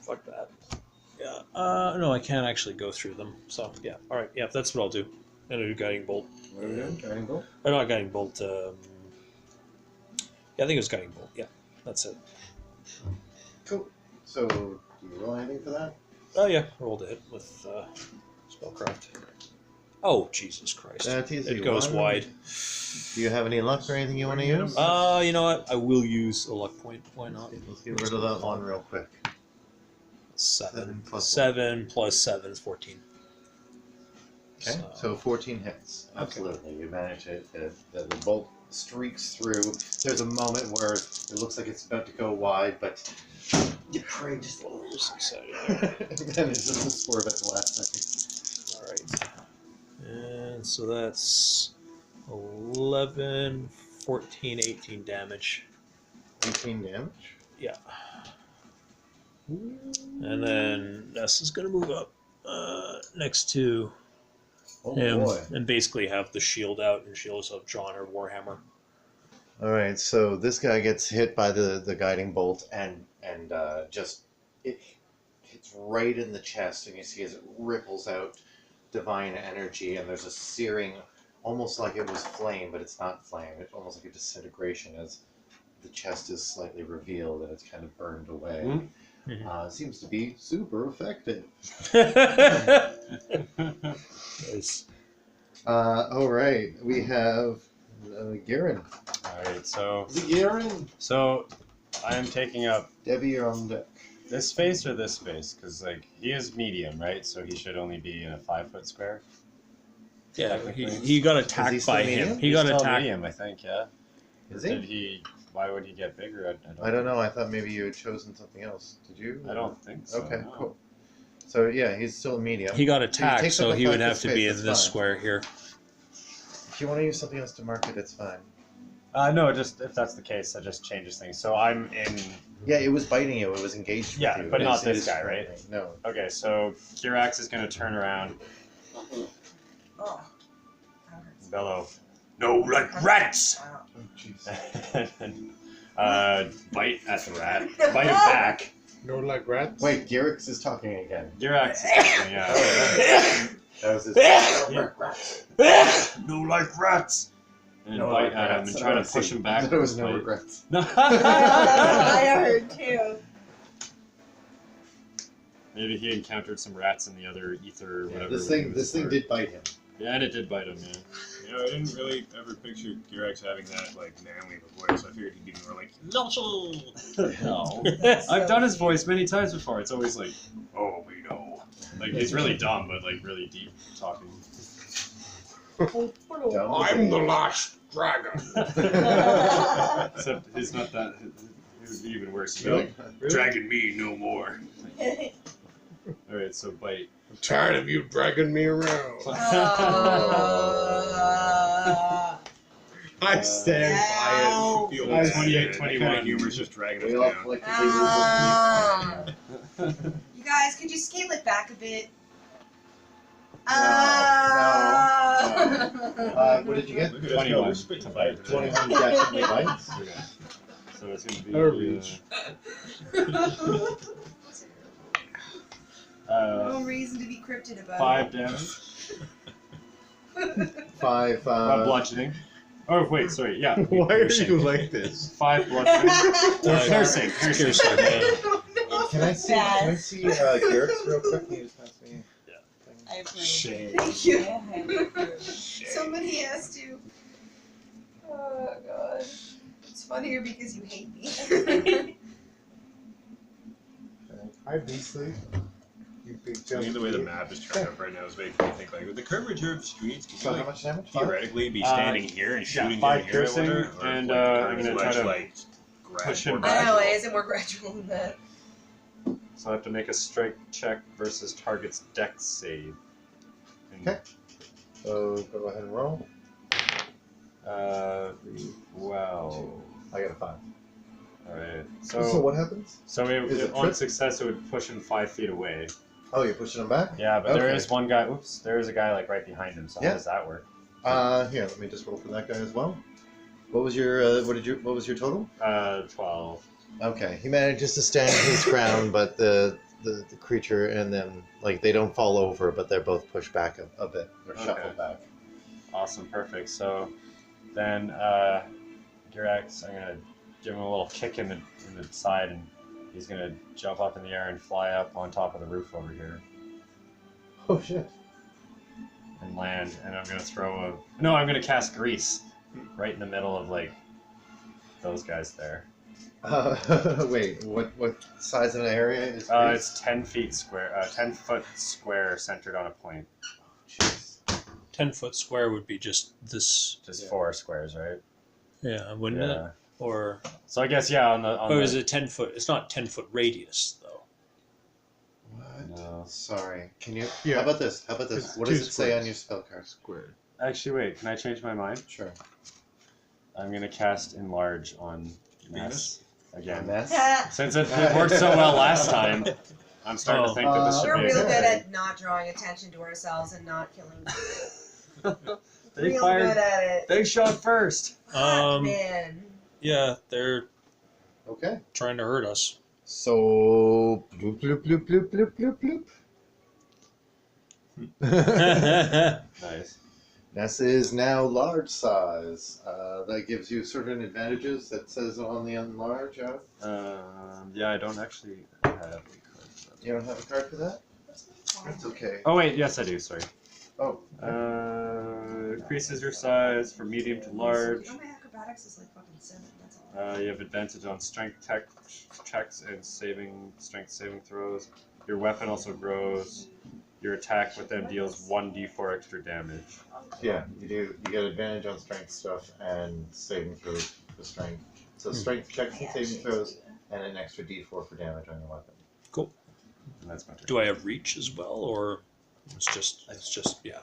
Speaker 10: Fuck that. Yeah. No, I can't actually go through them. So yeah. All right. Yeah, that's what I'll do. And I'll do guiding bolt.
Speaker 3: What are we doing? Guiding bolt?
Speaker 10: Or not guiding bolt. Yeah, I think it was guiding bolt. Yeah, that's it.
Speaker 3: Cool. So, do you roll anything for that?
Speaker 10: Oh yeah, rolled a hit with spellcraft. Oh Jesus Christ!
Speaker 3: That's easy.
Speaker 10: It goes
Speaker 3: One.
Speaker 10: wide.
Speaker 3: Do you have any luck or anything you want to use?
Speaker 10: You know what? I will use a luck point. Why not?
Speaker 3: Let's get rid of that one real quick.
Speaker 10: 7
Speaker 3: plus
Speaker 10: 7 plus 7 is 14.
Speaker 3: Okay, so 14 hits. Absolutely. You manage it. The bolt streaks through. There's a moment where it looks like it's about to go wide, but you pray just a little and then it's just a swerve at the last second.
Speaker 10: Alright. And so that's 11, 14, 18 damage.
Speaker 3: 18 damage?
Speaker 10: Yeah. And then Ness is going to move up next to him
Speaker 3: boy.
Speaker 10: and basically have the shield out, and she'll also have drawn her Warhammer.
Speaker 3: Alright, so this guy gets hit by the guiding bolt and just it hits right in the chest, and you see as it ripples out divine energy, and there's a searing, almost like it was flame, but it's not flame. It's almost like a disintegration as the chest is slightly revealed and it's kind of burned away. Seems to be super effective.
Speaker 10: Nice.
Speaker 3: Alright, we have Garen.
Speaker 1: Alright, so
Speaker 3: Garen!
Speaker 1: So I'm taking up
Speaker 3: Debbie, you're on deck.
Speaker 1: this space or this space? Because like he is medium, right? So he should only be in a 5-foot square.
Speaker 10: Yeah, he got attacked by him. He
Speaker 1: He's
Speaker 10: got
Speaker 1: still
Speaker 10: attacked.
Speaker 1: medium, I think. Yeah.
Speaker 3: Is
Speaker 1: Did
Speaker 3: he?
Speaker 1: he? Why would he get bigger?
Speaker 3: I don't know. I thought maybe you had chosen something else. Did you?
Speaker 1: I don't think so.
Speaker 3: Okay,
Speaker 1: no.
Speaker 3: cool. So yeah, he's still medium.
Speaker 10: He got
Speaker 3: he
Speaker 10: attacked,
Speaker 3: takes
Speaker 10: so
Speaker 3: up a
Speaker 10: he would
Speaker 3: 5-foot
Speaker 10: have to be
Speaker 3: space,
Speaker 10: in
Speaker 3: that's
Speaker 10: this
Speaker 3: fine.
Speaker 10: square here.
Speaker 3: If you want to use something else to mark it, it's fine.
Speaker 1: No, just if that's the case, that just changes things. So I'm in.
Speaker 3: Yeah, it was biting you. It was engaged with
Speaker 1: Yeah,
Speaker 3: you.
Speaker 1: but not
Speaker 3: It
Speaker 1: this
Speaker 3: is
Speaker 1: guy,
Speaker 3: friendly.
Speaker 1: right?
Speaker 3: No.
Speaker 1: Okay, so Kirax is going to turn around,
Speaker 4: Oh.
Speaker 1: bellow, "No, like rats!"
Speaker 3: Oh, jeez.
Speaker 1: and bite at the rat, bite it back.
Speaker 11: No like rats?
Speaker 3: Wait, Garrix is talking again.
Speaker 1: Kirax is talking, yeah.
Speaker 3: That was his.
Speaker 1: No, like rats! And
Speaker 3: No,
Speaker 1: bite
Speaker 3: like
Speaker 1: at him
Speaker 3: rats.
Speaker 1: and try to push him back.
Speaker 3: There was no
Speaker 1: Bite.
Speaker 3: regrets.
Speaker 4: I heard too.
Speaker 1: Maybe he encountered some rats in the other ether or
Speaker 3: Yeah,
Speaker 1: whatever.
Speaker 3: this
Speaker 1: when he
Speaker 3: thing,
Speaker 1: was
Speaker 3: this thing
Speaker 1: smart.
Speaker 3: did bite him.
Speaker 1: Yeah, and it did bite him, yeah.
Speaker 12: You know, I didn't really ever picture Girax having that like manly of a voice. I figured he'd be more like,
Speaker 1: No. I've done his voice many times before. It's always like, "Oh, we know." Like, he's really dumb, but like really deep talking.
Speaker 11: I'm the last dragon.
Speaker 1: Except he's not that. It would be even worse. He'd be like, "Dragging me no more." Alright, so bite.
Speaker 11: I'm tired of you dragging me around. I stand
Speaker 4: Ow.
Speaker 11: by it. You feel
Speaker 3: I
Speaker 11: me?
Speaker 1: 28,
Speaker 12: that
Speaker 1: 21.
Speaker 12: kind of humor's just dragging us
Speaker 3: We all
Speaker 12: down.
Speaker 3: collectively
Speaker 7: You guys, could you scale it back a bit?
Speaker 3: what did you get?
Speaker 12: Look at us
Speaker 1: 21
Speaker 12: go, we're spitting
Speaker 1: to
Speaker 12: fire
Speaker 1: bite.
Speaker 12: today.
Speaker 3: 21 definitely bites.
Speaker 1: Okay. So it's gonna be.
Speaker 11: Garbage.
Speaker 7: No reason to be cryptid about
Speaker 1: 5 damage.
Speaker 3: 5.
Speaker 1: Bludgeoning. Oh, wait, sorry, yeah.
Speaker 11: Why are you like this?
Speaker 1: 5 bludgeoning. Piercing. Piercing.
Speaker 3: Can I see Garrix real quick? Can you just pass me?
Speaker 4: I approve.
Speaker 1: Shame.
Speaker 7: Thank you.
Speaker 4: Yeah, I approve.
Speaker 7: Somebody has to. Oh god. It's funnier because you hate me.
Speaker 11: Hi, Beasley. You big
Speaker 12: I mean, the way the map is turned up right now is making me think like, with the curvature of the streets, could
Speaker 3: So
Speaker 12: you
Speaker 3: how
Speaker 12: like
Speaker 3: much damage? 5?
Speaker 12: theoretically be standing here and shooting
Speaker 1: yeah, 5
Speaker 12: down here, I
Speaker 1: piercing,
Speaker 12: wonder? Or
Speaker 1: and,
Speaker 12: like, the
Speaker 1: I'm
Speaker 12: curve is
Speaker 1: gonna
Speaker 12: much,
Speaker 1: try to
Speaker 12: like,
Speaker 1: push him
Speaker 12: more
Speaker 1: back.
Speaker 7: I know,
Speaker 12: gradual.
Speaker 7: it isn't more gradual than that.
Speaker 1: So I have to make a strike check versus target's dex save. And,
Speaker 3: Okay. So go ahead and roll.
Speaker 1: 12.
Speaker 3: I got a 5.
Speaker 1: Alright.
Speaker 6: So
Speaker 1: So
Speaker 6: what happens? Is it
Speaker 1: on
Speaker 6: trip?
Speaker 1: success, it would push him 5 feet away.
Speaker 6: Oh, you're pushing him back?
Speaker 1: Yeah, but there
Speaker 6: Okay.
Speaker 1: is one guy. Oops, there is a guy like right behind him. So
Speaker 6: Yeah.
Speaker 1: how does that work?
Speaker 6: Here, let me just roll for that guy as well. What was your what was your total?
Speaker 1: 12.
Speaker 6: Okay, he manages to stand his ground, but the creature and them, like, they don't fall over, but they're both pushed back a bit, or shuffled back.
Speaker 1: Awesome, perfect. So then Girax, I'm gonna give him a little kick in the side, and he's gonna jump up in the air and fly up on top of the roof over here
Speaker 6: Oh shit!
Speaker 1: and land. And I'm gonna cast grease right in the middle of like those guys there.
Speaker 6: Wait, what size of an area is?
Speaker 1: It's 10 feet square, 10-foot square centered on a point.
Speaker 6: Jeez.
Speaker 10: 10-foot square would be just this.
Speaker 1: Just 4 squares, right?
Speaker 10: Yeah, wouldn't it? Or
Speaker 1: So I guess on
Speaker 10: oh, is it 10 foot? It's not 10-foot radius though.
Speaker 6: What?
Speaker 1: No.
Speaker 6: Sorry. Can you?
Speaker 11: Yeah.
Speaker 6: How about this?
Speaker 11: It's
Speaker 6: What
Speaker 11: two
Speaker 6: does it say on
Speaker 11: squares.
Speaker 6: your spell card?
Speaker 11: Squared.
Speaker 1: Actually, wait. Can I change my mind?
Speaker 6: Sure.
Speaker 1: I'm gonna cast enlarge on Ness again.
Speaker 6: Mess.
Speaker 1: Since it worked so well last time, I'm starting to think that this should
Speaker 7: We're
Speaker 1: be
Speaker 7: real
Speaker 1: a
Speaker 7: good at not drawing attention to ourselves and not killing people.
Speaker 1: They
Speaker 7: Real
Speaker 1: fired.
Speaker 7: good at it.
Speaker 1: They shot first.
Speaker 7: Man.
Speaker 10: Yeah, they're
Speaker 6: Okay.
Speaker 10: trying to hurt us.
Speaker 6: So bloop bloop bloop bloop bloop bloop bloop.
Speaker 1: Nice.
Speaker 6: Ness is now large size. That gives you certain advantages. That says on the enlarge.
Speaker 1: Yeah, I don't actually have a card for that.
Speaker 6: You don't have a card for that? That's okay.
Speaker 1: Oh wait, yes I do. Sorry.
Speaker 6: Oh.
Speaker 1: Increases your size from medium to large.
Speaker 7: Oh, my acrobatics is like fucking 7. That's all.
Speaker 1: You have advantage on strength checks and strength saving throws. Your weapon also grows. Your attack with them deals 1d4 extra damage.
Speaker 6: Yeah, you do. You get advantage on strength stuff and saving throws for strength. So strength checks and saving throws, and an extra d4 for damage on your weapon.
Speaker 10: Cool.
Speaker 1: And that's my turn.
Speaker 10: Do I have reach as well, or it's just yeah?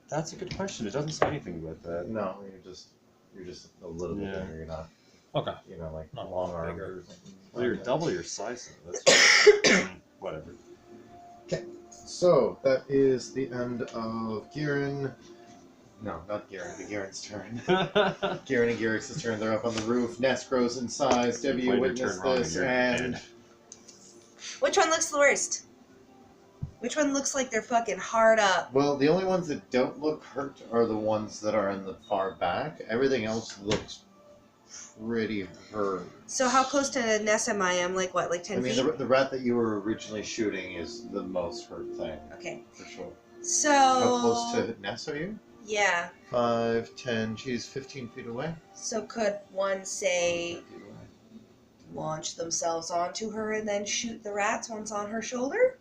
Speaker 1: That's a good question. It doesn't say anything about that.
Speaker 6: No, you're just a little bit
Speaker 1: Yeah.
Speaker 6: bigger. You're not,
Speaker 10: Okay.
Speaker 6: like
Speaker 10: Not
Speaker 6: long
Speaker 10: a lot
Speaker 6: armed
Speaker 10: bigger.
Speaker 6: or something.
Speaker 1: Well, you're
Speaker 6: like that.
Speaker 1: double your size. Though. That's whatever.
Speaker 6: So that is the end of Gieran. No, not Gieran. The Gieran's turn. Gieran and Girax's turn. They're up on the roof. Nest grows in size. Debbie, you
Speaker 1: Played your
Speaker 6: witness
Speaker 1: turn wrong
Speaker 6: this,
Speaker 1: you're
Speaker 6: and
Speaker 1: dead.
Speaker 7: Which one looks the worst? Which one looks like they're fucking hard up?
Speaker 6: well, the only ones that don't look hurt are the ones that are in the far back. Everything else looks pretty hurt.
Speaker 7: So how close to Ness am I? I'm like what, like 10
Speaker 6: I mean,
Speaker 7: feet?
Speaker 6: the rat that you were originally shooting is the most hurt thing,
Speaker 7: Okay.
Speaker 6: for sure.
Speaker 7: So.
Speaker 6: How close to Ness are you?
Speaker 7: Yeah.
Speaker 6: 5, 10. She's 15 feet away.
Speaker 7: So could one say
Speaker 6: 15 feet away.
Speaker 7: launch themselves onto her and then shoot the rats once on her shoulder?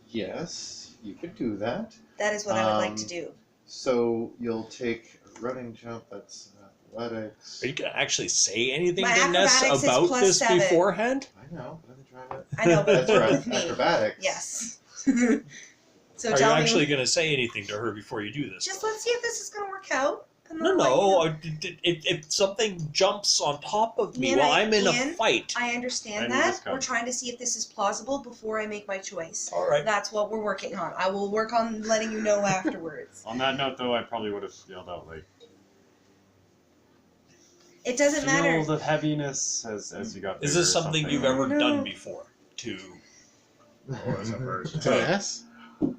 Speaker 6: Yes, you could do that.
Speaker 7: That is what I would like to do.
Speaker 6: So you'll take a running jump. That's athletics.
Speaker 10: Are you gonna actually say anything
Speaker 7: My
Speaker 10: to Ness
Speaker 7: acrobatics is
Speaker 10: about
Speaker 7: plus
Speaker 10: this
Speaker 7: 7.
Speaker 10: beforehand?
Speaker 6: I know, but let me try it.
Speaker 7: I know, but
Speaker 6: That's
Speaker 7: with
Speaker 6: right.
Speaker 7: me.
Speaker 6: Acrobatics.
Speaker 7: Yes. So
Speaker 10: Are you
Speaker 7: tell
Speaker 10: actually
Speaker 7: me.
Speaker 10: going to say anything to her before you do this?
Speaker 7: Just let's see if this is gonna work out. And
Speaker 10: No,
Speaker 7: then
Speaker 10: no.
Speaker 7: I'll let
Speaker 10: If something jumps on top of me
Speaker 7: Man,
Speaker 10: while I'm in a
Speaker 7: Ian,
Speaker 10: fight,
Speaker 7: I understand
Speaker 1: I knew
Speaker 7: that.
Speaker 1: this coming.
Speaker 7: We're trying to see if this is plausible before I make my choice.
Speaker 10: all right.
Speaker 7: That's what we're working on. I will work on letting you know afterwards.
Speaker 1: On that note, though, I probably would have yelled out like,
Speaker 7: It doesn't
Speaker 1: "Feel
Speaker 7: matter.
Speaker 1: the heaviness" as you got.
Speaker 10: Is
Speaker 1: bigger
Speaker 10: this
Speaker 1: or
Speaker 10: something you've
Speaker 1: or-
Speaker 10: ever
Speaker 7: No.
Speaker 10: done before? To
Speaker 1: or as a person?
Speaker 11: To Ness?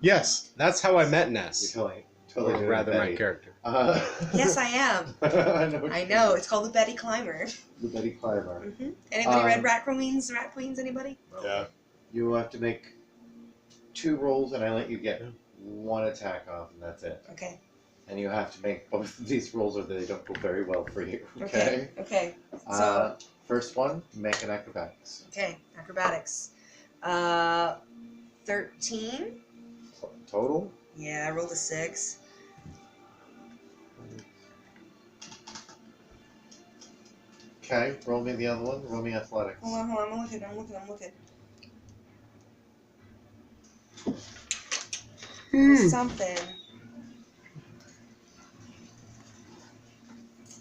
Speaker 11: Yes, that's how I met
Speaker 6: You're
Speaker 11: Ness.
Speaker 6: totally
Speaker 11: Or
Speaker 6: doing
Speaker 11: rather, my
Speaker 6: Betty.
Speaker 11: character.
Speaker 7: Yes, I am. I know. It's called the Betty Climber.
Speaker 6: The Betty Climber.
Speaker 7: Hmm. Anybody read
Speaker 6: Um,
Speaker 7: Rat Queens? Rat Queens? Anybody?
Speaker 1: Yeah.
Speaker 6: You have to make 2 rolls, and I let you get 1 attack off, and that's it.
Speaker 7: Okay.
Speaker 6: And you have to make both of these rolls, or they don't go very well for you.
Speaker 7: Okay. Okay. So.
Speaker 6: First one, make an acrobatics.
Speaker 7: Okay. Acrobatics. 13.
Speaker 6: Total.
Speaker 7: Yeah, I rolled a 6.
Speaker 6: Okay, roll me the other one. Roll me athletics.
Speaker 7: Hold on. I'm looking. Something.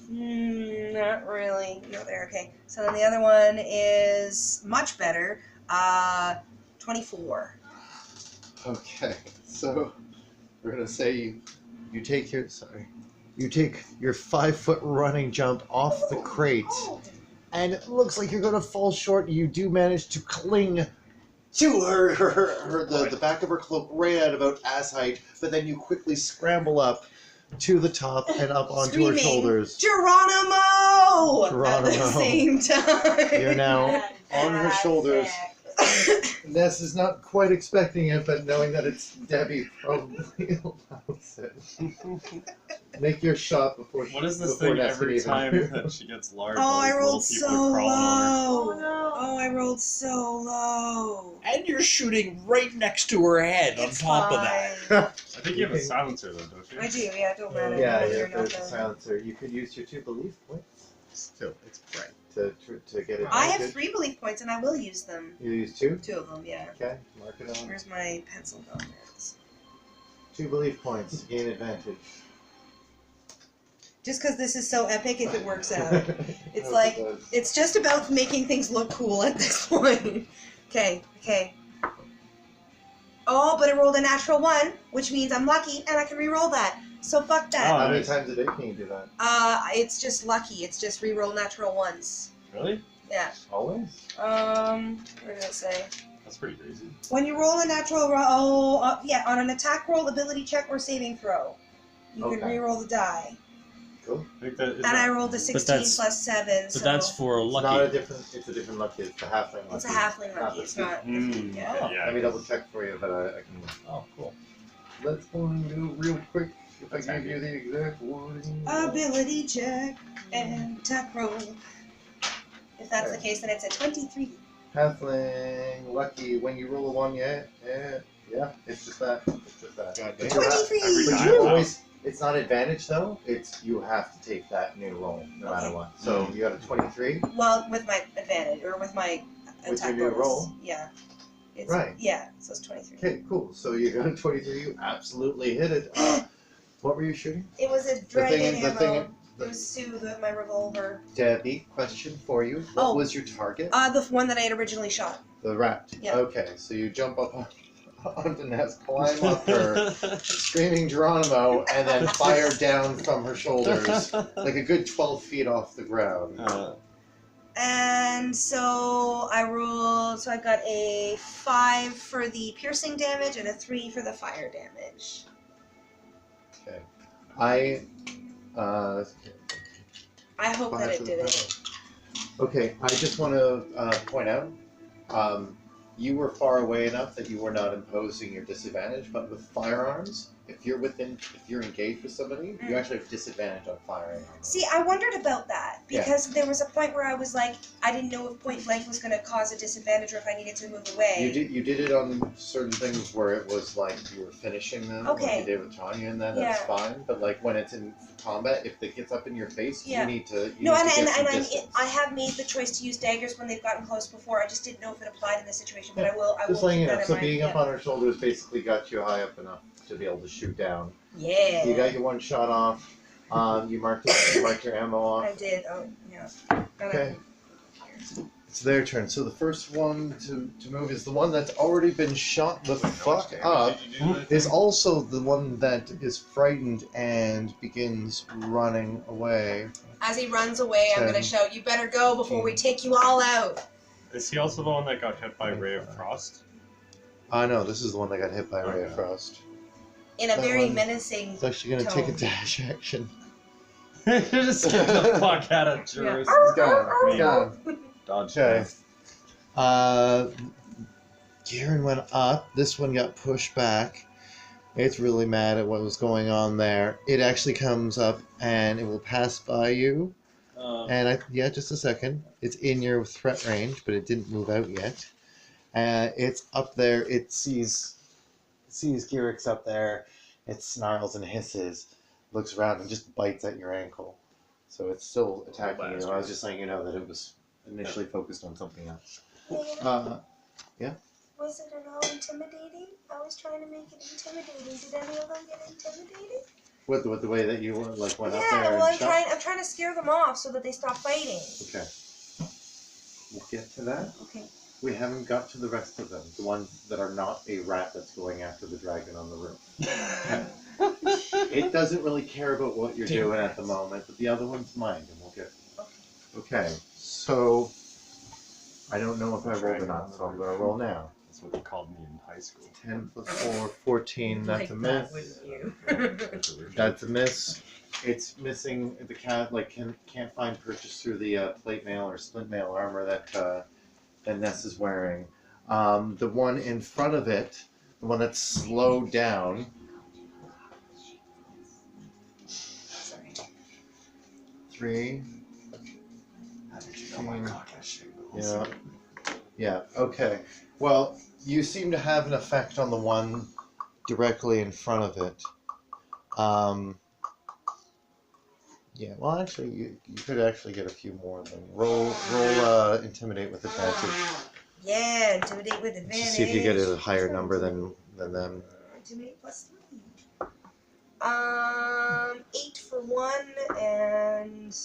Speaker 7: Not really. No, there. Okay. So then the other one is much better. 24.
Speaker 6: Okay, so we're gonna say you take your you take your 5-foot running jump off the crate, and it looks like you're gonna fall short. You do manage to cling to the back of her cloak right at about ass height, but then you quickly scramble up to the top and up onto
Speaker 7: Screaming,
Speaker 6: her shoulders.
Speaker 7: Geronimo! At
Speaker 6: Geronimo.
Speaker 7: the same time.
Speaker 6: You're now
Speaker 4: That
Speaker 6: on her
Speaker 4: bad
Speaker 6: shoulders.
Speaker 4: sack.
Speaker 6: Ness is not quite expecting it, but knowing that it's Debbie probably allows it. Make your shot before.
Speaker 1: What is this
Speaker 6: before
Speaker 1: thing
Speaker 6: Ness
Speaker 1: every
Speaker 6: can
Speaker 1: time
Speaker 6: even-
Speaker 1: that she gets large?
Speaker 7: Oh,
Speaker 1: all
Speaker 7: I
Speaker 1: these little
Speaker 7: rolled
Speaker 1: people
Speaker 7: so
Speaker 1: are crawling on her?
Speaker 7: low.
Speaker 4: Oh no.
Speaker 7: Oh, I rolled so low.
Speaker 10: And you're shooting right next to her head
Speaker 7: It's
Speaker 10: on top of that.
Speaker 1: I think you have a silencer though, don't you?
Speaker 7: I do, yeah, it don't matter.
Speaker 6: Yeah,
Speaker 7: I don't
Speaker 6: yeah.
Speaker 7: hear
Speaker 6: There's a
Speaker 7: nothing.
Speaker 6: silencer. You could use your 2 belief points. Still, it's bright to get it.
Speaker 7: I have 3 belief points and I will use them.
Speaker 6: You use 2.
Speaker 7: 2 of them, yeah.
Speaker 6: Okay, mark it on.
Speaker 7: Where's my pencil gone? There it is.
Speaker 6: 2 belief points to gain advantage.
Speaker 7: Just because this is so epic, if it works out. It's
Speaker 6: Hope
Speaker 7: like-
Speaker 6: it does.
Speaker 7: It's just about making things look cool at this point. Okay. Oh, but I rolled a natural 1, which means I'm lucky and I can re-roll that. So fuck that.
Speaker 1: Oh,
Speaker 6: How many
Speaker 1: nice.
Speaker 6: times a day can you do that?
Speaker 7: It's just lucky. It's just re-roll natural 1s.
Speaker 1: Really?
Speaker 7: Yeah.
Speaker 6: Always?
Speaker 7: What did I say?
Speaker 1: That's pretty crazy.
Speaker 7: When you roll a natural on an attack roll, ability check, or saving throw, you can
Speaker 6: Okay.
Speaker 7: re-roll the die.
Speaker 6: Cool.
Speaker 1: I think that is
Speaker 7: And I rolled a 16
Speaker 10: that's-
Speaker 7: plus 7,
Speaker 10: But
Speaker 7: so
Speaker 10: that's for
Speaker 6: It's not a
Speaker 10: lucky.
Speaker 6: different. It's a different lucky. It's the halfling lucky.
Speaker 7: it's a halfling lucky. It's not.
Speaker 1: Yeah.
Speaker 6: Let me double check for you, but I can.
Speaker 10: Oh, cool.
Speaker 6: Let's go and do it real quick. If
Speaker 1: That's
Speaker 6: I give
Speaker 1: handy.
Speaker 6: you the exact wording.
Speaker 7: Ability check and attack roll. If that's the case, then it's a 23.
Speaker 6: Halfling lucky. When you roll a 1, yeah. It's just that. It's just that.
Speaker 5: God
Speaker 6: But
Speaker 5: damn.
Speaker 6: you have-
Speaker 7: 23!
Speaker 1: every
Speaker 6: But
Speaker 1: time.
Speaker 6: you always. It's not advantage though. It's you have to take that new roll no matter
Speaker 7: Okay.
Speaker 6: what. So you got a 23.
Speaker 7: Well, with my advantage, or with my
Speaker 6: With
Speaker 7: attack
Speaker 6: your new
Speaker 7: rolls.
Speaker 6: roll?
Speaker 7: Yeah. It's,
Speaker 6: Right.
Speaker 7: Yeah, so it's 23.
Speaker 6: Okay, cool. So you got a 23. You absolutely hit it. What were you shooting?
Speaker 7: It was a
Speaker 6: The
Speaker 7: dragon
Speaker 6: thing. The
Speaker 7: ammo.
Speaker 6: thing.
Speaker 7: It was soothe with my revolver.
Speaker 6: Debbie, question for you. What
Speaker 7: Oh.
Speaker 6: was your target?
Speaker 7: The one that I had originally shot.
Speaker 6: The rat.
Speaker 7: Yeah.
Speaker 6: Okay, so you jump up onto Ness, climb up her, screaming Geronimo, and then fire down from her shoulders, like a good 12 feet off the ground.
Speaker 7: And so I rolled, so I got a 5 for the piercing damage and a 3 for the fire damage.
Speaker 6: I
Speaker 7: I hope that it did it.
Speaker 6: Okay, I just want to point out, you were far away enough that you were not imposing your disadvantage, but with firearms, if you're engaged with somebody, you actually have disadvantage on firing on them.
Speaker 7: See, I wondered about that
Speaker 6: Yeah.
Speaker 7: because there was a point where I was like, I didn't know if point blank was going to cause a disadvantage or if I needed to move away.
Speaker 6: You did it on certain things where it was like you were finishing them,
Speaker 7: Okay.
Speaker 6: like you did with Tanya, and that's
Speaker 7: Yeah.
Speaker 6: fine. But like when it's in combat, if it gets up in your face,
Speaker 7: Yeah.
Speaker 6: you need to.
Speaker 7: No, and
Speaker 6: get some
Speaker 7: I
Speaker 6: distance.
Speaker 7: have made the choice to use daggers when they've gotten close before. I just didn't know if it applied in this situation, but
Speaker 6: Yeah,
Speaker 7: I will. I
Speaker 6: Just
Speaker 7: will
Speaker 6: letting
Speaker 7: keep
Speaker 6: you know.
Speaker 7: that in
Speaker 6: So
Speaker 7: mind.
Speaker 6: being up
Speaker 7: Yeah.
Speaker 6: on her shoulders basically got you high up enough to be able to shoot down.
Speaker 7: Yeah.
Speaker 6: You got your one shot off. You marked it. You marked your ammo off.
Speaker 7: I did. Oh, yeah.
Speaker 6: Okay. It's their turn. So the first one to move is the one that's already been shot the fuck up. Is also the one that is frightened and begins running away.
Speaker 7: As he runs away, I'm
Speaker 6: 10,
Speaker 7: gonna shout, "You better go before we take you all out!"
Speaker 1: Is he also the one that got hit by Ray of Frost?
Speaker 6: No, this is the one that got hit by Ray of
Speaker 1: Okay.
Speaker 6: Frost.
Speaker 7: In a
Speaker 6: That
Speaker 7: very
Speaker 6: one-
Speaker 7: menacing.
Speaker 6: It's actually going to take a
Speaker 7: Tone.
Speaker 6: dash action.
Speaker 1: Just get the fuck out of Jerusalem.
Speaker 6: It's gone. It's gone.
Speaker 1: Dodge.
Speaker 6: Okay. Kieran went up. This one got pushed back. It's really mad at what was going on there. It actually comes up and it will pass by you. And just a second. It's in your threat range, but it didn't move out yet. It's up there. It sees Girix up there. It snarls and hisses, looks around and just bites at your ankle. So it's still attacking you. I was just letting you know that it was initially focused on something else.
Speaker 7: Was it at all intimidating? I was trying to make it intimidating. Did any of them get intimidated?
Speaker 3: With the way that you like went up there
Speaker 7: Yeah,
Speaker 3: and
Speaker 7: well,
Speaker 3: shot?
Speaker 7: I'm trying to scare them off so that they stop fighting.
Speaker 3: Okay. We'll get to that.
Speaker 7: Okay.
Speaker 3: We haven't got to the rest of them. The ones that are not a rat that's going after the dragon on the roof. It doesn't really care about what you're doing at the moment, but the other one's mine, and we'll get. Okay, so I don't know if I rolled or not, so I'm going to roll now.
Speaker 12: That's what they called me in high school.
Speaker 3: 10 plus 4, 14. That's a miss.
Speaker 7: you.
Speaker 3: That's a miss. It's missing the cat. Like can't find purchase through the plate mail or splint mail armor that Ness is wearing. The one in front of it, the one that's slowed down.
Speaker 7: Sorry.
Speaker 3: 3.
Speaker 9: How did you know my cock has shape?
Speaker 3: Yeah. Yeah. Okay. Well, you seem to have an effect on the one directly in front of it. Yeah. Well, actually, you could actually get a few more of them. Roll intimidate with advantage.
Speaker 7: Yeah, intimidate with advantage.
Speaker 3: Just see if you get a higher number than them.
Speaker 7: Intimidate plus 3. 8 for one and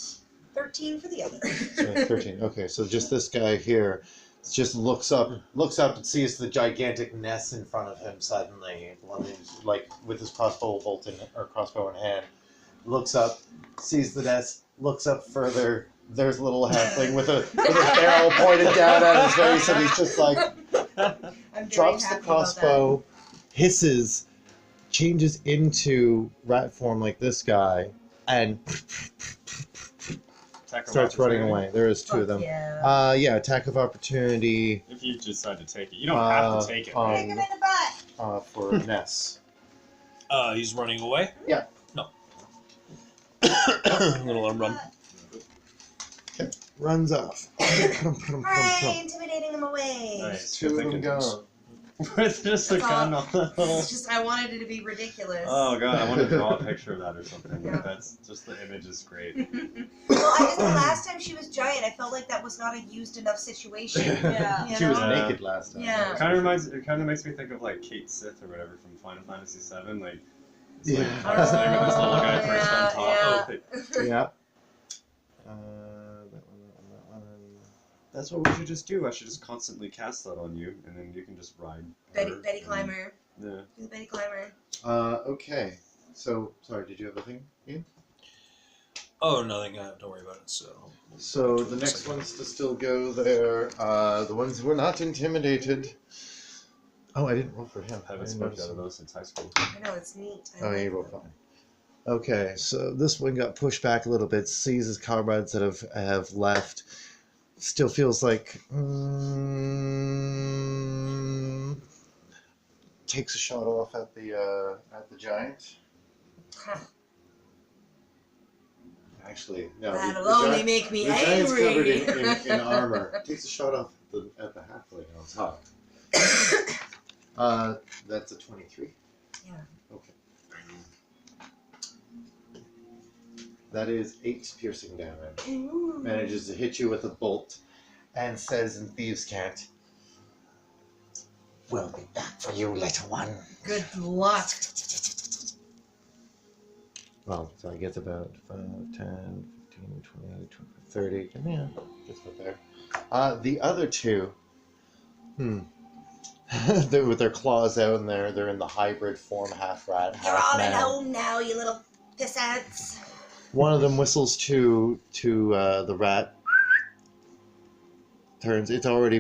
Speaker 7: 13 for the other.
Speaker 3: So 13. Okay, so just this guy here just looks up and sees the gigantic Ness in front of him suddenly. The one who's like with his crossbow in hand. Looks up, sees the Ness, looks up further. There's a little halfling with a barrel pointed down at his face, and he's just like drops the crossbow, hisses, changes into rat form like this guy, and starts running away. There is 2 of them.
Speaker 7: Yeah.
Speaker 3: Yeah, attack of opportunity.
Speaker 12: If you decide to take it, you don't have to take it.
Speaker 7: Kick him in the butt.
Speaker 3: For Ness.
Speaker 10: He's running away?
Speaker 3: Yeah.
Speaker 10: No. I'm gonna let him run.
Speaker 3: Runs off.
Speaker 7: Hooray, intimidating him away.
Speaker 12: Nice.
Speaker 3: 2 of them gone.
Speaker 12: With just a
Speaker 7: That's
Speaker 12: gun
Speaker 7: all.
Speaker 12: on the little.
Speaker 7: It's just, I wanted it to be ridiculous.
Speaker 12: Oh god, I want to draw a picture of that or something.
Speaker 7: Yeah.
Speaker 12: That's just the image is great.
Speaker 7: Well, I guess the last time she was giant, I felt like that was not a used enough situation.
Speaker 8: Yeah.
Speaker 7: You
Speaker 3: She was
Speaker 7: know?
Speaker 3: naked last time.
Speaker 7: Yeah.
Speaker 12: It kind of makes me think of like Kate Sith or whatever from Final Fantasy VII. Like, it's like
Speaker 3: Yeah.
Speaker 12: wrestling with this little guy perched on top.
Speaker 7: yeah.
Speaker 3: Yeah. That one.
Speaker 12: That's what we should just do. I should just constantly cast that on you, and then you can just ride. her.
Speaker 7: Betty Climber.
Speaker 12: Yeah.
Speaker 7: Do the Betty Climber.
Speaker 3: Okay. So, sorry, did you have a thing, Ian?
Speaker 10: Oh, nothing. Don't worry about it.
Speaker 3: So the next ones to still go there, the ones who were not intimidated. Oh, I didn't roll for him.
Speaker 12: I haven't smoked out of those since high school.
Speaker 7: I know, it's neat. I
Speaker 3: Oh,
Speaker 7: like
Speaker 3: yeah, you rolled
Speaker 7: them.
Speaker 3: fine. Okay, so this one got pushed back a little bit, sees his comrades that have left. Still feels like takes a shot off at the giant.
Speaker 7: Huh.
Speaker 3: Actually, no.
Speaker 7: That'll
Speaker 3: the
Speaker 7: only
Speaker 3: giant-
Speaker 7: make me
Speaker 3: the giant's covered
Speaker 7: angry.
Speaker 3: in armor. Takes a shot off at the halfling on top. That's a 23.
Speaker 7: Yeah.
Speaker 3: Okay. That is 8 piercing damage.
Speaker 7: Ooh.
Speaker 3: Manages to hit you with a bolt and says in Thieves' Cant, "We'll be back for you, little one."
Speaker 7: Good luck.
Speaker 3: Well, so I get about 5, 10, 15, 20, 30. Yeah, gets about there. The other 2, they're with their claws out and they're in the hybrid form, half rat,
Speaker 7: You're
Speaker 3: half
Speaker 7: all at
Speaker 3: man.
Speaker 7: home now, you little pissants.
Speaker 3: One of them whistles to the rat. Turns. It's already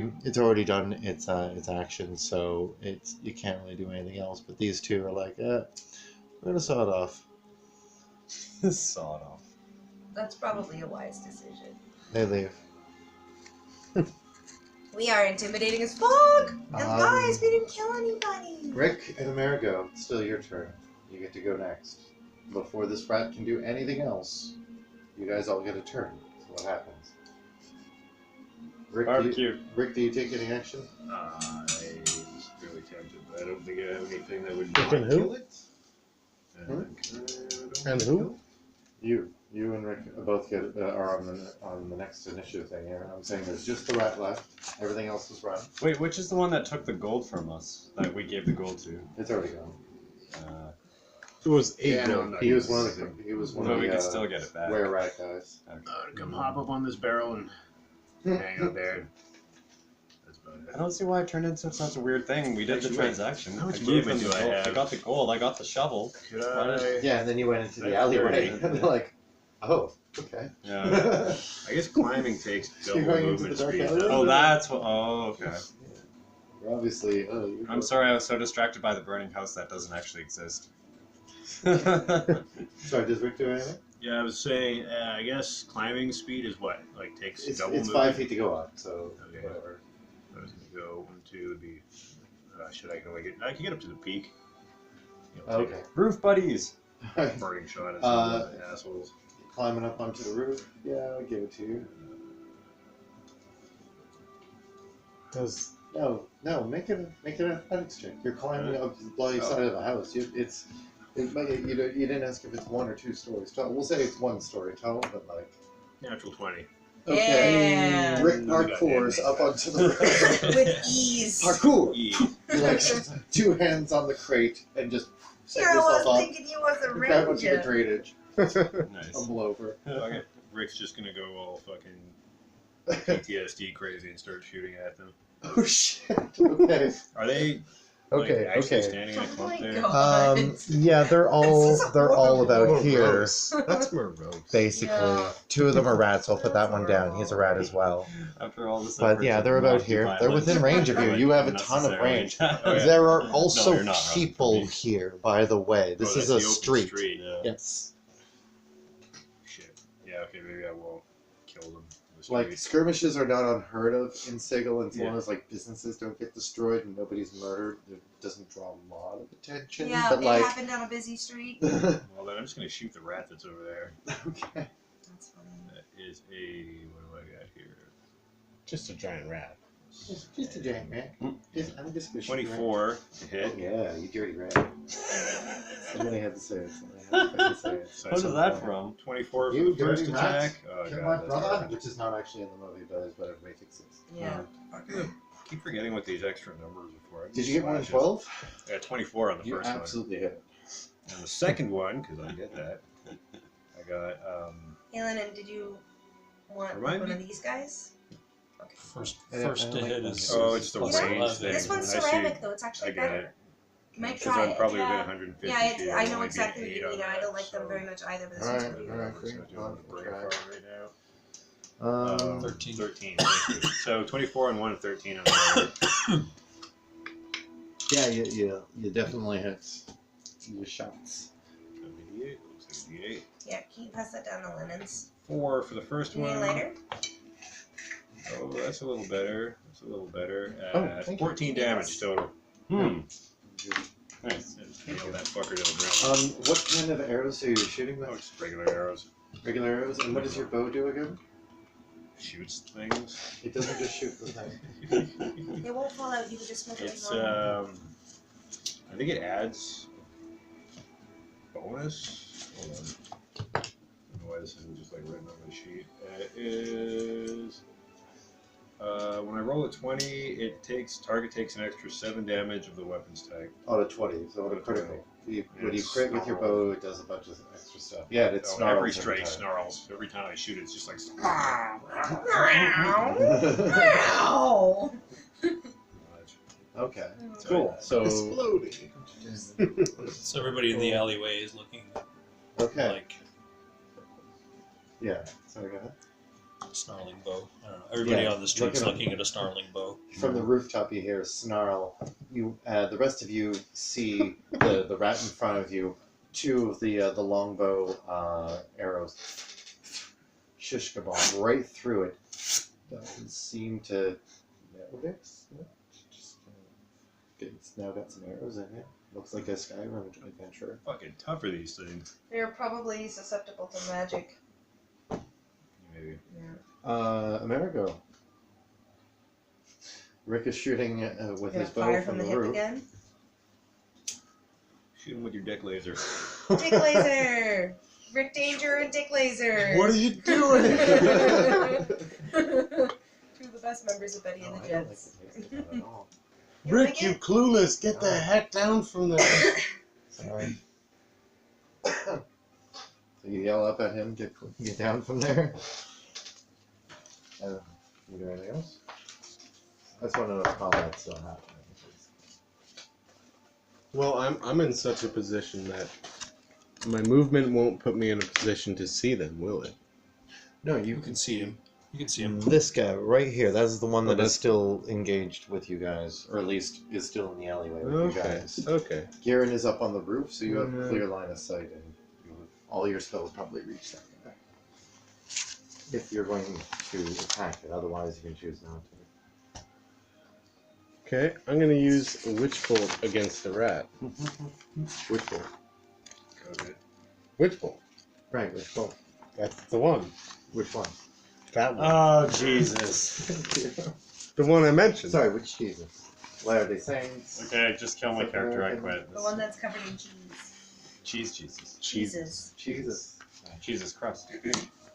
Speaker 3: done its action, so you can't really do anything else. But these 2 are like, we're gonna saw it off.
Speaker 12: Saw it off.
Speaker 7: That's probably a wise decision.
Speaker 3: They leave.
Speaker 7: We are intimidating as fuck! And guys, we didn't kill anybody!
Speaker 3: Rick and Amerigo, it's still your turn. You get to go next. Before this rat can do anything else, you guys all get a turn. So what happens? Rick,
Speaker 12: Barbecue.
Speaker 3: Rick, do you take any action?
Speaker 12: I'm really tempted, but I don't think I have anything that would
Speaker 3: Rick and
Speaker 12: not
Speaker 3: who?
Speaker 12: kill it.
Speaker 3: And who? You and Rick both are on the next initiative thing here. I'm saying there's just the rat left. Everything else is run.
Speaker 12: Wait, which is the one that took the gold from us that we gave the gold to?
Speaker 3: It's already gone.
Speaker 11: It was
Speaker 12: Yeah,
Speaker 11: April.
Speaker 12: no,
Speaker 6: He was one of the. He was one
Speaker 12: But
Speaker 6: of
Speaker 12: we
Speaker 6: the
Speaker 12: could still get it back.
Speaker 6: were rat guys.
Speaker 12: Come hop up on this barrel and hang out there. That's about it.
Speaker 1: I don't see why it turned into such a weird thing. We did the
Speaker 12: Actually,
Speaker 1: transaction.
Speaker 12: how much
Speaker 1: I gave them
Speaker 12: movement
Speaker 1: the
Speaker 12: do I
Speaker 1: gold.
Speaker 12: have?
Speaker 1: I got the gold. I got the shovel.
Speaker 12: Could
Speaker 1: Why
Speaker 12: I?
Speaker 6: Yeah, and then you went into the
Speaker 12: That's
Speaker 6: alleyway,
Speaker 12: 30.
Speaker 6: and they're like, "Oh, okay."
Speaker 12: Yeah. I guess climbing takes
Speaker 6: So
Speaker 12: double
Speaker 6: you're going into
Speaker 12: movement
Speaker 6: the dark
Speaker 12: speed.
Speaker 6: alleyway?
Speaker 1: Oh, that's what. Oh, okay.
Speaker 6: You're obviously. Oh, you're
Speaker 1: I'm sorry. I was so distracted by the burning house that doesn't actually exist.
Speaker 6: Sorry, does Rick do anything?
Speaker 12: Yeah, I was saying, I guess climbing speed is what? Like takes
Speaker 6: It's
Speaker 12: double
Speaker 6: 5
Speaker 12: movement?
Speaker 6: feet to go up, so
Speaker 12: Okay.
Speaker 6: whatever.
Speaker 12: I was gonna go 1, 2 would be. Should I go? I can get up to the peak. You know, take
Speaker 6: Okay.
Speaker 1: Roof buddies.
Speaker 12: a burning shot at
Speaker 6: Uh,
Speaker 12: some assholes.
Speaker 6: Climbing up onto the roof. Yeah, I'll give it to you.
Speaker 11: Does
Speaker 6: No, make it an athletics check. You're climbing up the bloody side of the house. You didn't ask if it's 1 or 2 stories tall. We'll say it's 1 story tall, but like.
Speaker 12: Natural 20.
Speaker 6: Okay.
Speaker 7: Yeah.
Speaker 6: Rick parkours up onto the roof.
Speaker 7: With ease.
Speaker 6: Parkour.
Speaker 12: E.
Speaker 6: You like 2 hands on the crate and just set
Speaker 7: Here I
Speaker 6: yourself
Speaker 7: was
Speaker 6: up.
Speaker 7: thinking you was a
Speaker 6: Grab onto the
Speaker 7: ranger.
Speaker 6: drainage.
Speaker 12: Nice.
Speaker 6: Tumble over.
Speaker 12: Okay. Rick's just gonna go all fucking PTSD crazy and start shooting at them.
Speaker 6: Oh shit. Okay.
Speaker 12: Are they
Speaker 6: Okay.
Speaker 12: actually
Speaker 6: Okay.
Speaker 12: standing in a
Speaker 7: Oh
Speaker 12: clump
Speaker 7: my
Speaker 12: there?
Speaker 7: god.
Speaker 6: Yeah, they're all
Speaker 7: This is
Speaker 6: about here.
Speaker 11: Morose. That's morose.
Speaker 6: Basically,
Speaker 7: Yeah.
Speaker 6: 2 of them are rats. I'll put that
Speaker 7: That's
Speaker 6: one down. He's a rat as well.
Speaker 1: After all this.
Speaker 6: But
Speaker 1: effort
Speaker 6: yeah,
Speaker 1: to
Speaker 6: they're about
Speaker 1: knock
Speaker 6: here.
Speaker 1: you
Speaker 6: They're
Speaker 1: violent.
Speaker 6: within range of you.
Speaker 1: Like,
Speaker 6: You have a ton of
Speaker 1: unnecessary.
Speaker 6: range.
Speaker 12: Oh, yeah.
Speaker 6: There are
Speaker 1: No,
Speaker 6: also
Speaker 1: you're not wrong.
Speaker 6: people here, by the way. This
Speaker 12: Oh,
Speaker 6: is
Speaker 12: that's
Speaker 6: a
Speaker 12: the open
Speaker 6: street.
Speaker 12: Yeah.
Speaker 6: Yes.
Speaker 12: Shit. Yeah. Okay. Maybe I will kill them. in the
Speaker 6: Like,
Speaker 12: street.
Speaker 6: skirmishes are not unheard of in Sigil, and so long
Speaker 12: Yeah.
Speaker 6: as like businesses don't get destroyed and nobody's murdered, it doesn't draw a lot of attention.
Speaker 7: Yeah,
Speaker 6: but
Speaker 7: it
Speaker 6: like,
Speaker 7: happened on a busy street.
Speaker 12: Well, then I'm just gonna shoot the rat that's over there.
Speaker 6: okay.
Speaker 7: That's funny.
Speaker 12: That is a. What do I got here?
Speaker 11: Just a giant rat.
Speaker 6: Just a giant rat. I'm just gonna shoot a rat.
Speaker 12: 24 to
Speaker 6: Oh,
Speaker 12: hit.
Speaker 6: yeah, you dirty rat. Somebody had to say it. Somebody had to fucking say it.
Speaker 12: So
Speaker 1: What is
Speaker 12: that's
Speaker 1: that from?
Speaker 12: 24 for
Speaker 6: You
Speaker 12: the first
Speaker 6: dirty rat.
Speaker 12: attack. Oh,
Speaker 6: Kill
Speaker 12: God,
Speaker 6: my
Speaker 12: that's
Speaker 6: brother,
Speaker 12: hard.
Speaker 6: which is not actually in the movie, but is what everybody thinks it is.
Speaker 7: Yeah.
Speaker 12: I keep forgetting what these extra numbers are for.
Speaker 6: Did you get more than
Speaker 12: Slashes.
Speaker 6: 12?
Speaker 12: I got 24 on the
Speaker 6: You
Speaker 12: first one.
Speaker 6: absolutely hit it.
Speaker 12: And the second one, because I get that, I got
Speaker 7: Helen, and did you want
Speaker 12: Remind
Speaker 7: one
Speaker 12: me?
Speaker 7: of these guys?
Speaker 10: First
Speaker 6: I don't
Speaker 10: to
Speaker 6: like
Speaker 10: hit
Speaker 6: that.
Speaker 10: is.
Speaker 12: Oh, it's the
Speaker 10: plus
Speaker 7: range
Speaker 10: 11.
Speaker 12: thing.
Speaker 7: This one's
Speaker 12: I see.
Speaker 7: ceramic, though. It's
Speaker 12: I
Speaker 7: actually
Speaker 12: get
Speaker 7: better.
Speaker 12: it.
Speaker 7: You might
Speaker 12: Because
Speaker 7: try
Speaker 12: I'm
Speaker 7: it.
Speaker 12: probably
Speaker 7: yeah.
Speaker 12: within 150
Speaker 7: Yeah,
Speaker 12: feet.
Speaker 7: I
Speaker 12: I'll
Speaker 7: know
Speaker 12: only
Speaker 7: exactly
Speaker 12: be
Speaker 7: what you
Speaker 12: an
Speaker 7: mean.
Speaker 12: 8 on
Speaker 7: I
Speaker 12: that,
Speaker 7: don't like them
Speaker 12: so-
Speaker 7: very much either, but this
Speaker 6: Alright,
Speaker 7: one's pretty good.
Speaker 6: alright.
Speaker 12: So I'm doing the brain
Speaker 6: Alright.
Speaker 12: fart right now.
Speaker 10: 13.
Speaker 12: 13. Thank you. So 24 on one, 13 on the other.
Speaker 6: Yeah, you definitely hit your shots.
Speaker 12: 78. Looks like 88.
Speaker 7: Yeah, can you pass that down the linens?
Speaker 12: 4 for the first
Speaker 7: You need a
Speaker 12: one.
Speaker 7: lighter?
Speaker 12: Oh, that's a little better. That's a little better.
Speaker 6: Oh, thank you.
Speaker 12: 14 damage total.
Speaker 1: Nice.
Speaker 12: Nailed that fucker to the ground.
Speaker 6: What kind of arrows are you shooting
Speaker 12: Oh,
Speaker 6: with?
Speaker 12: just regular arrows.
Speaker 6: Regular arrows? And what does your bow do again?
Speaker 12: Shoots things.
Speaker 6: It doesn't just shoot the thing.
Speaker 7: It won't fall out. You can just smoke it as
Speaker 12: It's
Speaker 7: normal.
Speaker 12: I think it adds bonus. Hold on. I don't know why this isn't just like written on my sheet. It is when I roll a 20, target takes an extra 7 damage of the weapons type.
Speaker 6: Out of 20, so on a critical. When you crit with your
Speaker 12: Snarl.
Speaker 6: bow, it does a bunch of extra stuff. Yeah, it
Speaker 12: So
Speaker 6: snarls
Speaker 12: every strike
Speaker 6: time.
Speaker 12: snarls. Every time I shoot, it's just like.
Speaker 7: Ow!
Speaker 6: Okay,
Speaker 7: Mm.
Speaker 6: cool. So,
Speaker 11: Exploding.
Speaker 10: So everybody in the alleyway is looking
Speaker 6: okay,
Speaker 10: like
Speaker 6: yeah. Sorry, go ahead.
Speaker 10: a snarling bow. I don't know. Everybody
Speaker 6: Yeah,
Speaker 10: on the street's
Speaker 6: look at 'em.
Speaker 10: looking at a snarling bow.
Speaker 6: From the rooftop, you hear a snarl. The rest of you see the rat in front of you. 2 of the longbow arrows shish kebab right through it. Doesn't seem to notice. It's now got some arrows in it. Looks like a Skyrim adventure.
Speaker 12: Fucking tough are these things.
Speaker 7: They're probably susceptible to magic.
Speaker 12: Maybe.
Speaker 6: Amerigo. Rick is shooting with
Speaker 7: You
Speaker 6: his
Speaker 7: got
Speaker 6: bow
Speaker 7: fire
Speaker 6: from
Speaker 7: from the
Speaker 6: the
Speaker 7: hip
Speaker 6: roof.
Speaker 7: again.
Speaker 12: Shoot him with your dick laser.
Speaker 7: Dick laser. Rick Danger and Dick Laser.
Speaker 6: What are you doing?
Speaker 7: 2 of the best members of Betty and the Jets. You
Speaker 11: Rick,
Speaker 7: like
Speaker 11: you
Speaker 7: it?
Speaker 11: clueless. Get the heck down from there.
Speaker 6: Sorry. So you yell up at him, get down from there. You do anything else? I just want to know if combat's still happening.
Speaker 11: Well, I'm in such a position that my movement won't put me in a position to see them, will it?
Speaker 6: No,
Speaker 10: You can see him. You can see him.
Speaker 6: This guy right here, that's the one
Speaker 11: Oh,
Speaker 6: that is
Speaker 11: that's-
Speaker 6: still engaged with you guys, or at least is still in the alleyway with you
Speaker 11: Okay.
Speaker 6: guys.
Speaker 11: Okay.
Speaker 6: Garen is up on the roof, so you have
Speaker 11: Yeah.
Speaker 6: a clear line of sight, and all your spells probably reach that guy. If you're going to attack it, otherwise you can choose not to.
Speaker 11: Okay, I'm gonna use a Witch Bolt against the rat.
Speaker 6: Which bolt?
Speaker 12: Okay.
Speaker 11: Witch Bolt.
Speaker 6: Right, which bolt?
Speaker 11: That's the one.
Speaker 6: Which one?
Speaker 11: That one.
Speaker 1: Oh, Jesus.
Speaker 11: The one I mentioned.
Speaker 6: Sorry, which Jesus? Latter-day Saints.
Speaker 12: Okay, just kill my character. I quit.
Speaker 7: The one that's covered in cheese.
Speaker 12: Cheese Jesus.
Speaker 7: Jesus.
Speaker 6: Jesus.
Speaker 12: Jesus crust.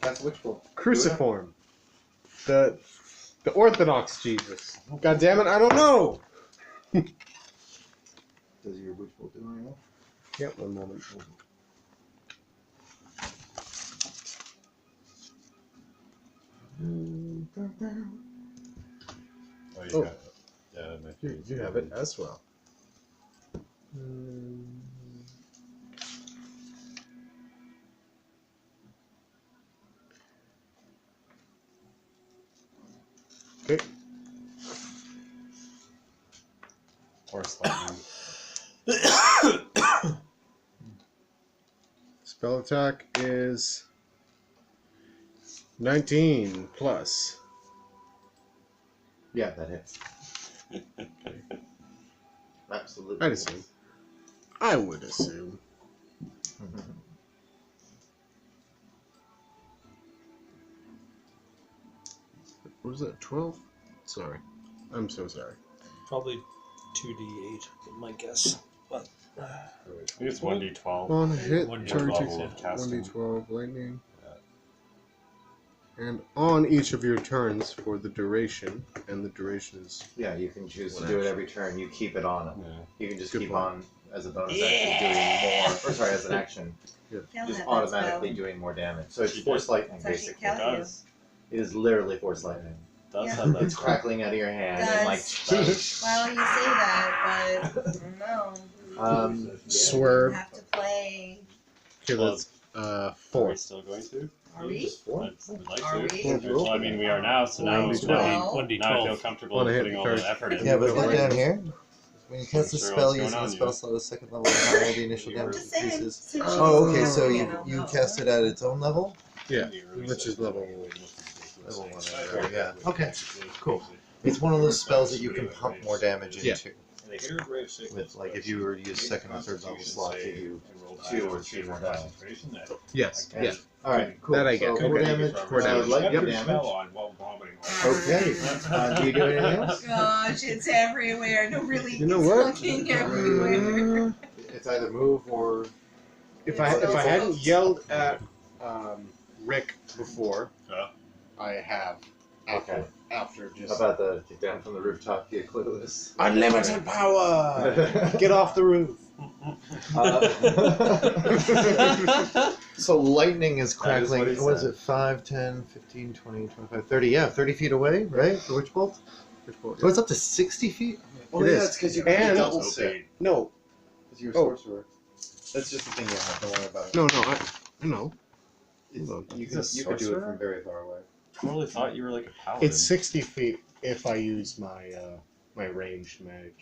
Speaker 6: That's which bolt?
Speaker 11: Cruciform. The Orthodox Jesus. God damn it, I don't know.
Speaker 6: Does your which bolt do anything?
Speaker 11: Yep, one moment.
Speaker 12: Oh, you
Speaker 11: Oh.
Speaker 12: got it. Yeah, that might be
Speaker 11: You have it as well. Okay.
Speaker 12: Horse lightning.
Speaker 11: Spell attack is 19 plus.
Speaker 6: Yeah, that hits. Absolutely.
Speaker 11: I'd assume. I would assume. What was that? 12? Sorry. I'm so sorry.
Speaker 10: Probably 2d8, my guess. But
Speaker 12: I think it's 1d12.
Speaker 11: On a hit,
Speaker 10: One
Speaker 11: charge
Speaker 10: d12
Speaker 12: of casting.
Speaker 11: 1d12 lightning. And on each of your turns for the duration, and the duration is
Speaker 6: Yeah, you can choose to
Speaker 11: One
Speaker 6: do it
Speaker 11: action.
Speaker 6: every turn. You keep it on.
Speaker 12: Yeah.
Speaker 6: You can just
Speaker 11: Good
Speaker 6: keep
Speaker 11: point.
Speaker 6: on as a bonus action doing more. Or sorry, as an action,
Speaker 4: Kel
Speaker 6: just
Speaker 4: had that
Speaker 6: automatically
Speaker 4: spell.
Speaker 6: doing more damage. So it's
Speaker 12: She
Speaker 6: force
Speaker 12: does.
Speaker 6: lightning,
Speaker 4: It's actually
Speaker 6: basically.
Speaker 4: Kel.
Speaker 12: Does.
Speaker 6: It is literally force lightning.
Speaker 12: Does
Speaker 4: Yeah.
Speaker 12: have that
Speaker 6: It's
Speaker 12: spell.
Speaker 6: crackling out of your hand and like.
Speaker 7: Well, you say that, but no.
Speaker 11: swerve.
Speaker 7: Have to play.
Speaker 11: Okay, that's
Speaker 12: Are we
Speaker 11: 4.
Speaker 12: still going to?
Speaker 7: Are we?
Speaker 12: We'd like
Speaker 7: Are
Speaker 12: to.
Speaker 7: we?
Speaker 12: Well, I mean, we are now, so now,
Speaker 11: 1d12.
Speaker 12: now,
Speaker 10: 1d12.
Speaker 12: now I feel comfortable
Speaker 11: Wanna hit
Speaker 12: putting
Speaker 11: the
Speaker 12: all
Speaker 11: card.
Speaker 12: that effort in.
Speaker 6: Yeah, but
Speaker 11: Go
Speaker 6: look
Speaker 11: ahead.
Speaker 6: down here. When you cast a
Speaker 12: Sure,
Speaker 6: spell
Speaker 12: what's
Speaker 6: using
Speaker 12: going
Speaker 6: a
Speaker 12: on,
Speaker 6: spell
Speaker 12: you?
Speaker 6: slot at second level, how the initial
Speaker 12: You're
Speaker 6: damage
Speaker 7: Just saying.
Speaker 6: increases. Oh, okay, so you cast it at its own level?
Speaker 11: Yeah, which is level.
Speaker 6: Level 1, whatever, yeah. Okay, cool. It's one of those spells that you can pump more damage
Speaker 11: Yeah.
Speaker 6: into. With, like, if you were to use second or third level slots, you do 2 or 3 more damage.
Speaker 11: Yes, yeah.
Speaker 6: Alright, cool.
Speaker 11: That I get.
Speaker 6: So, core
Speaker 11: Okay.
Speaker 6: damage,
Speaker 11: Core damage.
Speaker 6: lightning
Speaker 12: Yep.
Speaker 6: damage.
Speaker 12: On while vomiting.
Speaker 6: Okay, do you do anything else?
Speaker 7: Gosh, it's everywhere. No, really,
Speaker 11: You know
Speaker 7: it's
Speaker 11: what?
Speaker 7: fucking everywhere.
Speaker 6: It's either move or...
Speaker 11: If I hadn't yelled at Rick before,
Speaker 12: Yeah.
Speaker 11: I have
Speaker 6: Okay.
Speaker 11: after
Speaker 6: How
Speaker 11: just
Speaker 6: about the get down from the rooftop, get clueless?
Speaker 11: unlimited power. Get off the roof.
Speaker 6: So lightning is
Speaker 12: That is
Speaker 6: crackling,
Speaker 12: what he
Speaker 6: what is
Speaker 12: said.
Speaker 6: it, 5, 10, 15, 20, 25, 30, yeah, 30 feet away, right, for Witch Bolt? Oh, it's up to 60 feet? Oh
Speaker 11: It
Speaker 6: yeah,
Speaker 11: is.
Speaker 6: it's because you
Speaker 11: And-
Speaker 6: can double
Speaker 12: So
Speaker 6: sit.
Speaker 12: big.
Speaker 11: No,
Speaker 6: Because you're a
Speaker 11: Oh.
Speaker 6: sorcerer. That's just the thing you have, don't worry about it.
Speaker 11: no, I know.
Speaker 6: It's,
Speaker 11: Hold on.
Speaker 6: you
Speaker 12: He's a
Speaker 6: you could do it
Speaker 12: sorcerer?
Speaker 6: from very far away.
Speaker 12: Totally thought you were like a paladin.
Speaker 11: It's 60 feet if I use my my ranged magic.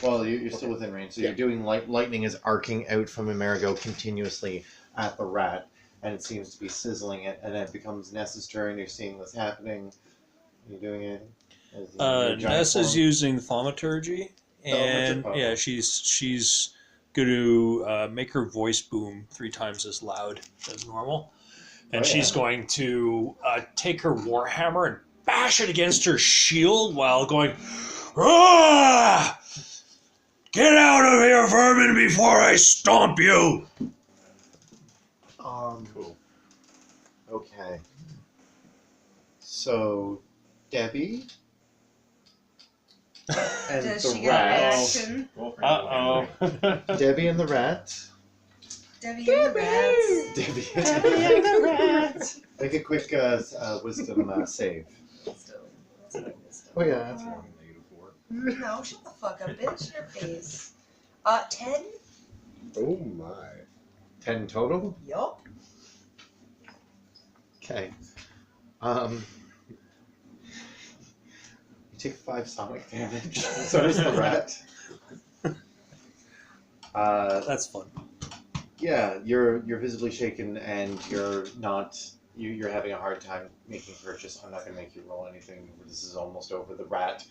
Speaker 6: Well, you're still within range, so
Speaker 11: Yeah.
Speaker 6: you're doing lightning is arcing out from Amerigo continuously at the rat, and it seems to be sizzling it, and it becomes Ness's turn. You're seeing this happening. You're doing it. As your giant
Speaker 10: Ness is
Speaker 6: form.
Speaker 10: using thaumaturgy, and
Speaker 6: Thaumaturgy.
Speaker 10: yeah, she's going to make her voice boom 3 times as loud as normal, and
Speaker 6: Oh,
Speaker 10: she's
Speaker 6: yeah.
Speaker 10: going to take her warhammer and bash it against her shield while going, "Ah! Get out of here, vermin, before I stomp you!"
Speaker 12: Cool.
Speaker 6: Okay. So, Debbie and
Speaker 7: Does
Speaker 6: the
Speaker 7: she get an
Speaker 6: rat.
Speaker 7: action?
Speaker 12: Uh-oh.
Speaker 6: Debbie and the rat.
Speaker 7: Debbie and the rats.
Speaker 3: Debbie. Make a quick wisdom save.
Speaker 6: Oh yeah, that's
Speaker 5: -4.
Speaker 7: No, shut the fuck up, bitch. Your face. 10?
Speaker 9: Oh my.
Speaker 3: 10 total?
Speaker 7: Yup.
Speaker 3: Okay. You take 5 sonic damage. So does the rat.
Speaker 10: That's fun.
Speaker 3: Yeah, you're visibly shaken and you're not you're having a hard time making purchase. I'm not gonna make you roll anything. This is almost over. The rat,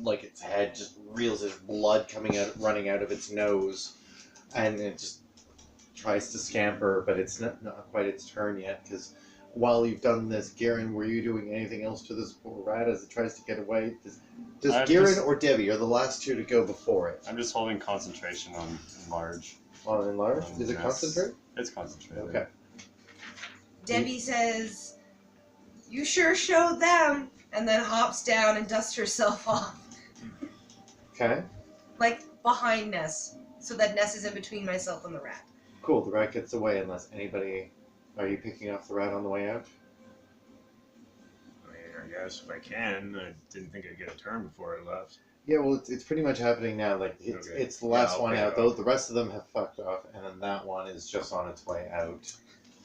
Speaker 3: like its head just reels, there's blood running out of its nose, and it just tries to scamper, but it's not quite its turn yet. Because while you've done this, Garen, were you doing anything else to this poor rat as it tries to get away? Does Garen or Debbie are the last two to go before it?
Speaker 12: I'm just holding concentration on enlarge.
Speaker 3: On enlarge? Is it
Speaker 12: Yes.
Speaker 3: concentrate?
Speaker 12: It's concentrated.
Speaker 3: Okay.
Speaker 7: Debbie says, "You sure showed them," and then hops down and dusts herself off.
Speaker 3: Okay.
Speaker 7: Like, behind Ness, so that Ness is in between myself and the rat.
Speaker 3: Cool. The rat gets away unless anybody. Are you picking off the rat on the way out?
Speaker 12: I mean, I guess if I can. I didn't think I'd get a turn before I left.
Speaker 3: Yeah, well, it's pretty much happening now. Like it's,
Speaker 12: Okay.
Speaker 3: it's the last
Speaker 12: Yeah, I'll
Speaker 3: one
Speaker 12: pick
Speaker 3: out.
Speaker 12: it
Speaker 3: Though
Speaker 12: up.
Speaker 3: the rest of them have fucked off, and then that one is just on its way out.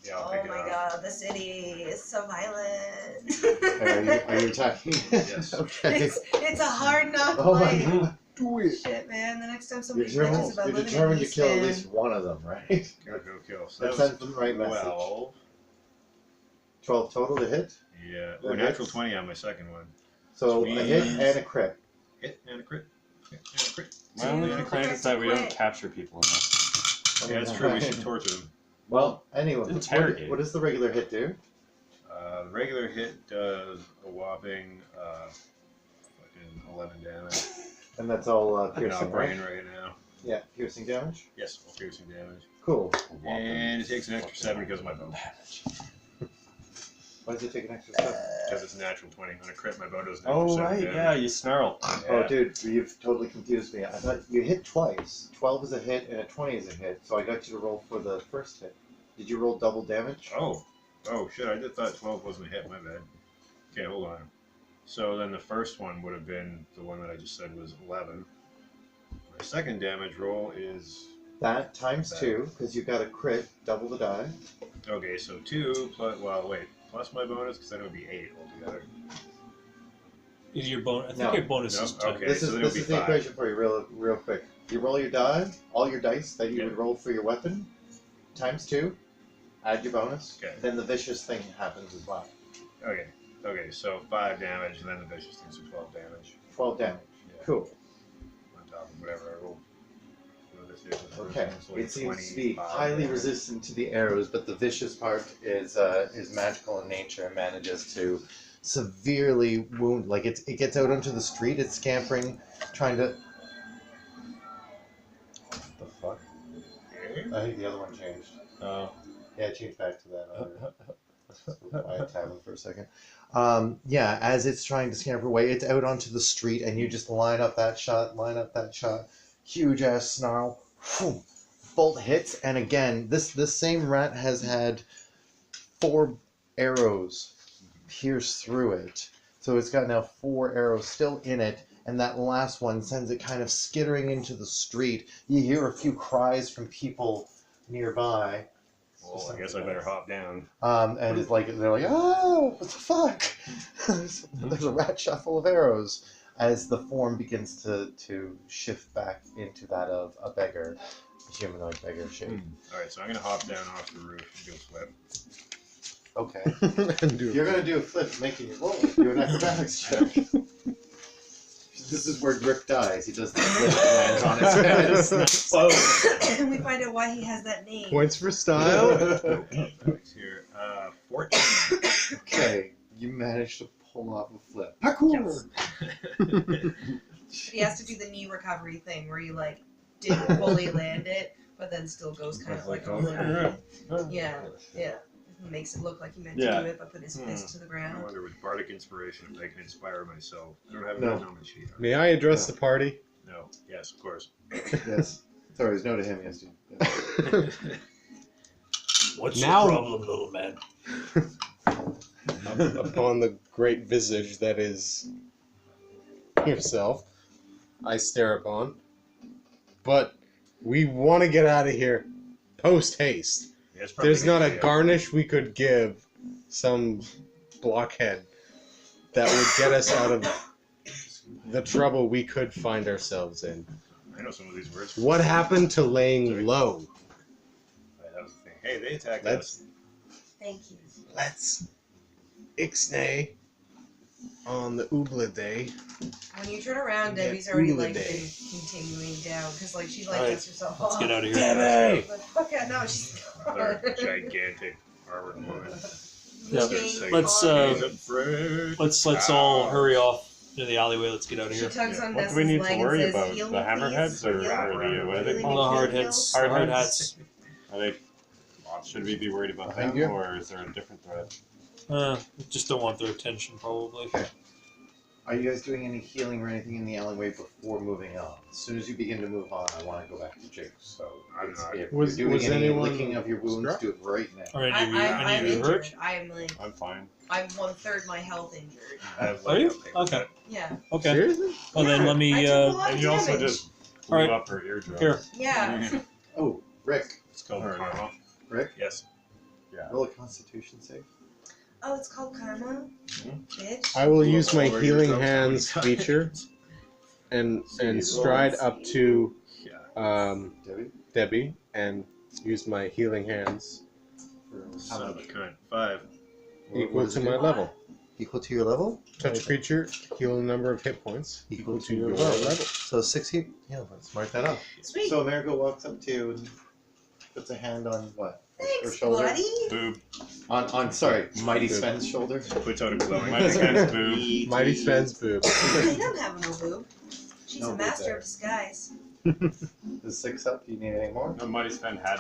Speaker 12: Yeah, I'll
Speaker 7: Oh
Speaker 12: pick it
Speaker 7: my
Speaker 12: up.
Speaker 7: god, the city is so violent.
Speaker 3: Are you attacking?
Speaker 12: Yes.
Speaker 3: Okay.
Speaker 7: It's a hard knock
Speaker 3: Oh my
Speaker 7: life.
Speaker 3: god. Do it.
Speaker 7: Shit, man. The next time
Speaker 3: You're
Speaker 7: somebody
Speaker 3: determined,
Speaker 7: bitches about
Speaker 3: you're
Speaker 7: living
Speaker 3: determined
Speaker 7: in
Speaker 3: to kill at
Speaker 7: East
Speaker 3: least one of them, right?
Speaker 12: Go, go, kill. So
Speaker 3: That
Speaker 12: that
Speaker 3: sends them the right
Speaker 12: was
Speaker 3: message.
Speaker 12: 12.
Speaker 3: 12 total to hit.
Speaker 12: Yeah.
Speaker 3: That
Speaker 12: Ooh, natural
Speaker 3: hits.
Speaker 12: 20 on my second one.
Speaker 3: So
Speaker 12: Sweet.
Speaker 3: a hit and a crit.
Speaker 12: Hit and a crit. Hit and a crit.
Speaker 5: My only
Speaker 7: Two
Speaker 5: complaint is that we
Speaker 7: crits
Speaker 5: don't
Speaker 7: quick.
Speaker 5: capture people enough.
Speaker 12: Yeah, that's true. We should torture them.
Speaker 3: Well, anyway,
Speaker 5: Interrogate.
Speaker 3: what does the regular hit do?
Speaker 12: The regular hit does a whopping fucking 11 damage.
Speaker 3: And that's all
Speaker 12: I'm
Speaker 3: piercing,
Speaker 12: not
Speaker 3: right?
Speaker 12: brain right now.
Speaker 3: Yeah, piercing damage.
Speaker 12: Yes, all piercing damage.
Speaker 3: Cool.
Speaker 12: And it takes an extra 7 because of my bow.
Speaker 3: Why does it take an extra step?
Speaker 12: Because it's a natural 20. On a crit, my bow does an extra
Speaker 5: Oh
Speaker 12: 7
Speaker 5: right,
Speaker 12: damage.
Speaker 5: yeah, you snarl.
Speaker 3: Oh, dude, you've totally confused me. I thought you hit twice. 12 is a hit and a 20 is a hit. So I got you to roll for the first hit. Did you roll double damage?
Speaker 12: Oh shit, I just thought 12 wasn't a hit, my bad. Okay, hold on. So then the first one would have been the one that I just said was 11. My second damage roll is...
Speaker 3: That times
Speaker 12: That.
Speaker 3: 2, because you got a crit, double the die.
Speaker 12: Okay, so 2 plus... Well, wait. Plus my bonus, because then it would be 8 altogether.
Speaker 10: Is your bonus? I think
Speaker 3: No.
Speaker 10: your bonus
Speaker 12: No,
Speaker 10: is 10.
Speaker 12: okay.
Speaker 3: This
Speaker 12: so
Speaker 3: is
Speaker 12: then it'll
Speaker 3: this
Speaker 12: be
Speaker 3: is the
Speaker 12: 5.
Speaker 3: equation for you real quick. You roll your die, all your dice that you
Speaker 12: Yeah.
Speaker 3: would roll for your weapon, times 2, add your bonus,
Speaker 12: Okay.
Speaker 3: then the vicious thing happens as well.
Speaker 12: Okay, so 5 damage, and then the vicious things are 12 damage.
Speaker 3: 12 damage.
Speaker 12: Yeah.
Speaker 3: Cool.
Speaker 12: On top of whatever I rolled. So this is the first
Speaker 3: Okay.
Speaker 12: one, so like
Speaker 3: It seems to be
Speaker 12: 25
Speaker 3: highly
Speaker 12: damage.
Speaker 3: resistant to the arrows, but the vicious part is magical in nature and manages to severely wound. Like it gets out onto the street. It's scampering, trying to. What the fuck?
Speaker 12: Okay.
Speaker 3: I think the other one changed.
Speaker 5: Oh.
Speaker 3: Yeah, it changed back to that. Quiet tablet for a second. Yeah, as it's trying to scamper away, it's out onto the street, and you just line up that shot. Huge ass snarl. Boom. Bolt hits, and again, this same rat has had 4 arrows pierce through it. So it's got now 4 arrows still in it, and that last one sends it kind of skittering into the street. You hear a few cries from people nearby.
Speaker 12: Well, I guess I better hop down.
Speaker 3: And it's like they're like, oh, what the fuck? There's a rat shot full of arrows as the form begins to shift back into that of a beggar, a humanoid beggar shape.
Speaker 12: Alright, so I'm gonna hop down off the roof and do a flip.
Speaker 3: Okay. You're gonna do a flip, making you roll. Do an acrobatics check. This is where Grip dies. He does the flip and lands on his head.
Speaker 7: And we find out why he has that name.
Speaker 11: Points for style.
Speaker 12: Thanks here. 14.
Speaker 3: Okay, you managed to pull off a flip. Parkour!
Speaker 7: He has to do the knee recovery thing where you like didn't fully land it, but then still goes kind of like a little bit. Yeah. Makes it look like he meant to
Speaker 5: Yeah.
Speaker 7: do it, but put his fist to the
Speaker 12: I
Speaker 7: ground.
Speaker 12: wonder with bardic inspiration if I can inspire myself. I don't have
Speaker 11: No.
Speaker 12: a moment sheet.
Speaker 11: May I address the party?
Speaker 12: No. Yes, of course.
Speaker 3: Yes.
Speaker 6: Sorry, there's no to him, yes, dude.
Speaker 10: What's
Speaker 11: Now-
Speaker 10: your problem, little man?
Speaker 11: Upon the great visage that is yourself, I stare upon. But we want to get out of here post haste.
Speaker 12: Yeah, it's probably
Speaker 11: There's not a
Speaker 12: good, yeah.
Speaker 11: garnish we could give some blockhead that would get us out of the trouble we could find ourselves in.
Speaker 12: I know some of these words.
Speaker 11: What happened to laying low?
Speaker 12: That was the thing. Hey, they attacked
Speaker 11: Let's
Speaker 12: us.
Speaker 7: Thank you.
Speaker 11: let's ixnay on the oobla day.
Speaker 7: When you turn around,
Speaker 11: Yeah,
Speaker 7: Debbie's already
Speaker 11: Ula
Speaker 7: like
Speaker 11: Day.
Speaker 7: been continuing down because like she like
Speaker 10: Alright,
Speaker 7: gets herself.
Speaker 10: Let's get out of here.
Speaker 11: Debbie!
Speaker 7: But fuck it, no, she's
Speaker 12: They're gigantic armored woman.
Speaker 10: Yeah. Let's let's all hurry off to the alleyway. Let's get out of
Speaker 7: She
Speaker 10: here.
Speaker 7: tugs on
Speaker 9: What do we
Speaker 7: Nessa's
Speaker 9: need
Speaker 7: leg
Speaker 9: to
Speaker 7: and
Speaker 9: worry
Speaker 7: says,
Speaker 9: about?
Speaker 7: "Heal
Speaker 9: The
Speaker 7: me,
Speaker 9: hammerheads
Speaker 7: please.
Speaker 9: or
Speaker 7: Heal me,
Speaker 9: what are they
Speaker 7: heal
Speaker 9: called?
Speaker 10: All the
Speaker 7: me,
Speaker 10: hard
Speaker 7: heal
Speaker 10: heads.
Speaker 7: me."
Speaker 10: Hard
Speaker 9: Hard
Speaker 10: hats.
Speaker 9: Are they? Should we be worried about
Speaker 6: Behind
Speaker 9: them,
Speaker 6: you?
Speaker 9: or is there a different threat?
Speaker 10: Just don't want their attention, probably.
Speaker 6: Are you guys doing any healing or anything in the alleyway before moving on? As soon as you begin to move on, I want to go back to Jake. So
Speaker 12: I'm not.
Speaker 6: if
Speaker 11: Was-
Speaker 6: you're doing
Speaker 11: was
Speaker 6: any
Speaker 11: anyone
Speaker 6: licking of your wounds,
Speaker 11: struck?
Speaker 6: do it right now.
Speaker 10: All right,
Speaker 7: I'm
Speaker 10: any of you
Speaker 7: injured.
Speaker 10: hurt?
Speaker 7: I'm like
Speaker 9: I'm fine.
Speaker 7: I'm 1/3 my health injured.
Speaker 12: I have
Speaker 10: Are you?
Speaker 12: a paper
Speaker 10: Okay.
Speaker 12: cut.
Speaker 7: Yeah.
Speaker 10: Okay.
Speaker 11: Seriously?
Speaker 10: Well, then let
Speaker 7: I
Speaker 10: me.
Speaker 7: took a lot
Speaker 9: And
Speaker 7: of
Speaker 9: you also
Speaker 7: damage.
Speaker 9: just blew
Speaker 10: Alright.
Speaker 9: up her eardrum.
Speaker 10: Here.
Speaker 7: Yeah.
Speaker 6: Oh, Rick,
Speaker 12: It's called
Speaker 9: Alright.
Speaker 12: karma.
Speaker 6: Rick,
Speaker 12: Yes.
Speaker 6: roll a Constitution save.
Speaker 7: Oh, it's called karma. Bitch.
Speaker 11: I will use my
Speaker 12: Over your
Speaker 11: healing
Speaker 12: drugs,
Speaker 11: hands
Speaker 12: over your
Speaker 11: feature and
Speaker 12: See,
Speaker 11: stride up to
Speaker 12: Yeah.
Speaker 6: Debbie,
Speaker 11: Debbie and use my healing hands
Speaker 6: for how
Speaker 12: Son of a
Speaker 6: much?
Speaker 12: cunt. 5.
Speaker 11: equal
Speaker 6: does
Speaker 11: to
Speaker 6: it
Speaker 11: my
Speaker 6: do?
Speaker 11: level.
Speaker 6: Equal to your level?
Speaker 11: Touch creature, heal a number of hit points equal to your level.
Speaker 6: So 6 heat? Yeah, let's mark that up.
Speaker 7: Sweet.
Speaker 6: So America walks up to you and puts a hand on what? Her
Speaker 7: Thanks,
Speaker 6: shoulder?
Speaker 7: buddy.
Speaker 12: Boob.
Speaker 6: On sorry, Mighty
Speaker 11: Boob.
Speaker 6: Sven's shoulder.
Speaker 12: Puts out a glowing
Speaker 9: Mighty Sven's boob.
Speaker 11: Mighty Sven's boob.
Speaker 7: They don't have no boob. She's
Speaker 6: No
Speaker 7: a
Speaker 6: boob
Speaker 7: master
Speaker 6: there.
Speaker 7: of disguise.
Speaker 6: Is 6 up? Do you need any more?
Speaker 9: No, Mighty Sven had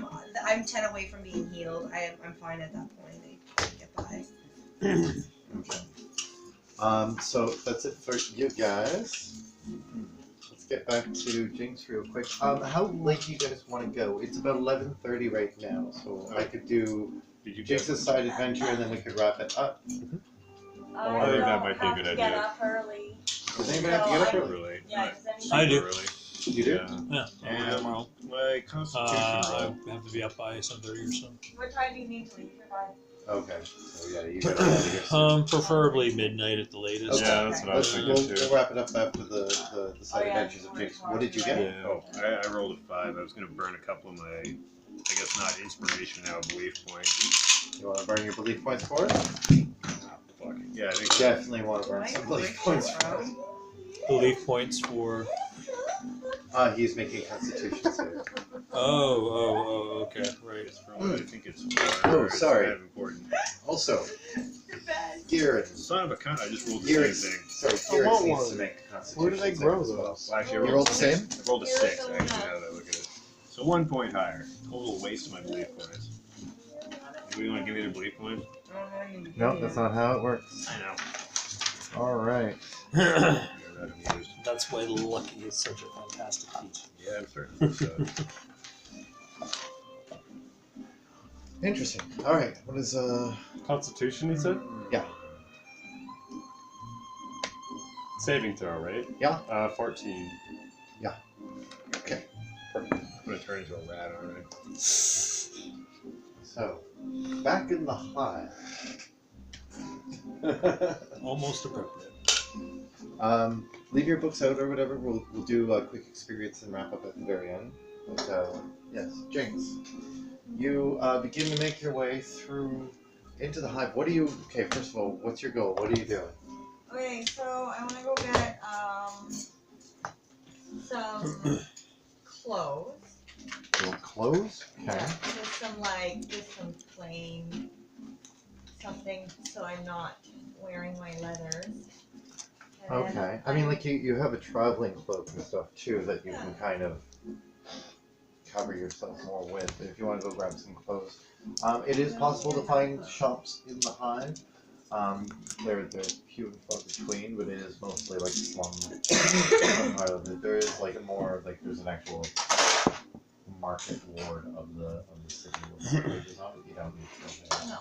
Speaker 9: boobs.
Speaker 7: I'm 10 away from being healed. I'm fine at that point. I get by.
Speaker 6: Okay. So that's it for you guys. Let's get back to Jinx real quick. How late do you guys want to go? It's about 11:30 right now, so I could do
Speaker 9: Did you get
Speaker 6: Jinx's side adventure and then we could wrap it up.
Speaker 9: I think that might be a good
Speaker 4: Get
Speaker 9: idea.
Speaker 4: up early.
Speaker 6: Does anybody have to get up early?
Speaker 9: Really?
Speaker 4: Yeah, does
Speaker 10: I
Speaker 4: anybody?
Speaker 10: do.
Speaker 12: Early.
Speaker 6: You do?
Speaker 12: Yeah.
Speaker 10: Yeah.
Speaker 12: And
Speaker 10: Tomorrow.
Speaker 12: my constitution
Speaker 10: I
Speaker 12: roll.
Speaker 10: have to be up by 7:30 or so.
Speaker 4: What time do you need to leave your body?
Speaker 6: Okay. So yeah, you got to here soon.
Speaker 10: Preferably midnight at the latest.
Speaker 6: Okay.
Speaker 9: Yeah, that's what I was
Speaker 6: We'll,
Speaker 9: thinking too.
Speaker 6: we'll wrap it up after the side
Speaker 4: Oh, yeah,
Speaker 6: adventures of Jinx. What did you get?
Speaker 12: Yeah. Oh, I rolled a 5. I was going to burn a couple of my, I guess not inspiration now, belief points.
Speaker 6: You want to burn your belief points for it?
Speaker 12: Ah, fuck. Yeah, I think
Speaker 6: Definitely want to
Speaker 7: Do
Speaker 6: burn
Speaker 7: I
Speaker 6: some
Speaker 7: have
Speaker 6: belief
Speaker 7: break
Speaker 6: points
Speaker 7: this
Speaker 6: for it.
Speaker 7: round?
Speaker 10: Belief points for.
Speaker 6: He's making a Constitution save.
Speaker 10: Okay, right.
Speaker 12: it's probably, I think it's 4.
Speaker 6: Oh,
Speaker 12: It's
Speaker 6: sorry.
Speaker 12: kind of important.
Speaker 6: Also, Garen.
Speaker 12: Son of a cunt, I just rolled the
Speaker 6: Garen.
Speaker 12: same thing.
Speaker 6: Sorry,
Speaker 11: I
Speaker 6: Garen
Speaker 11: want
Speaker 6: needs
Speaker 11: one.
Speaker 6: to make a Constitution
Speaker 11: Where do they
Speaker 6: save
Speaker 11: grow
Speaker 6: as well.
Speaker 11: those?
Speaker 12: Well, actually, I
Speaker 6: You
Speaker 12: rolled
Speaker 6: rolled the
Speaker 12: a
Speaker 6: same?
Speaker 12: I rolled a
Speaker 4: Here's
Speaker 12: 6,
Speaker 4: the
Speaker 12: actually,
Speaker 4: one.
Speaker 12: now that I look at it. So 1 point higher. Total waste of my belief points. Do you want to give me the belief points?
Speaker 6: No, that's not how it works.
Speaker 12: I know.
Speaker 6: All right.
Speaker 12: You're that amused.
Speaker 10: That's why lucky is such a fantastic feat.
Speaker 12: Yeah, I'm certain. So,
Speaker 6: Interesting. All right. What is
Speaker 9: Constitution, you said?
Speaker 6: Yeah.
Speaker 9: Saving throw, right?
Speaker 6: Yeah.
Speaker 9: 14.
Speaker 6: Okay.
Speaker 12: I'm going to turn into a rat, aren't
Speaker 6: So, back in the hive.
Speaker 10: Almost appropriate.
Speaker 6: Leave your books out or whatever. We'll do a quick experience and wrap up at the very end. But yes, Jinx, you begin to make your way through into the hive. What do you? Okay, first of all, what's your goal? What are you doing?
Speaker 4: Okay, so I want to go get some clothes.
Speaker 6: Your clothes. Okay.
Speaker 4: Yeah, just some plain something, so I'm not wearing my leathers. And then
Speaker 6: Okay. I mean, like you have a traveling cloak and stuff too that you can kind of cover yourself more with. If you want to go grab some clothes, it is possible to find shops in the hive. They're few and far between, but it is mostly like slum part of it. There is like a more like there's an actual
Speaker 3: market ward of the city. You don't need to go there.
Speaker 4: No,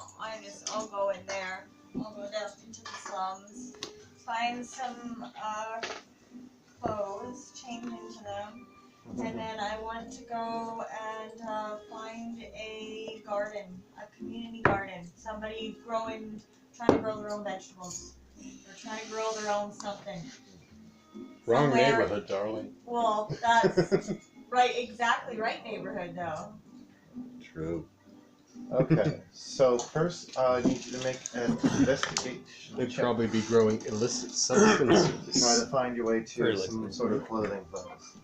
Speaker 4: I'll go in there. I'll go down into the slums, find some clothes, change into them, and then I want to go and find a garden, a community garden. Somebody trying to grow their own vegetables. Or trying to grow their own something.
Speaker 11: Wrong
Speaker 4: Somewhere-
Speaker 11: neighborhood, darling.
Speaker 4: Well, that's exactly right neighborhood though.
Speaker 3: True. Okay, so first I need you to make an investigation
Speaker 11: They'd
Speaker 3: check
Speaker 11: probably be growing illicit
Speaker 3: to
Speaker 11: substances.
Speaker 3: try to find your way to
Speaker 10: Very
Speaker 3: some
Speaker 10: likely.
Speaker 3: sort of clothing clothes.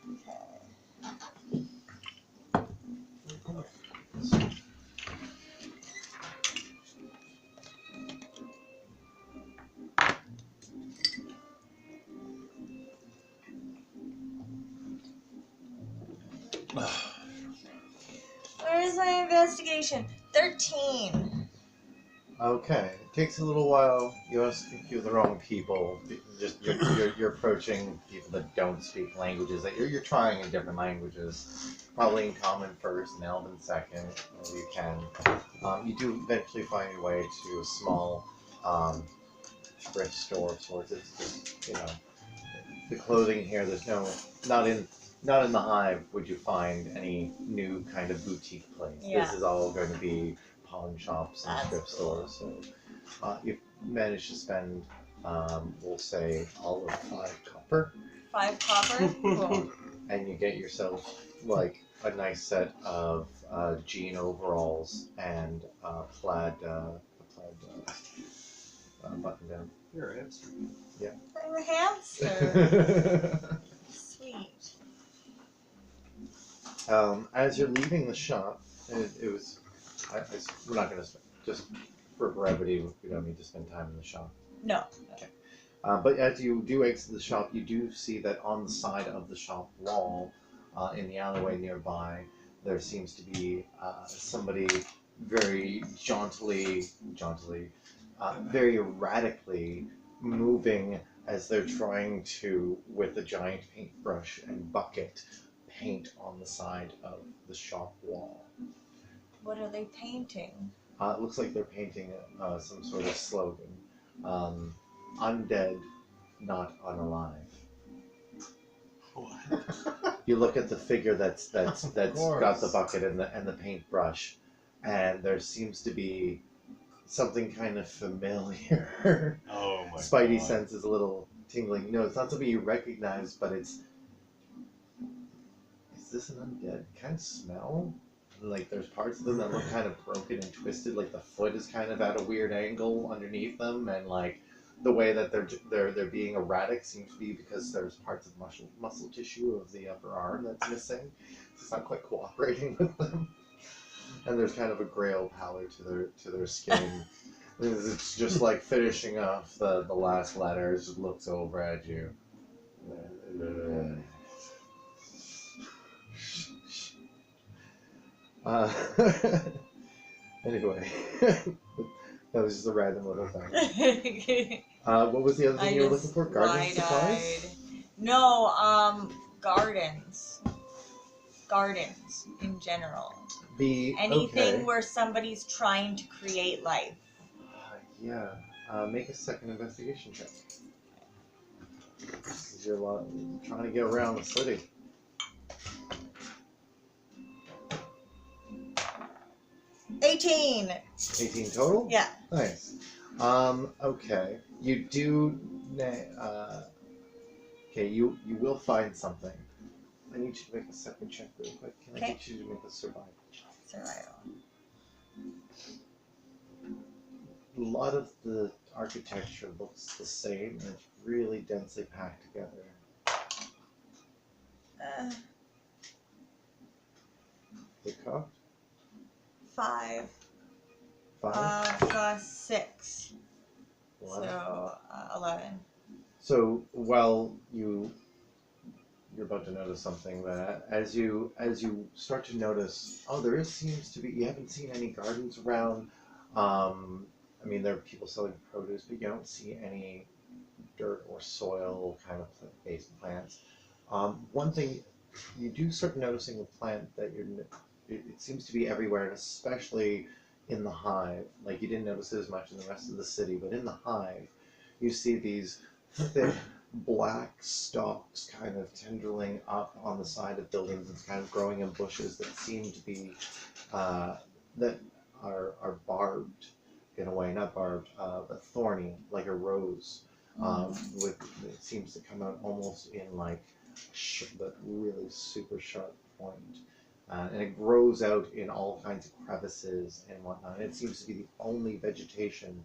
Speaker 4: Where's my investigation? 13.
Speaker 3: Okay, it takes a little while. You must think you're the wrong people. Just you're approaching people that don't speak languages. That you're trying in different languages. Probably in common first, and Elven second, if you can. You do eventually find your way to a small thrift store of sorts. It's just the clothing here. There's not in the hive would you find any new kind of boutique place.
Speaker 4: Yeah.
Speaker 3: This is all going to be pawn shops and
Speaker 4: That's
Speaker 3: thrift
Speaker 4: cool.
Speaker 3: stores. So you've managed to spend, we'll say, all of 5 copper,
Speaker 4: 5 copper? Cool.
Speaker 3: and you get yourself like a nice set of jean overalls and plaid button down.
Speaker 12: You're a hipster.
Speaker 4: I'm a hamster. Sweet.
Speaker 3: As you're leaving the shop, it was. We're not going to just for brevity. We don't need to spend time in the shop.
Speaker 4: No.
Speaker 3: But as you do exit the shop, you do see that on the side of the shop wall, in the alleyway nearby, there seems to be somebody very very erratically moving as they're trying to, with a giant paintbrush and bucket, paint on the side of the shop wall.
Speaker 4: What are they painting?
Speaker 3: It looks like they're painting some sort of slogan. Undead, not unalive. You look at the figure that's got the bucket and the paintbrush, and there seems to be something kind of familiar.
Speaker 12: Oh my
Speaker 3: Spidey
Speaker 12: God.
Speaker 3: sense is a little tingling. No, it's not something you recognize, but it's. Is this an undead kind of smell? Like there's parts of them that look kind of broken and twisted. Like the foot is kind of at a weird angle underneath them, and like the way that they're being erratic seems to be because there's parts of muscle tissue of the upper arm that's missing. It's not quite cooperating with them. And there's kind of a grail pallor to their skin. It's just like finishing off the last letter. It just looks over at you. Anyway, that was just a random little thing. What was the other thing you were looking for? Garden supplies?
Speaker 4: No, gardens. Gardens in general. Anything
Speaker 3: Okay.
Speaker 4: where somebody's trying to create life.
Speaker 3: Yeah. Make a second investigation check. You're trying to get around the city.
Speaker 4: 18.
Speaker 3: 18 total?
Speaker 4: Yeah.
Speaker 3: Nice. Okay. You do. Okay, you will find something. I need you to make a second check real quick. Can I
Speaker 4: Okay.
Speaker 3: get you to make a survival check?
Speaker 4: Survival.
Speaker 3: A lot of the architecture looks the same, and it's really densely packed together. Good cocked?
Speaker 4: 5.
Speaker 3: 5?
Speaker 4: Plus 6.
Speaker 3: 11.
Speaker 4: So, 11.
Speaker 3: So while you're about to notice something that as you start to notice, seems to be, you haven't seen any gardens around. I mean, there are people selling produce, but you don't see any dirt or soil kind of based plants. One thing you do start noticing a plant that it seems to be everywhere, and especially in the hive. Like you didn't notice it as much in the rest of the city, but in the hive, you see these thick black stalks kind of tendriling up on the side of buildings and kind of growing in bushes that seem to be that are barbed in a way, not barbed, but thorny, like a rose. With it seems to come out almost in like the really super sharp point. And it grows out in all kinds of crevices and whatnot. It seems to be the only vegetation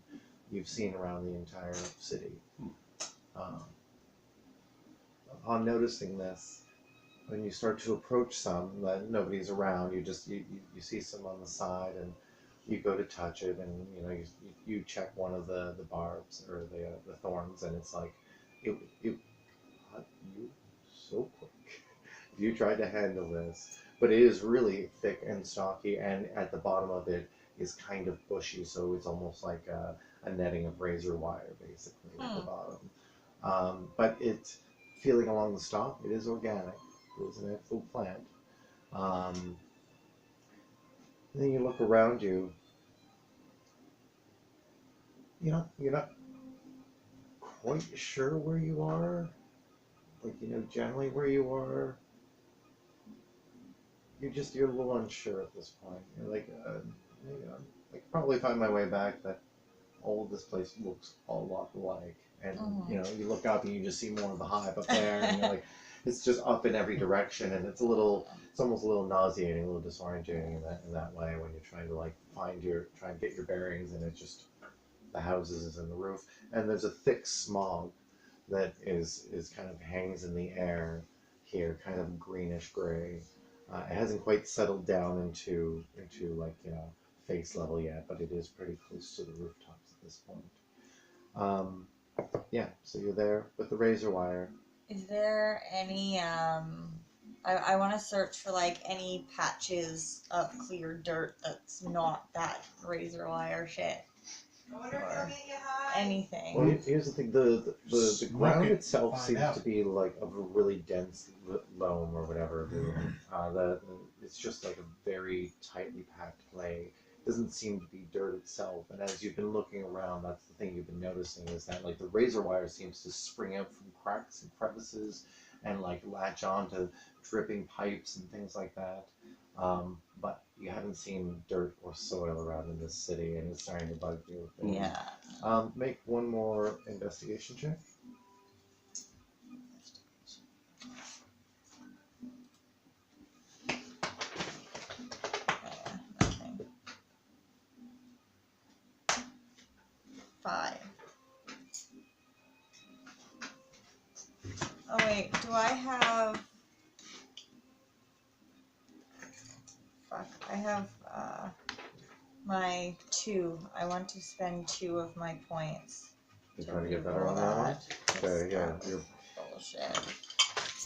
Speaker 3: you've seen around the entire city. Upon noticing this, when you start to approach some, nobody's around. You see some on the side, and you go to touch it, and you check one of the barbs or the thorns, and it's like it cut you so quick. If you tried to handle this, but it is really thick and stocky, and at the bottom of it is kind of bushy, so it's almost like a netting of razor wire, basically, at the bottom. But it's feeling along the stalk, it is organic. It is an actual plant. Then you look around you. You're not quite sure where you are. Like generally where you are. You're a little unsure at this point. You're like, I could probably find my way back, but all of this place looks a lot alike. And you look up and you just see more of the hive up there, and you're like, it's just up in every direction, and it's almost a little nauseating, a little disorienting in that way when you're trying to try and get your bearings, and it's just the houses and the roof, and there's a thick smog that is kind of hangs in the air here, kind of greenish gray. It hasn't quite settled down into like face level yet, but it is pretty close to the rooftops at this point. Yeah, so you're there with the razor wire.
Speaker 4: Is there any I want to search for like any patches of clear dirt that's not that razor wire shit.
Speaker 7: I wonder if they'll get you high.
Speaker 4: Anything.
Speaker 3: Well, here's the thing: the ground
Speaker 9: it,
Speaker 3: itself
Speaker 9: find
Speaker 3: seems
Speaker 9: out.
Speaker 3: to be like of a really dense loam or whatever. It's just like a very tightly packed clay. It doesn't seem to be dirt itself. And as you've been looking around, that's the thing you've been noticing is that like the razor wire seems to spring out from cracks and crevices and like latch on to dripping pipes and things like that. But you haven't seen dirt or soil around in this city, and it's starting to bug you.
Speaker 4: Yeah.
Speaker 3: Make one more investigation check.
Speaker 4: Nothing. 5. Oh wait, do I have? Fuck, I have my 2. I want to spend 2 of my points.
Speaker 3: You're trying to get better on that one? Okay, yeah.
Speaker 4: Bullshit.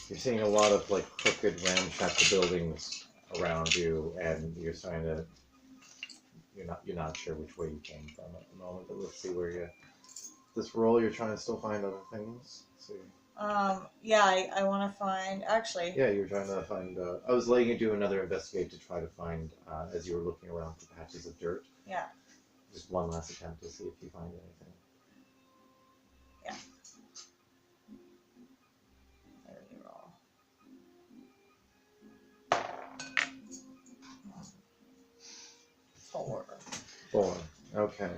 Speaker 3: You're seeing a lot of like crooked, ramshackle buildings around you, and you're starting to. You're not sure which way you came from at the moment, but let's see where you. This roll, you're trying to still find other things. Let's see.
Speaker 4: Yeah, I want to find, actually.
Speaker 3: Yeah, you were trying to find. I was letting you do another investigate to try to find, as you were looking around for patches of dirt.
Speaker 4: Yeah.
Speaker 3: Just one last attempt to see if you find anything.
Speaker 4: Yeah. I reroll. 4.
Speaker 3: 4. Okay.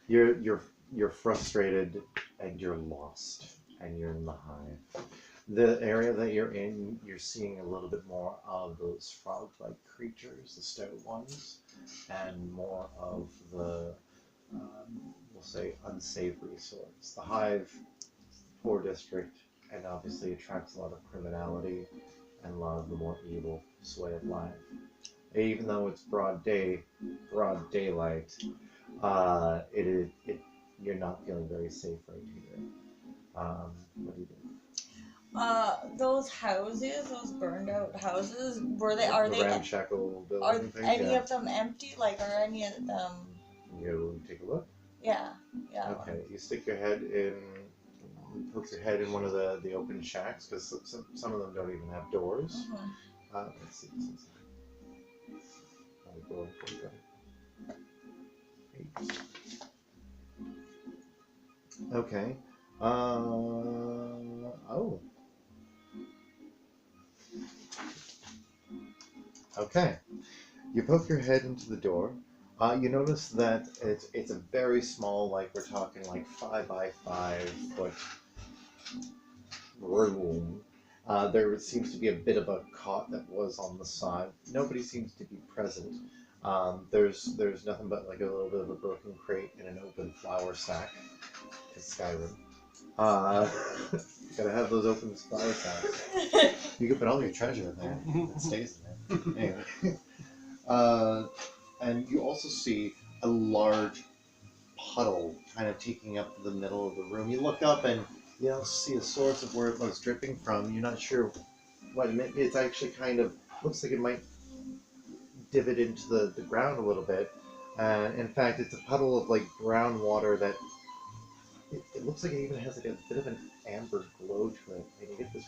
Speaker 3: You're frustrated and you're lost and you're in the hive. The area that you're in, you're seeing a little bit more of those frog-like creatures, the stout ones, and more of the, we'll say, unsavory sorts. The hive, poor district, and obviously attracts a lot of criminality and a lot of the more evil sway of life. Even though it's broad daylight, you're not feeling very safe right here. What do you do?
Speaker 4: Those houses, those burned out houses, are
Speaker 3: the
Speaker 4: they
Speaker 3: ramshackle building
Speaker 4: are
Speaker 3: things?
Speaker 4: any
Speaker 3: Yeah.
Speaker 4: of them empty? Like, are any of them?
Speaker 3: You take a look.
Speaker 4: Yeah.
Speaker 3: Okay, you stick your head in poke your head in one of the open shacks, because some of them don't even have doors. Let's see. Okay. Oh. Okay. You poke your head into the door. You notice that it's a very small, like we're talking like 5 by 5 foot room. There seems to be a bit of a cot that was on the side. Nobody seems to be present. There's nothing but like a little bit of a broken crate and an open flour sack. It's Skyrim. Gotta have those open flour sacks. You can put all your treasure in there. It stays in there. Anyway. And you also see a large puddle kind of taking up the middle of the room. You look up and you don't see a source of where it was dripping from. You're not sure what it meant. It's actually kind of looks like it might divot into the ground a little bit. And in fact, it's a puddle of like brown water that it looks like it even has like a bit of an amber glow to it. And you get this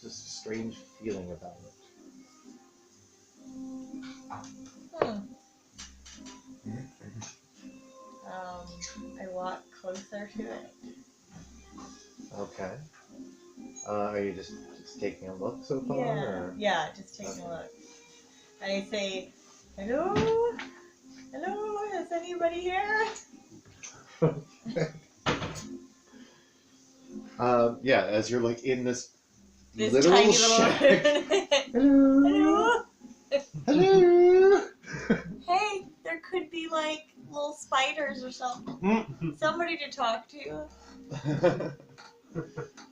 Speaker 3: strange feeling about it.
Speaker 4: I walk closer to it.
Speaker 3: Okay. Are you just taking a look so far? Or?
Speaker 4: Yeah, just taking a look. I say, hello? Hello? Is anybody here?
Speaker 3: Yeah, as you're like in this
Speaker 4: This
Speaker 3: little
Speaker 4: tiny
Speaker 3: shack.
Speaker 4: Hello?
Speaker 3: Hello.
Speaker 4: Hey, there could be like little spiders or something. Somebody to talk to.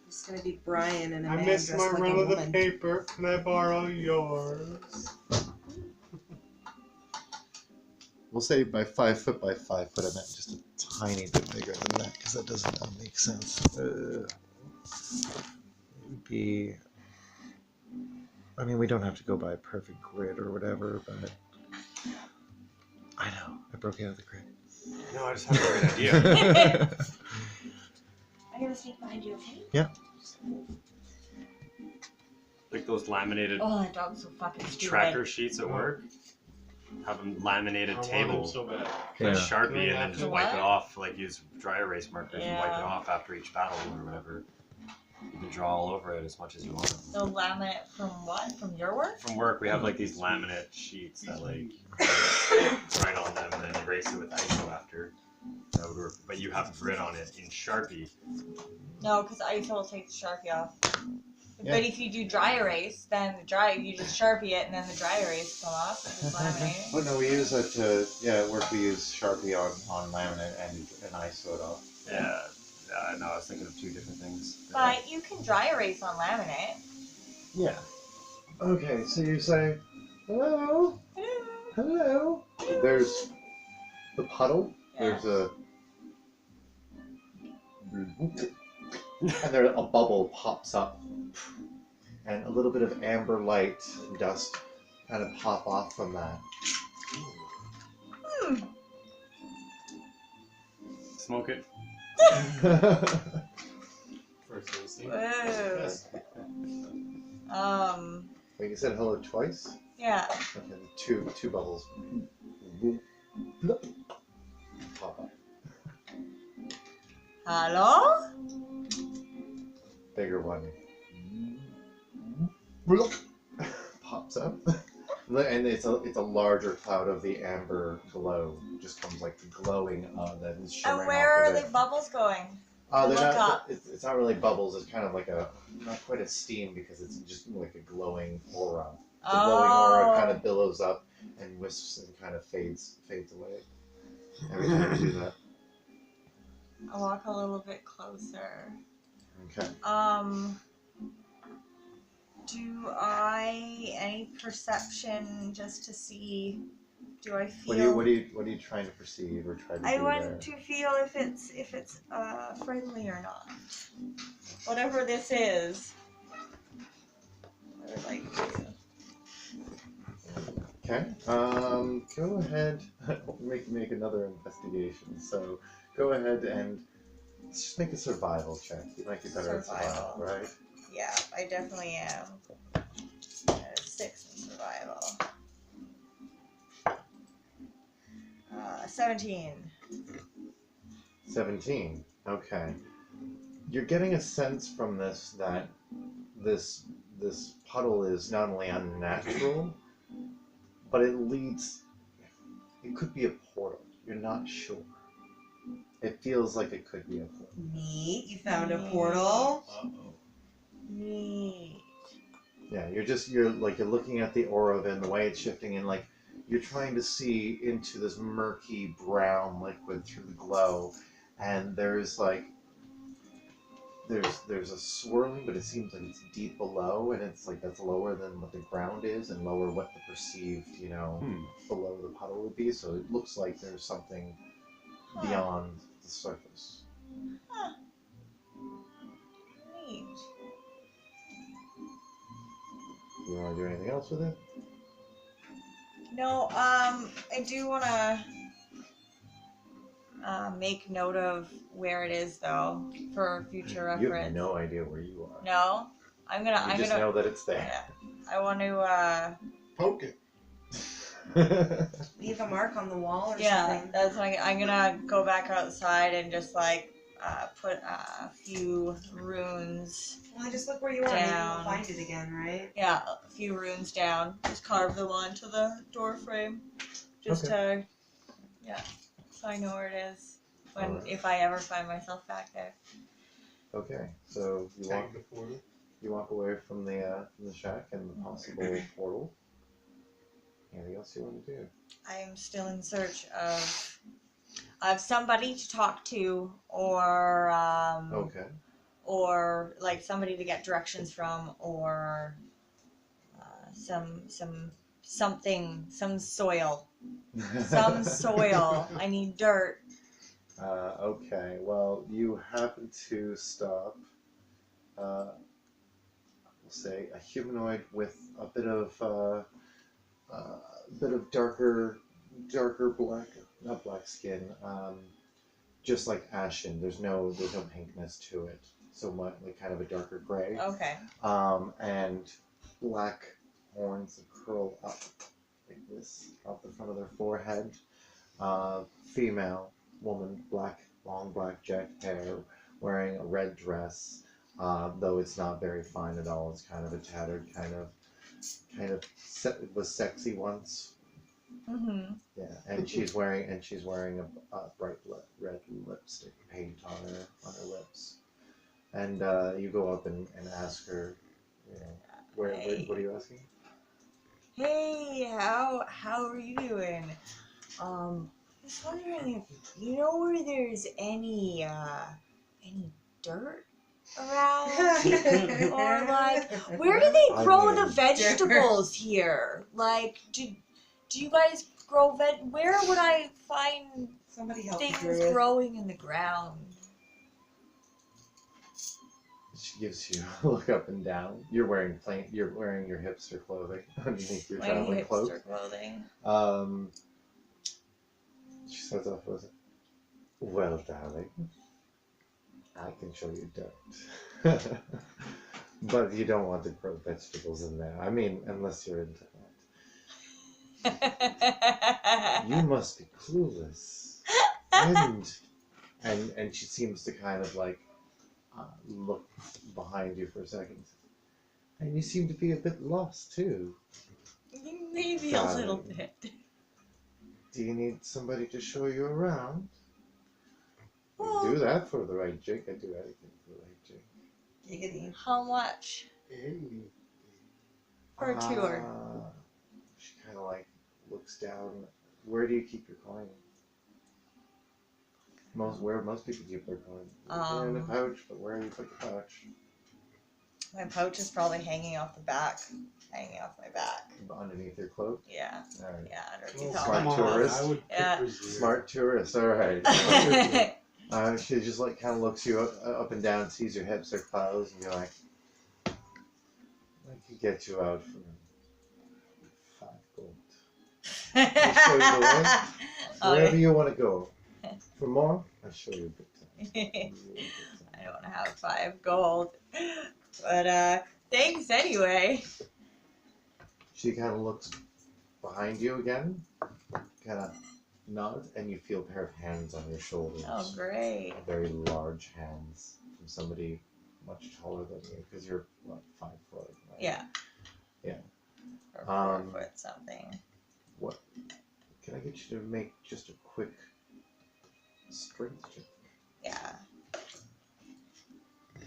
Speaker 7: It's gonna be Brian and a
Speaker 11: I
Speaker 7: man
Speaker 11: missed
Speaker 7: dressed
Speaker 11: my
Speaker 7: like
Speaker 11: run
Speaker 7: a
Speaker 11: of the
Speaker 7: woman.
Speaker 11: paper. Can I borrow yours?
Speaker 6: We'll say by 5 foot by 5 foot, I meant just a tiny bit bigger than that, because that doesn't make sense. It would be. I mean, we don't have to go by a perfect grid or whatever, but. I know, I broke out of the grid.
Speaker 12: No, I just had a great idea.
Speaker 4: I'm gonna sneak behind you, okay?
Speaker 6: Yeah.
Speaker 1: Like those laminated
Speaker 4: Oh, that dog's so fucking stupid.
Speaker 1: tracker sheets at work. Have a laminated
Speaker 2: I want
Speaker 1: table
Speaker 2: him so bad.
Speaker 1: with
Speaker 6: Yeah.
Speaker 1: Sharpie and then just wipe it
Speaker 4: What?
Speaker 1: off. Like use dry erase markers and wipe it
Speaker 4: Yeah.
Speaker 1: off after each battle or whatever. You can draw all over it as much as you want.
Speaker 4: The laminate from what? From your work?
Speaker 1: From work, we have like these laminate sheets that like write on them and then erase it with ISO after. That would work. But you have grid on it in Sharpie.
Speaker 4: No, because ISO will take the Sharpie off.
Speaker 6: Yeah.
Speaker 4: But if you do dry erase, then you just Sharpie it and then the dry erase come off. It's laminate.
Speaker 3: Well, no, we use it at work we use Sharpie on laminate and ISO it off.
Speaker 1: Yeah. Yeah, no, I was thinking of two different things.
Speaker 4: But you can dry erase on laminate.
Speaker 1: Yeah.
Speaker 3: Okay, so you say, hello, hello. There's the puddle.
Speaker 4: Yeah.
Speaker 3: There's and there a bubble pops up, and a little bit of amber light and dust kind of pop off from that.
Speaker 1: Smoke it.
Speaker 2: First instinct.
Speaker 4: Whoa.
Speaker 2: Yes.
Speaker 3: Like you said hello twice.
Speaker 4: Yeah.
Speaker 3: Okay, two bubbles pop up.
Speaker 4: Hello?
Speaker 3: Bigger one pops up, and it's a larger cloud of the amber glow. Just comes like glowing that is shimmering
Speaker 4: And where
Speaker 3: off
Speaker 4: are
Speaker 3: of
Speaker 4: the
Speaker 3: it.
Speaker 4: bubbles going?
Speaker 3: They're
Speaker 4: Look
Speaker 3: not.
Speaker 4: up.
Speaker 3: It's not really bubbles. It's kind of like not quite a steam because it's just like a glowing aura. The glowing aura kind of billows up and wisps and kind of fades away every time you do that.
Speaker 4: I'll walk a little bit closer.
Speaker 3: Okay.
Speaker 4: Do I any perception just to see? Do I feel?
Speaker 3: What are you trying to perceive or try to
Speaker 4: I
Speaker 3: do
Speaker 4: want
Speaker 3: there?
Speaker 4: to feel if it's friendly or not. Whatever this is. I would like to.
Speaker 3: Okay. Go ahead. Make another investigation. So go ahead and Let's just make a survival check. You might be better at survival,
Speaker 4: Survival.
Speaker 3: right?
Speaker 4: Yeah, I definitely am. 6 in survival. 17.
Speaker 3: 17. Okay. You're getting a sense from this that this puddle is not only unnatural, but it leads. It could be a portal. You're not sure. It feels like it could be a portal.
Speaker 7: Neat. You found a portal.
Speaker 12: Uh-oh.
Speaker 4: Neat.
Speaker 3: Yeah, you're looking at the aura of it and the way it's shifting, and like you're trying to see into this murky brown liquid through the glow, and there's a swirling, but it seems like it's deep below, and it's like that's lower than what the ground is, and lower what the perceived, below the puddle would be. So it looks like there's something beyond the surface.
Speaker 4: Huh. Neat.
Speaker 3: You want to do anything else with it?
Speaker 4: No, I do want to make note of where it is, though, for future reference.
Speaker 3: You have no idea where you are.
Speaker 4: No? I'm gonna.
Speaker 3: You just know that it's there.
Speaker 4: Yeah. I want to.
Speaker 9: Poke it.
Speaker 7: Leave a mark on the wall or
Speaker 4: Yeah,
Speaker 7: something.
Speaker 4: that's what I'm gonna go back outside and just like put a few runes.
Speaker 7: Well, just look where you are. Maybe
Speaker 4: Down.
Speaker 7: you'll find it again, right?
Speaker 4: Yeah, a few runes down. Just carve them onto the door frame. Just to, so I know where it is when
Speaker 3: Alright.
Speaker 4: if I ever find myself back there.
Speaker 3: Okay, so
Speaker 9: Tag the portal.
Speaker 3: you walk away from the shack and the possible portal. Anything else you want to do?
Speaker 4: I am still in search of somebody to talk to, or
Speaker 3: Okay.
Speaker 4: or like somebody to get directions from, or some soil. Some soil. I need dirt.
Speaker 3: Okay, well, you happen to stop, we'll say, a humanoid with a bit of darker black, not black skin, just like ashen. There's no pinkness to it. So much, like kind of a darker gray.
Speaker 4: Okay.
Speaker 3: And black horns that curl up like this, up the front of their forehead. Female woman, long black jet hair, wearing a red dress, though it's not very fine at all. It's kind of a tattered, it was sexy once.
Speaker 4: Mm-hmm.
Speaker 3: Yeah, and she's wearing a bright red lipstick paint on her lips. And you go up and ask her, what are you asking?
Speaker 4: Hey, how are you doing? I was wondering if you know where there's any dirt around, or like where do they grow the vegetables here? Like, do you guys grow Where would I find
Speaker 7: Somebody help
Speaker 4: things
Speaker 7: me.
Speaker 4: growing in the ground?
Speaker 3: She gives you a look up and down. You're wearing your hipster clothing underneath your
Speaker 4: My
Speaker 3: traveling cloak.
Speaker 4: hipster clothing.
Speaker 3: She starts off with, "Well, darling, I can show you dirt, but you don't want to grow vegetables in there. I mean, unless you're into that. You must be clueless." And she seems to kind of like look behind you for a second. And you seem to be a bit lost too.
Speaker 4: Maybe
Speaker 3: Darling.
Speaker 4: a little bit.
Speaker 3: Do you need somebody to show you around?
Speaker 4: Well,
Speaker 3: Do that for the right jig. I do anything for the right jig.
Speaker 7: Giggity.
Speaker 4: how much for a tour?
Speaker 3: She kind of like looks down. Where do you keep your coin? Where most people keep their coin. In a pouch, but where do you put the pouch?
Speaker 4: My pouch is probably hanging off my back.
Speaker 3: Underneath your cloak?
Speaker 4: Yeah.
Speaker 3: Alright.
Speaker 4: Yeah, underneath
Speaker 3: Well,
Speaker 4: all
Speaker 3: smart
Speaker 4: my
Speaker 9: Come on,
Speaker 3: tourist.
Speaker 9: I would
Speaker 4: Yeah.
Speaker 9: pick Brazil.
Speaker 3: Smart tourist, alright. She just like kind of looks you up and down, sees your hips are closed, and you're like, I could get you out for 5 gold. I'll show you the way. Wherever you want to go.
Speaker 6: For more, I'll show you a good time.
Speaker 4: I don't have 5 gold. But thanks anyway.
Speaker 6: She kind of looks behind you again, kind of nods, and you feel a pair of hands on your shoulders.
Speaker 4: Oh, great.
Speaker 6: Very large hands from somebody much taller than you, because you're, what, 5 foot, right?
Speaker 4: Yeah.
Speaker 6: Yeah.
Speaker 4: Or 4 foot something.
Speaker 6: What? Can I get you to make just a quick strength check?
Speaker 4: Yeah.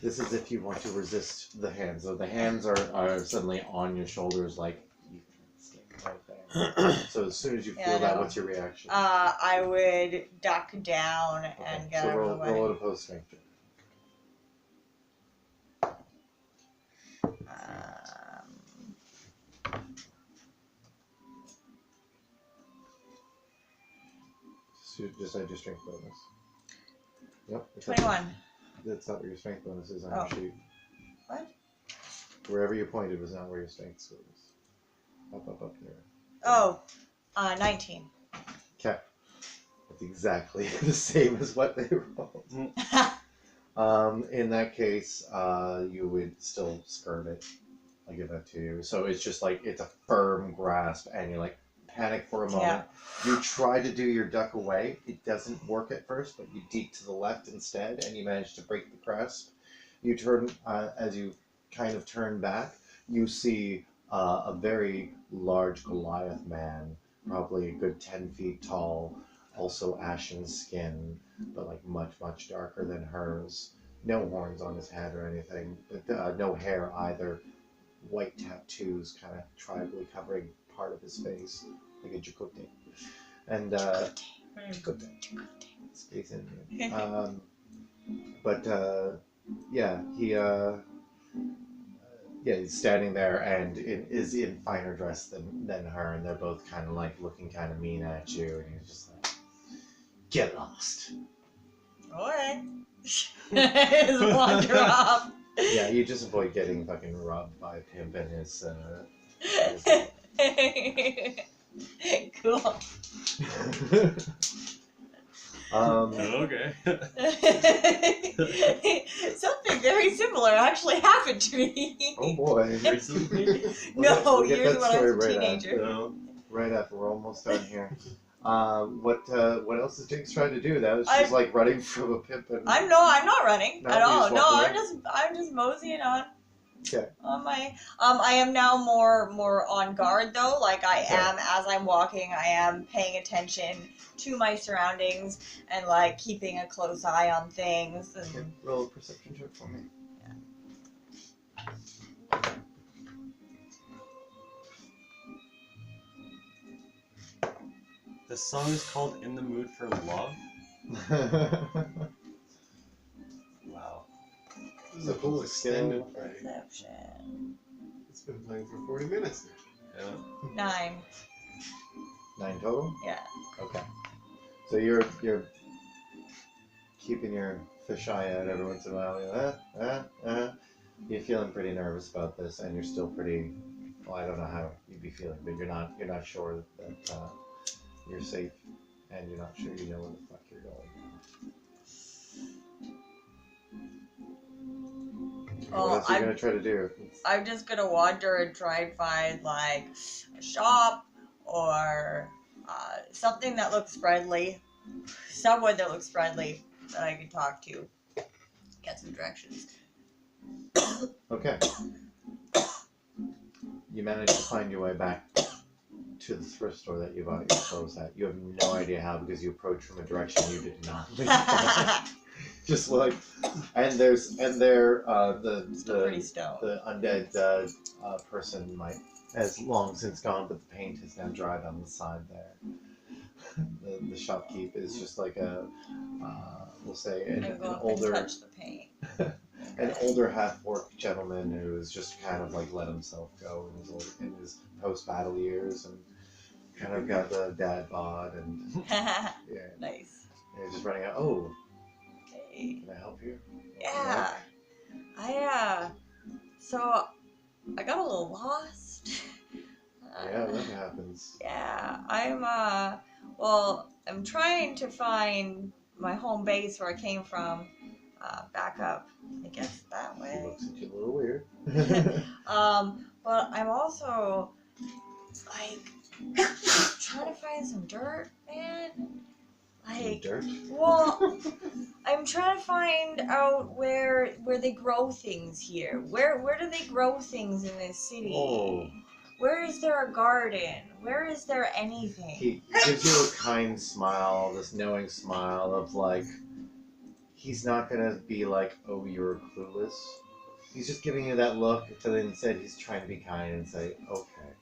Speaker 6: This is if you want to resist the hands. So the hands are suddenly on your shoulders, like you can stay right there. So as soon as you feel that, what's your reaction?
Speaker 4: I would duck down and get
Speaker 6: so
Speaker 4: out of the way.
Speaker 6: roll an opposed strength check. Just add your strength bonus. Yep.
Speaker 4: 21.
Speaker 6: That's not where your strength bonus is on
Speaker 4: Oh.
Speaker 6: your sheet.
Speaker 4: What?
Speaker 6: Wherever you pointed was not where your strength score is. Up there.
Speaker 4: Oh, 19.
Speaker 6: Okay. That's exactly the same as what they rolled. In that case, you would still skirt it. I'll give that to you. So it's just like, it's a firm grasp, and you like panic for a moment.
Speaker 4: Yeah.
Speaker 6: You try to do your duck away. It doesn't work at first, but you deep to the left instead, and you manage to break the grasp. You turn, as you kind of turn back, you see a very large Goliath man, probably a good 10 feet tall, also ashen skin, but like much, much darker than hers. No horns on his head or anything, but no hair either. White tattoos kind of tribally covering part of his face, like a Jacote. And Jacote. Space Indian. Yeah, he's standing there and is in finer dress than her, and they're both kind of like looking kind of mean at you, and he's just like, get lost.
Speaker 4: Alright. Just wander off.
Speaker 6: Yeah, you just avoid getting fucking robbed by a pimp and his
Speaker 4: Cool.
Speaker 5: Okay.
Speaker 4: Something very similar actually happened to me.
Speaker 6: Oh boy.
Speaker 4: No,
Speaker 6: We'll get
Speaker 4: yours
Speaker 6: that
Speaker 4: when I was a
Speaker 6: story
Speaker 4: teenager.
Speaker 6: Right after we're almost done here. What else is Jinx trying to do? That was she's
Speaker 4: I-
Speaker 6: like running from a pimp and
Speaker 4: I'm not running
Speaker 6: No,
Speaker 4: at
Speaker 6: you
Speaker 4: all.
Speaker 6: just
Speaker 4: No,
Speaker 6: walk
Speaker 4: I'm just moseying on.
Speaker 6: Okay.
Speaker 4: On my I am now more on guard though. Like I
Speaker 6: Okay.
Speaker 4: am as I'm walking, I am paying attention to my surroundings and like keeping a close eye on things and
Speaker 6: Okay, roll a perception check for me.
Speaker 1: The song is called "In the Mood for Love." Wow.
Speaker 9: This is a full extended play.
Speaker 4: perception.
Speaker 9: It's been playing for 40 minutes now.
Speaker 1: Yeah.
Speaker 4: 9.
Speaker 6: 9 total?
Speaker 4: Yeah.
Speaker 6: Okay. So you're keeping your fisheye out every once in a while. You're feeling pretty nervous about this, and you're still pretty. Well, I don't know how you'd be feeling, but you're not sure that you're safe, and you're not sure you know where the fuck you're going.
Speaker 4: Well,
Speaker 6: what else are you gonna try to do?
Speaker 4: I'm just gonna wander and try and find like a shop or something that looks friendly, someone that looks friendly that I can talk to. Get some directions.
Speaker 6: Okay. You manage to find your way back to the thrift store that you bought your clothes at. You have no idea how because you approached from a direction you did not leave. Just like, and there
Speaker 4: Pretty stoned.
Speaker 6: the undead person has long since gone, but the paint is now dried on the side there. The shopkeep is just like a we'll say
Speaker 4: I'm
Speaker 6: an
Speaker 4: going to
Speaker 6: older
Speaker 4: touch the paint.
Speaker 6: an older half-orc gentleman who's just kind of like let himself go in his post-battle years and kind of got the dad bod and yeah,
Speaker 4: Nice.
Speaker 6: and he's just running out. Oh,
Speaker 4: Hey.
Speaker 6: can I help you?
Speaker 4: Yeah. So I got a little lost.
Speaker 6: Yeah, that happens.
Speaker 4: Yeah, I'm trying to find my home base where I came from. Back up, I guess that
Speaker 6: He
Speaker 4: way.
Speaker 6: looks at you a little weird.
Speaker 4: But I'm also like trying to find some dirt, man. Like,
Speaker 6: Dirt?
Speaker 4: well, I'm trying to find out where they grow things here. Where do they grow things in this city?
Speaker 6: Oh.
Speaker 4: Where is there a garden? Where is there anything?
Speaker 6: He gives you a kind smile, this knowing smile of like, he's not gonna be like, oh, you're clueless. He's just giving you that look, until instead he's trying to be kind and say, okay.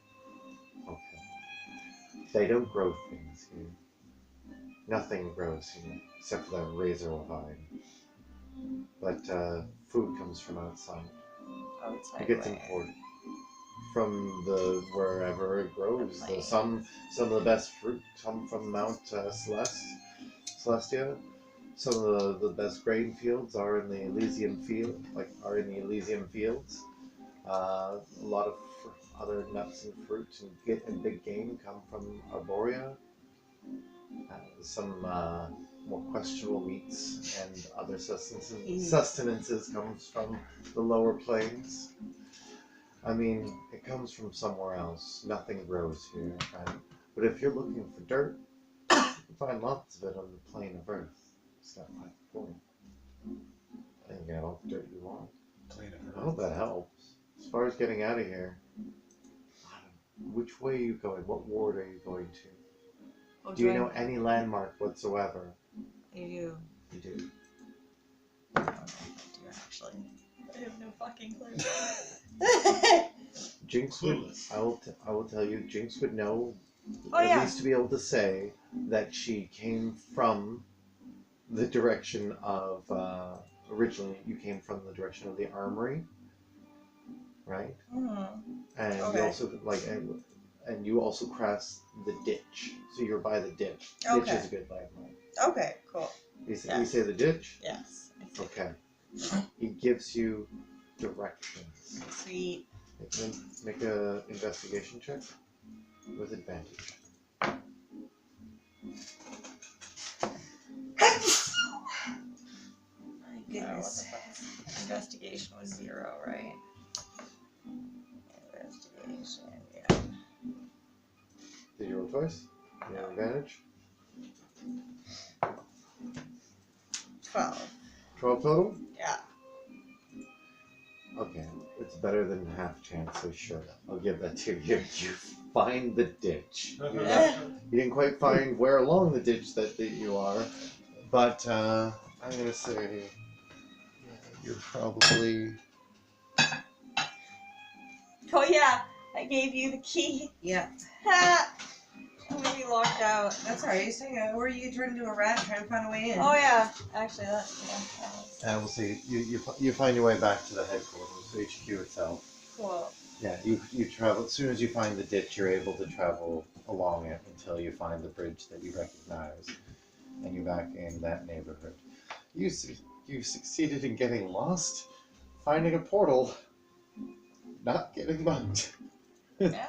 Speaker 6: They don't grow things here. Nothing grows here, except for that razor vine. But food comes from outside.
Speaker 4: Outside
Speaker 6: It gets
Speaker 4: where?
Speaker 6: imported from the wherever it grows. Some of the best fruit come from Mount Celestia. Some of the best grain fields are in the Elysium fields. A lot of other nuts and fruits and big game come from Arborea. Some more questionable meats and other sustenances comes from the lower plains. I mean, it comes from somewhere else. Nothing grows here. Right? But if you're looking for dirt, you can find lots of it on the plane of Earth. It's not like for you. I think you got all the dirt you want.
Speaker 2: Plane of
Speaker 6: I hope that helps. As far as getting out of here, which way are you going? What ward are you going to?
Speaker 4: Oh,
Speaker 6: Do you know any landmark whatsoever?
Speaker 4: You do.
Speaker 6: You do.
Speaker 4: I don't know if I do actually. I have no fucking clue.
Speaker 6: Jinx would. I will tell you. Jinx would know.
Speaker 4: Oh,
Speaker 6: at
Speaker 4: yeah.
Speaker 6: least to be able to say that she came from the direction of. Originally, you came from the direction of the armory, right? And you
Speaker 4: Okay.
Speaker 6: also and you also crossed the ditch, so you're by the ditch.
Speaker 4: Okay.
Speaker 6: Ditch is a good landmark.
Speaker 4: Okay, cool.
Speaker 6: You say the ditch?
Speaker 4: Yes.
Speaker 6: Okay. He gives you directions.
Speaker 4: Sweet.
Speaker 6: Make a investigation check with advantage.
Speaker 4: My goodness. Investigation was 0, right? Investigation, yeah.
Speaker 6: Did you roll twice? You have advantage?
Speaker 4: 12.
Speaker 6: 12 total?
Speaker 4: Yeah.
Speaker 6: Okay, it's better than half chance, so sure, I'll give that to you. You find the ditch. You didn't quite find where along the ditch that you are, but I'm gonna say you're probably.
Speaker 4: Oh yeah, I gave you the key.
Speaker 7: Yeah.
Speaker 4: Ha! I'm gonna be locked out.
Speaker 7: That's alright. You're saying, what are you turned into a rat trying to find a way in?
Speaker 4: Oh yeah, actually that, yeah.
Speaker 6: We'll see. You find your way back to the headquarters, HQ itself.
Speaker 4: Cool.
Speaker 6: Yeah, you travel. As soon as you find the ditch, you're able to travel along it until you find the bridge that you recognize, and you're back in that neighborhood. You succeeded in getting lost, finding a portal, not getting mugged,
Speaker 4: Yeah,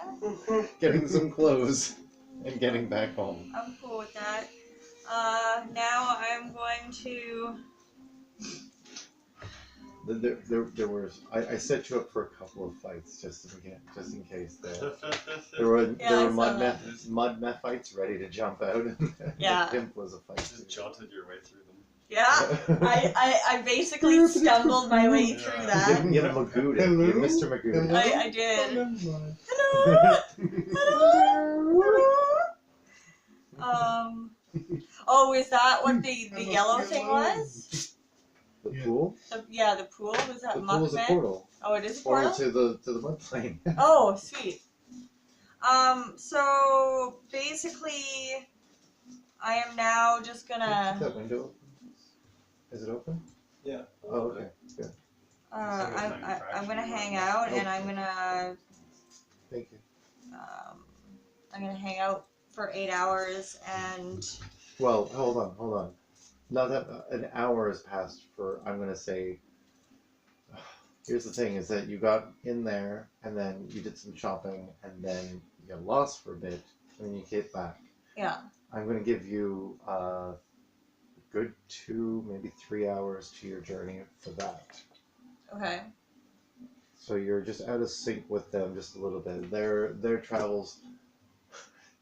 Speaker 6: getting some clothes, and getting back home.
Speaker 4: I'm cool with that. Now I'm going to.
Speaker 6: There was I set you up for a couple of fights just in case there were mud meth fights ready to jump out.
Speaker 4: Yeah.
Speaker 6: Pimp was a fight.
Speaker 2: Just jaunted your way through them.
Speaker 4: Yeah, I basically stumbled my way through that.
Speaker 6: You had Magoo, you Mr. Magoo.
Speaker 4: I did. Hello. Oh, is that what the yellow thing was?
Speaker 6: The pool?
Speaker 4: The pool? Was that
Speaker 6: The pool is a
Speaker 4: Muckman?
Speaker 6: portal.
Speaker 4: Oh, it is a
Speaker 6: Portal
Speaker 4: portal?
Speaker 6: to the mud plane.
Speaker 4: Oh, sweet. So basically, I am now just
Speaker 6: Is
Speaker 4: gonna.
Speaker 6: that window open? Is it open?
Speaker 2: Yeah.
Speaker 6: Oh, okay. Good.
Speaker 4: I'm gonna hang out, and I'm gonna.
Speaker 6: Thank you.
Speaker 4: I'm gonna hang out for 8 hours, and.
Speaker 6: Well, hold on. Now that an hour has passed for, I'm gonna say. Here's the thing: is that you got in there, and then you did some shopping, and then you get lost for a bit, and then you get back.
Speaker 4: Yeah.
Speaker 6: I'm going to give you a good 2, maybe 3 hours to your journey for that.
Speaker 4: Okay.
Speaker 6: So you're just out of sync with them just a little bit. Their travels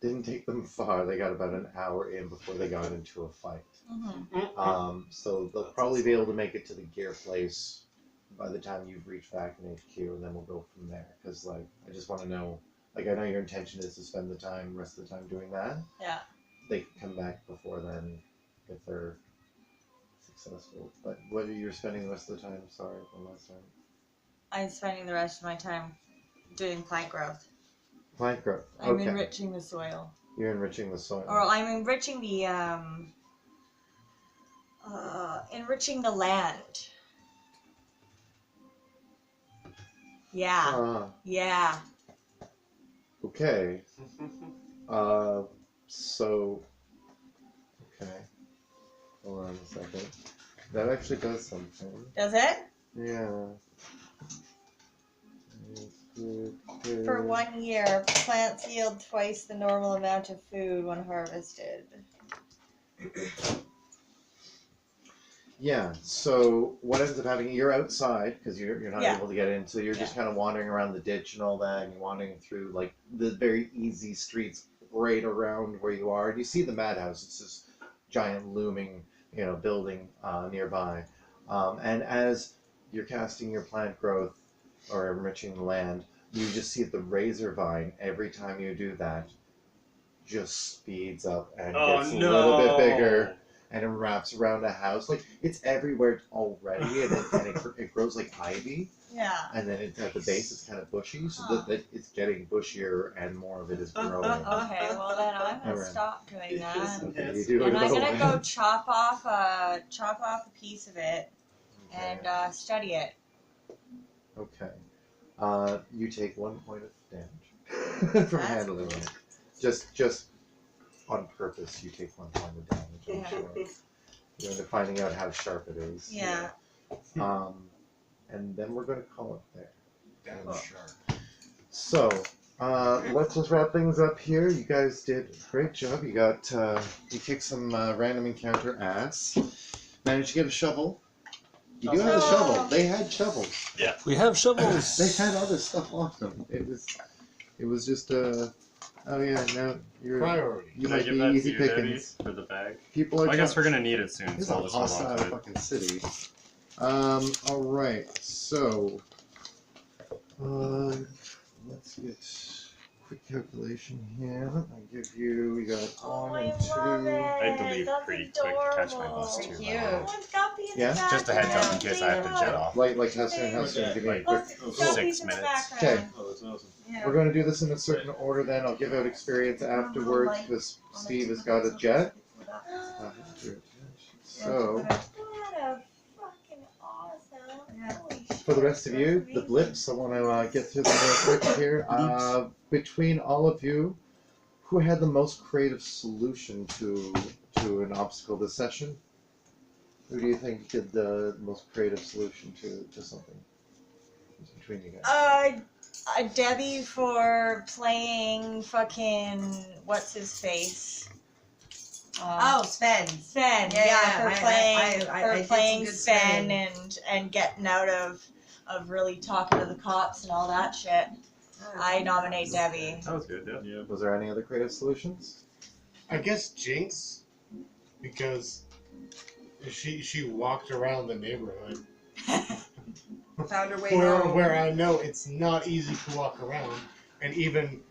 Speaker 6: didn't take them far. They got about an hour in before they got into a fight.
Speaker 4: Mm-hmm.
Speaker 6: So they'll probably be able to make it to the gear place by the time you've reached back in HQ, and then we'll go from there. Because like, I just want to know. Like, I know your intention is to spend the rest of the time doing that.
Speaker 4: Yeah.
Speaker 6: They can come back before then if they're successful. But what are you spending the rest of the time? Sorry, one last time.
Speaker 4: I'm spending the rest of my time doing plant growth.
Speaker 6: Plant growth.
Speaker 4: I'm
Speaker 6: Okay.
Speaker 4: enriching the soil.
Speaker 6: You're enriching the soil.
Speaker 4: Or I'm enriching the land. Yeah. Yeah.
Speaker 6: Okay. So. Okay. Hold on a second. That actually does something.
Speaker 4: Does it?
Speaker 6: Yeah.
Speaker 4: For 1 year, plants yield twice the normal amount of food when harvested.
Speaker 6: Yeah, so what ends up happening, you're outside because you're not
Speaker 4: Yeah.
Speaker 6: able to get in, so you're just kind of wandering around the ditch and all that, and you're wandering through like the very easy streets right around where you are, and you see the madhouse. It's this giant looming, building nearby, and as you're casting your plant growth or enriching the land, you just see the razor vine every time you do that just speeds up and gets a little bit bigger. And it wraps around a house. Like, it's everywhere already, and it grows like ivy.
Speaker 4: Yeah.
Speaker 6: And then at the base, it's kind of bushy, so that it's getting bushier, and more of it is growing.
Speaker 4: Okay, well then I'm gonna
Speaker 6: Alright.
Speaker 4: stop doing that.
Speaker 6: Okay, you do
Speaker 4: And
Speaker 6: it
Speaker 4: I'm
Speaker 6: all
Speaker 4: gonna
Speaker 6: right.
Speaker 4: go chop off a piece of it and study it.
Speaker 6: Okay. You take 1 point of damage from
Speaker 4: That's
Speaker 6: handling
Speaker 4: cool.
Speaker 6: it. Just on purpose, you take 1 point of damage. I'm sure. You're into finding out how sharp it is.
Speaker 4: Yeah.
Speaker 6: And then we're going to call it there.
Speaker 9: Damn
Speaker 4: Cool.
Speaker 9: sharp.
Speaker 6: So, let's just wrap things up here. You guys did a great job. You got, you kicked some random encounter ass. Managed to get a shovel. You do have a shovel. They had shovels.
Speaker 10: We have shovels.
Speaker 6: They had other stuff on them. It was just, oh yeah, now you're,
Speaker 9: Priority.
Speaker 6: you
Speaker 1: Can I
Speaker 6: might
Speaker 1: give
Speaker 6: be
Speaker 1: that
Speaker 6: easy
Speaker 1: to you, Debbie,
Speaker 6: pickings.
Speaker 1: for the bag?
Speaker 6: People are
Speaker 1: I guess we're gonna need it soon,
Speaker 6: It's
Speaker 1: so
Speaker 6: a
Speaker 1: I'll just hold on
Speaker 6: hostile
Speaker 1: to it.
Speaker 6: fucking city. Alright, so let's get quick calculation here. I give you, we got
Speaker 4: Oh,
Speaker 6: 1
Speaker 4: I
Speaker 6: and
Speaker 4: love
Speaker 6: 2.
Speaker 4: it.
Speaker 1: I had to leave
Speaker 4: That's
Speaker 1: pretty quick to catch my
Speaker 4: adorable.
Speaker 1: bus too.
Speaker 7: Thank you.
Speaker 4: Oh, it's Guppy in
Speaker 6: Yeah?
Speaker 4: the
Speaker 1: Just a heads up in case I have to jet
Speaker 4: background.
Speaker 1: off.
Speaker 6: Like how soon, give me a quick.
Speaker 4: Look,
Speaker 1: Six
Speaker 4: Guppy's in the
Speaker 1: minutes.
Speaker 4: background.
Speaker 12: Oh, that's awesome.
Speaker 4: Yeah.
Speaker 6: We're going to do this in a certain order then. I'll give out experience afterwards because Steve has got a jet. So,
Speaker 4: What a fucking awesome. Holy
Speaker 6: for the
Speaker 4: shit,
Speaker 6: rest of you, the
Speaker 4: that's
Speaker 6: blips, I want to get through them real quick here. Between all of you, who had the most creative solution to an obstacle this session? Who do you think did the most creative solution to something? It's between you guys.
Speaker 4: Debbie for playing fucking what's his face.
Speaker 7: Oh, Sven.
Speaker 4: Sven,
Speaker 7: Yeah,
Speaker 4: for playing
Speaker 7: I did
Speaker 4: playing
Speaker 7: some good
Speaker 4: Sven
Speaker 7: spinning.
Speaker 4: and getting out of really talking to the cops and all that shit. I nominate Debbie.
Speaker 1: That was good, yeah.
Speaker 6: Was there any other creative solutions?
Speaker 9: I guess Jinx, because she walked around the neighborhood
Speaker 7: Found her way home.
Speaker 9: where I know it's not easy to walk around, and even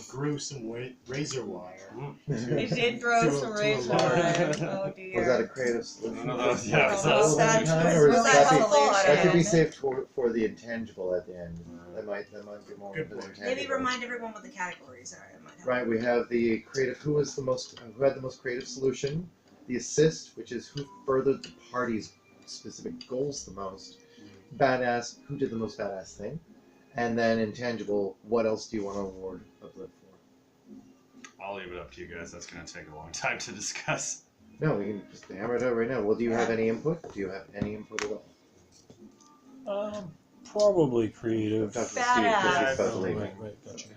Speaker 9: grew some razor wire.
Speaker 4: It did throw
Speaker 9: To a-
Speaker 4: some
Speaker 9: to a
Speaker 4: razor
Speaker 9: large-
Speaker 4: wire. Oh dear.
Speaker 6: Was that a creative solution?
Speaker 1: One of those, yeah.
Speaker 4: Oh,
Speaker 1: So
Speaker 4: that
Speaker 6: Or
Speaker 4: was
Speaker 6: is
Speaker 4: that
Speaker 6: that
Speaker 7: helpful?
Speaker 6: that could be
Speaker 4: solution.
Speaker 6: saved for the intangible at the end. That might be more
Speaker 9: Good
Speaker 6: of an
Speaker 9: point.
Speaker 6: intangible.
Speaker 7: Maybe remind everyone what the categories are. It might help.
Speaker 6: Right, we have the creative. Who had the most creative solution? The assist, which is who furthered the party's specific goals the most. Badass, who did the most badass thing? And then intangible, what else do you want to award a blip for?
Speaker 1: I'll leave it up to you guys. That's gonna take a long time to discuss.
Speaker 6: No, we can just hammer it out right now. Well, do you have any input? Do you have any input at all?
Speaker 10: Probably creative.
Speaker 6: I'm talking to Steve because he's
Speaker 4: Badass.
Speaker 6: about to
Speaker 10: Oh,
Speaker 6: leave.
Speaker 10: right, gotcha.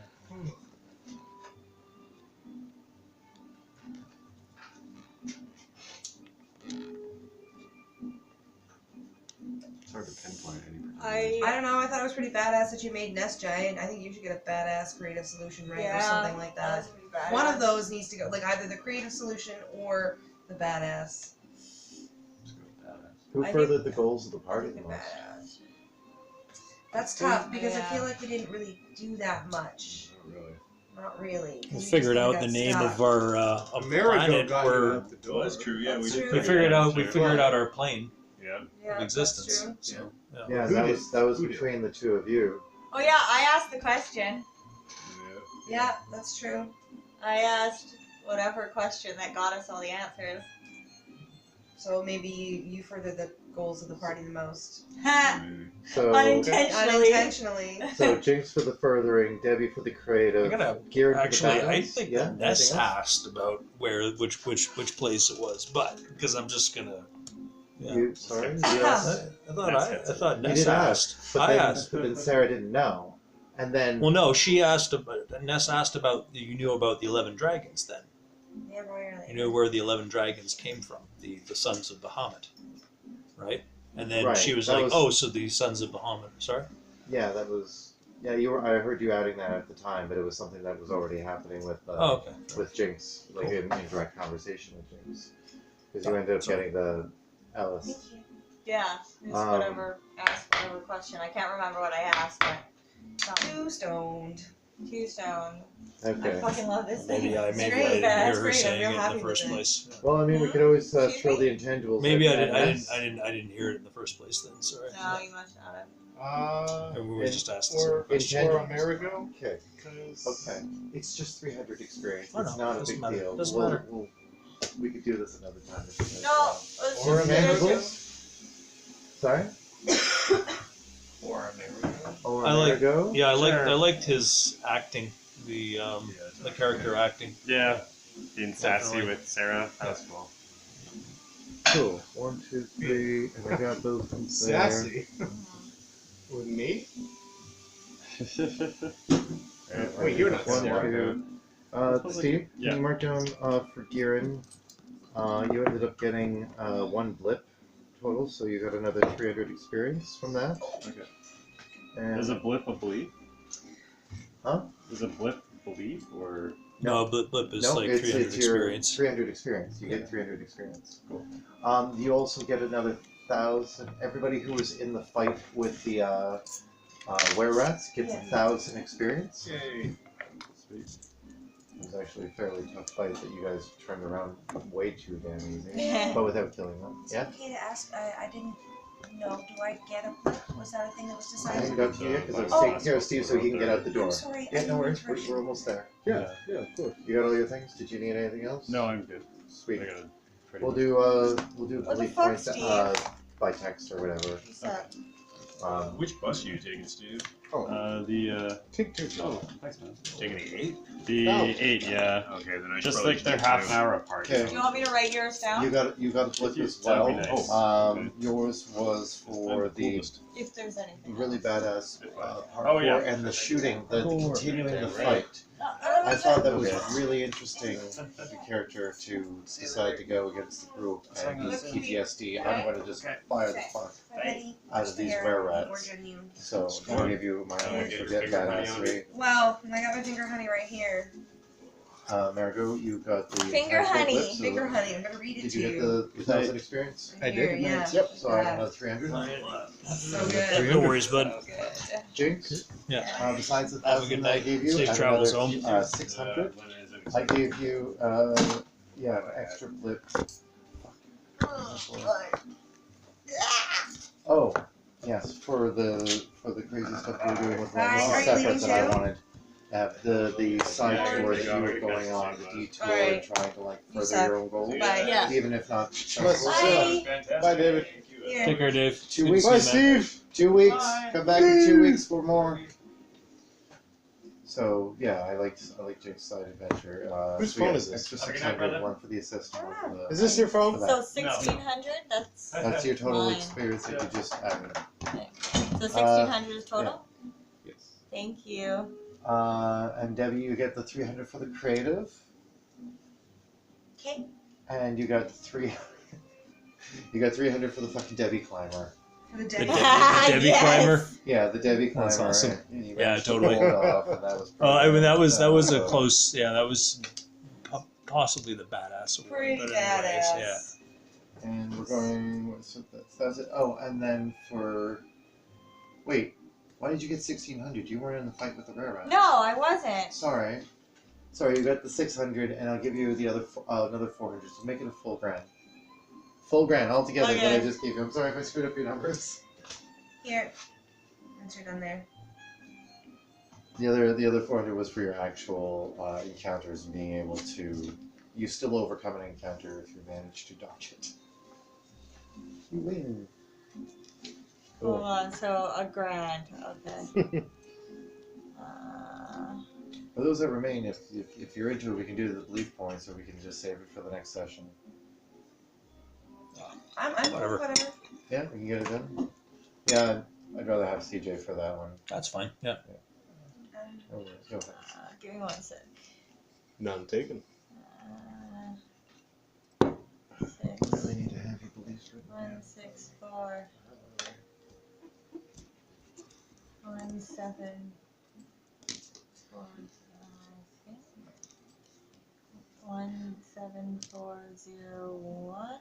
Speaker 12: hard to pinpoint any particular.
Speaker 7: I don't know. I thought it was pretty badass that you made Nest Giant. I think you should get a badass creative solution rank or something like that.
Speaker 4: was pretty badass.
Speaker 7: One of those needs to go, like either the creative solution or the badass.
Speaker 12: Let's go with badass.
Speaker 6: Who
Speaker 4: I
Speaker 6: furthered the goals of the party the most?
Speaker 4: Badass.
Speaker 7: That's tough because I
Speaker 4: Yeah.
Speaker 7: feel like we didn't really do that much.
Speaker 12: Not really.
Speaker 7: Not really.
Speaker 10: We
Speaker 7: We
Speaker 10: figured
Speaker 7: just
Speaker 10: out
Speaker 7: kinda
Speaker 10: the
Speaker 7: got
Speaker 10: name
Speaker 7: stuck.
Speaker 10: of our of the
Speaker 11: Amerigo
Speaker 10: planet.
Speaker 11: got you
Speaker 10: Where
Speaker 11: out the door.
Speaker 12: Well, that's true. Yeah, we
Speaker 7: That's
Speaker 12: did.
Speaker 7: true.
Speaker 10: we figured out our plane
Speaker 12: Yeah.
Speaker 7: Yeah,
Speaker 10: of
Speaker 7: that's
Speaker 10: existence.
Speaker 7: true.
Speaker 10: So yeah.
Speaker 6: Yeah,
Speaker 11: Who
Speaker 6: that
Speaker 11: did?
Speaker 6: was
Speaker 11: Who did?
Speaker 6: between the two of you.
Speaker 4: Oh yeah, I asked the question.
Speaker 7: Yeah, that's true.
Speaker 4: I asked whatever question that got us all the answers.
Speaker 7: So maybe you further the goals of the party the most.
Speaker 12: Maybe.
Speaker 6: So
Speaker 4: Unintentionally.
Speaker 7: Unintentionally.
Speaker 6: so Jinx for the furthering, Debbie for the creative,
Speaker 10: I gotta
Speaker 6: Kieran for the
Speaker 10: actually. I
Speaker 6: balance.
Speaker 10: think
Speaker 6: yeah,
Speaker 10: that Ness
Speaker 6: anything else?
Speaker 10: asked about which place it was, but because I'm just gonna. Yeah.
Speaker 6: You sorry? You
Speaker 10: I
Speaker 6: asked,
Speaker 10: thought
Speaker 6: you
Speaker 10: Ness
Speaker 6: did
Speaker 10: asked.
Speaker 6: ask, but
Speaker 10: I
Speaker 6: then,
Speaker 10: asked.
Speaker 6: but then Sarah didn't know, and then
Speaker 10: Well, no, she asked about. Ness asked about. You knew about the 11 dragons then.
Speaker 7: Yeah, really.
Speaker 10: You knew where the 11 dragons came from, the sons of Bahamut, right? And then
Speaker 6: Right,
Speaker 10: she was
Speaker 6: that
Speaker 10: like,
Speaker 6: was-
Speaker 10: "Oh, so the sons of Bahamut." Sorry.
Speaker 6: yeah, that was you were. I heard you adding that at the time, but it was something that was already happening with
Speaker 10: Oh, okay.
Speaker 6: with Jinx, like in direct conversation with Jinx, because you
Speaker 10: Oh,
Speaker 6: ended up
Speaker 10: sorry.
Speaker 6: getting the Alice.
Speaker 7: Thank you.
Speaker 4: Yeah, just whatever. Ask whatever question. I can't remember what I asked, but something.
Speaker 7: Too stoned.
Speaker 4: Keystone. I
Speaker 6: Okay.
Speaker 4: fucking love this thing.
Speaker 10: Maybe I
Speaker 7: It's
Speaker 10: didn't
Speaker 7: great,
Speaker 10: hear
Speaker 7: that's
Speaker 10: her
Speaker 7: great, I'm
Speaker 10: saying
Speaker 7: real
Speaker 10: it in
Speaker 7: happy
Speaker 10: the
Speaker 7: with
Speaker 10: first
Speaker 7: it.
Speaker 10: place.
Speaker 6: Well, I mean, we could always
Speaker 4: Excuse
Speaker 6: throw
Speaker 4: me?
Speaker 6: the intangibles.
Speaker 10: Maybe
Speaker 6: at
Speaker 10: I
Speaker 6: badass.
Speaker 10: didn't hear it in the first place. Then sorry.
Speaker 4: No, you must not have.
Speaker 10: Maybe we
Speaker 6: and-
Speaker 10: just asked the same
Speaker 11: Or
Speaker 10: question.
Speaker 11: Amerigo?
Speaker 6: Okay.
Speaker 11: Because
Speaker 6: Okay. It's just 300 experience.
Speaker 10: Oh,
Speaker 6: It's
Speaker 10: no,
Speaker 6: not a
Speaker 10: doesn't
Speaker 6: big
Speaker 10: matter.
Speaker 6: deal.
Speaker 10: Doesn't matter.
Speaker 6: We could do this another time. if you guys
Speaker 4: No,
Speaker 6: want.
Speaker 4: let's
Speaker 11: Or
Speaker 4: just
Speaker 6: Intangibles? Sorry?
Speaker 12: Or Amerigo.
Speaker 6: Or
Speaker 10: I like-
Speaker 6: Amerigo?
Speaker 10: Yeah,
Speaker 12: Sure.
Speaker 10: I liked his acting, the character acting.
Speaker 13: Yeah, being sassy
Speaker 10: Definitely.
Speaker 13: with Sarah. That was cool.
Speaker 6: Cool. 1, 2, 3, and I got those ones there.
Speaker 11: sassy. With me?
Speaker 6: Alright,
Speaker 11: Wait, you're not
Speaker 6: one,
Speaker 11: Sarah.
Speaker 6: two.
Speaker 13: Sounds like-
Speaker 6: Steve,
Speaker 13: yeah.
Speaker 6: can you mark down for Giran? You ended up getting 1 blip total, so you got another 300 experience from that.
Speaker 13: Okay.
Speaker 6: And
Speaker 13: Is a blip a belief?
Speaker 6: Huh?
Speaker 13: Is a blip belief or?
Speaker 10: No, blip is
Speaker 6: no,
Speaker 10: like
Speaker 6: it's,
Speaker 10: 300
Speaker 6: it's your
Speaker 10: experience.
Speaker 6: 300 experience. You get 300 experience. Cool. You also get another 1,000. Everybody who was in the fight with the were-rats gets
Speaker 7: Yeah.
Speaker 6: 1,000 experience.
Speaker 12: Yay.
Speaker 6: Sweet. It was actually a fairly tough fight that you guys turned around way too damn easy,
Speaker 7: Yeah.
Speaker 6: but without killing them.
Speaker 7: It's
Speaker 6: Yeah.
Speaker 7: okay to ask. I didn't know. Do I get a blip? Was that a thing that was
Speaker 6: I haven't
Speaker 7: decided?
Speaker 6: got to you yet because I was
Speaker 7: Oh.
Speaker 6: taking care of Steve so he can get out the door.
Speaker 7: I'm sorry. I
Speaker 6: Yeah,
Speaker 7: didn't
Speaker 6: no worries.
Speaker 7: mean to rush
Speaker 6: We're
Speaker 7: you.
Speaker 6: almost there.
Speaker 12: Yeah, of course.
Speaker 6: You got all your things? Did you need anything else?
Speaker 13: No, I'm good.
Speaker 6: Sweet.
Speaker 13: I got a pretty
Speaker 6: We'll
Speaker 13: much-
Speaker 6: do
Speaker 4: What the
Speaker 6: belief
Speaker 4: fuck,
Speaker 6: points
Speaker 4: Steve?
Speaker 6: by text or whatever.
Speaker 4: What's up?
Speaker 12: Which bus are you taking, Steve?
Speaker 11: Take 2.
Speaker 13: Oh, thanks, man.
Speaker 12: Taking the 8?
Speaker 13: The
Speaker 11: No.
Speaker 13: 8, yeah.
Speaker 12: Okay, then I should
Speaker 13: Just
Speaker 12: probably
Speaker 13: like they're
Speaker 12: take
Speaker 13: half
Speaker 12: 2.
Speaker 13: an hour apart.
Speaker 6: Okay.
Speaker 4: Do you want me to write yours down?
Speaker 6: You got a flip as
Speaker 13: That'd
Speaker 6: well.
Speaker 13: be nice.
Speaker 6: Yours was for the
Speaker 4: If there's anything.
Speaker 6: really badass parkour
Speaker 13: Oh, yeah.
Speaker 6: and the shooting, the continuing the
Speaker 12: Right.
Speaker 6: fight. I thought that was
Speaker 12: Okay.
Speaker 6: really interesting the character to decide to go against the group and use PTSD. I'm going to just fire the fuck
Speaker 7: Everybody,
Speaker 6: out of these
Speaker 7: there,
Speaker 6: were-rats.
Speaker 7: or genuine.
Speaker 6: So I'll give you my own
Speaker 12: Okay.
Speaker 6: forget badassery.
Speaker 7: Well, I got my finger honey right here.
Speaker 6: Margot, you got the
Speaker 4: Finger
Speaker 6: actual
Speaker 4: honey.
Speaker 6: blip, so
Speaker 7: Finger honey. I'm gonna read it
Speaker 6: Did
Speaker 7: to
Speaker 6: you get the 1,000 experience?
Speaker 7: Right here, yeah.
Speaker 6: Yep. So I have
Speaker 7: Yeah.
Speaker 6: another 300.
Speaker 7: So good.
Speaker 10: No worries, bud.
Speaker 6: Jinx.
Speaker 10: Yeah.
Speaker 6: Besides the
Speaker 10: Have a good
Speaker 6: 1,000 I
Speaker 10: night.
Speaker 6: gave you,
Speaker 10: Safe
Speaker 6: I have
Speaker 10: travels
Speaker 6: another,
Speaker 10: home.
Speaker 6: 600.
Speaker 13: When is it
Speaker 6: I gave you an extra blip. Oh, yes, for the crazy stuff we were doing with
Speaker 7: Alright,
Speaker 6: Lenny.
Speaker 7: are you
Speaker 6: Separate
Speaker 7: leaving
Speaker 6: that I
Speaker 7: too?
Speaker 6: wanted. The side tour that you were going on, the detour,
Speaker 7: Alright.
Speaker 6: trying to like
Speaker 7: You
Speaker 6: further
Speaker 7: suck.
Speaker 6: your own goals.
Speaker 7: Bye.
Speaker 4: Yeah.
Speaker 6: Even if not.
Speaker 7: Bye.
Speaker 6: Bye, David.
Speaker 7: Here.
Speaker 10: Take care, Dave.
Speaker 6: 2
Speaker 10: Good to
Speaker 6: weeks.
Speaker 10: see
Speaker 6: Bye,
Speaker 10: you, man.
Speaker 6: Steve. 2 weeks.
Speaker 12: Bye.
Speaker 6: Come back in 2 weeks for more. So yeah, I like Jake's side adventure.
Speaker 11: Whose
Speaker 6: so we
Speaker 11: phone
Speaker 6: got
Speaker 11: is this?
Speaker 6: Extra
Speaker 12: Have a good
Speaker 6: 600,
Speaker 12: night, brother.
Speaker 6: one for the assist, and one for the.
Speaker 11: Is this your phone?
Speaker 6: for
Speaker 4: So
Speaker 6: that.
Speaker 4: 1,600.
Speaker 6: That's your total
Speaker 4: Mine.
Speaker 6: experience that you just added.
Speaker 4: So 1,600 is total.
Speaker 6: Yes.
Speaker 4: Thank you.
Speaker 6: And Debbie, you get the 300 for the creative,
Speaker 7: Okay.
Speaker 6: and you got 300 for the fucking Debbie climber.
Speaker 7: The
Speaker 10: The
Speaker 7: Debbie.
Speaker 10: Debbie climber.
Speaker 3: Yeah, the Debbie climber.
Speaker 10: That's awesome.
Speaker 3: And you
Speaker 10: Yeah,
Speaker 3: managed to
Speaker 10: totally.
Speaker 3: pull it off, and that was
Speaker 10: Oh, I mean that was a
Speaker 3: so-
Speaker 10: close. Yeah, that was possibly the badass award.
Speaker 7: Pretty
Speaker 10: but
Speaker 7: badass.
Speaker 10: anyways, yeah.
Speaker 3: And we're going. So that's it. Oh, and then for. Wait, why did you get 1600? You weren't in the fight with the rare rat.
Speaker 4: No, I wasn't.
Speaker 3: Sorry, you got the 600, and I'll give you the other another 400. So make it a full grand. Full grand altogether that I
Speaker 4: Okay.
Speaker 3: just gave you. I'm sorry if I screwed up your numbers.
Speaker 7: Here. Once you're done there.
Speaker 3: The other 400 was for your actual encounters and being able to. You still overcome an encounter if you manage to dodge it. You win.
Speaker 4: Hold on, so a grand. Okay.
Speaker 3: For those that remain, if you're into it, we can do the belief points, or we can just save it for the next session.
Speaker 7: I'm
Speaker 10: Whatever.
Speaker 7: whatever.
Speaker 3: Yeah, we can get it done. Yeah, I'd rather have CJ for that one.
Speaker 10: That's fine. Yeah.
Speaker 3: No worries, go ahead.
Speaker 4: Give me 1 sec.
Speaker 11: None taken.
Speaker 4: 6,
Speaker 3: Really need to have your beliefs written
Speaker 4: 1,
Speaker 3: down.
Speaker 4: 6, 4, 1, 7, 4, 1, 7, 4, 0, 1.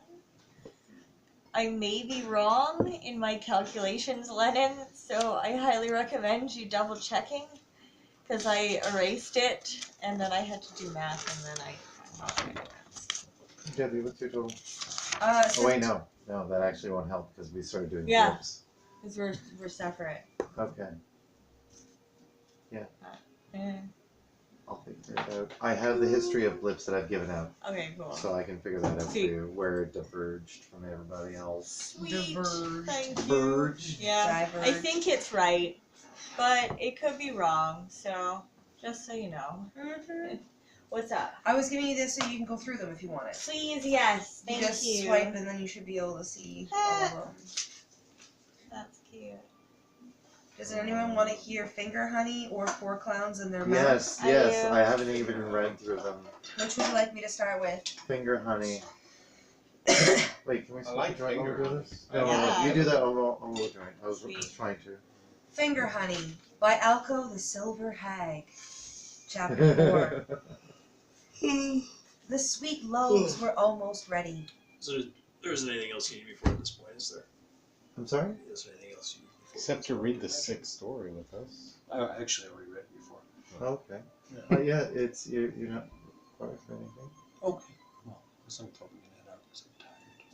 Speaker 4: I may be wrong in my calculations, Lennon, so I highly recommend you double checking, because I erased it, and then I had to do math, and then I'm not good at math.
Speaker 3: Debbie, what's your total?
Speaker 7: So
Speaker 3: Oh wait, no, that actually won't help because we started doing
Speaker 4: Yeah.
Speaker 3: flips.
Speaker 4: Because we're separate.
Speaker 3: Okay,
Speaker 4: Eh.
Speaker 3: I'll figure it out. I have the history of blips that I've given out,
Speaker 4: Okay, cool.
Speaker 3: so I can figure that out for
Speaker 4: Sweet.
Speaker 3: you, where it diverged from everybody else.
Speaker 4: Sweet.
Speaker 7: Diverge.
Speaker 4: Thank you.
Speaker 3: Diverge.
Speaker 4: Yeah, I
Speaker 7: Diverge.
Speaker 4: think it's right, but it could be wrong. So just so you know,
Speaker 7: Mhm.
Speaker 4: what's up?
Speaker 7: I was giving you this so you can go through them if you want it.
Speaker 4: Please, yes,
Speaker 7: You
Speaker 4: thank
Speaker 7: just
Speaker 4: you.
Speaker 7: swipe and then you should be able to see all of them.
Speaker 4: That's cute.
Speaker 7: Does anyone want to hear Finger Honey or Four Clowns in Their Mouth?
Speaker 3: Yes,
Speaker 4: I
Speaker 3: yes,
Speaker 4: do.
Speaker 3: I haven't even read through them.
Speaker 7: Which would you like me to start with?
Speaker 3: Finger honey. Wait, can we switch
Speaker 9: like
Speaker 3: joint while we
Speaker 9: finger
Speaker 3: do
Speaker 9: honey.
Speaker 3: this? No,
Speaker 4: Yeah.
Speaker 3: you do that. I'll roll joint. I was
Speaker 4: Sweet.
Speaker 3: trying to.
Speaker 7: Finger Honey by Alco the Silver Hag. Chapter 4. The sweet loaves were almost ready.
Speaker 2: So there isn't anything else you need me for at this point, is there?
Speaker 3: I'm sorry?
Speaker 2: Is there anything else you need me for?
Speaker 11: Except to read the sixth story with us.
Speaker 10: I actually already read it before.
Speaker 3: Okay.
Speaker 10: Yeah.
Speaker 3: Yeah, it's you're not required for anything.
Speaker 10: Okay. Well, because I'm probably gonna head out because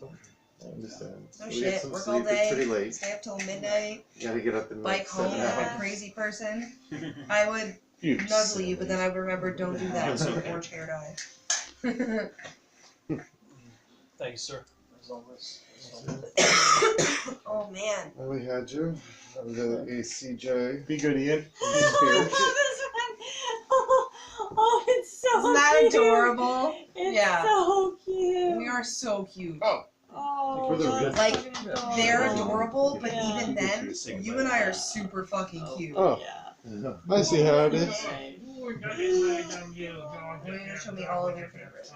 Speaker 10: I'm tired.
Speaker 3: I understand.
Speaker 7: No
Speaker 3: We get
Speaker 7: shit,
Speaker 3: some
Speaker 7: work
Speaker 3: sleep.
Speaker 7: all day,
Speaker 3: It's pretty late.
Speaker 7: stay up till midnight,
Speaker 3: You gotta get up in
Speaker 7: bike
Speaker 3: like
Speaker 7: home
Speaker 3: 7
Speaker 7: like
Speaker 3: hours.
Speaker 7: a crazy person. I would
Speaker 11: You
Speaker 7: nuzzle you, but then I would remember don't do that so your orange hair dye.
Speaker 10: Thanks, sir. As always.
Speaker 7: Oh man.
Speaker 3: Well, we had you. That was a CJ.
Speaker 11: Be good, Ian.
Speaker 4: Oh, it's so
Speaker 7: Isn't that
Speaker 4: cute.
Speaker 7: adorable?
Speaker 4: It's
Speaker 7: Yeah.
Speaker 4: so cute.
Speaker 7: We are so cute.
Speaker 4: Oh,
Speaker 3: For the
Speaker 4: that's
Speaker 3: rest-
Speaker 7: Like,
Speaker 4: fucking adorable.
Speaker 7: They're adorable, but
Speaker 4: Yeah.
Speaker 7: even then, you and I are super fucking cute.
Speaker 11: Oh,
Speaker 4: Yeah.
Speaker 11: I see how it is.
Speaker 7: You're gonna show me all of your favorites.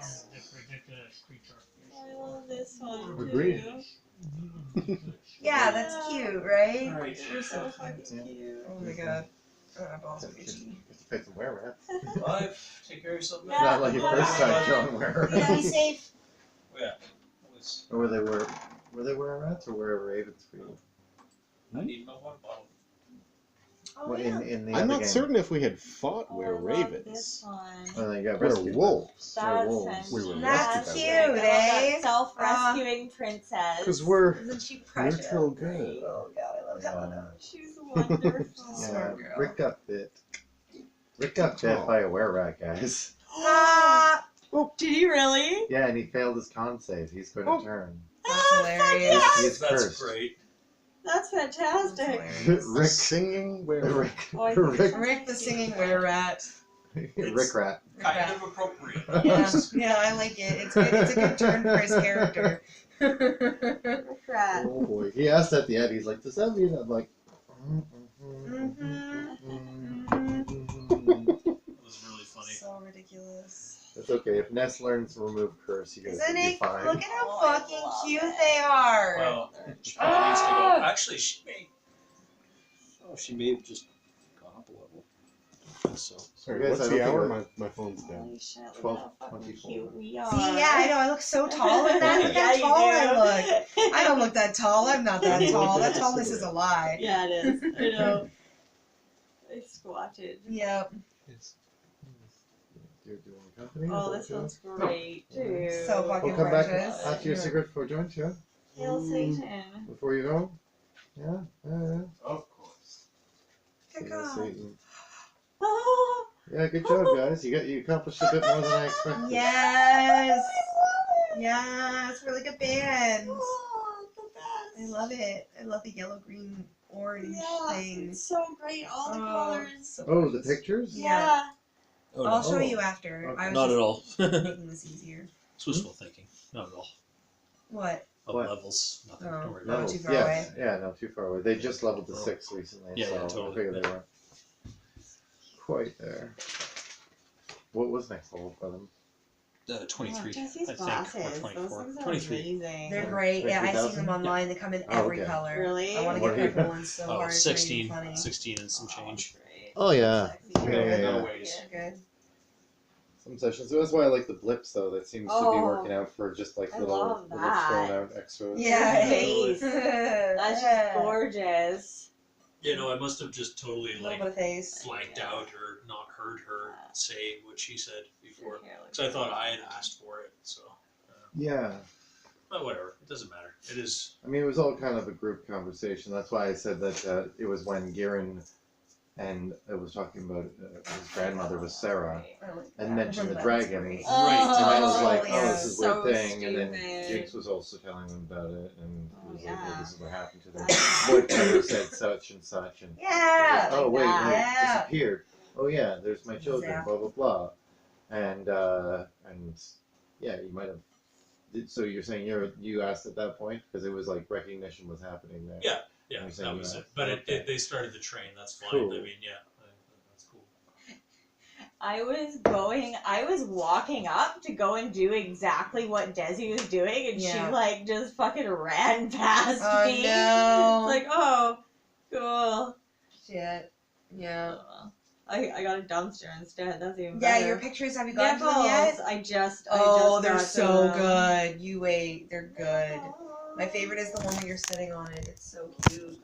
Speaker 4: I love this one too.
Speaker 11: Agreed.
Speaker 7: Yeah, that's cute, right?
Speaker 2: Alright.
Speaker 4: You're so fucking cute.
Speaker 7: Oh my god. Oh, my balls are itchy.
Speaker 3: Get to pick some were rats.
Speaker 2: 5. Take care of yourself.
Speaker 4: Yeah.
Speaker 3: Not like your first time killing were
Speaker 7: Yeah, be
Speaker 3: rats.
Speaker 7: safe.
Speaker 2: Yeah. Was,
Speaker 3: Or were they were rats or were ravens for you?
Speaker 2: I need my water bottle.
Speaker 7: Oh,
Speaker 3: Well,
Speaker 7: yeah.
Speaker 3: in the
Speaker 11: I'm
Speaker 3: other
Speaker 11: not
Speaker 3: game.
Speaker 11: certain if we had fought
Speaker 4: Oh,
Speaker 11: were
Speaker 4: I love
Speaker 11: ravens.
Speaker 4: this one.
Speaker 3: Oh, you got
Speaker 11: We're
Speaker 3: rescued.
Speaker 11: wolves.
Speaker 4: That's
Speaker 3: wolves.
Speaker 4: fantastic.
Speaker 11: We were
Speaker 7: That's
Speaker 11: rescued
Speaker 7: cute,
Speaker 11: by wolves.
Speaker 4: I love
Speaker 7: eh?
Speaker 4: that self-rescuing princess.
Speaker 11: Because we're
Speaker 7: Isn't she precious?
Speaker 11: neutral good.
Speaker 7: Oh god, I love Helena.
Speaker 4: She's wonderful.
Speaker 3: Yeah,
Speaker 7: Smart girl.
Speaker 3: Rick got bit. Rick got bit by a were rat, guys.
Speaker 7: Ah,
Speaker 4: Did he really?
Speaker 3: Yeah, and he failed his con save. He's going to turn.
Speaker 7: that's hilarious.
Speaker 3: He's
Speaker 2: That's
Speaker 3: cursed.
Speaker 2: great.
Speaker 4: That's
Speaker 7: That's
Speaker 4: fantastic.
Speaker 7: hilarious.
Speaker 3: Rick.
Speaker 11: Singing where
Speaker 3: Rick.
Speaker 4: Oh, I think
Speaker 3: Rick.
Speaker 4: it's
Speaker 7: Rick the singing were rat.
Speaker 3: Rick rat.
Speaker 2: Kind of appropriate.
Speaker 7: Yeah, yeah, I like it. It's good. It's a good turn for his character.
Speaker 4: Rat.
Speaker 3: Oh boy. He asked at the end, he's like, does that mean I'm like.
Speaker 2: It was really funny.
Speaker 7: So ridiculous.
Speaker 3: It's okay. If Ness learns to remove curse, so you guys
Speaker 7: Isn't
Speaker 3: will be
Speaker 7: it?
Speaker 3: fine.
Speaker 7: Look at how
Speaker 4: Oh, I
Speaker 7: fucking
Speaker 4: love
Speaker 7: cute
Speaker 4: it.
Speaker 7: they are.
Speaker 10: Well,
Speaker 2: She probably needs to go. Actually,
Speaker 10: she may have just gone up a level. I think so.
Speaker 11: Sorry,
Speaker 3: Guys,
Speaker 11: what's
Speaker 3: I
Speaker 11: the
Speaker 3: don't
Speaker 11: hour?
Speaker 3: think
Speaker 11: My phone's down.
Speaker 4: Holy shit, look
Speaker 3: 12,
Speaker 4: how fucking
Speaker 3: 24.
Speaker 4: cute we are.
Speaker 7: See, yeah, I know. I look so tall in that. Look
Speaker 4: Yeah,
Speaker 7: how
Speaker 4: you
Speaker 7: tall I
Speaker 4: do.
Speaker 7: look. I don't look that tall. I'm not that tall. That tallness is a lie.
Speaker 4: Yeah, it is. I know. I squatted.
Speaker 7: Yep.
Speaker 3: Do you want company?
Speaker 4: Oh,
Speaker 3: Is
Speaker 4: this
Speaker 3: that what
Speaker 4: one's great, dude.
Speaker 7: So fucking
Speaker 3: We'll come back
Speaker 7: precious.
Speaker 3: after your cigarette for a joint, yeah?
Speaker 4: Hail Satan.
Speaker 3: Before you go? Yeah? Yeah.
Speaker 9: Of course.
Speaker 7: Good
Speaker 3: Yeah,
Speaker 7: God.
Speaker 3: Satan.
Speaker 4: Oh,
Speaker 3: Yeah, good job, guys. You accomplished a bit more than I expected.
Speaker 7: Yes. Yes. Really good bands.
Speaker 4: oh, the
Speaker 7: I
Speaker 4: best.
Speaker 7: love it. I love the yellow, green, orange
Speaker 4: Yeah,
Speaker 7: thing.
Speaker 4: it's so great. All the
Speaker 7: Oh,
Speaker 4: colors.
Speaker 7: so
Speaker 3: Oh, the
Speaker 7: gorgeous.
Speaker 3: pictures?
Speaker 4: Yeah.
Speaker 10: Oh,
Speaker 7: I'll
Speaker 10: no.
Speaker 7: show
Speaker 3: Oh.
Speaker 7: you after.
Speaker 3: Okay.
Speaker 7: I was
Speaker 10: Not at
Speaker 7: just
Speaker 10: all.
Speaker 7: making this easier.
Speaker 10: It's wishful thinking. Not at all.
Speaker 7: What?
Speaker 10: Of
Speaker 3: What?
Speaker 10: levels. Nothing.
Speaker 7: Oh.
Speaker 10: Don't worry
Speaker 7: No.
Speaker 10: about
Speaker 7: too
Speaker 10: it.
Speaker 7: far
Speaker 3: yeah,
Speaker 7: away.
Speaker 3: Yeah, no, too far away. They just leveled to
Speaker 10: Oh.
Speaker 3: 6 recently,
Speaker 10: Yeah,
Speaker 3: so
Speaker 10: yeah, totally.
Speaker 3: I figured they
Speaker 10: Yeah.
Speaker 3: weren't quite there. What was next level for them?
Speaker 10: 23.
Speaker 4: Jesse's
Speaker 10: I think.
Speaker 4: glasses.
Speaker 10: Or
Speaker 4: Those
Speaker 10: 24.
Speaker 4: things are
Speaker 10: 23.
Speaker 4: amazing.
Speaker 7: They're great. Yeah, I've seen
Speaker 3: 3,000?
Speaker 7: them online. They come in
Speaker 3: Oh,
Speaker 7: every
Speaker 3: okay.
Speaker 7: color.
Speaker 4: Really?
Speaker 7: I want to
Speaker 3: What
Speaker 7: get
Speaker 3: are you-
Speaker 7: purple ones so
Speaker 10: Oh,
Speaker 7: hard. It's not even
Speaker 10: 16.
Speaker 7: funny.
Speaker 10: 16 and some change.
Speaker 4: Great.
Speaker 3: Oh, yeah.
Speaker 4: Sexy.
Speaker 3: Yeah, yeah,
Speaker 2: no
Speaker 3: yeah.
Speaker 2: ways.
Speaker 7: Good.
Speaker 3: Some sessions. That's why I like the blips, though. That seems to be
Speaker 4: Oh,
Speaker 3: working out for just like
Speaker 4: I
Speaker 3: little
Speaker 4: love
Speaker 3: thrown
Speaker 4: that.
Speaker 3: out extras.
Speaker 7: Yeah.
Speaker 4: Face. That's just gorgeous.
Speaker 2: You know, I must have just totally
Speaker 7: A little
Speaker 2: like
Speaker 7: bit of face.
Speaker 2: blanked out or not heard her say what she said before.
Speaker 4: Your hair looks
Speaker 2: Because I thought I had asked for it, so.
Speaker 3: Yeah.
Speaker 2: But whatever, it doesn't matter. It is.
Speaker 3: I mean, it was all kind of a group conversation. That's why I said that it was when Girin and it was talking about his grandmother was Sarah
Speaker 7: I like
Speaker 3: and
Speaker 7: that.
Speaker 3: mentioned the
Speaker 7: That's
Speaker 3: dragon.
Speaker 7: great.
Speaker 3: And I was like,
Speaker 7: Oh,
Speaker 3: oh, this is a
Speaker 4: so
Speaker 3: weird thing. And then
Speaker 4: stupid.
Speaker 3: Jinx was also telling them about it. And
Speaker 4: Oh,
Speaker 3: he was like,
Speaker 4: yeah.
Speaker 3: oh, this is what happened to them.
Speaker 4: I-
Speaker 3: What Taylor said such and such. And
Speaker 7: Yeah.
Speaker 3: oh, wait,
Speaker 4: that.
Speaker 3: no, it
Speaker 7: Yeah.
Speaker 3: disappeared. Oh, yeah, there's my children,
Speaker 7: Yeah.
Speaker 3: blah, blah, blah. And yeah, you might have. So you're saying you asked at that point? Because it was like recognition was happening there.
Speaker 2: Yeah, yeah,
Speaker 3: You're
Speaker 2: that
Speaker 3: saying
Speaker 2: was
Speaker 3: that.
Speaker 2: it. But
Speaker 3: Okay.
Speaker 2: they started the train, that's fine.
Speaker 3: Cool.
Speaker 2: I mean, yeah, that's cool.
Speaker 4: I was walking up to go and do exactly what Desi was doing, and
Speaker 7: Yeah.
Speaker 4: she like just fucking ran past
Speaker 7: Oh
Speaker 4: me.
Speaker 7: no.
Speaker 4: It's like, oh, cool.
Speaker 7: Shit. Yeah.
Speaker 4: I got a dumpster instead. That's even
Speaker 7: Yeah,
Speaker 4: better.
Speaker 7: your pictures, have you
Speaker 4: Yeah,
Speaker 7: gotten to them yet?
Speaker 4: I just
Speaker 7: Oh, they're
Speaker 4: got to
Speaker 7: so
Speaker 4: them.
Speaker 7: good. You wait, they're good. My favorite is the one where you're sitting on it. It's so cute.